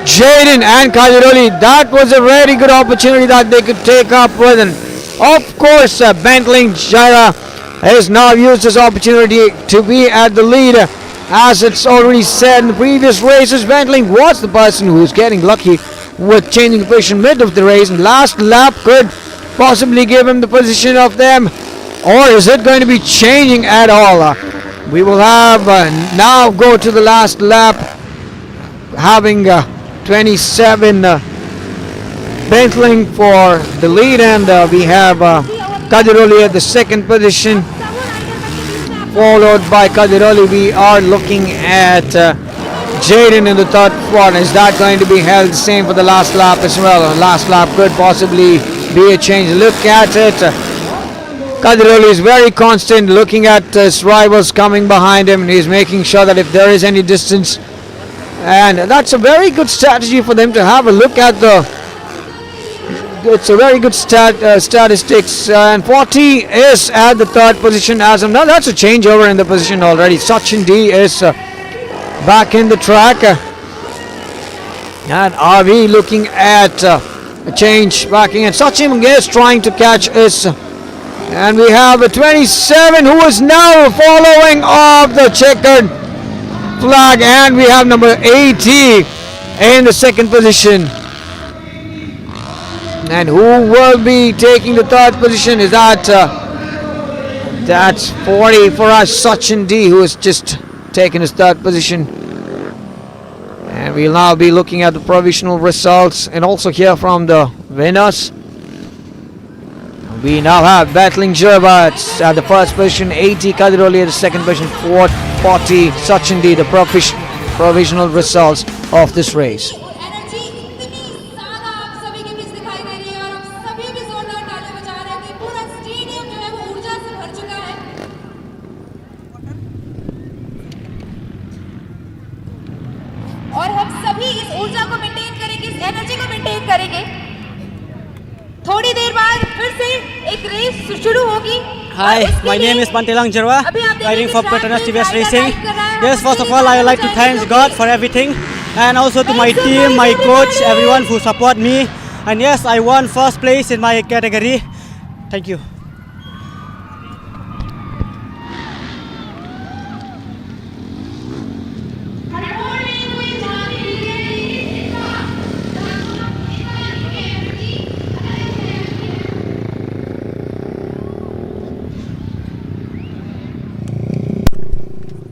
Jaden and Kadiroli. That was a very good opportunity that they could take up with. And of course, Bentling Jaira has now used this opportunity to be at the lead. As it's already said in the previous races, Bentling was the person who was getting lucky with changing the position mid of the race, and last lap could possibly give him the position of them. Or is it going to be changing at all? We will have now go to the last lap, having 27 Bentling for the lead, and we have Kadiroli at the second position, followed by Kadiroli. We are looking at Jaden in the third spot. Is that going to be held the same for the last lap as well? Last lap could possibly be a change. Look at it. Kadiroli is very constant, looking at his rivals coming behind him, and he's making sure that if there is any distance, and that's a very good strategy for them to have a look at it's a very good statistics. And 40 is at the third position as of now. That's a changeover in the position already. Sachin D is back in the track. And are we looking at a change backing? And Sachin is trying to catch us. And we have a 27 who is now following off the checkered flag. And we have number 80 in the second position. And who will be taking the third position? Is that that's 40 for us, Sachin D, who has just taken his third position. And we'll now be looking at the provisional results and also hear from the winners. We now have Battling Jerva at the first position, 80 Kadiroli at the second position, 40 Sachin D, the provisional results of this race. और हम सभी इस ऊर्जा को maintain करेंगे, इस energy को maintain करेंगे। थोड़ी देर बाद फिर से एक रेस शुरू होगी। Hi, my name is Pantelang Jarwa, riding for Petronas TVS Racing. Yes, first of all, I would like to thank God for everything, and also to my team, my coach, everyone who support me. And yes, I won first place in my category. Thank you.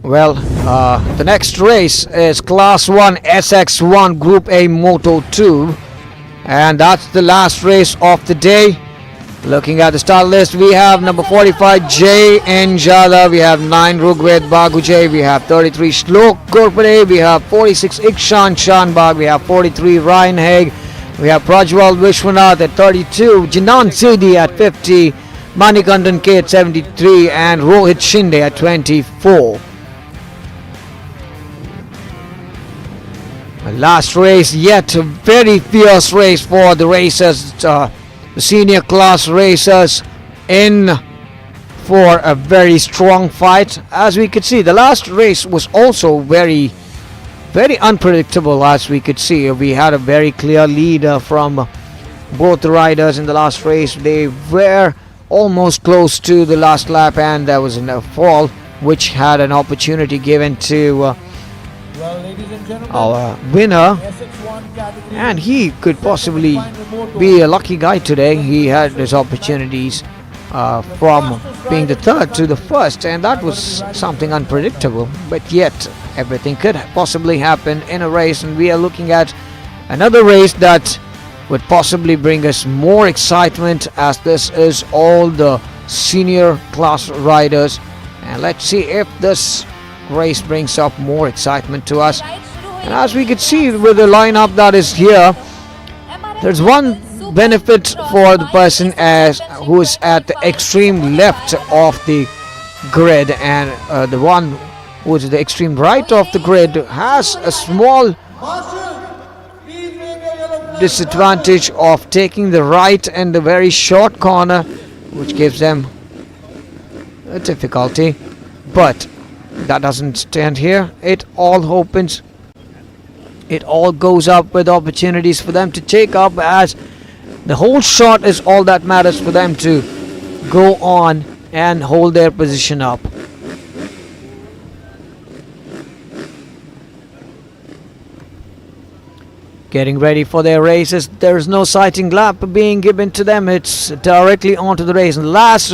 Well, the next race is Class 1 SX1 Group A Moto 2, and that's the last race of the day. Looking at the start list, we have number 45 Jay N. Jada, we have 9 Rugved Bagujay, we have 33 Shlok Gorpade, we have 46 Ikshan Shanbag, we have 43 Ryan Haig, we have Prajwal Vishwanath at 32, Jinan Sidi at 50, Manikandan K at 73, and Rohit Shinde at 24. Last race, yet a very fierce race for the racers, the senior class racers, in for a very strong fight. As we could see, the last race was also very unpredictable. As we could see, we had a very clear lead from both the riders in the last race. They were almost close to the last lap, and there was a fall which had an opportunity given to our winner, and he could possibly be a lucky guy today. He had his opportunities from being the third to the first, and that was something unpredictable, but yet everything could possibly happen in a race. And we are looking at another race that would possibly bring us more excitement, as this is all the senior class riders, and let's see if this race brings up more excitement to us. And as we could see with the lineup that is here, there's one benefit for the person who is at the extreme left of the grid, and the one who is the extreme right of the grid has a small disadvantage of taking the right and the very short corner, which gives them a difficulty. But that doesn't stand here. It all opens. It all goes up with opportunities for them to take up, as the whole shot is all that matters for them to go on and hold their position up. Getting ready for their races. There is no sighting lap being given to them. It's directly onto the race. And last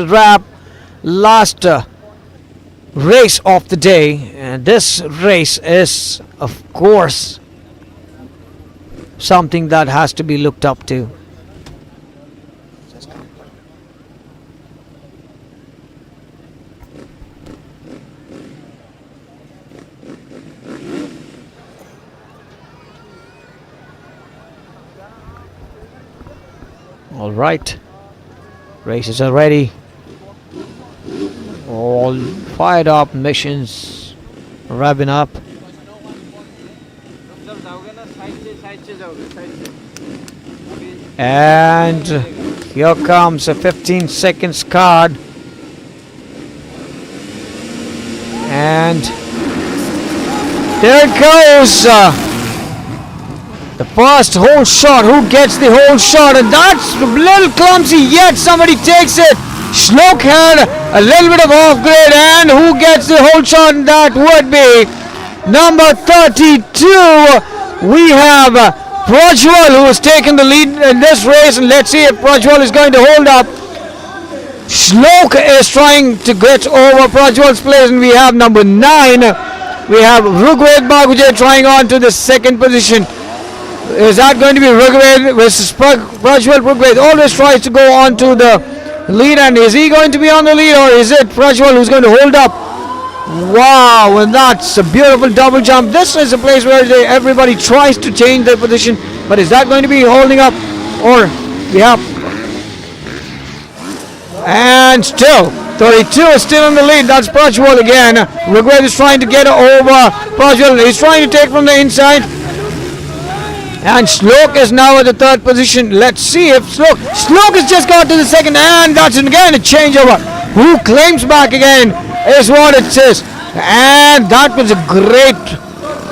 race of the day, and this race is of course something that has to be looked up to. All right, races are ready, all fired up, missions revving up. And here comes a 15 seconds card, and there it goes. The first whole shot. Who gets the whole shot? And that's a little clumsy, yet somebody takes it. Shlok had a little bit of off grade, and who gets the whole shot? And that would be number 32. We have Prajwal, who has taken the lead in this race, and let's see if Prajwal is going to hold up. Shlok is trying to get over Prajwal's place, and we have number 9. We have Rugved Bagujay trying on to the second position. Is that going to be Rugved versus Prajwal? Rugved always tries to go on to the lead, and is he going to be on the lead, or is it Prajwal who's going to hold up? Wow, and that's a beautiful double jump. This is a place where everybody tries to change their position, but is that going to be holding up, or we have, and still 32 is still in the lead. That's Prajwal again. Rugved is trying to get over Prajwal. He's trying to take from the inside, and Shlok is now at the third position. Let's see if Shlok has just got to the second, and that's again a changeover. Who claims back again is what it says. And that was a great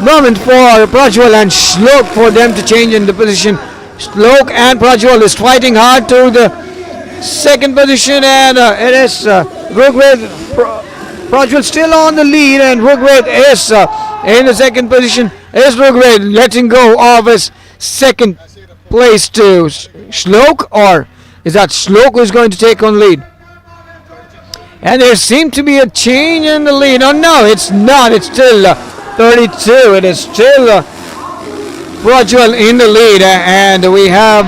moment for Prajwal and Shlok for them to change in the position. Shlok and Prajwal is fighting hard to the second position, and it is Rugved. Prajwal still on the lead, and Rugved is in the second position. Is Rugved letting go of his second place to Shlok, or is that Shlok who's going to take on lead? And there seemed to be a change in the lead. Oh no, it's not. It's still 32. It is still Prajwal in the lead, and we have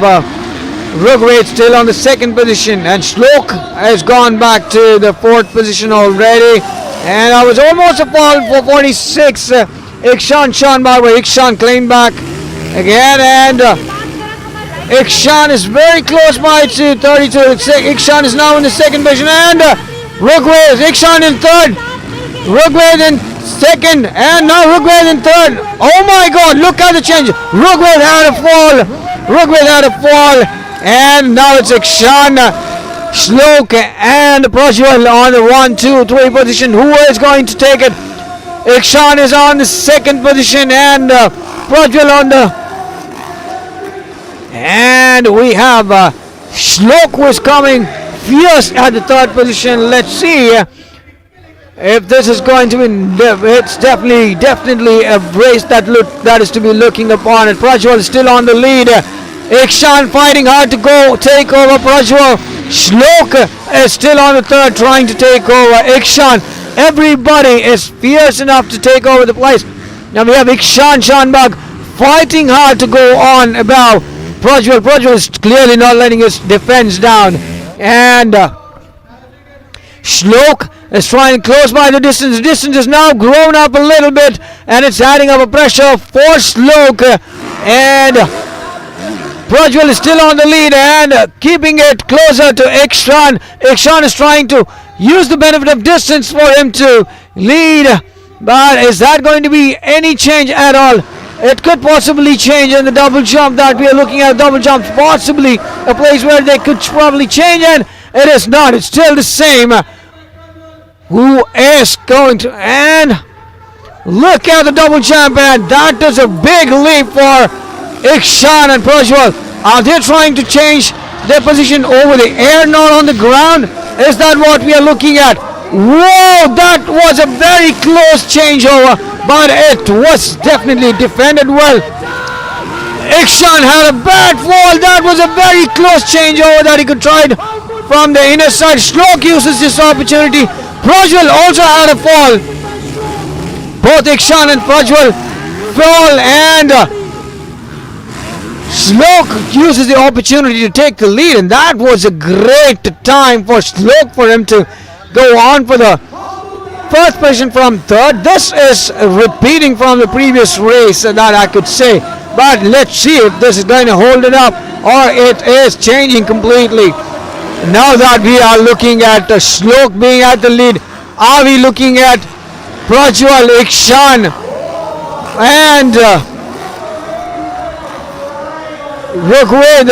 Rugway still on the second position, and Shlok has gone back to the fourth position already. And I was almost a fall for 46. Ikshan Shanbar, where Ikshan claimed back again, and Ikshan is very close by to 32. Ikshan is now in the second position, and Rugway, Ikshan in third, Rugway in second, and now Rugway in third. Oh my God! Look at the change. Rugway had a fall. Rugway had a fall, and now it's Ikshan, Shlok, and Prajwal on the 1, 2, 3 position. Who is going to take it? Ikshan is on the second position, and Prajwal on the. And we have Shlok, who is coming fierce at the third position. Let's see if this is going to be. It's definitely a race that is to be looking upon. And Prajwal is still on the lead. Ikshan fighting hard to take over Prajwal. Shlok is still on the third, trying to take over Ikshan. Everybody is fierce enough to take over the place. Now we have Ikshan Shanbag fighting hard to go on about Prajwal. Prajwal is clearly not letting his defense down. And Shlok is trying to close by the distance. The distance has now grown up a little bit, and it's adding up a pressure for Shlok. And Prajwal is still on the lead and keeping it closer to Ikshan. Ikshan is trying to use the benefit of distance for him to lead. But is that going to be any change at all? It could possibly change in the double jump that we are looking at. Double jump, possibly a place where they could probably change, and it is not. It's still the same. Who is going to? And look at the double jump, and that is a big leap for Ikshan and Prajwal. Are they trying to change their position over the air, not on the ground? Is that what we are looking at? Whoa, that was a very close changeover, but it was definitely defended well. Ikshan had a bad fall. That was a very close changeover that he could try from the inner side. Shlok uses this opportunity. Prajwal also had a fall. Both Ikshan and Prajwal fall, and Shlok uses the opportunity to take the lead, and that was a great time for Shlok for him to go on for the first position from third. This is repeating from the previous race that I could say, but let's see if this is going to hold it up or it is changing completely. Now that we are looking at Shlok being at the lead, are we looking at Prajwal, Ikshan, and Rugway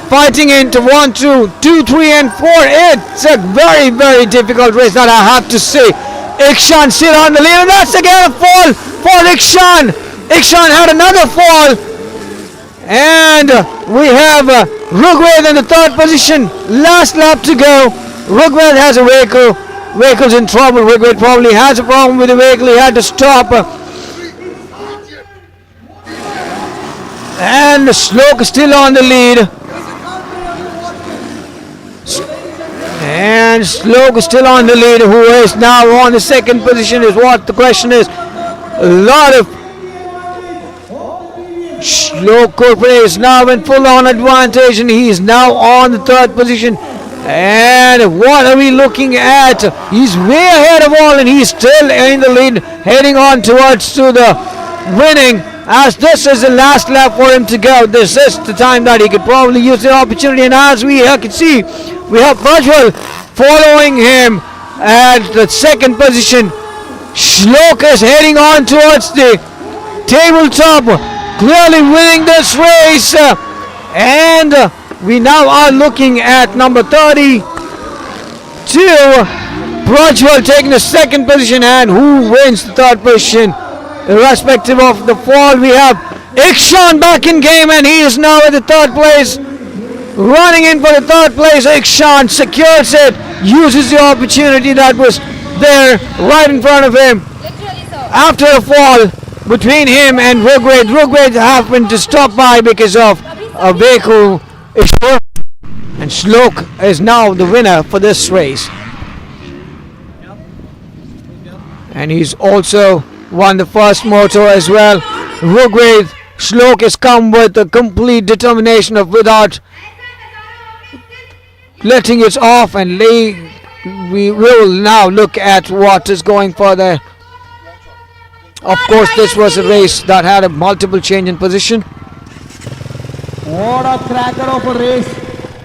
fighting into 1, 2, 3 and 4. It's a very, very difficult race that I have to say. Ikshan still on the lead, and that's again a fall for Ikshan. Ikshan had another fall, and we have Rugway in the third position. Last lap to go. Rugway has a vehicle. Vehicle's in trouble. Rugway probably has a problem with the vehicle. He had to stop. And Shlok is still on the lead. And Shlok is still on the lead. Who is now on the second position is what the question is. A lot of Shlok Corporate is now in full on advantage, and he is now on the third position. And what are we looking at? He's way ahead of all, and he's still in the lead, heading on towards to the winning, as this is the last lap for him to go. This is the time that he could probably use the opportunity, and as we can see, we have Prajwal following him at the second position. Shlok is heading on towards the tabletop, clearly winning this race, and we now are looking at number 32, Prajwal taking the second position, and who wins the third position irrespective of the fall. We have Ikshan back in game, and he is now at the third place, running in for the third place. Ikshan secures it, uses the opportunity that was there right in front of him after a fall between him and Rugway. Rugway happened to stop by because of a vehicle issue, and Shlok is now the winner for this race, and he's also won the first moto as well. Rugway, Shlok has come with a complete determination of without letting it off, and we will now look at what is going further. Of course, this was a race that had a multiple change in position. What a cracker of a race.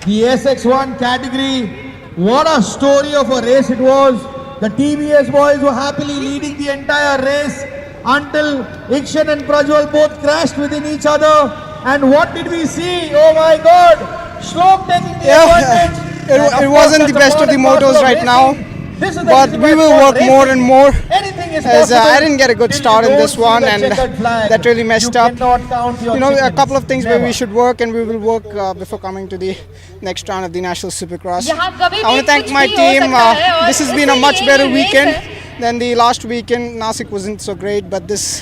The SX1 category. What a story of a race it was. The TBS boys were happily leading the entire race until Ikshan and Prajwal both crashed within each other. And what did we see? Oh my God! Shlok taking the advantage. It wasn't the best of the motos right now, but we will work more and more, as I didn't get a good start in this one, and that really messed up. You know, a couple of things where we should work, and we will work before coming to the next round of the National Supercross. I want to thank my team. This has been a much better weekend than the last weekend. Nasik wasn't so great, but this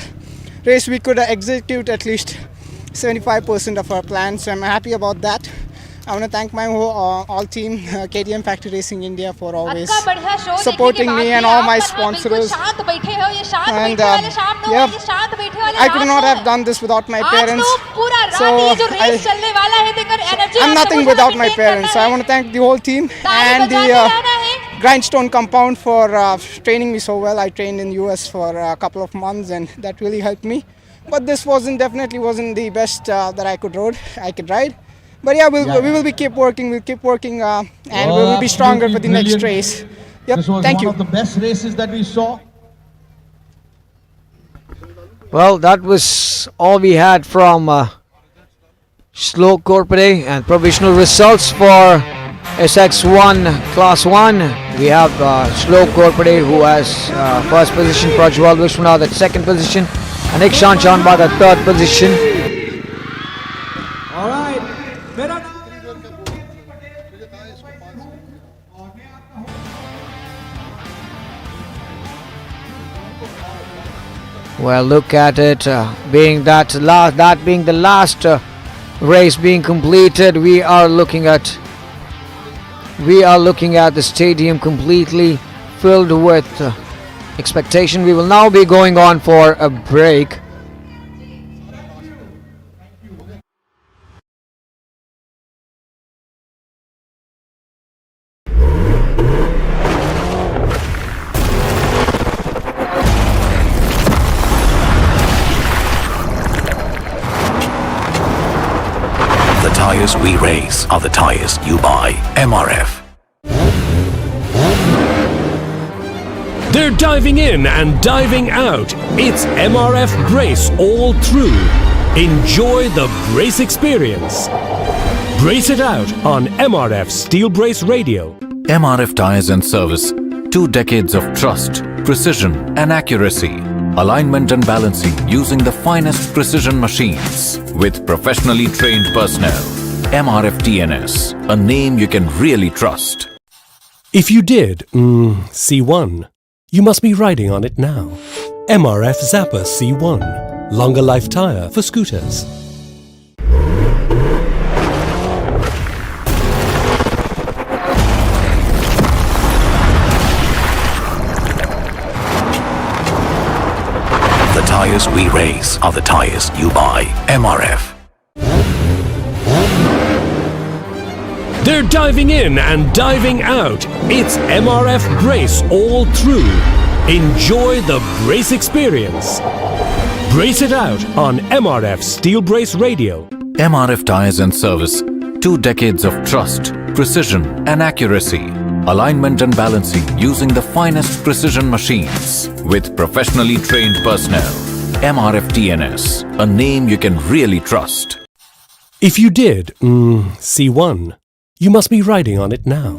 race we could execute at least 75% of our plans, so I'm happy about that. I want to thank my all team, KTM Factory Racing India, for always supporting me and all my sponsors. And I could not have done this without my parents. So I'm nothing without my parents. So I want to thank the whole team and the Grindstone compound for training me so well. I trained in the US for a couple of months, and that really helped me. But this definitely wasn't the best that I could ride. But yeah, we will keep working. We'll keep working, and we will be stronger for the next race. Yep. This was Thank you. one of the best races that we saw. Well, that was all we had from Shlok Korpade, and provisional results for SX1 Class 1. We have Shlok Korpade, who has first position, Prajwal Vishwanath at second position, and Ikshan Chanbag at third position. All right. Well, look at it, being the last race being completed. We are looking at the stadium completely filled with expectation. We will now be going on for a break. The tires we race are the tires you buy. MRF. They're diving in and diving out. It's MRF Brace all through. Enjoy the brace experience. Brace it out on MRF Steel Brace Radio. MRF Tires and Service. 2 decades of trust, precision and accuracy. Alignment and balancing using the finest precision machines with professionally trained personnel. MRF TNS, a name you can really trust. If you did, see one, you must be riding on it now. MRF Zappa C1, longer life tire for scooters. The tires we race are the tires you buy. MRF. They're diving in and diving out. It's MRF Brace all through. Enjoy the brace experience. Brace it out on MRF Steel Brace Radio. MRF Tires and Service. 2 decades of trust, precision and accuracy. Alignment and balancing using the finest precision machines with professionally trained personnel. MRF TNS, a name you can really trust. If you did, see one, you must be riding on it now.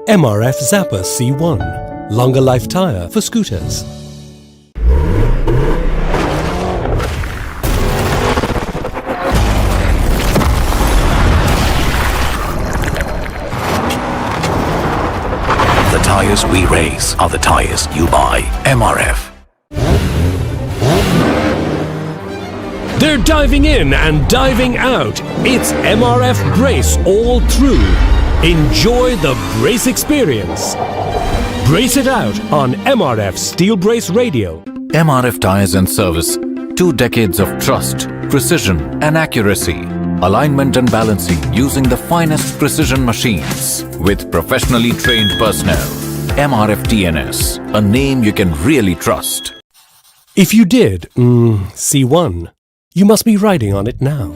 MRF Zappa C1, longer life tire for scooters. The tires we race are the tires you buy. MRF. They're diving in and diving out. It's MRF Brace all through. Enjoy the brace experience. Brace it out on MRF Steel Brace Radio. MRF Tires and Service. 2 decades of trust, precision and accuracy. alignment and balancing using the finest precision machines with professionally trained personnel. MRF TNS, a name you can really trust. If you did C1, you must be riding on it now.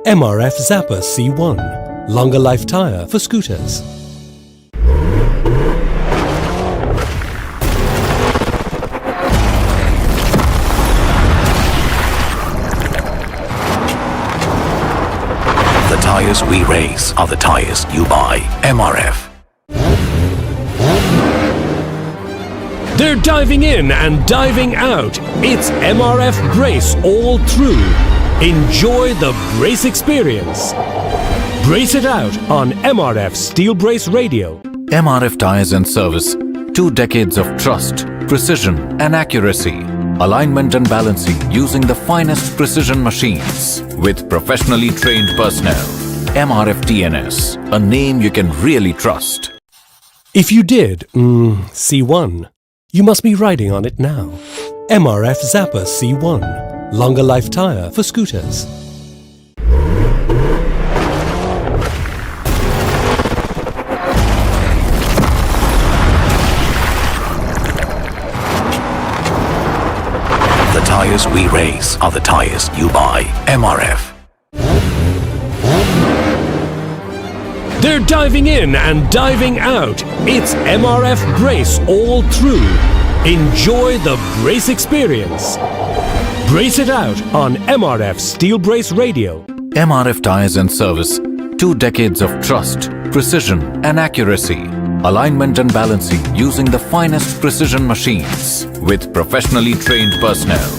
MRF Zapper C1, longer life tire for scooters. The tires we race are the tires you buy. MRF. They're diving in and diving out. It's MRF Brace all through. Enjoy the brace experience. Brace it out on MRF Steel Brace Radio. MRF Tires and Service. 2 decades of trust, precision and accuracy. Alignment and balancing using the finest precision machines with professionally trained personnel. MRF TNS, a name you can really trust. If you did C1, you must be riding on it now. MRF Zapper C1, longer life tire for scooters. The tires we race are the tires you buy. MRF. They're diving in and diving out. It's MRF Brace all through. Enjoy the brace experience. Brace it out on MRF Steel Brace Radio. MRF Tires and Service. 2 decades of trust, precision and accuracy. Alignment and balancing using the finest precision machines with professionally trained personnel.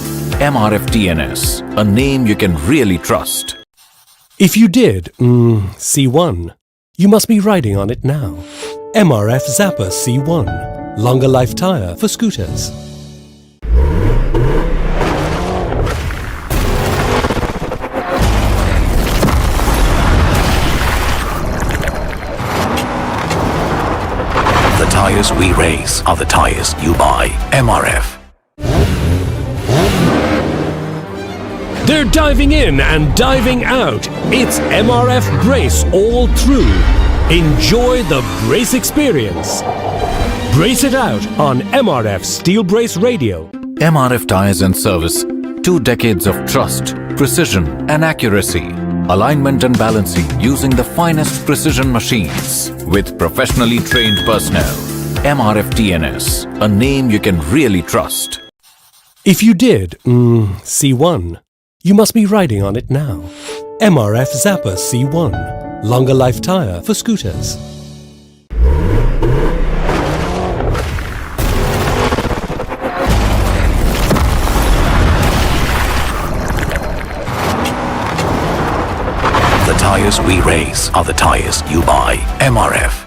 MRF TNS, a name you can really trust. If you did C1, you must be riding on it now. MRF Zapper C1, longer life tire for scooters. The tires we race are the tires you buy. MRF. They're diving in and diving out. It's MRF Brace all through. Enjoy the brace experience. Brace it out on MRF Steel Brace Radio. MRF Tires and Service. 2 decades of trust, precision and accuracy. Alignment and balancing using the finest precision machines with professionally trained personnel. MRF TNS, a name you can really trust. If you did C1, you must be riding on it now. MRF Zapper C1, longer life tire for scooters. The tires we race are the tires you buy. MRF.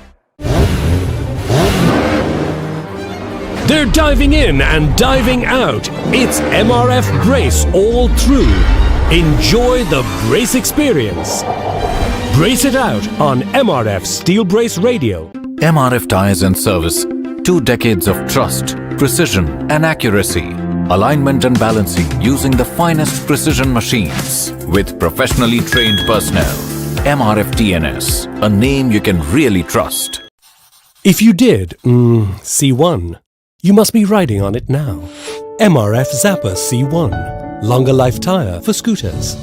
They're diving in and diving out. It's MRF Brace all through. Enjoy the brace experience. Brace it out on MRF Steel Brace Radio. MRF Tires and Service. 2 decades of trust, precision and accuracy. Alignment and balancing using the finest precision machines with professionally trained personnel. MRF TNS, a name you can really trust. If you did C1, you must be riding on it now. MRF Zapper C1, longer life tire for scooters.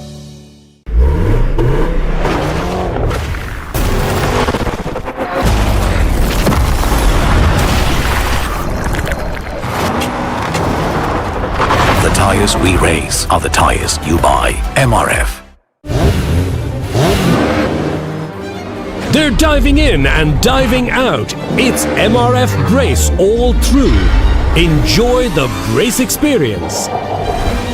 The tires we race are the tires you buy. MRF. They're diving in and diving out. It's MRF Brace all through. Enjoy the brace experience.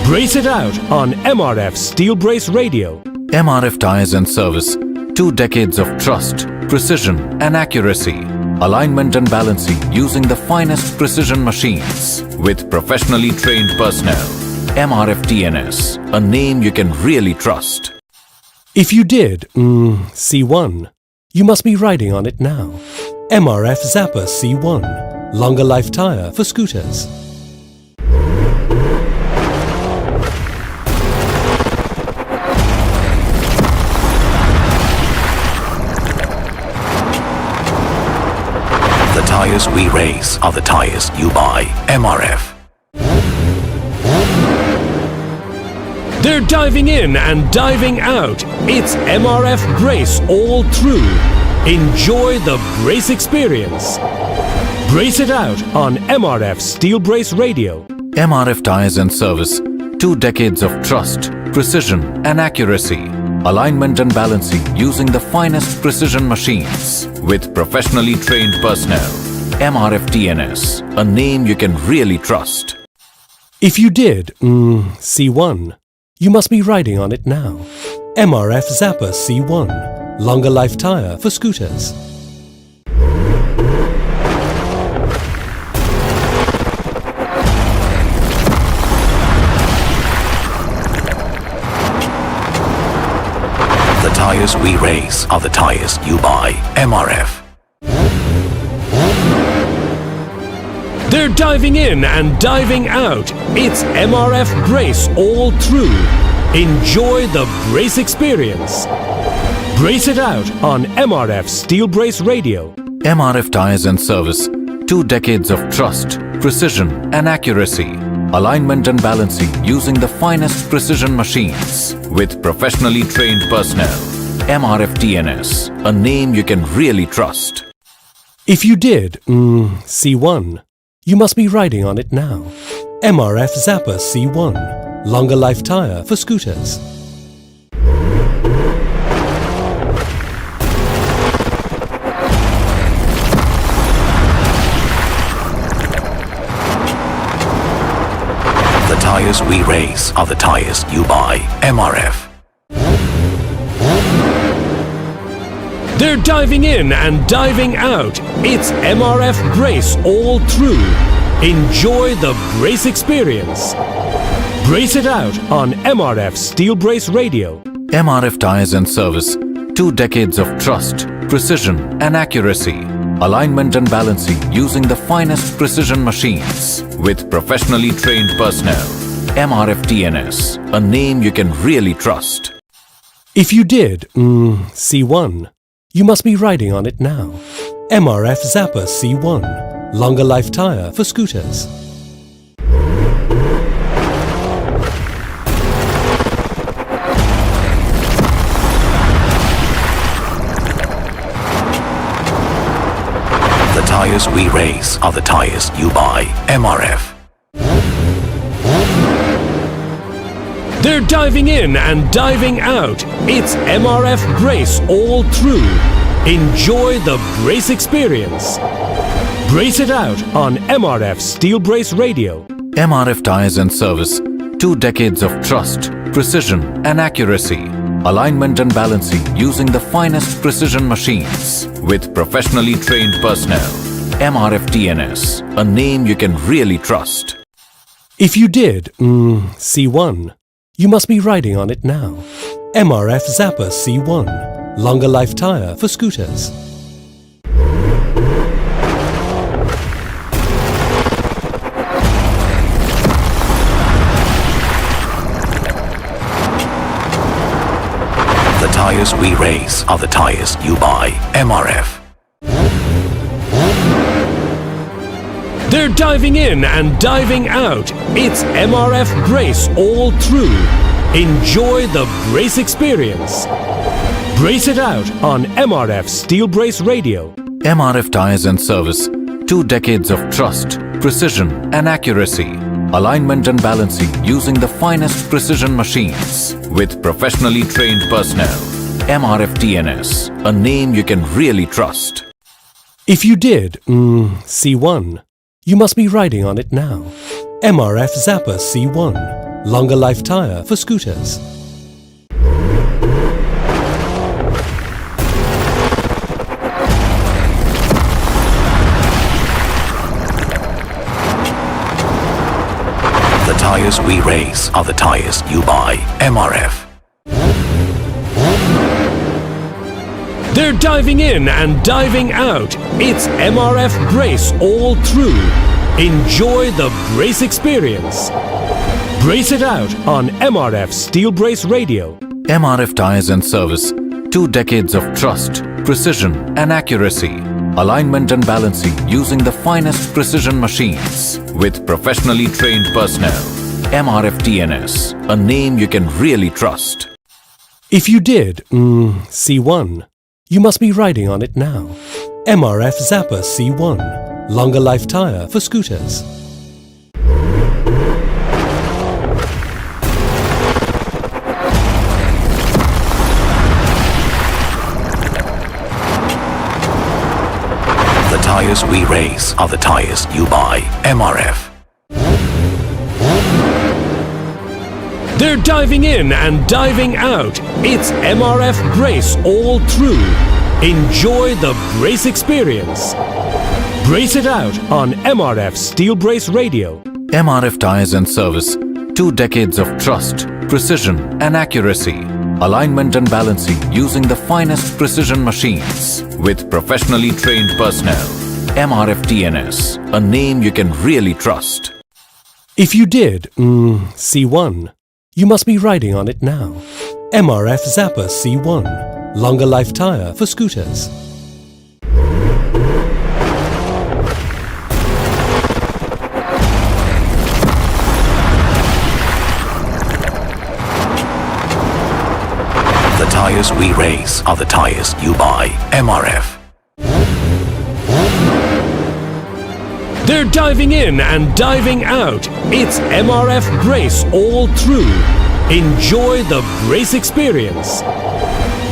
Brace it out on MRF Steel Brace Radio. MRF Tires and Service. 2 decades of trust, precision and accuracy. Alignment and balancing using the finest precision machines with professionally trained personnel. MRF TNS, a name you can really trust. If you did C1, you must be riding on it now. MRF Zapper C1, longer life tire for scooters. The tires we race are the tires you buy. MRF. They're diving in and diving out. It's MRF Brace all through. Enjoy the brace experience. Brace it out on MRF Steel Brace Radio. MRF Tires and Service. 2 decades of trust, precision and accuracy. Alignment and balancing using the finest precision machines with professionally trained personnel. MRF TNS, a name you can really trust. If you did, see one, you must be riding on it now. MRF Zappa C1, longer life tire for scooters. The tires we race are the tires you buy. MRF. They're diving in and diving out. It's MRF Brace all through. Enjoy the brace experience. Brace it out on MRF Steel Brace Radio. MRF Tires and Service. 2 decades of trust, precision and accuracy. Alignment and balancing using the finest precision machines with professionally trained personnel. MRF TNS, a name you can really trust. If you did, see one, you must be riding on it now. MRF Zappa C1, longer life tire for scooters. The tires we race are the tires you buy. MRF. They're diving in and diving out. It's MRF Brace all through. Enjoy the brace experience. Brace it out on MRF Steel Brace Radio. MRF Tires and Service. 2 decades of trust, precision and accuracy. Alignment and balancing using the finest precision machines with professionally trained personnel. MRF TNS, a name you can really trust. If you did, see one, you must be riding on it now. MRF Zappa C1, longer life tire for scooters. The tires we race are the tires you buy. MRF. They're diving in and diving out. It's MRF Brace all through. Enjoy the brace experience. Brace it out on MRF Steel Brace Radio. MRF Tires and Service. 2 decades of trust, precision and accuracy. Alignment and balancing using the finest precision machines with professionally trained personnel. MRF TNS, a name you can really trust. If you did, see one, you must be riding on it now. MRF Zappa C1, longer life tire for scooters. The tires we race are the tires you buy. MRF. They're diving in and diving out. It's MRF Brace all through. Enjoy the brace experience. Brace it out on MRF Steel Brace Radio. MRF Tires and Service. 2 decades of trust, precision and accuracy. Alignment and balancing using the finest precision machines with professionally trained personnel. MRF TNS, a name you can really trust. If you did, see one, you must be riding on it now. MRF Zappa C1, longer life tire for scooters. The tires we race are the tires you buy. MRF. They're diving in and diving out. It's MRF Brace all through. Enjoy the brace experience. Brace it out on MRF Steel Brace Radio. MRF Tires and Service. 2 decades of trust, precision and accuracy. alignment and balancing using the finest precision machines with professionally trained personnel. MRF TNS, a name you can really trust. If you did, C1, you must be riding on it now. MRF Zapper C1, longer life tire for scooters. The tires we race are the tires you buy. MRF. They're diving in and diving out. It's MRF Brace all through. Enjoy the brace experience. Brace it out on MRF Steel Brace Radio. MRF Tires and Service. 2 decades of trust, precision and accuracy. Alignment and balancing using the finest precision machines with professionally trained personnel. MRF TNS, a name you can really trust. If you did, C1, you must be riding on it now. MRF Zapper C1, longer life tire for scooters. The tires we race are the tires you buy. MRF. They're diving in and diving out. It's MRF Brace all through. Enjoy the brace experience.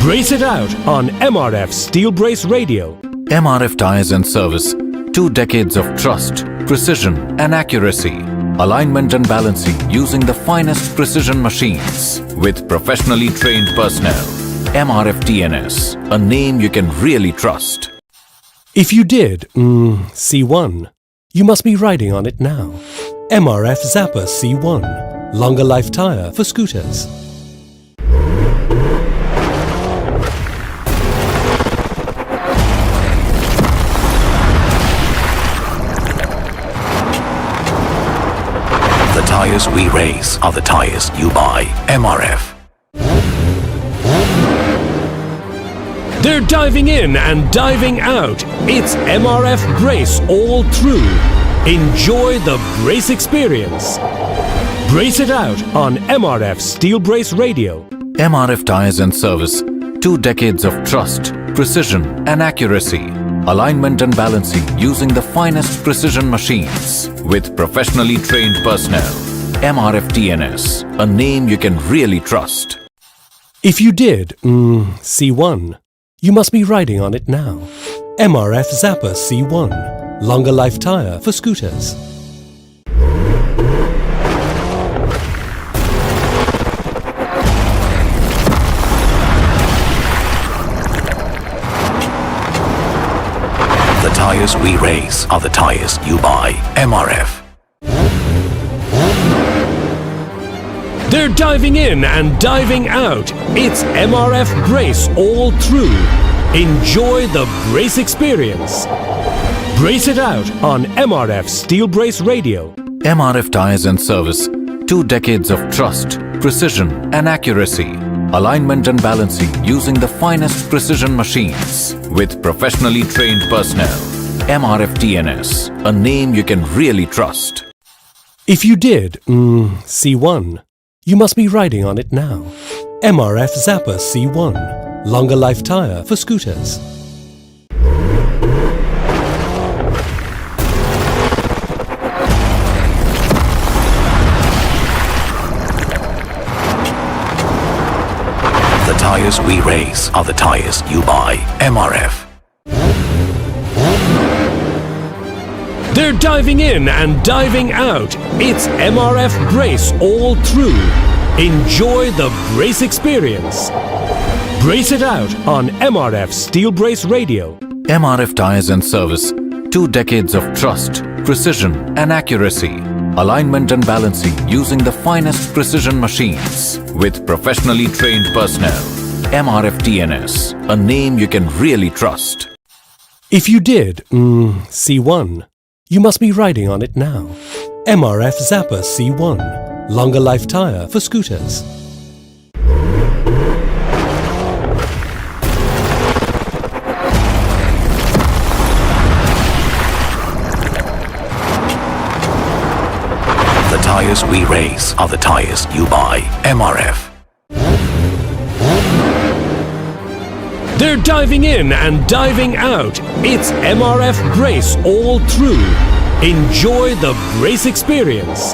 Brace it out on MRF Steel Brace Radio. MRF Tires and Service. 2 decades of trust, precision and accuracy. Alignment and balancing using the finest precision machines with professionally trained personnel. MRF TNS, a name you can really trust. If you did, C1, you must be riding on it now. MRF Zapper C1, longer life tire for scooters. The tires we race are the tires you buy. MRF. They're diving in and diving out. It's MRF Brace all through. Enjoy the brace experience. Brace it out on MRF Steel Brace Radio. MRF Tires and Service. 2 decades of trust, precision and accuracy. Alignment and balancing using the finest precision machines with professionally trained personnel. MRF TNS, a name you can really trust. If you did, C1, you must be riding on it now. MRF Zapper C1, longer life tire for scooters. The tires we race are the tires you buy. MRF. They're diving in and diving out. It's MRF Brace all through. Enjoy the brace experience. Brace it out on MRF Steel Brace Radio. MRF Tires and Service. 2 decades of trust, precision and accuracy. Alignment and balancing using the finest precision machines with professionally trained personnel. MRF TNS, a name you can really trust. If you did, C1, you must be riding on it now. MRF Zapper C1, longer life tire for scooters. The tires we race are the tires you buy. MRF. They're diving in and diving out. It's MRF Brace all through. Enjoy the brace experience. Brace it out on MRF Steel Brace Radio. MRF Tires and Service. 2 decades of trust, precision and accuracy. Alignment and balancing using the finest precision machines with professionally trained personnel. MRF TNS, a name you can really trust. If you did, C1, you must be riding on it now. MRF Zapper C1, longer life tire for scooters. tires we race are the tires you buy. MRF. They're diving in and diving out. It's MRF Brace all through. Enjoy the brace experience.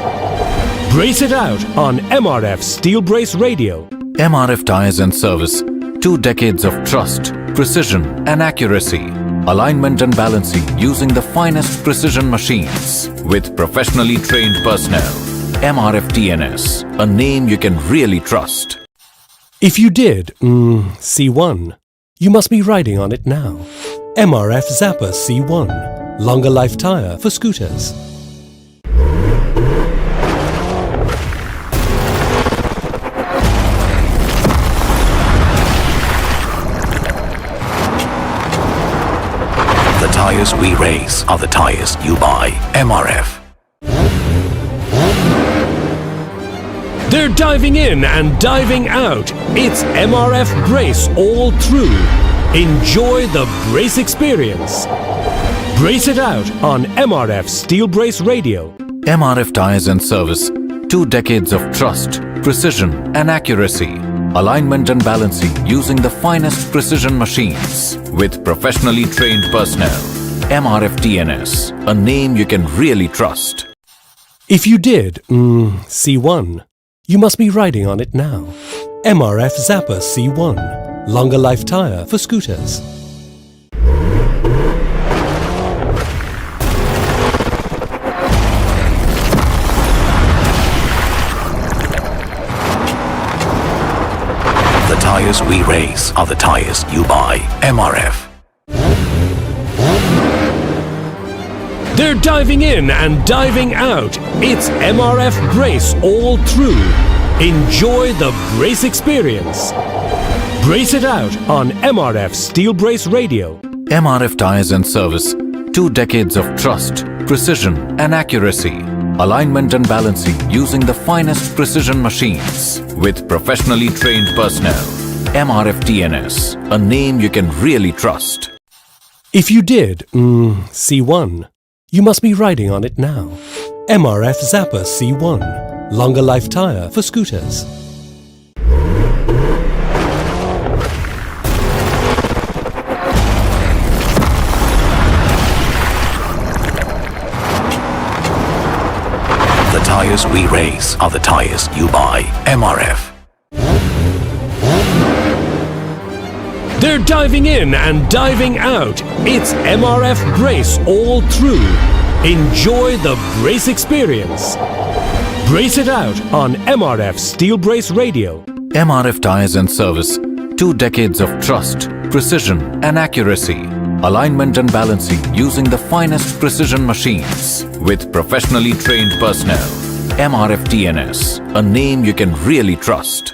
Brace it out on MRF Steel Brace Radio. MRF Tires and Service. 2 decades of trust, precision and accuracy. Alignment and balancing using the finest precision machines with professionally trained personnel. MRF TNS, a name you can really trust. If you did, C1, you must be riding on it now. MRF Zappa C1, longer life tire for scooters. The tires we race are the tires you buy. MRF. They're diving in and diving out. It's MRF Brace all through. Enjoy the brace experience. Brace it out on MRF Steel Brace Radio. MRF Tires and Service. 2 decades of trust, precision and accuracy. Alignment and balancing using the finest precision machines with professionally trained personnel. MRF TNS, a name you can really trust. If you did, C1, you must be riding on it now. MRF Zappa C1, longer life tire for scooters. The tires we race are the tires you buy. MRF. They're diving in and diving out. It's MRF Brace all through. Enjoy the brace experience. Brace it out on MRF Steel Brace Radio. MRF Tires and Service. 2 decades of trust, precision and accuracy. Alignment and balancing using the finest precision machines with professionally trained personnel. MRF TNS, a name you can really trust. If you did, C1, you must be riding on it now. MRF Zappa C1, longer life tire for scooters. The tires we race are the tires you buy. MRF. They're diving in and diving out. It's MRF Brace all through. Enjoy the brace experience. Brace it out on MRF Steel Brace Radio. MRF Tires and Service. 2 decades of trust, precision and accuracy. Alignment and balancing using the finest precision machines with professionally trained personnel. MRF TNS, a name you can really trust.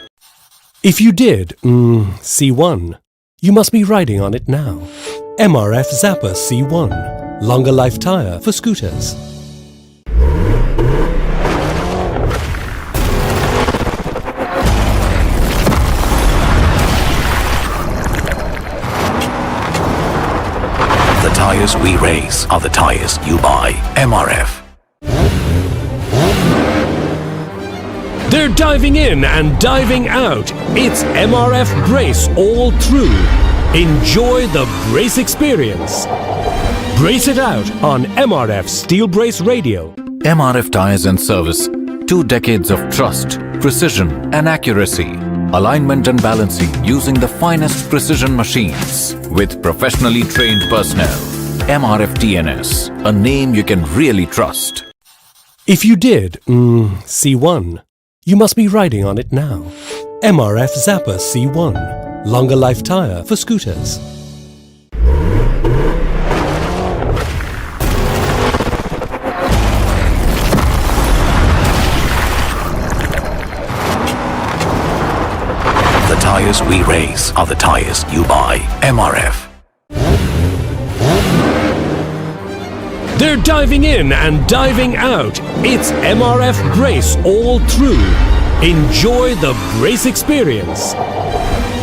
If you did, C1, you must be riding on it now. MRF Zappa C1, longer life tire for scooters. The tires we race are the tires you buy. MRF. They're diving in and diving out. It's MRF Brace all through. Enjoy the brace experience. Brace it out on MRF Steel Brace Radio. MRF Tires and Service. 2 decades of trust, precision and accuracy. Alignment and balancing using the finest precision machines with professionally trained personnel. MRF TNS, a name you can really trust. If you did, C1, you must be riding on it now. MRF Zappa C1, longer life tire for scooters. The tires we race are the tires you buy. MRF. They're diving in and diving out. It's MRF Brace all through. Enjoy the brace experience.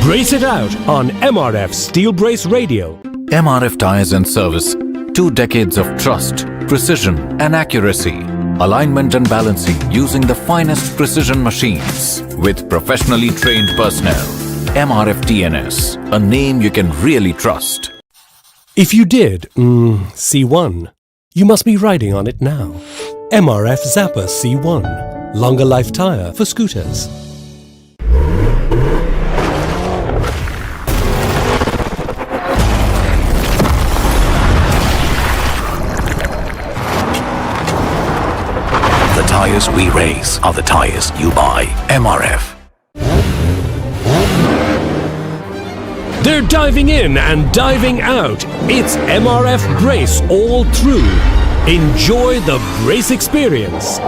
Brace it out on MRF Steel Brace Radio. MRF Tires and Service. 2 decades of trust, precision and accuracy. alignment and balancing using the finest precision machines with professionally trained personnel. MRF TNS, a name you can really trust. If you did, C1, you must be riding on it now. MRF Zapper C1, longer life tire for scooters. The tires we race are the tires you buy. MRF. They're diving in and diving out. It's MRF Brace all through. Enjoy the brace experience.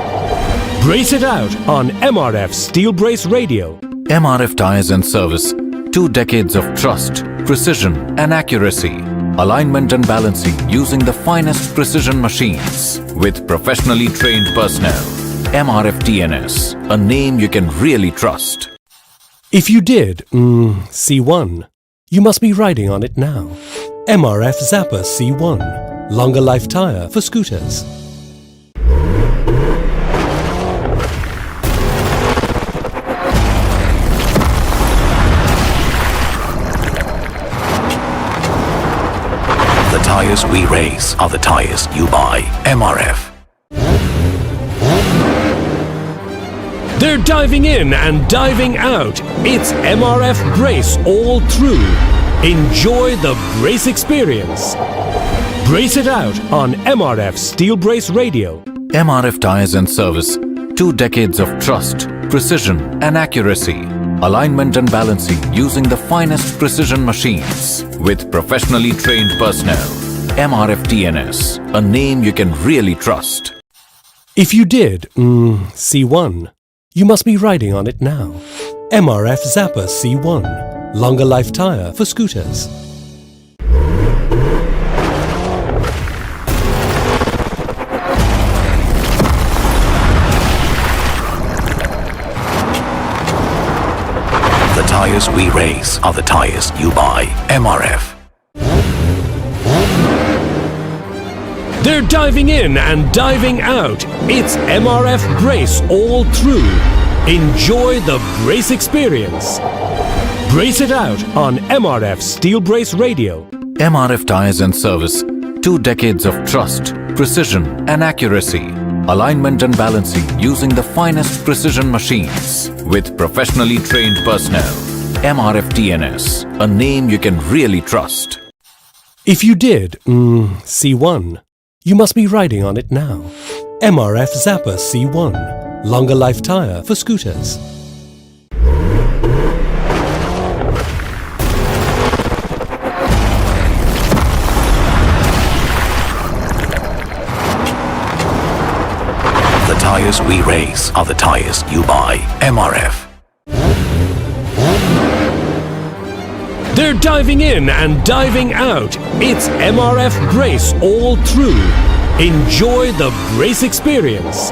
Brace it out on MRF Steel Brace Radio. MRF Tires and Service. 2 decades of trust, precision and accuracy. Alignment and balancing using the finest precision machines with professionally trained personnel. MRF TNS, a name you can really trust. If you did, C1, you must be riding on it now. MRF Zapper C1, longer life tire for scooters. The tires we race are the tires you buy. MRF. They're diving in and diving out. It's MRF Brace all through. Enjoy the brace experience. Brace it out on MRF Steel Brace Radio. MRF Tires and Service. 2 decades of trust, precision and accuracy. Alignment and balancing using the finest precision machines with professionally trained personnel. MRF TNS, a name you can really trust. If you did, C1, you must be riding on it now. MRF Zapper C1, longer life tire for scooters. The tires we race are the tires you buy. MRF. They're diving in and diving out. It's MRF Brace all through. Enjoy the brace experience. Brace it out on MRF Steel Brace Radio. MRF Tires and Service. 2 decades of trust, precision and accuracy. Alignment and balancing using the finest precision machines with professionally trained personnel. MRF TNS, a name you can really trust. If you did, C1, you must be riding on it now. MRF Zapper C1, longer life tire for scooters. The tires we race are the tires you buy. MRF. They're diving in and diving out. It's MRF Brace all through. Enjoy the brace experience.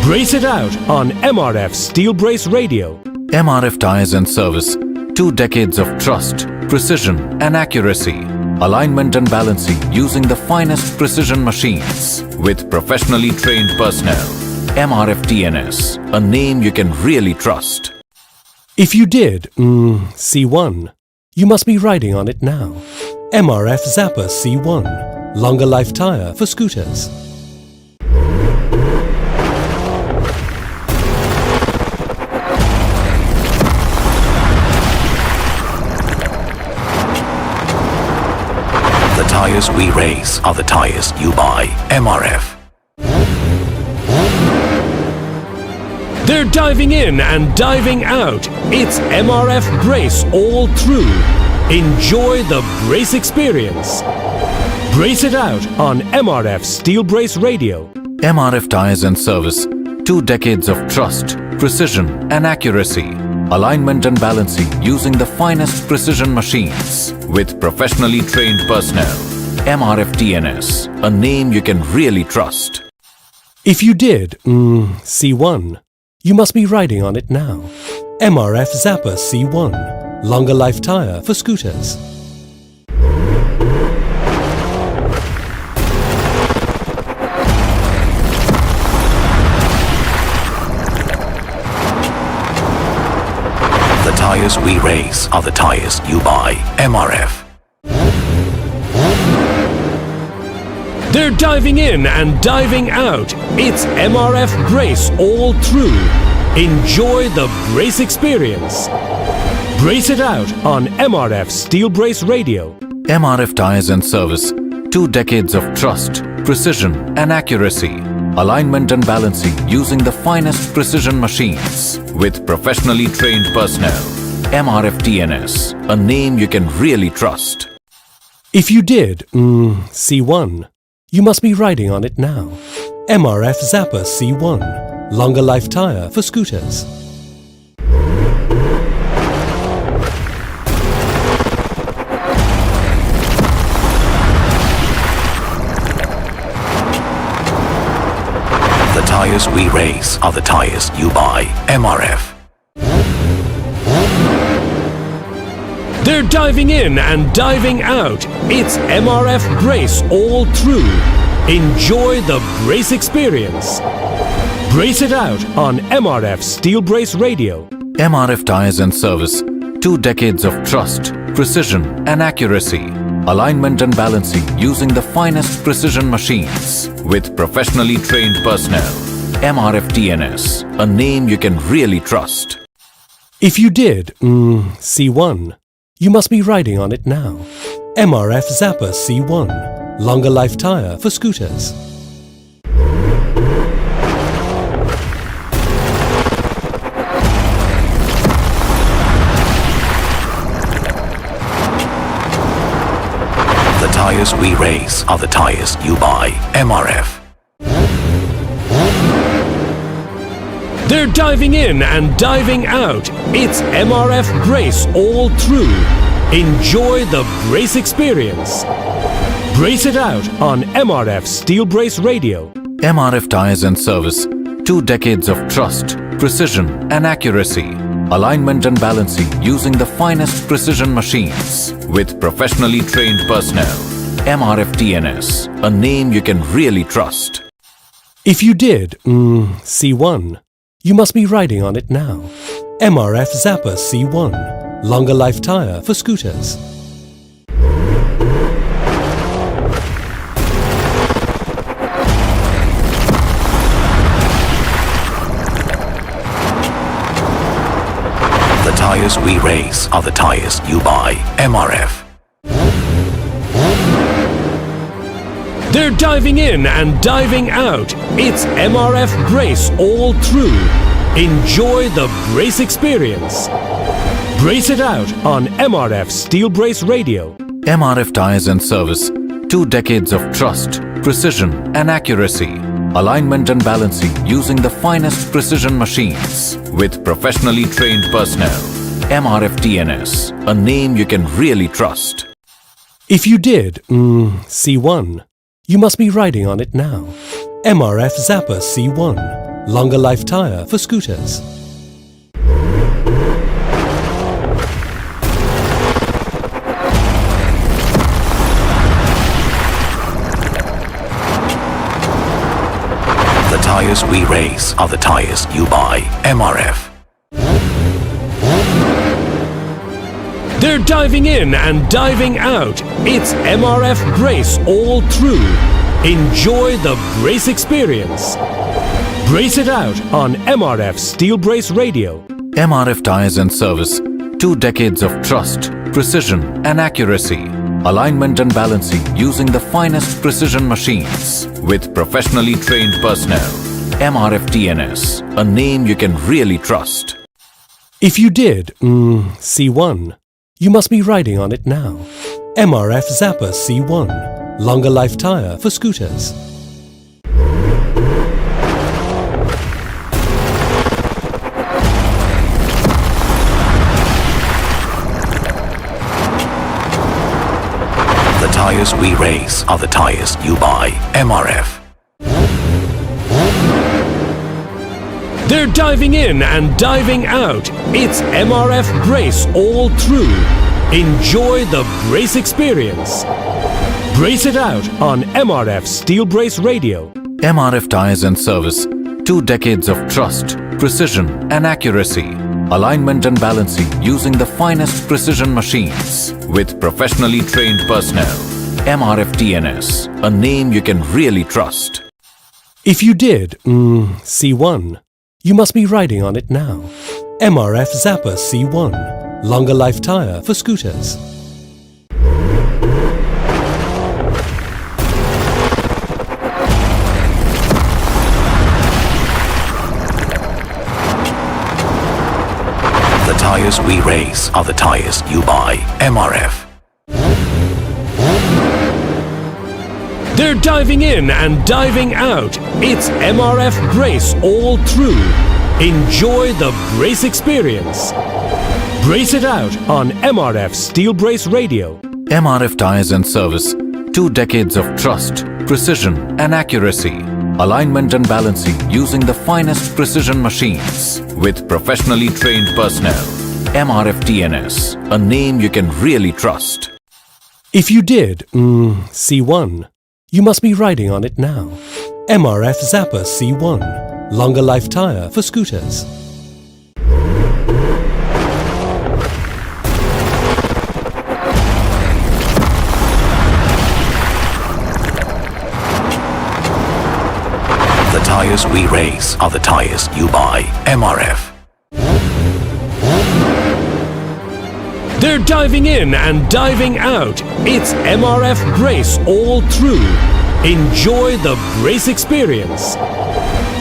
Brace it out on MRF Steel Brace Radio. MRF Tires and Service. 2 decades of trust, precision and accuracy. Alignment and balancing using the finest precision machines with professionally trained personnel. MRF TNS, a name you can really trust. If you did, C1, you must be riding on it now. MRF Zapper C1, longer life tire for scooters. The tires we race are the tires you buy. MRF. They're diving in and diving out. It's MRF Brace all through. Enjoy the brace experience. Brace it out on MRF Steel Brace Radio. MRF Tires and Service. 2 decades of trust, precision and accuracy. Alignment and balancing using the finest precision machines with professionally trained personnel. MRF TNS, a name you can really trust. If you did, C1, you must be riding on it now. MRF Zapper C1, longer life tire for scooters. tires we race are the tires you buy. MRF. They're diving in and diving out. It's MRF Brace all through. Enjoy the brace experience. Brace it out on MRF Steel Brace Radio. MRF Tires and Service. 2 decades of trust, precision and accuracy. Alignment and balancing using the finest precision machines with professionally trained personnel. MRF TNS, a name you can really trust. If you did, C1, you must be riding on it now. MRF Zappa C1, longer life tire for scooters. The tires we race are the tires you buy. MRF. They're diving in and diving out. It's MRF Brace all through. Enjoy the brace experience. Brace it out on MRF Steel Brace Radio. MRF Tires and Service. 2 decades of trust, precision and accuracy. Alignment and balancing using the finest precision machines with professionally trained personnel. MRF TNS, a name you can really trust. If you did, C1, you must be riding on it now. MRF Zappa C1, longer life tire for scooters. The tires we race are the tires you buy. MRF. They're diving in and diving out. It's MRF Brace all through. Enjoy the brace experience. Brace it out on MRF Steel Brace Radio. MRF Tires and Service. 2 decades of trust, precision and accuracy. Alignment and balancing using the finest precision machines with professionally trained personnel. MRF TNS, a name you can really trust. If you did, C1, you must be riding on it now. MRF Zappa C1, longer life tire for scooters. The tires we race are the tires you buy. MRF. They're diving in and diving out. It's MRF Brace all through. Enjoy the brace experience. Brace it out on MRF Steel Brace Radio. MRF Tires and Service. 2 decades of trust, precision and accuracy. Alignment and balancing using the finest precision machines with professionally trained personnel. MRF TNS, a name you can really trust. If you did, C1, you must be riding on it now. MRF Zappa C1, longer life tire for scooters. The tires we race are the tires you buy. MRF. They're diving in and diving out. It's MRF Brace all through. Enjoy the brace experience. Brace it out on MRF Steel Brace Radio. MRF Tires and Service. 2 decades of trust, precision and accuracy. Alignment and balancing using the finest precision machines with professionally trained personnel. MRF TNS, a name you can really trust. If you did, C1, you must be riding on it now. MRF Zappa C1, longer life tire for scooters. The tires we race are the tires you buy. MRF. They're diving in and diving out. It's MRF Brace all through. Enjoy the brace experience. Brace it out on MRF Steel Brace Radio. MRF Tires and Service. 2 decades of trust, precision and accuracy. alignment and balancing using the finest precision machines with professionally trained personnel. MRF TNS, a name you can really trust. If you did, C1, you must be riding on it now. MRF Zapper C1, longer life tire for scooters. The tires we race are the tires you buy. MRF. They're diving in and diving out. It's MRF Brace all through. Enjoy the brace experience. Brace it out on MRF Steel Brace Radio. MRF Tires and Service. 2 decades of trust, precision and accuracy. Alignment and balancing using the finest precision machines with professionally trained personnel. MRF TNS, a name you can really trust. If you did, C1, you must be riding on it now. MRF Zapper C1, longer life tire for scooters. The tires we race are the tires you buy. MRF. They're diving in and diving out. It's MRF Brace all through. Enjoy the brace experience.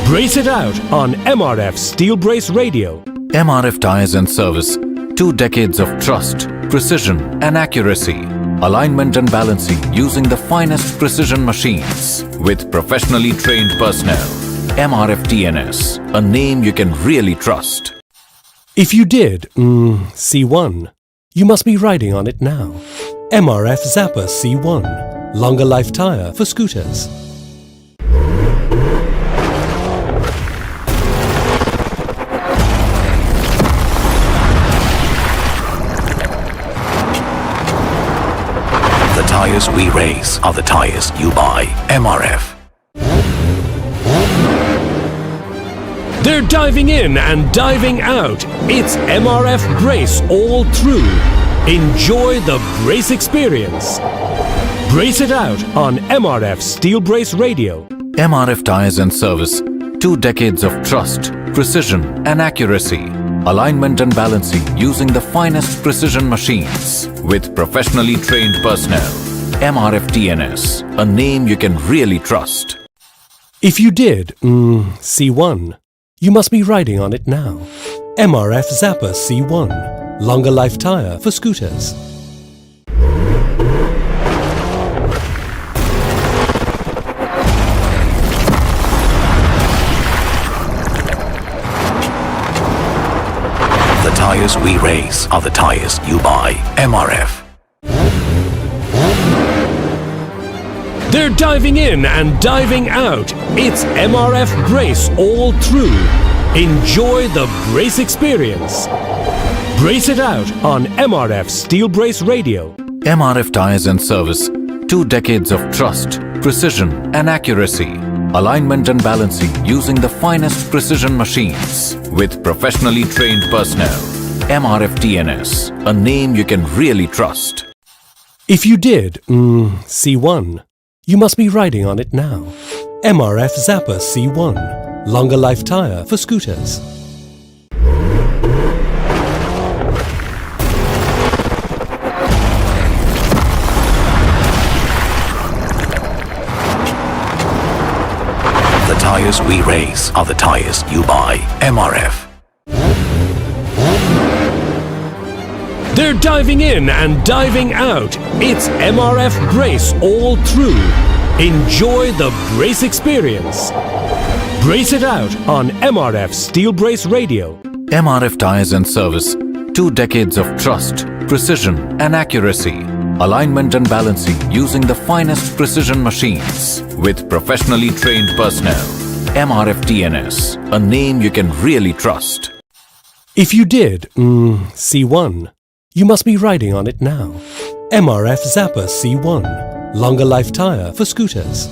Brace it out on MRF Steel Brace Radio. MRF Tires and Service. 2 decades of trust, precision and accuracy. Alignment and balancing using the finest precision machines with professionally trained personnel. MRF TNS, a name you can really trust. If you did, C1, you must be riding on it now. MRF Zapper C1, longer life tire for scooters. The tires we race are the tires you buy. MRF. They're diving in and diving out. It's MRF Brace all through. Enjoy the brace experience. Brace it out on MRF Steel Brace Radio. MRF Tires and Service. 2 decades of trust, precision and accuracy. Alignment and balancing using the finest precision machines with professionally trained personnel. MRF TNS, a name you can really trust. If you did, C1, you must be riding on it now. MRF Zapper C1, longer life tire for scooters. The tires we race are the tires you buy. MRF. They're diving in and diving out. It's MRF Brace all through. Enjoy the brace experience. Brace it out on MRF Steel Brace Radio. MRF Tires and Service. 2 decades of trust, precision and accuracy. Alignment and balancing using the finest precision machines with professionally trained personnel. MRF TNS, a name you can really trust. If you did, C1, you must be riding on it now. MRF Zapper C1, longer life tire for scooters. The tires we race are the tires you buy. MRF. They're diving in and diving out. It's MRF Brace all through. Enjoy the brace experience. Brace it out on MRF Steel Brace Radio. MRF Tires and Service. 2 decades of trust, precision and accuracy. Alignment and balancing using the finest precision machines with professionally trained personnel. MRF TNS, a name you can really trust. If you did, C1, you must be riding on it now. MRF Zapper C1, longer life tire for scooters.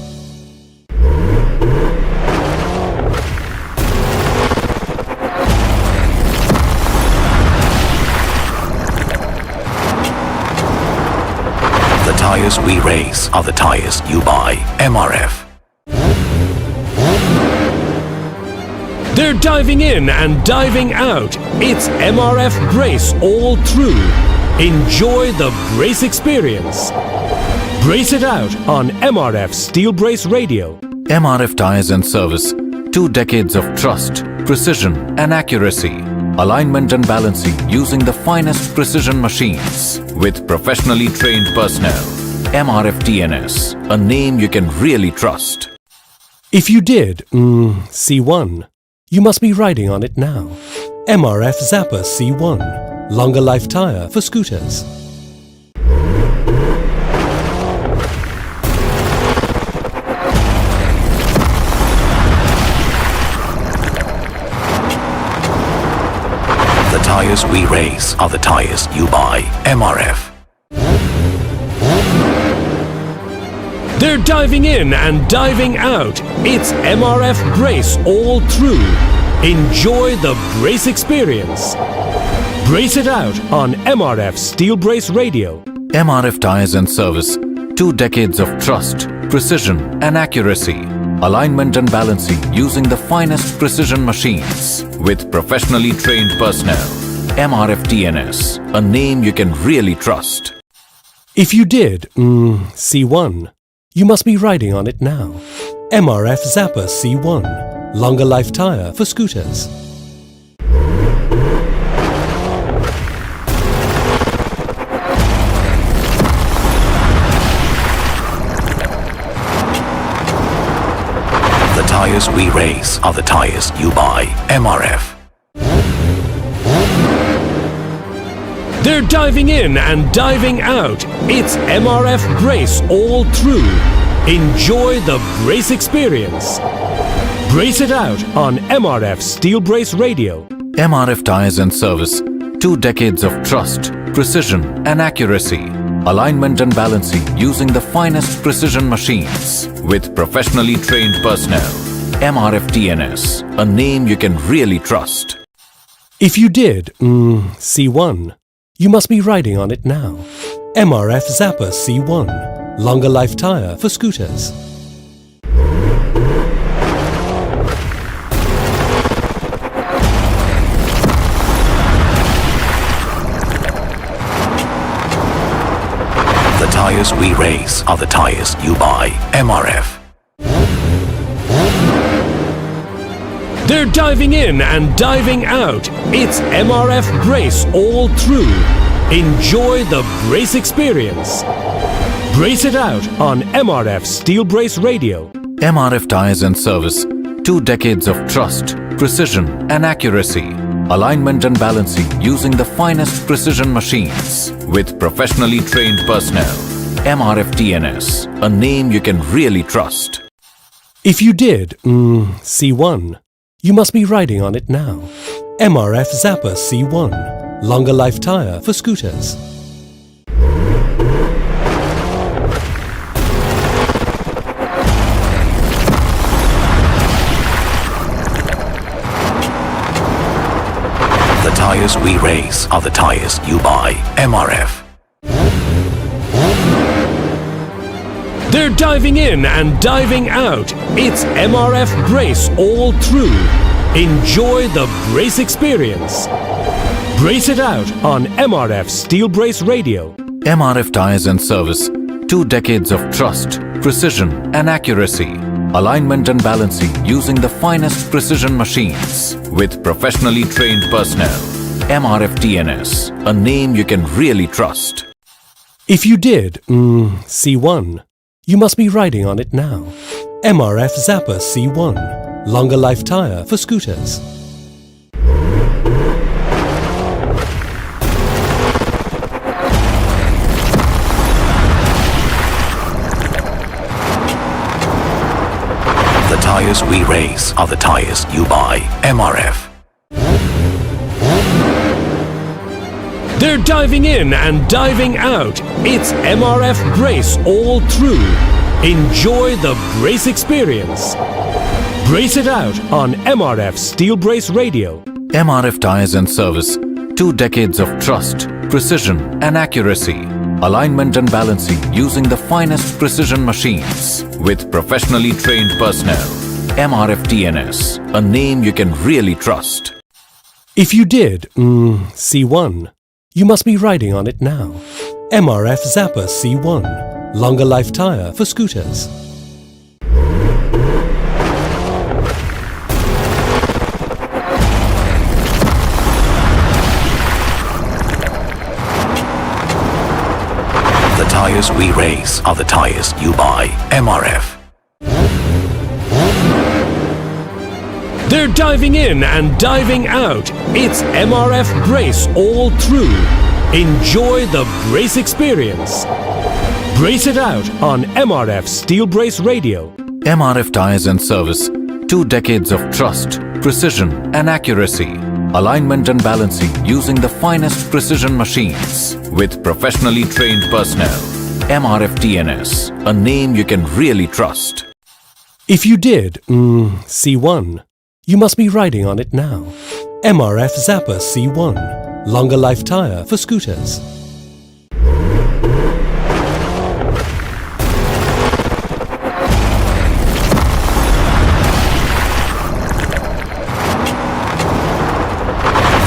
tyres we race are the tyres you buy. MRF. They're diving in and diving out. It's MRF Brace all through. Enjoy the brace experience. Brace it out on MRF Steel Brace Radio. MRF Tyres and Service. 2 decades of trust, precision and accuracy. Alignment and balancing using the finest precision machines with professionally trained personnel. MRF TNS, a name you can really trust. If you did, C1, you must be riding on it now. MRF Zappa C1, longer life tire for scooters. The tyres we race are the tyres you buy. MRF. They're diving in and diving out. It's MRF Brace all through. Enjoy the brace experience. Brace it out on MRF Steel Brace Radio. MRF Tyres and Service. 2 decades of trust, precision and accuracy. Alignment and balancing using the finest precision machines with professionally trained personnel. MRF TNS, a name you can really trust. If you did, C1, you must be riding on it now. MRF Zappa C1, longer life tire for scooters. The tyres we race are the tyres you buy. MRF. They're diving in and diving out. It's MRF Brace all through. Enjoy the brace experience. Brace it out on MRF Steel Brace Radio. MRF Tyres and Service. 2 decades of trust, precision and accuracy. Alignment and balancing using the finest precision machines with professionally trained personnel. MRF TNS, a name you can really trust. If you did, C1, you must be riding on it now. MRF Zappa C1, longer life tire for scooters. The tyres we race are the tyres you buy. MRF. They're diving in and diving out. It's MRF Brace all through. Enjoy the brace experience. Brace it out on MRF Steel Brace Radio. MRF Tyres and Service. 2 decades of trust, precision and accuracy. Alignment and balancing using the finest precision machines with professionally trained personnel. MRF TNS, a name you can really trust. If you did, C1, you must be riding on it now. MRF Zappa C1, longer life tire for scooters. The tyres we race are the tyres you buy. MRF. They're diving in and diving out. It's MRF Brace all through. Enjoy the brace experience. Brace it out on MRF Steel Brace Radio. MRF Tyres and Service. 2 decades of trust, precision and accuracy. Alignment and balancing using the finest precision machines with professionally trained personnel. MRF TNS, a name you can really trust. If you did, C1, you must be riding on it now. MRF Zappa C1, longer life tire for scooters. The tyres we race are the tyres you buy. MRF. They're diving in and diving out. It's MRF Brace all through. Enjoy the brace experience. Brace it out on MRF Steel Brace Radio. MRF Tyres and Service. 2 decades of trust, precision and accuracy. alignment and balancing using the finest precision machines with professionally trained personnel. MRF TNS, a name you can really trust. If you did, C1, you must be riding on it now. MRF Zapper C1, longer life tire for scooters. The tires we race are the tires you buy. MRF. They're diving in and diving out. It's MRF Brace all through. Enjoy the brace experience. Brace it out on MRF Steel Brace Radio. MRF Tires and Service. 2 decades of trust, precision and accuracy. Alignment and balancing using the finest precision machines with professionally trained personnel. MRF TNS, a name you can really trust. If you did, C1, you must be riding on it now. MRF Zapper C1, longer life tire for scooters.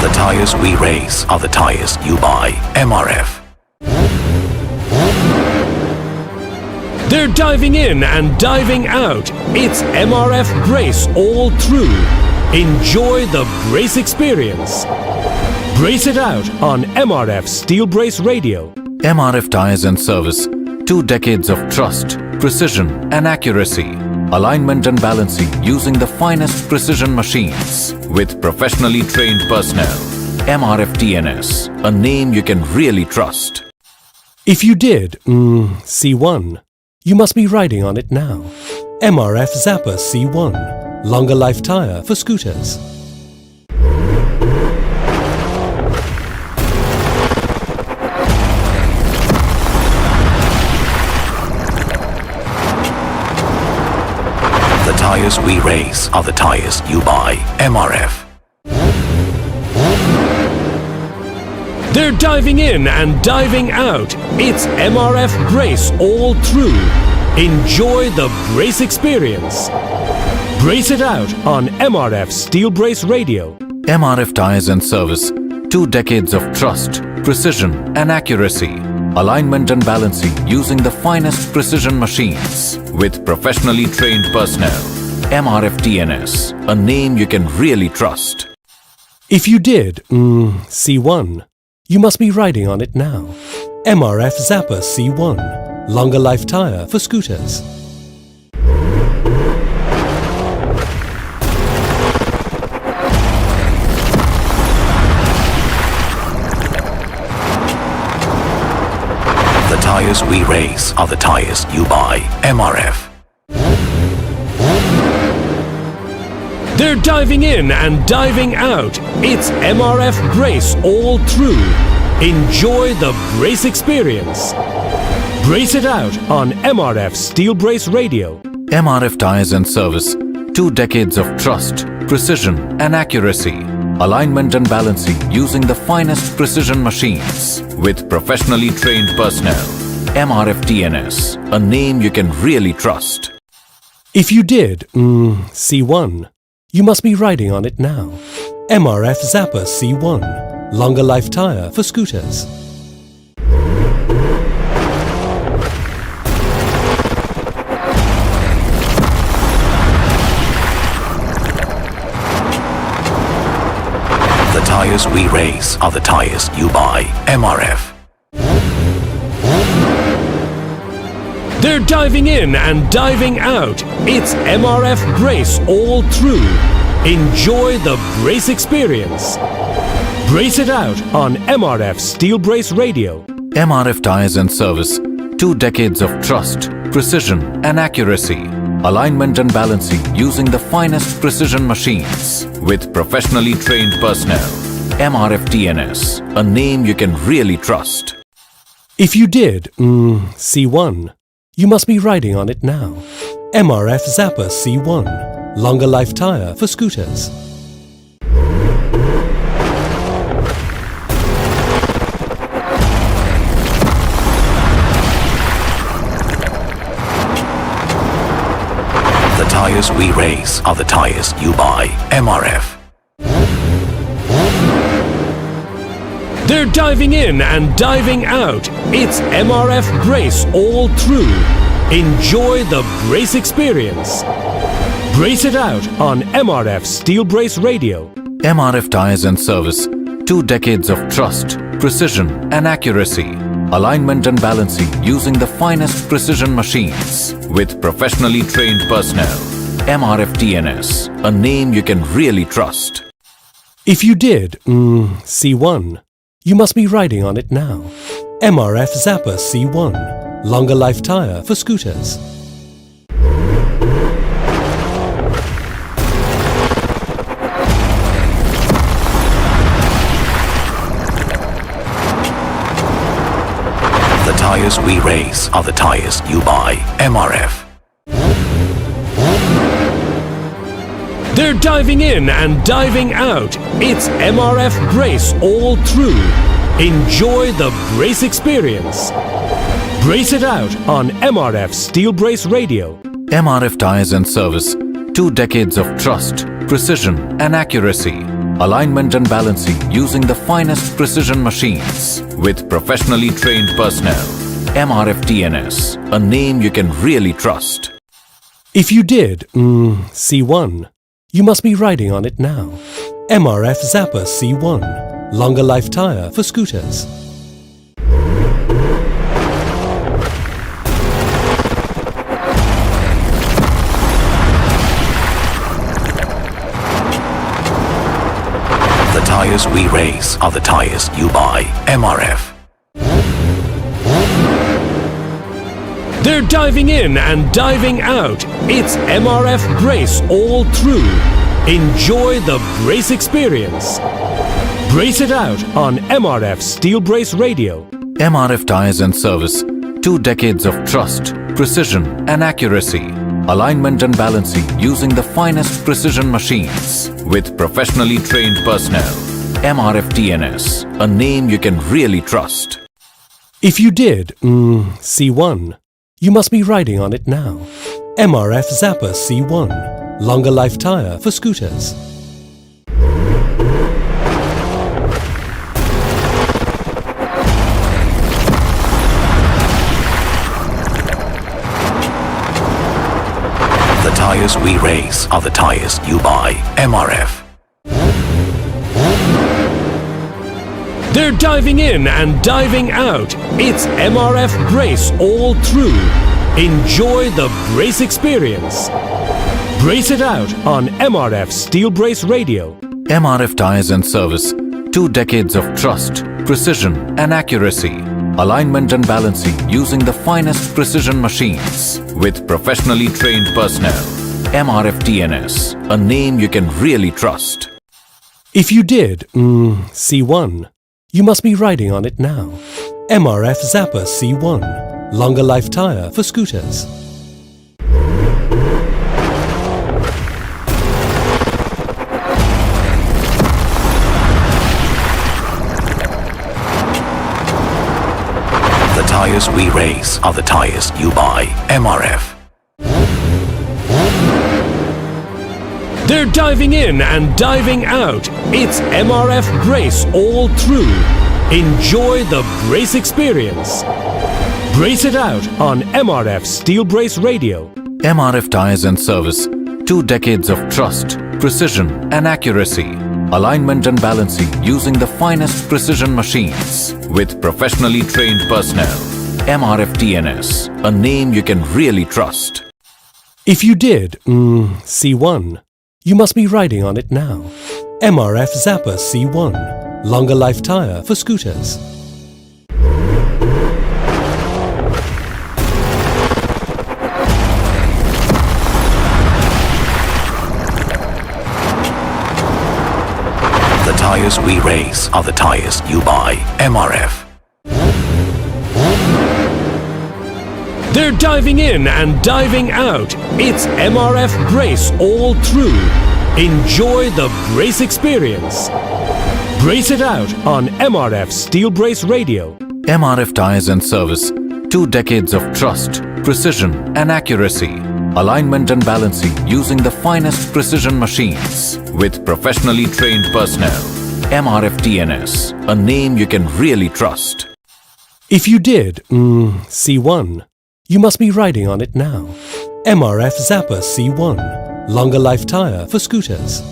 The tires we race are the tires you buy. MRF. They're diving in and diving out. It's MRF Brace all through. Enjoy the brace experience. Brace it out on MRF Steel Brace Radio. MRF Tires and Service. 2 decades of trust, precision and accuracy. Alignment and balancing using the finest precision machines with professionally trained personnel. MRF TNS, a name you can really trust. If you did, C1, you must be riding on it now. MRF Zapper C1, longer life tire for scooters. The tires we race are the tires you buy. MRF. They're diving in and diving out. It's MRF Brace all through. Enjoy the brace experience. Brace it out on MRF Steel Brace Radio. MRF Tires and Service. 2 decades of trust, precision and accuracy. Alignment and balancing using the finest precision machines with professionally trained personnel. MRF TNS, a name you can really trust. If you did, C1, you must be riding on it now. MRF Zapper C1, longer life tire for scooters. The tires we race are the tires you buy. MRF. They're diving in and diving out. It's MRF Brace all through. Enjoy the brace experience. Brace it out on MRF Steel Brace Radio. MRF Tires and Service. 2 decades of trust, precision and accuracy. Alignment and balancing using the finest precision machines with professionally trained personnel. MRF TNS, a name you can really trust. If you did, C1, you must be riding on it now. MRF Zapper C1, longer life tire for scooters. The tires we race are the tires you buy. MRF. They're diving in and diving out. It's MRF Brace all through. Enjoy the brace experience. Brace it out on MRF Steel Brace Radio. MRF Tires and Service. 2 decades of trust, precision and accuracy. Alignment and balancing using the finest precision machines with professionally trained personnel. MRF TNS, a name you can really trust. If you did, C1, you must be riding on it now. MRF Zapper C1, longer life tire for scooters. tires we race are the tires you buy. MRF. They're diving in and diving out. It's MRF Brace all through. Enjoy the brace experience. Brace it out on MRF Steel Brace Radio. MRF Tires and Service. 2 decades of trust, precision and accuracy. Alignment and balancing using the finest precision machines with professionally trained personnel. MRF TNS, a name you can really trust. If you did, see one, you must be riding on it now. MRF Zappa C1, longer life tire for scooters. The tires we race are the tires you buy. MRF. They're diving in and diving out. It's MRF Brace all through. Enjoy the brace experience. Brace it out on MRF Steel Brace Radio. MRF Tires and Service. 2 decades of trust, precision and accuracy. Alignment and balancing using the finest precision machines with professionally trained personnel. MRF TNS, a name you can really trust. If you did, see one, you must be riding on it now. MRF Zappa C1, longer life tire for scooters. The tires we race are the tires you buy. MRF. They're diving in and diving out. It's MRF Brace all through. Enjoy the brace experience. Brace it out on MRF Steel Brace Radio. MRF Tires and Service. 2 decades of trust, precision and accuracy. Alignment and balancing using the finest precision machines with professionally trained personnel. MRF TNS, a name you can really trust. If you did, see one, you must be riding on it now. MRF Zappa C1, longer life tire for scooters. The tires we race are the tires you buy. MRF. They're diving in and diving out. It's MRF Brace all through. Enjoy the brace experience. Brace it out on MRF Steel Brace Radio. MRF Tires and Service. 2 decades of trust, precision and accuracy. Alignment and balancing using the finest precision machines with professionally trained personnel. MRF TNS, a name you can really trust. If you did, see one, you must be riding on it now. MRF Zappa C1, longer life tire for scooters. The tires we race are the tires you buy. MRF. They're diving in and diving out. It's MRF Brace all through. Enjoy the brace experience. Brace it out on MRF Steel Brace Radio. MRF Tires and Service. 2 decades of trust, precision and accuracy. Alignment and balancing using the finest precision machines with professionally trained personnel. MRF TNS, a name you can really trust. If you did, see one, you must be riding on it now. MRF Zappa C1, longer life tire for scooters. The tires we race are the tires you buy. MRF. They're diving in and diving out. It's MRF Brace all through. Enjoy the brace experience. Brace it out on MRF Steel Brace Radio. MRF Tires and Service. 2 decades of trust, precision and accuracy. alignment and balancing using the finest precision machines with professionally trained personnel. MRF TNS, a name you can really trust. If you did, C1, you must be riding on it now. MRF Zapper C1, longer life tire for scooters.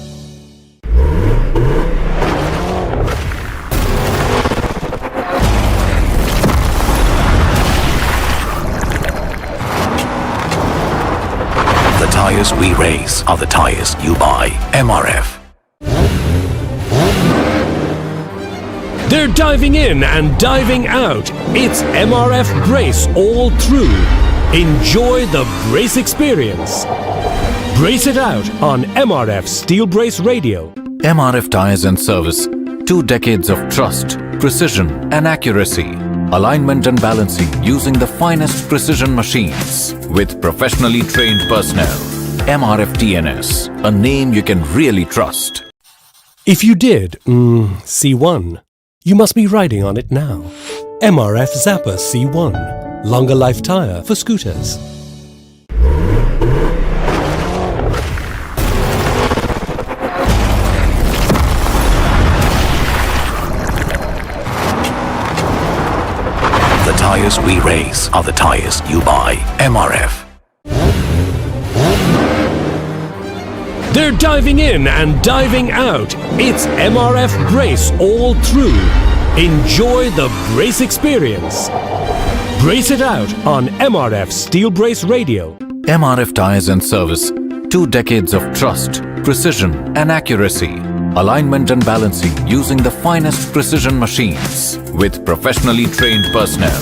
The tires we race are the tires you buy. MRF. They're diving in and diving out. It's MRF Brace all through. Enjoy the brace experience. Brace it out on MRF Steel Brace Radio. MRF Tires and Service. 2 decades of trust, precision and accuracy. Alignment and balancing using the finest precision machines with professionally trained personnel. MRF TNS, a name you can really trust. If you did, C1, you must be riding on it now. MRF Zapper C1, longer life tire for scooters. The tires we race are the tires you buy. MRF. They're diving in and diving out. It's MRF Brace all through. Enjoy the brace experience. Brace it out on MRF Steel Brace Radio. MRF Tires and Service. 2 decades of trust, precision and accuracy. Alignment and balancing using the finest precision machines with professionally trained personnel.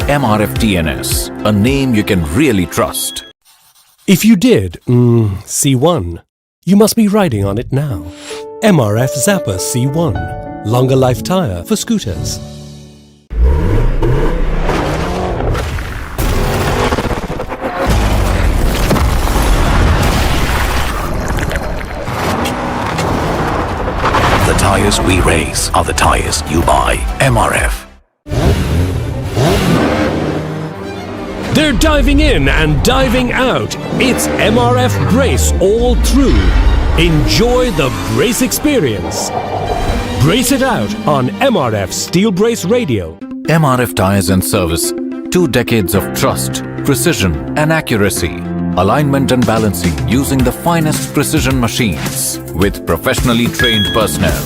MRF TNS, a name you can really trust. If you did, C1, you must be riding on it now. MRF Zapper C1, longer life tire for scooters. The tires we race are the tires you buy. MRF. They're diving in and diving out. It's MRF Brace all through. Enjoy the brace experience. Brace it out on MRF Steel Brace Radio. MRF Tires and Service. 2 decades of trust, precision and accuracy. Alignment and balancing using the finest precision machines with professionally trained personnel.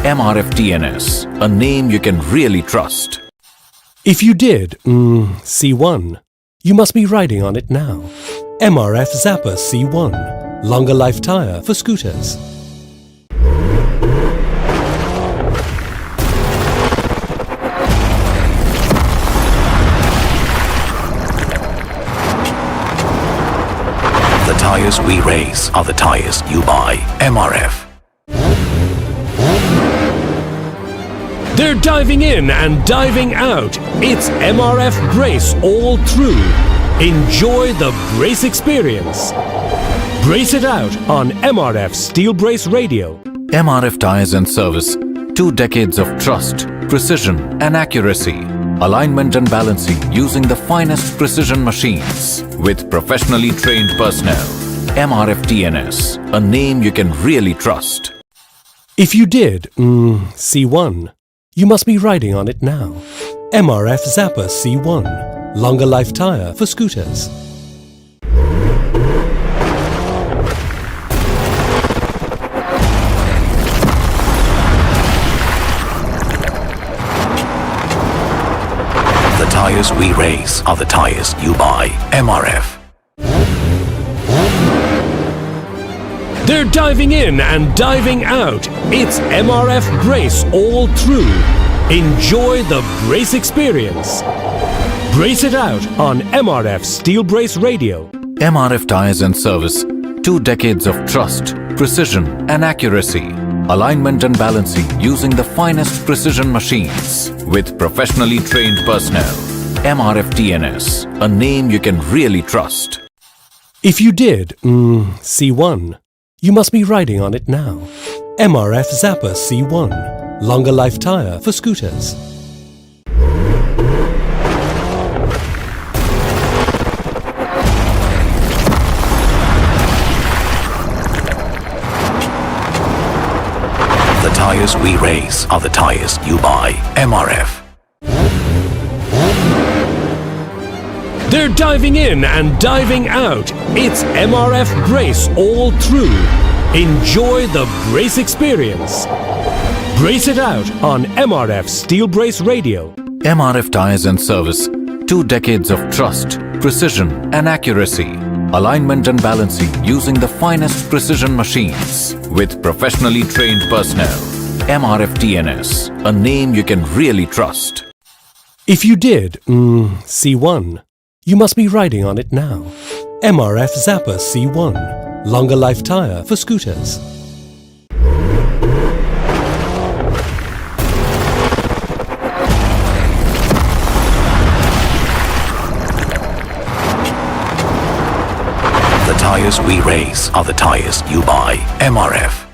MRF TNS, a name you can really trust. If you did, C1, you must be riding on it now. MRF Zapper C1, longer life tire for scooters. The tires we race are the tires you buy. MRF. They're diving in and diving out. It's MRF Brace all through. Enjoy the brace experience. Brace it out on MRF Steel Brace Radio. MRF Tires and Service. 2 decades of trust, precision and accuracy. Alignment and balancing using the finest precision machines with professionally trained personnel. MRF TNS, a name you can really trust. If you did, C1, you must be riding on it now. MRF Zapper C1, longer life tire for scooters. The tires we race are the tires you buy. MRF. They're diving in and diving out. It's MRF Brace all through. Enjoy the brace experience. Brace it out on MRF Steel Brace Radio. MRF Tires and Service. 2 decades of trust, precision and accuracy. Alignment and balancing using the finest precision machines with professionally trained personnel. MRF TNS, a name you can really trust. If you did, C1, you must be riding on it now. MRF Zapper C1, longer life tire for scooters. The tires we race are the tires you buy. MRF. They're diving in and diving out. It's MRF Brace all through. Enjoy the brace experience. Brace it out on MRF Steel Brace Radio. MRF Tires and Service. 2 decades of trust, precision and accuracy. Alignment and balancing using the finest precision machines with professionally trained personnel. MRF TNS, a name you can really trust. If you did, see one, you must be riding on it now. MRF Zappa C1, longer life tire for scooters. The tires we race are the tires you buy. MRF.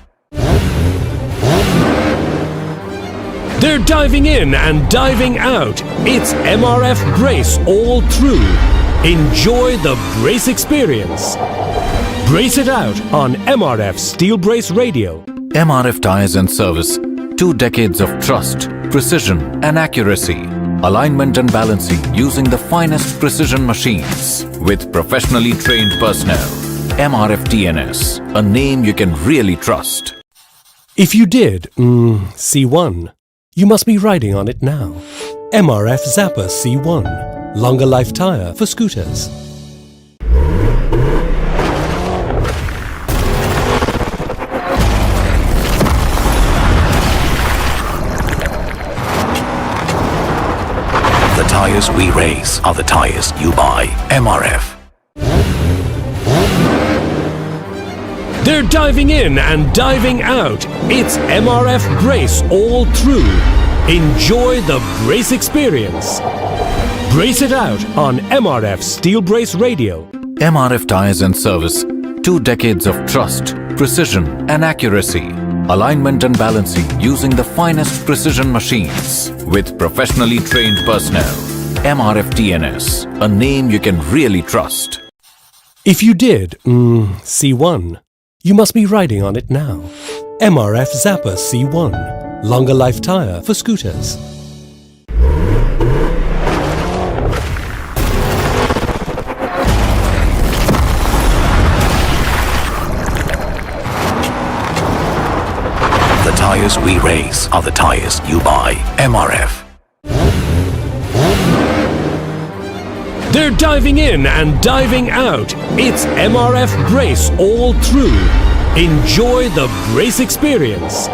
They're diving in and diving out. It's MRF Brace all through. Enjoy the brace experience. Brace it out on MRF Steel Brace Radio. MRF Tires and Service. 2 decades of trust, precision and accuracy. Alignment and balancing using the finest precision machines with professionally trained personnel. MRF TNS, a name you can really trust. If you did, see one, you must be riding on it now. MRF Zappa C1, longer life tire for scooters. The tires we race are the tires you buy. MRF. They're diving in and diving out. It's MRF Brace all through. Enjoy the brace experience. Brace it out on MRF Steel Brace Radio. MRF Tires and Service. 2 decades of trust, precision and accuracy. Alignment and balancing using the finest precision machines with professionally trained personnel. MRF TNS, a name you can really trust. If you did, see one, you must be riding on it now. MRF Zappa C1, longer life tire for scooters. The tires we race are the tires you buy. MRF. They're diving in and diving out. It's MRF Brace all through. Enjoy the brace experience.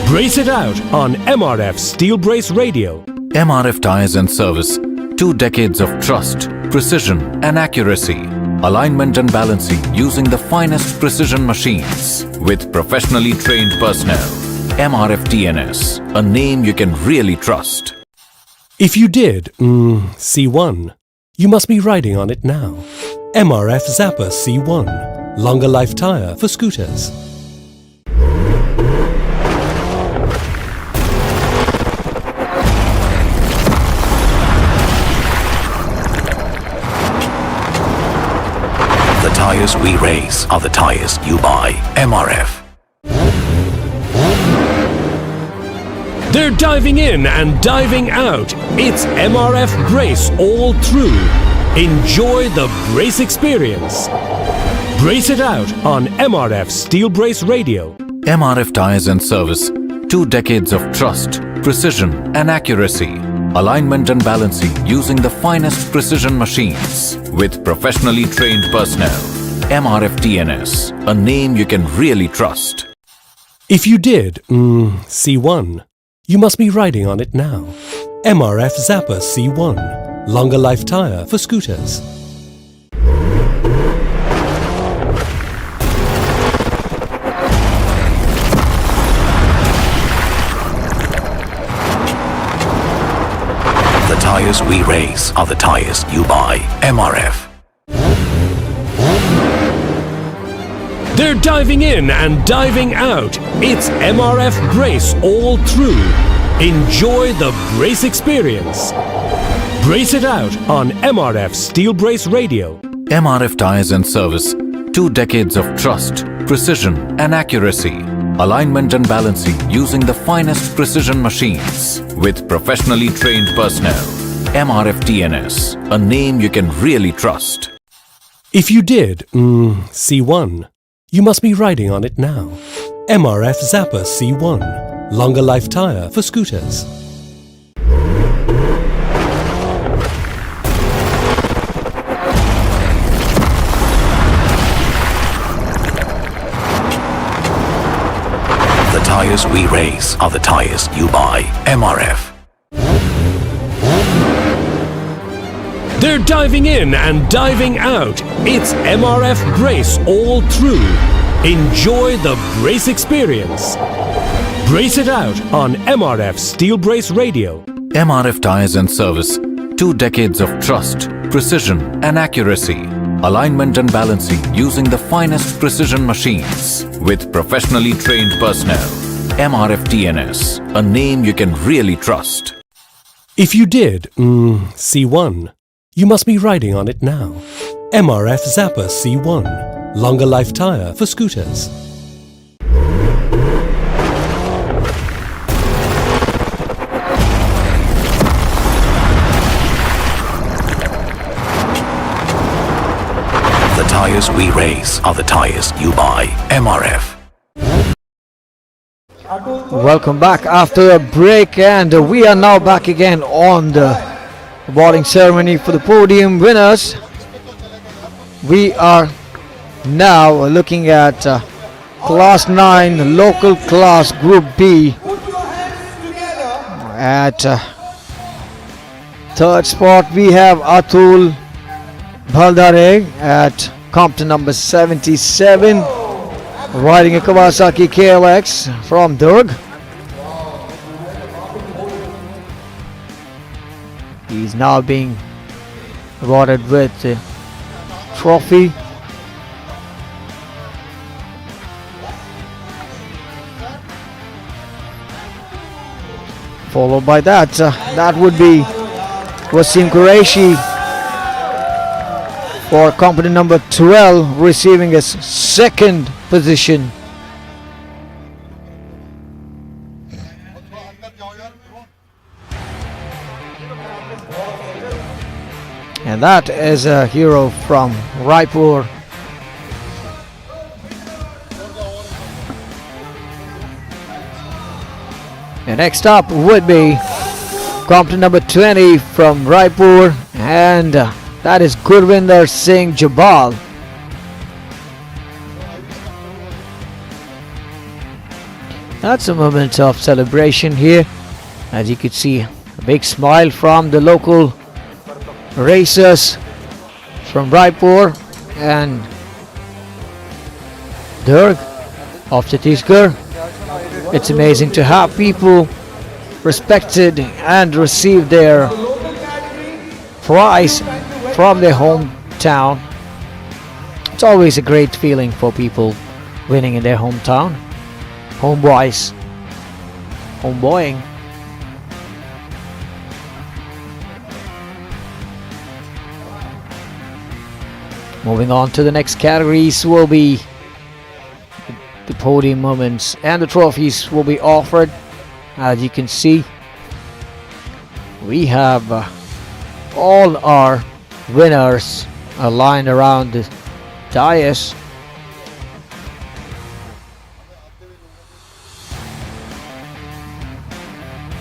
Brace it out on MRF Steel Brace Radio. MRF Tires and Service. 2 decades of trust, precision and accuracy. Alignment and balancing using the finest precision machines with professionally trained personnel. MRF TNS, a name you can really trust. If you did, see one, you must be riding on it now. MRF Zappa C1, longer life tire for scooters. The tires we race are the tires you buy. MRF. They're diving in and diving out. It's MRF Brace all through. Enjoy the brace experience. Brace it out on MRF Steel Brace Radio. MRF Tires and Service. 2 decades of trust, precision and accuracy. Alignment and balancing using the finest precision machines with professionally trained personnel. MRF TNS, a name you can really trust. If you did, see one, you must be riding on it now. MRF Zappa C1, longer life tire for scooters. The tires we race are the tires you buy. MRF. They're diving in and diving out. It's MRF Brace all through. Enjoy the brace experience. Brace it out on MRF Steel Brace Radio. MRF Tires and Service. 2 decades of trust, precision and accuracy. alignment and balancing using the finest precision machines with professionally trained personnel. MRF TNS, a name you can really trust. If you did C1, you must be riding on it now. MRF Zappa C1, longer life tire for scooters. The tires we race are the tires you buy. MRF. They're diving in and diving out. It's MRF Brace all through. Enjoy the brace experience. Brace it out on MRF Steel Brace Radio. MRF Tires and Service. 2 decades of trust, precision and accuracy. Alignment and balancing using the finest precision machines with professionally trained personnel. MRF TNS, a name you can really trust. If you did C1, you must be riding on it now. MRF Zappa C1, longer life tire for scooters. The tires we race are the tires you buy. MRF. Welcome back after a break, and we are now back again on the awarding ceremony for the podium winners. We are now looking at Class 9 local class Group B. At third spot we have Atul Bhaldare at Compton number 77, riding a Kawasaki KLX from Durg. He's now being awarded with a trophy. Followed by that, that would be Wasim Qureshi for company number 12, receiving his second position. And that is a hero from Raipur. And next up would be company number 20 from Raipur, and that is Gurvinder Singh Jabal. That's a moment of celebration here. As you can see, a big smile from the local racers from Raipur and Durg of Chhattisgarh. It's amazing to have people respected and receive their prize from their hometown. It's always a great feeling for people winning in their hometown. Homeboys, homeboying. Moving on to the next categories will be the podium moments, and the trophies will be offered. As you can see, we have all our winners aligned around the dais.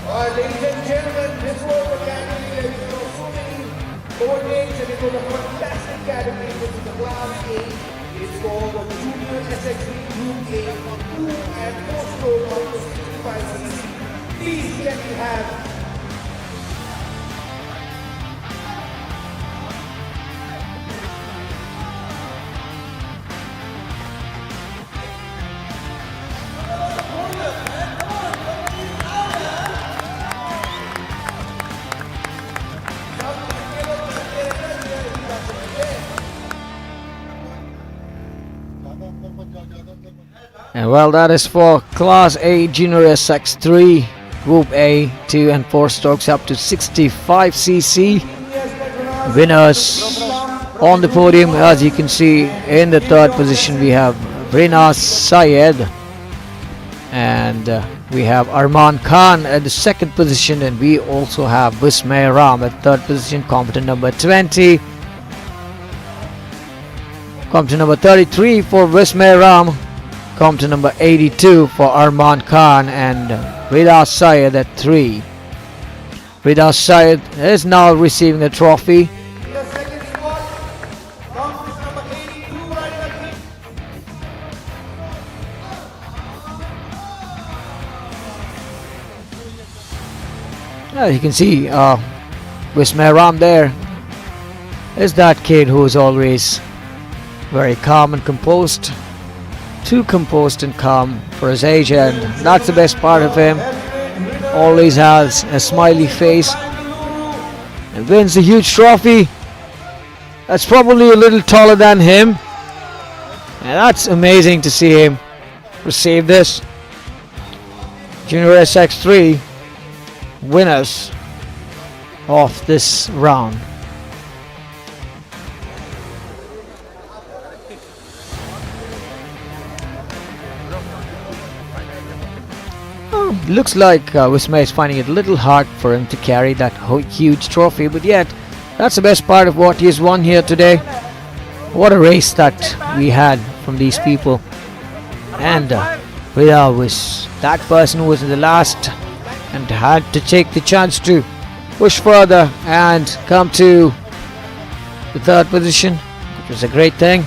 Ladies and gentlemen, this was the category that you were swimming, coordinates, and it was a fantastic category. This is the Class A. It's called the Junior SX3 Group A, 2 and 4 stroke up to 65cc. Please can we have And well, that is for Class A Junior SX3 Group A, 2 and 4 strokes up to 65cc. Winners on the podium, as you can see, in the third position we have Rina Syed And we have Arman Khan at the second position, and we also have Vismay Ram at third position, competent number 20. Competent number 33 for Vismay Ram. Competent number 82 for Arman Khan, and Rida Syed at 3. Rida Syed is now receiving a trophy. You can see Vismay Ram there is that kid who is always very calm and composed. Too composed and calm for his age, and that's the best part of him. Always has a smiley face and wins a huge trophy. That's probably a little taller than him, and that's amazing to see him receive this. Junior SX3 winners of this round. Looks like Vismay is finding it a little hard for him to carry that huge trophy, but yet that's the best part of what he's won here today. What a race that we had from these people, and Rida was that person who was in the last and had to take the chance to push further and come to the third position, which was a great thing.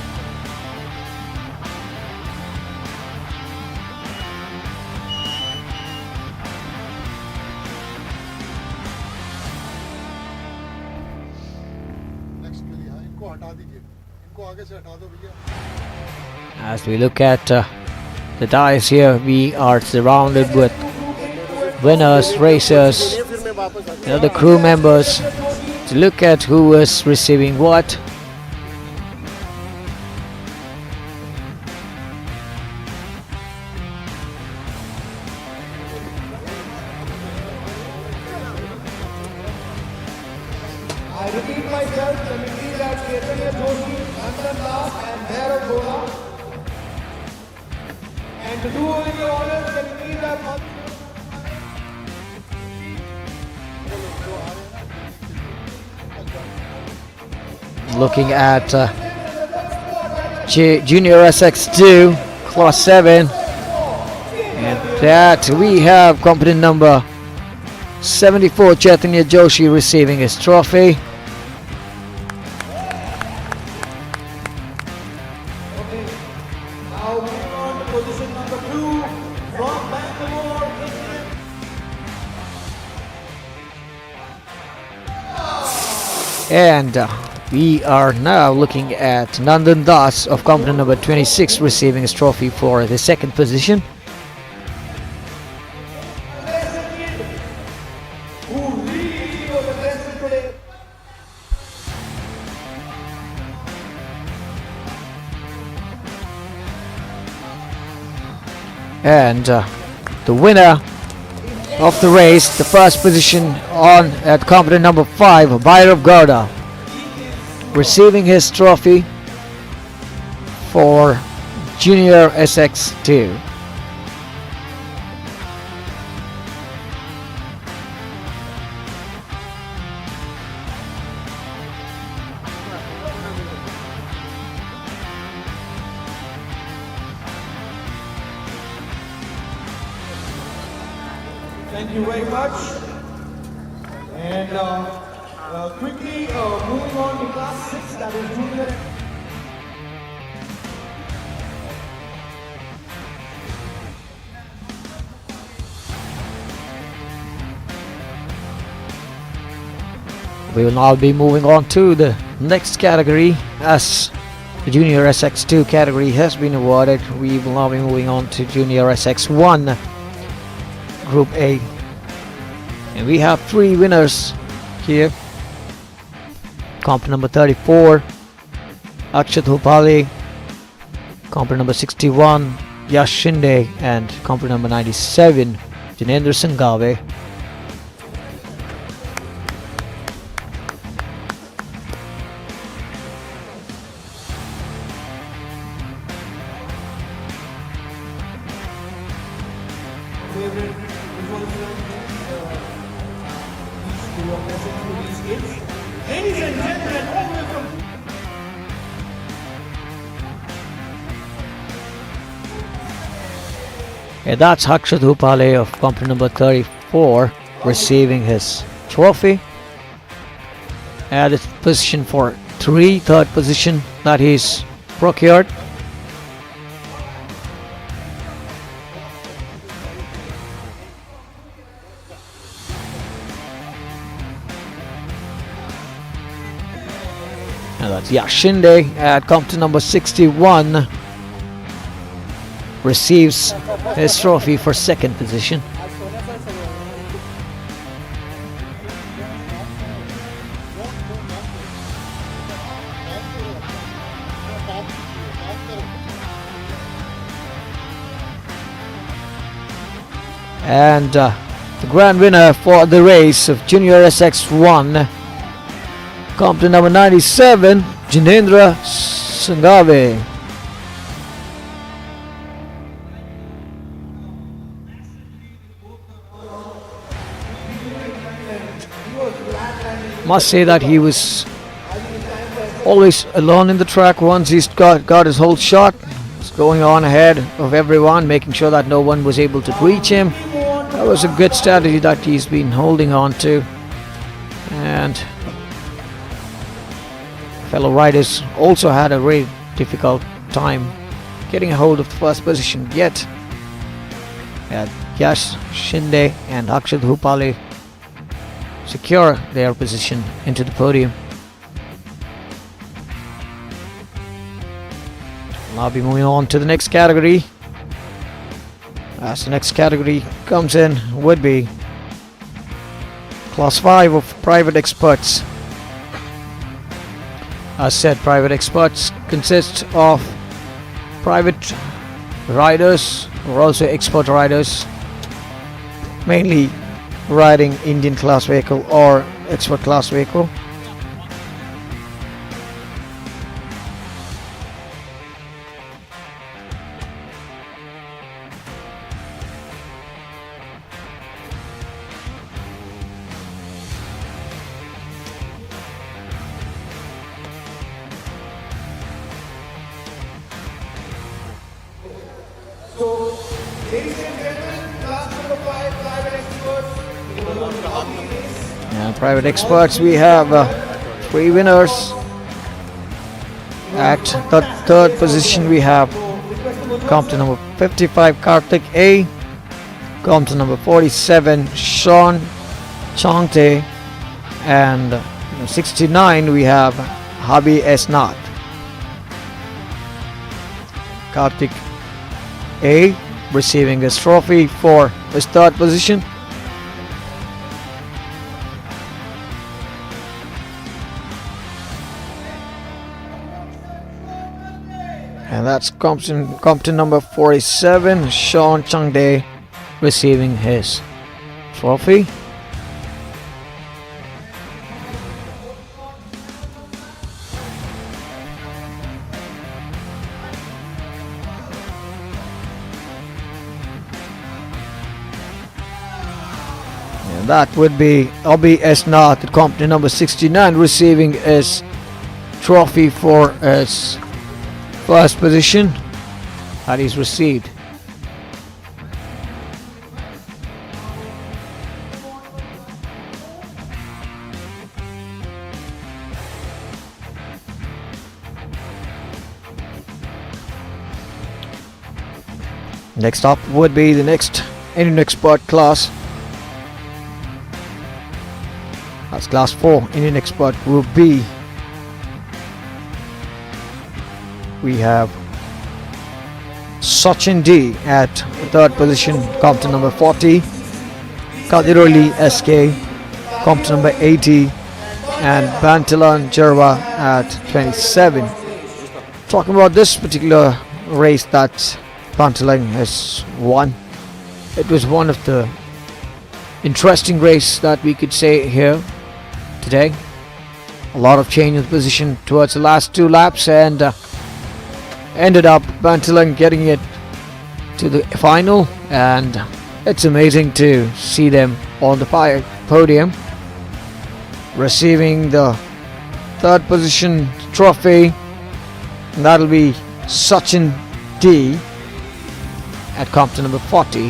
As we look at the dice here, we are surrounded with winners, racers, and other crew members to look at who is receiving what. I repeat myself, the meeting that Chaitanya Joshi, Nandan Das and Bhairav Ghoda. And to do all the honors, the meeting that Looking at Junior SX2 Class 7, and that we have competent number 74 Chaitanya Joshi receiving his trophy. now moving on to position number 2 from Bangalore. And we are now looking at Nandan Das of competent number 26 receiving his trophy for the second position. And the winner of the race, the first position on at competent number 5, Bhairav Gowda, receiving his trophy for Junior SX2. Thank you very much. And quickly moving on to class 6, that is junior. We will now be moving on to the next category. As the Junior SX2 category has been awarded, we will now be moving on to Junior SX1 Group A. And we have 3 winners here. Comp number 34, Akshat Hopale. Comp number 61, Yash Shinde. And comp number 97, Janendra Sangave. Yeah, that's Akshat Upale of company number 34 receiving his trophy. At its position for third position that he's procured. And that's Yashinde at company number 61 receives his trophy for second position. And the grand winner for the race of Junior SX1, company number 97, Jinendra Sangave. Must say that he was always alone in the track. Once he's got his whole shot, he's going on ahead of everyone, making sure that no one was able to reach him. That was a good strategy that he's been holding on to. And fellow riders also had a very difficult time getting a hold of the first position, yet Yash Shinde and Akshat Upale secure their position into the podium. I'll be moving on to the next category. As the next category comes in would be Class 5 of private experts. As said, private experts consist of private riders or also expert riders, mainly riding Indian class vehicle or expert class vehicle. Private experts, we have 3 winners. At the third position we have company number 55 Karthik A, company number 47 Sean Changte, and 69 we have Habi S. Nath. Karthik A receiving his trophy for his third position. And that's company number 47, Sean Changde, receiving his trophy. And that would be Abi S. Nath at company number 69, receiving his trophy for his first position that he's received. Next up would be the next Indian Expert class. That's Class 4 Indian Expert Group B. We have Sachin D at third position, company number 40, Kadiroli SK, company number 80, and Bantilan Jerva at 27. Talking about this particular race that Bantilan has won, it was one of the interesting race that we could say here today. A lot of change of position towards the last 2 laps, and ended up Bantilan getting it to the final, and It's amazing to see them on the podium, receiving the third position trophy. And that'll be Sachin D at competition number 40.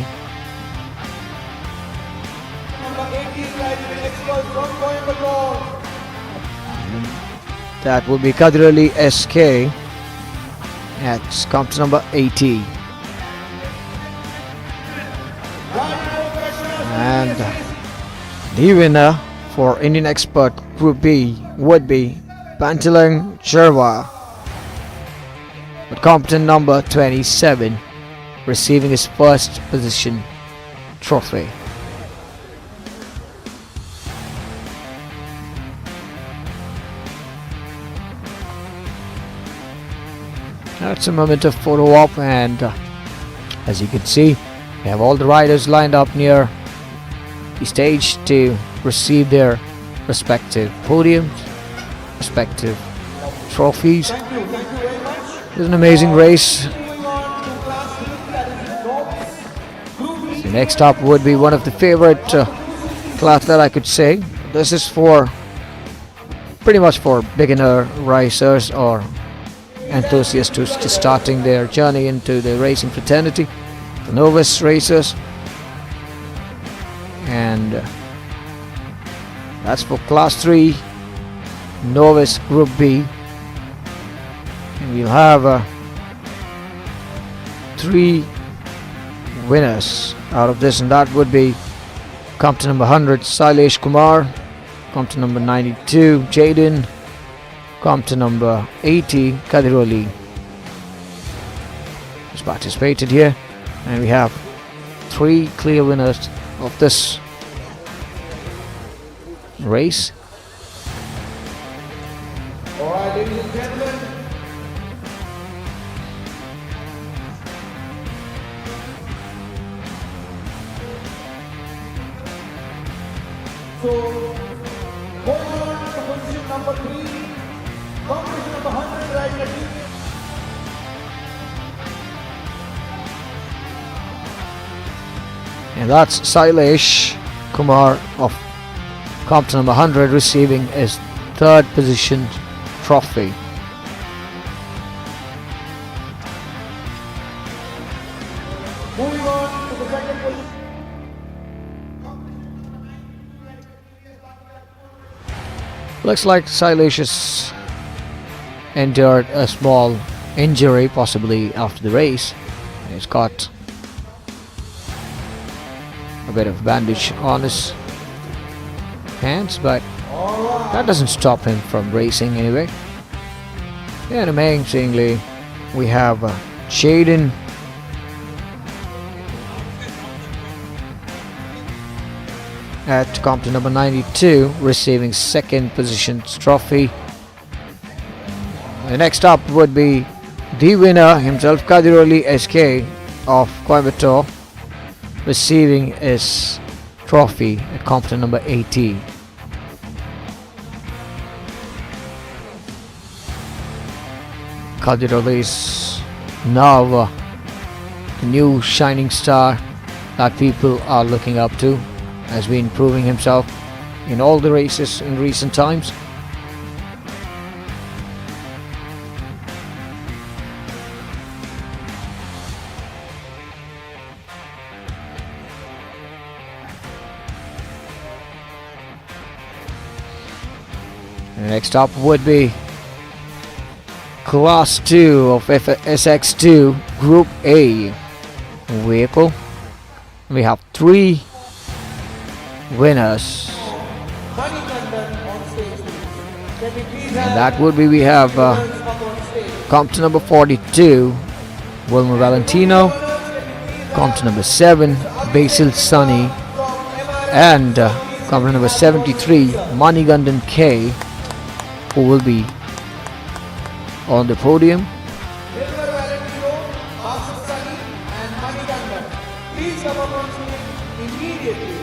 That will be Kadirali SK at competition number 80. And the winner for Indian Expert Group B would be Pantilang Jerva at competition number 27, receiving his first position trophy. That's a moment of photo op, and as you can see, we have all the riders lined up near the stage to receive their respective podiums, respective trophies. It was an amazing race. The next up would be one of the favorite class that I could say. This is for pretty much for beginner racers or enthusiasts who's just starting their journey into the racing fraternity, the novice racers, and that's for class 3 novice group B. And we'll have 3 winners out of this, and that would be competition number 100 Sailesh Kumar, competition number 92 Jaden, competition number 80 Kadiroli has participated here, and we have 3 clear winners of this race. Alright, ladies and gentlemen. So, going on to position number 3, competition number 100 rider. And that's Sailesh Kumar of competition number 100 receiving his third position trophy. Moving on to the second position. Looks like Sailesh has endured a small injury, possibly after the race. He's got a bit of bandage on his hands, but that doesn't stop him from racing anyway. And amazingly, we have Jaden at competition number 92 receiving second position trophy. The next up would be the winner himself, Kadiroli SK of Coimbatore, receiving his trophy at competition number 80. Kadiroli is now the new shining star that people are looking up to, has been proving himself in all the races in recent times. Next up would be Class 2 of SX2 Group A vehicle. We have 3 winners. And that would be, we have competition number 42 Wilmer Valentino, competition number 7 Basil Sunny, and competition number 73 Manigandan K, who will be on the podium. Please come up on screen immediately.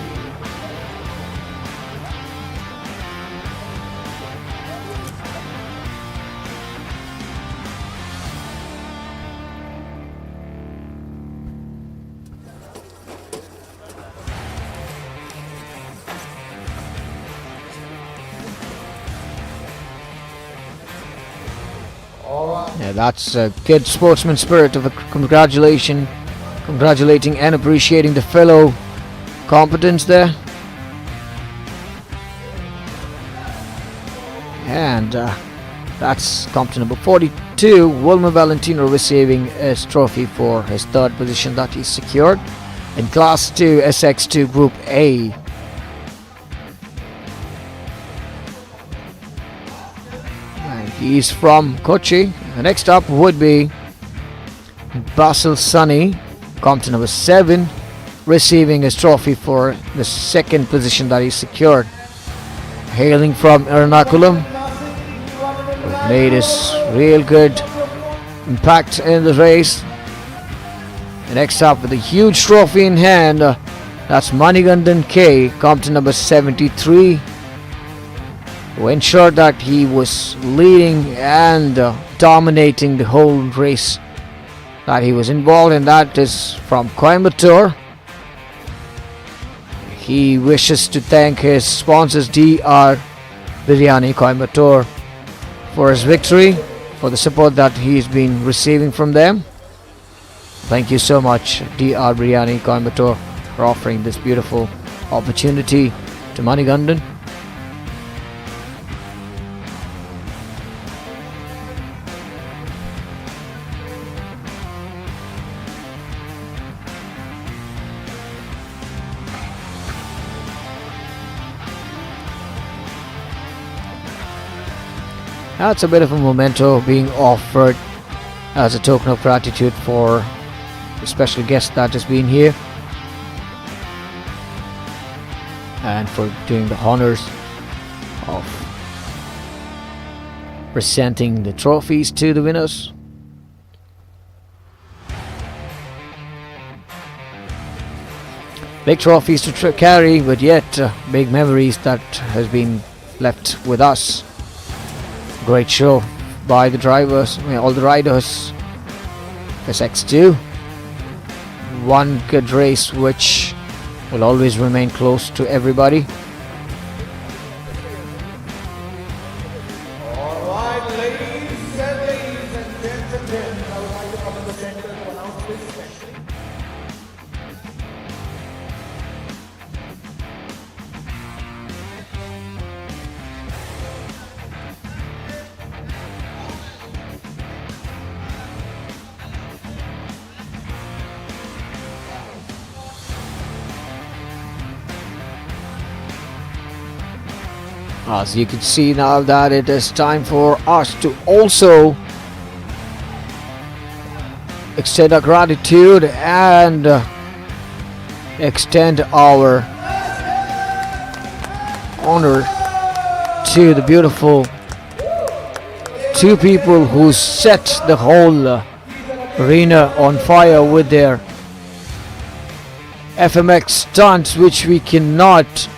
Yeah, that's a good sportsman spirit of congratulating and appreciating the fellow competence there. And that's competition number 42, Wilmer Valentino receiving his trophy for his third position that he secured in Class 2 SX2 Group A. And he's from Kochi. Next up would be Basil Sunny, competition number 7, receiving his trophy for the second position that he secured. Hailing from Ernakulam, made his real good impact in the race. Next up with a huge trophy in hand, that's Manigandan K, competition number 73, who ensured that he was leading and dominating the whole race that he was involved in. That is from Coimbatore. He wishes to thank his sponsors DR Biryani Coimbatore for his victory, for the support that he's been receiving from them. Thank you so much, DR Biryani Coimbatore, for offering this beautiful opportunity to Manigandan. That's a bit of a memento being offered as a token of gratitude for the special guest that has been here and for doing the honors of presenting the trophies to the winners. Big trophies to carry, but yet big memories that has been left with us. Great show by the drivers, all the riders. SX2, one good race which will always remain close to everybody. Alright, ladies and gentlemen, I would like to come to the center to announce this session. As you can see now that it is time for us to also extend our gratitude and extend our honor to the beautiful two people who set the whole arena on fire with their FMX stunts, which we cannot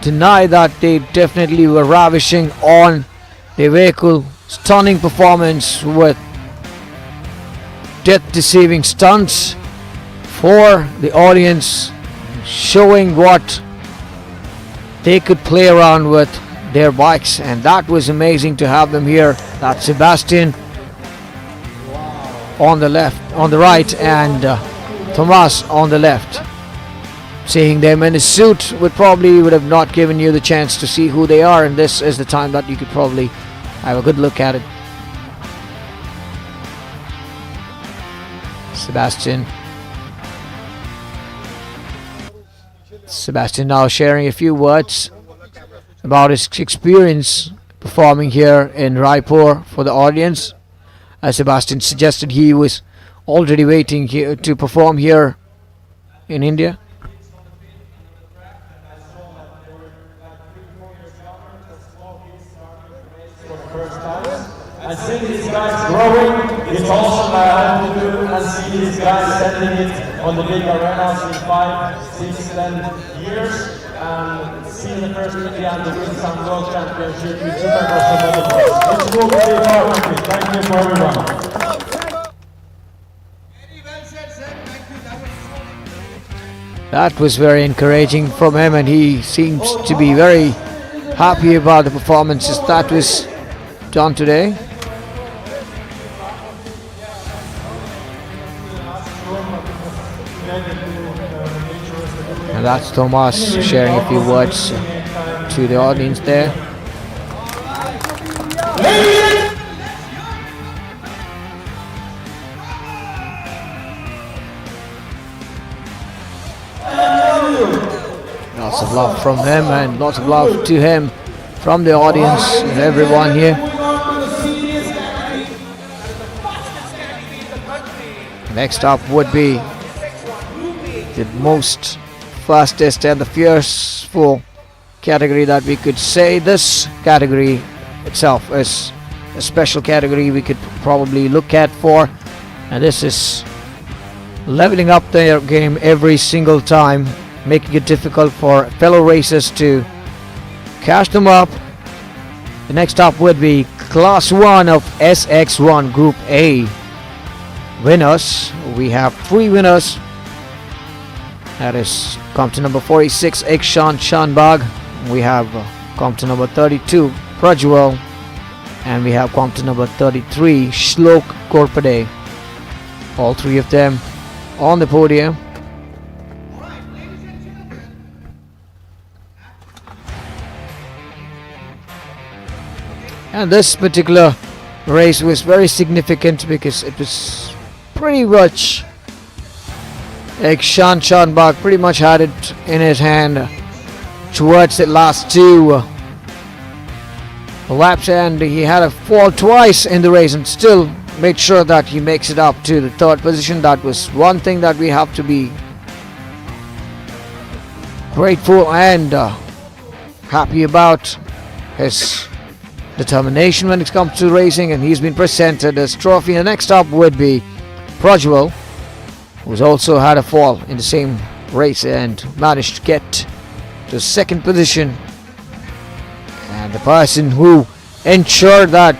deny that they definitely were ravishing on their vehicle. Stunning performance with death-deceiving stunts for the audience, showing what they could play around with their bikes, and that was amazing to have them here. That's Sebastian on the left, on the right, and Thomas on the left. Seeing them in a suit would have not given you the chance to see who they are, and this is the time that you could probably have a good look at it. Sebastian now sharing a few words about his experience performing here in Raipur for the audience. As Sebastian suggested, he was already waiting here to perform here in India. And seeing these guys growing, it's awesome. I hope to do and see these guys settling it on the big arenas in 5, 6, 10 years. And seeing the first Indian to win some world championship with Supercross and Motocross. Let's go with the tournament. Thank you for everyone. That was very encouraging from him, and he seems to be very happy about the performances that was done today. And that's Thomas sharing a few words to the audience there. Lots of love from him and lots of love to him from the audience and everyone here. Next up would be the most fastest and the fearful category that we could say. This category itself is a special category we could probably look at for, and this is leveling up their game every single time, making it difficult for fellow racers to catch them up. The next up would be Class 1 of SX1 Group A winners. We have 3 winners. That is competitor number 46, Ikshan Shanbag. We have competitor number 32, Prajwal. And we have competitor number 33, Shlok Korpade. All 3 of them on the podium. And this particular race was very significant because it was pretty much Ikshan Shanbag pretty much had it in his hand towards the last 2 laps, and he had a fall twice in the race and still made sure that he makes it up to the 3rd position. That was one thing that we have to be grateful and happy about, his determination when it comes to racing, and he's been presented his trophy. And next up would be Prajwal, who's also had a fall in the same race and managed to get to 2nd position, and the person who ensured that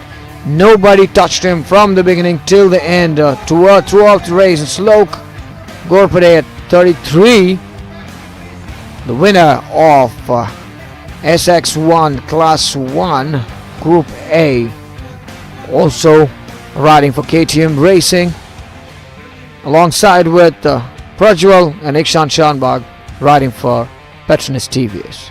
nobody touched him from the beginning till the end throughout the race. And Shlok Korpade at 33, the winner of SX1 Class 1 Group A, also riding for KTM Racing, alongside with Prajwal and Ikshan Shanbag riding for Petronas TVS.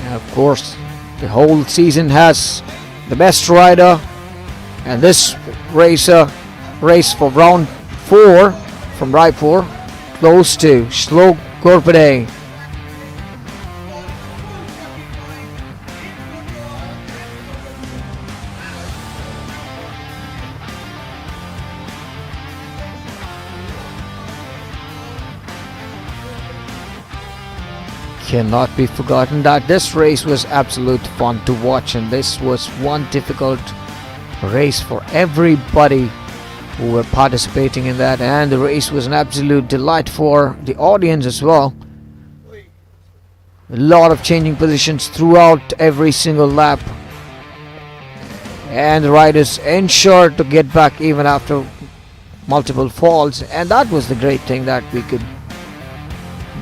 And of course, the whole season has the best rider, and this race for round 4 from Raipur goes to Shlok Korpade. Cannot be forgotten that this race was absolute fun to watch, and this was one difficult race for everybody who were participating in that, and the race was an absolute delight for the audience as well. A lot of changing positions throughout every single lap, and the riders ensured to get back even after multiple falls, and that was the great thing, that we could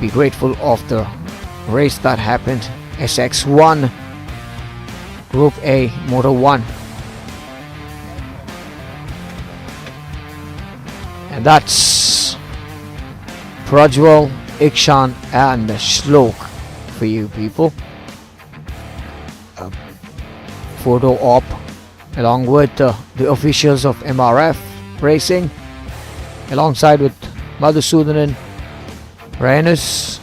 be grateful of the race that happened. SX1 Group A Moto 1. And that's Prajwal, Ikshan and Shlok for you people. A photo op along with the officials of MRF Racing, alongside with Madhusudanan Rainus,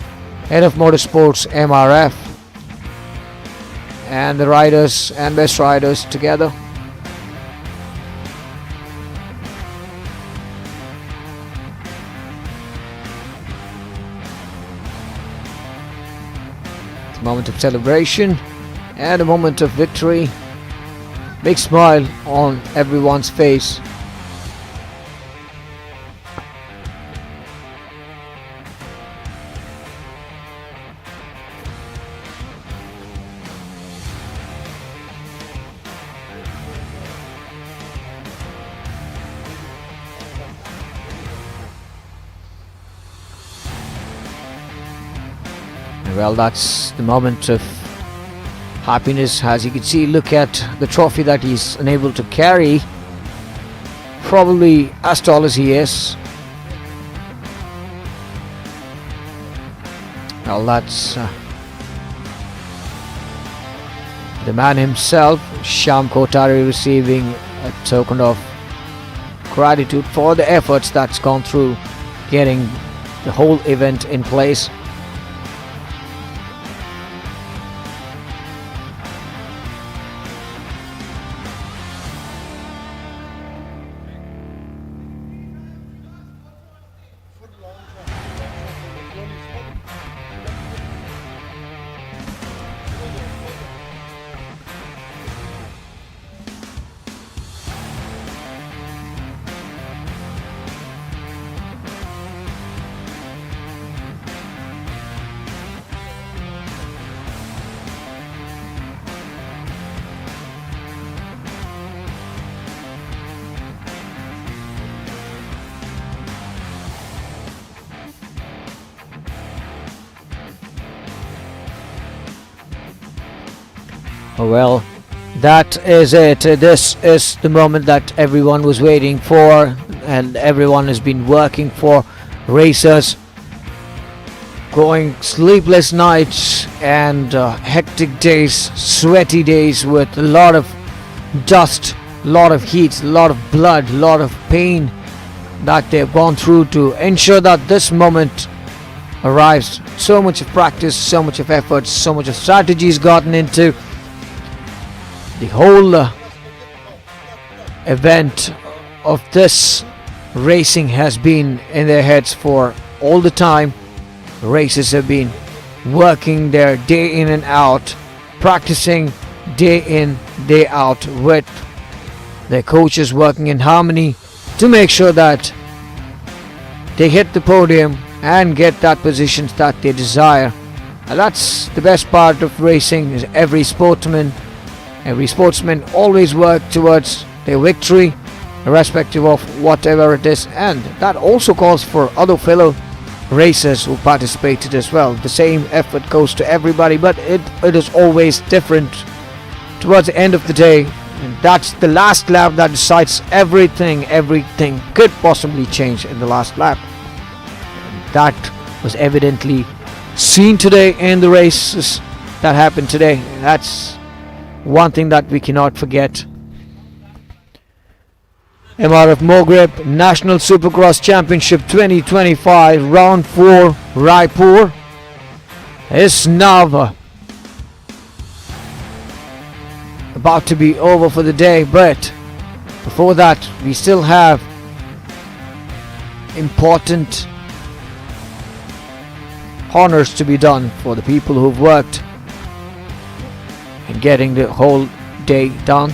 head of motorsports MRF, and the riders and best riders together. It's a moment of celebration and a moment of victory. Big smile on everyone's face. Well, that's the moment of happiness. As you can see, look at the trophy that he's unable to carry, probably as tall as he is. Well, that's the man himself, Sham Kotari, receiving a token of gratitude for the efforts that's gone through getting the whole event in place. Well, that is it. This is the moment that everyone was waiting for, and everyone has been working for. Racers going sleepless nights and hectic days, sweaty days with a lot of dust, a lot of heat, a lot of blood, a lot of pain that they've gone through to ensure that this moment arrives. So much of practice, so much of effort, so much of strategies gotten into. The whole event of this racing has been in their heads for all the time. Racers have been working their day in and out, practicing day in, day out with their coaches, working in harmony to make sure that they hit the podium and get that positions that they desire. And that's the best part of racing, is every sportsman always work towards their victory, irrespective of whatever it is, and that also calls for other fellow racers who participated as well. The same effort goes to everybody, but it is always different towards the end of the day, and that's the last lap that decides everything. Everything could possibly change in the last lap. And that was evidently seen today in the races that happened today. That's one thing that we cannot forget. MRF Mogrip National Supercross Championship 2025 Round 4 Raipur is now about to be over for the day, but before that we still have important honors to be done for the people who've worked and getting the whole day done.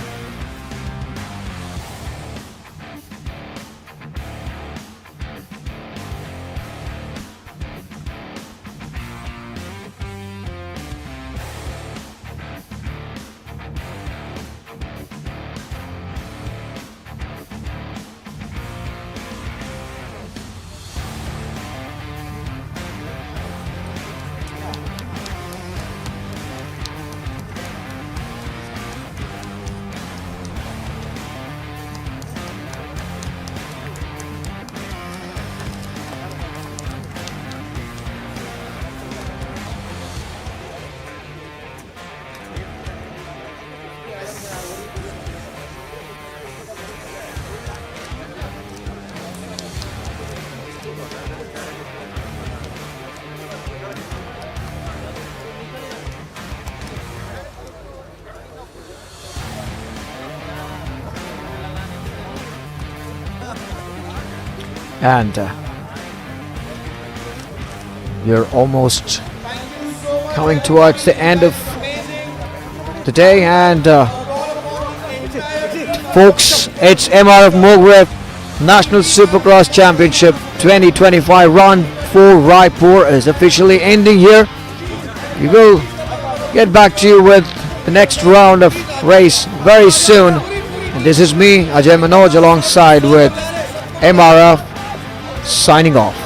And we're almost coming towards the end of the day, and folks, it's MRF Mogrip National Supercross Championship 2025 Round 4 Raipur is officially ending here. We will get back to you with the next round of race very soon. And this is me, Ajay Manoj, alongside with MRF, signing off.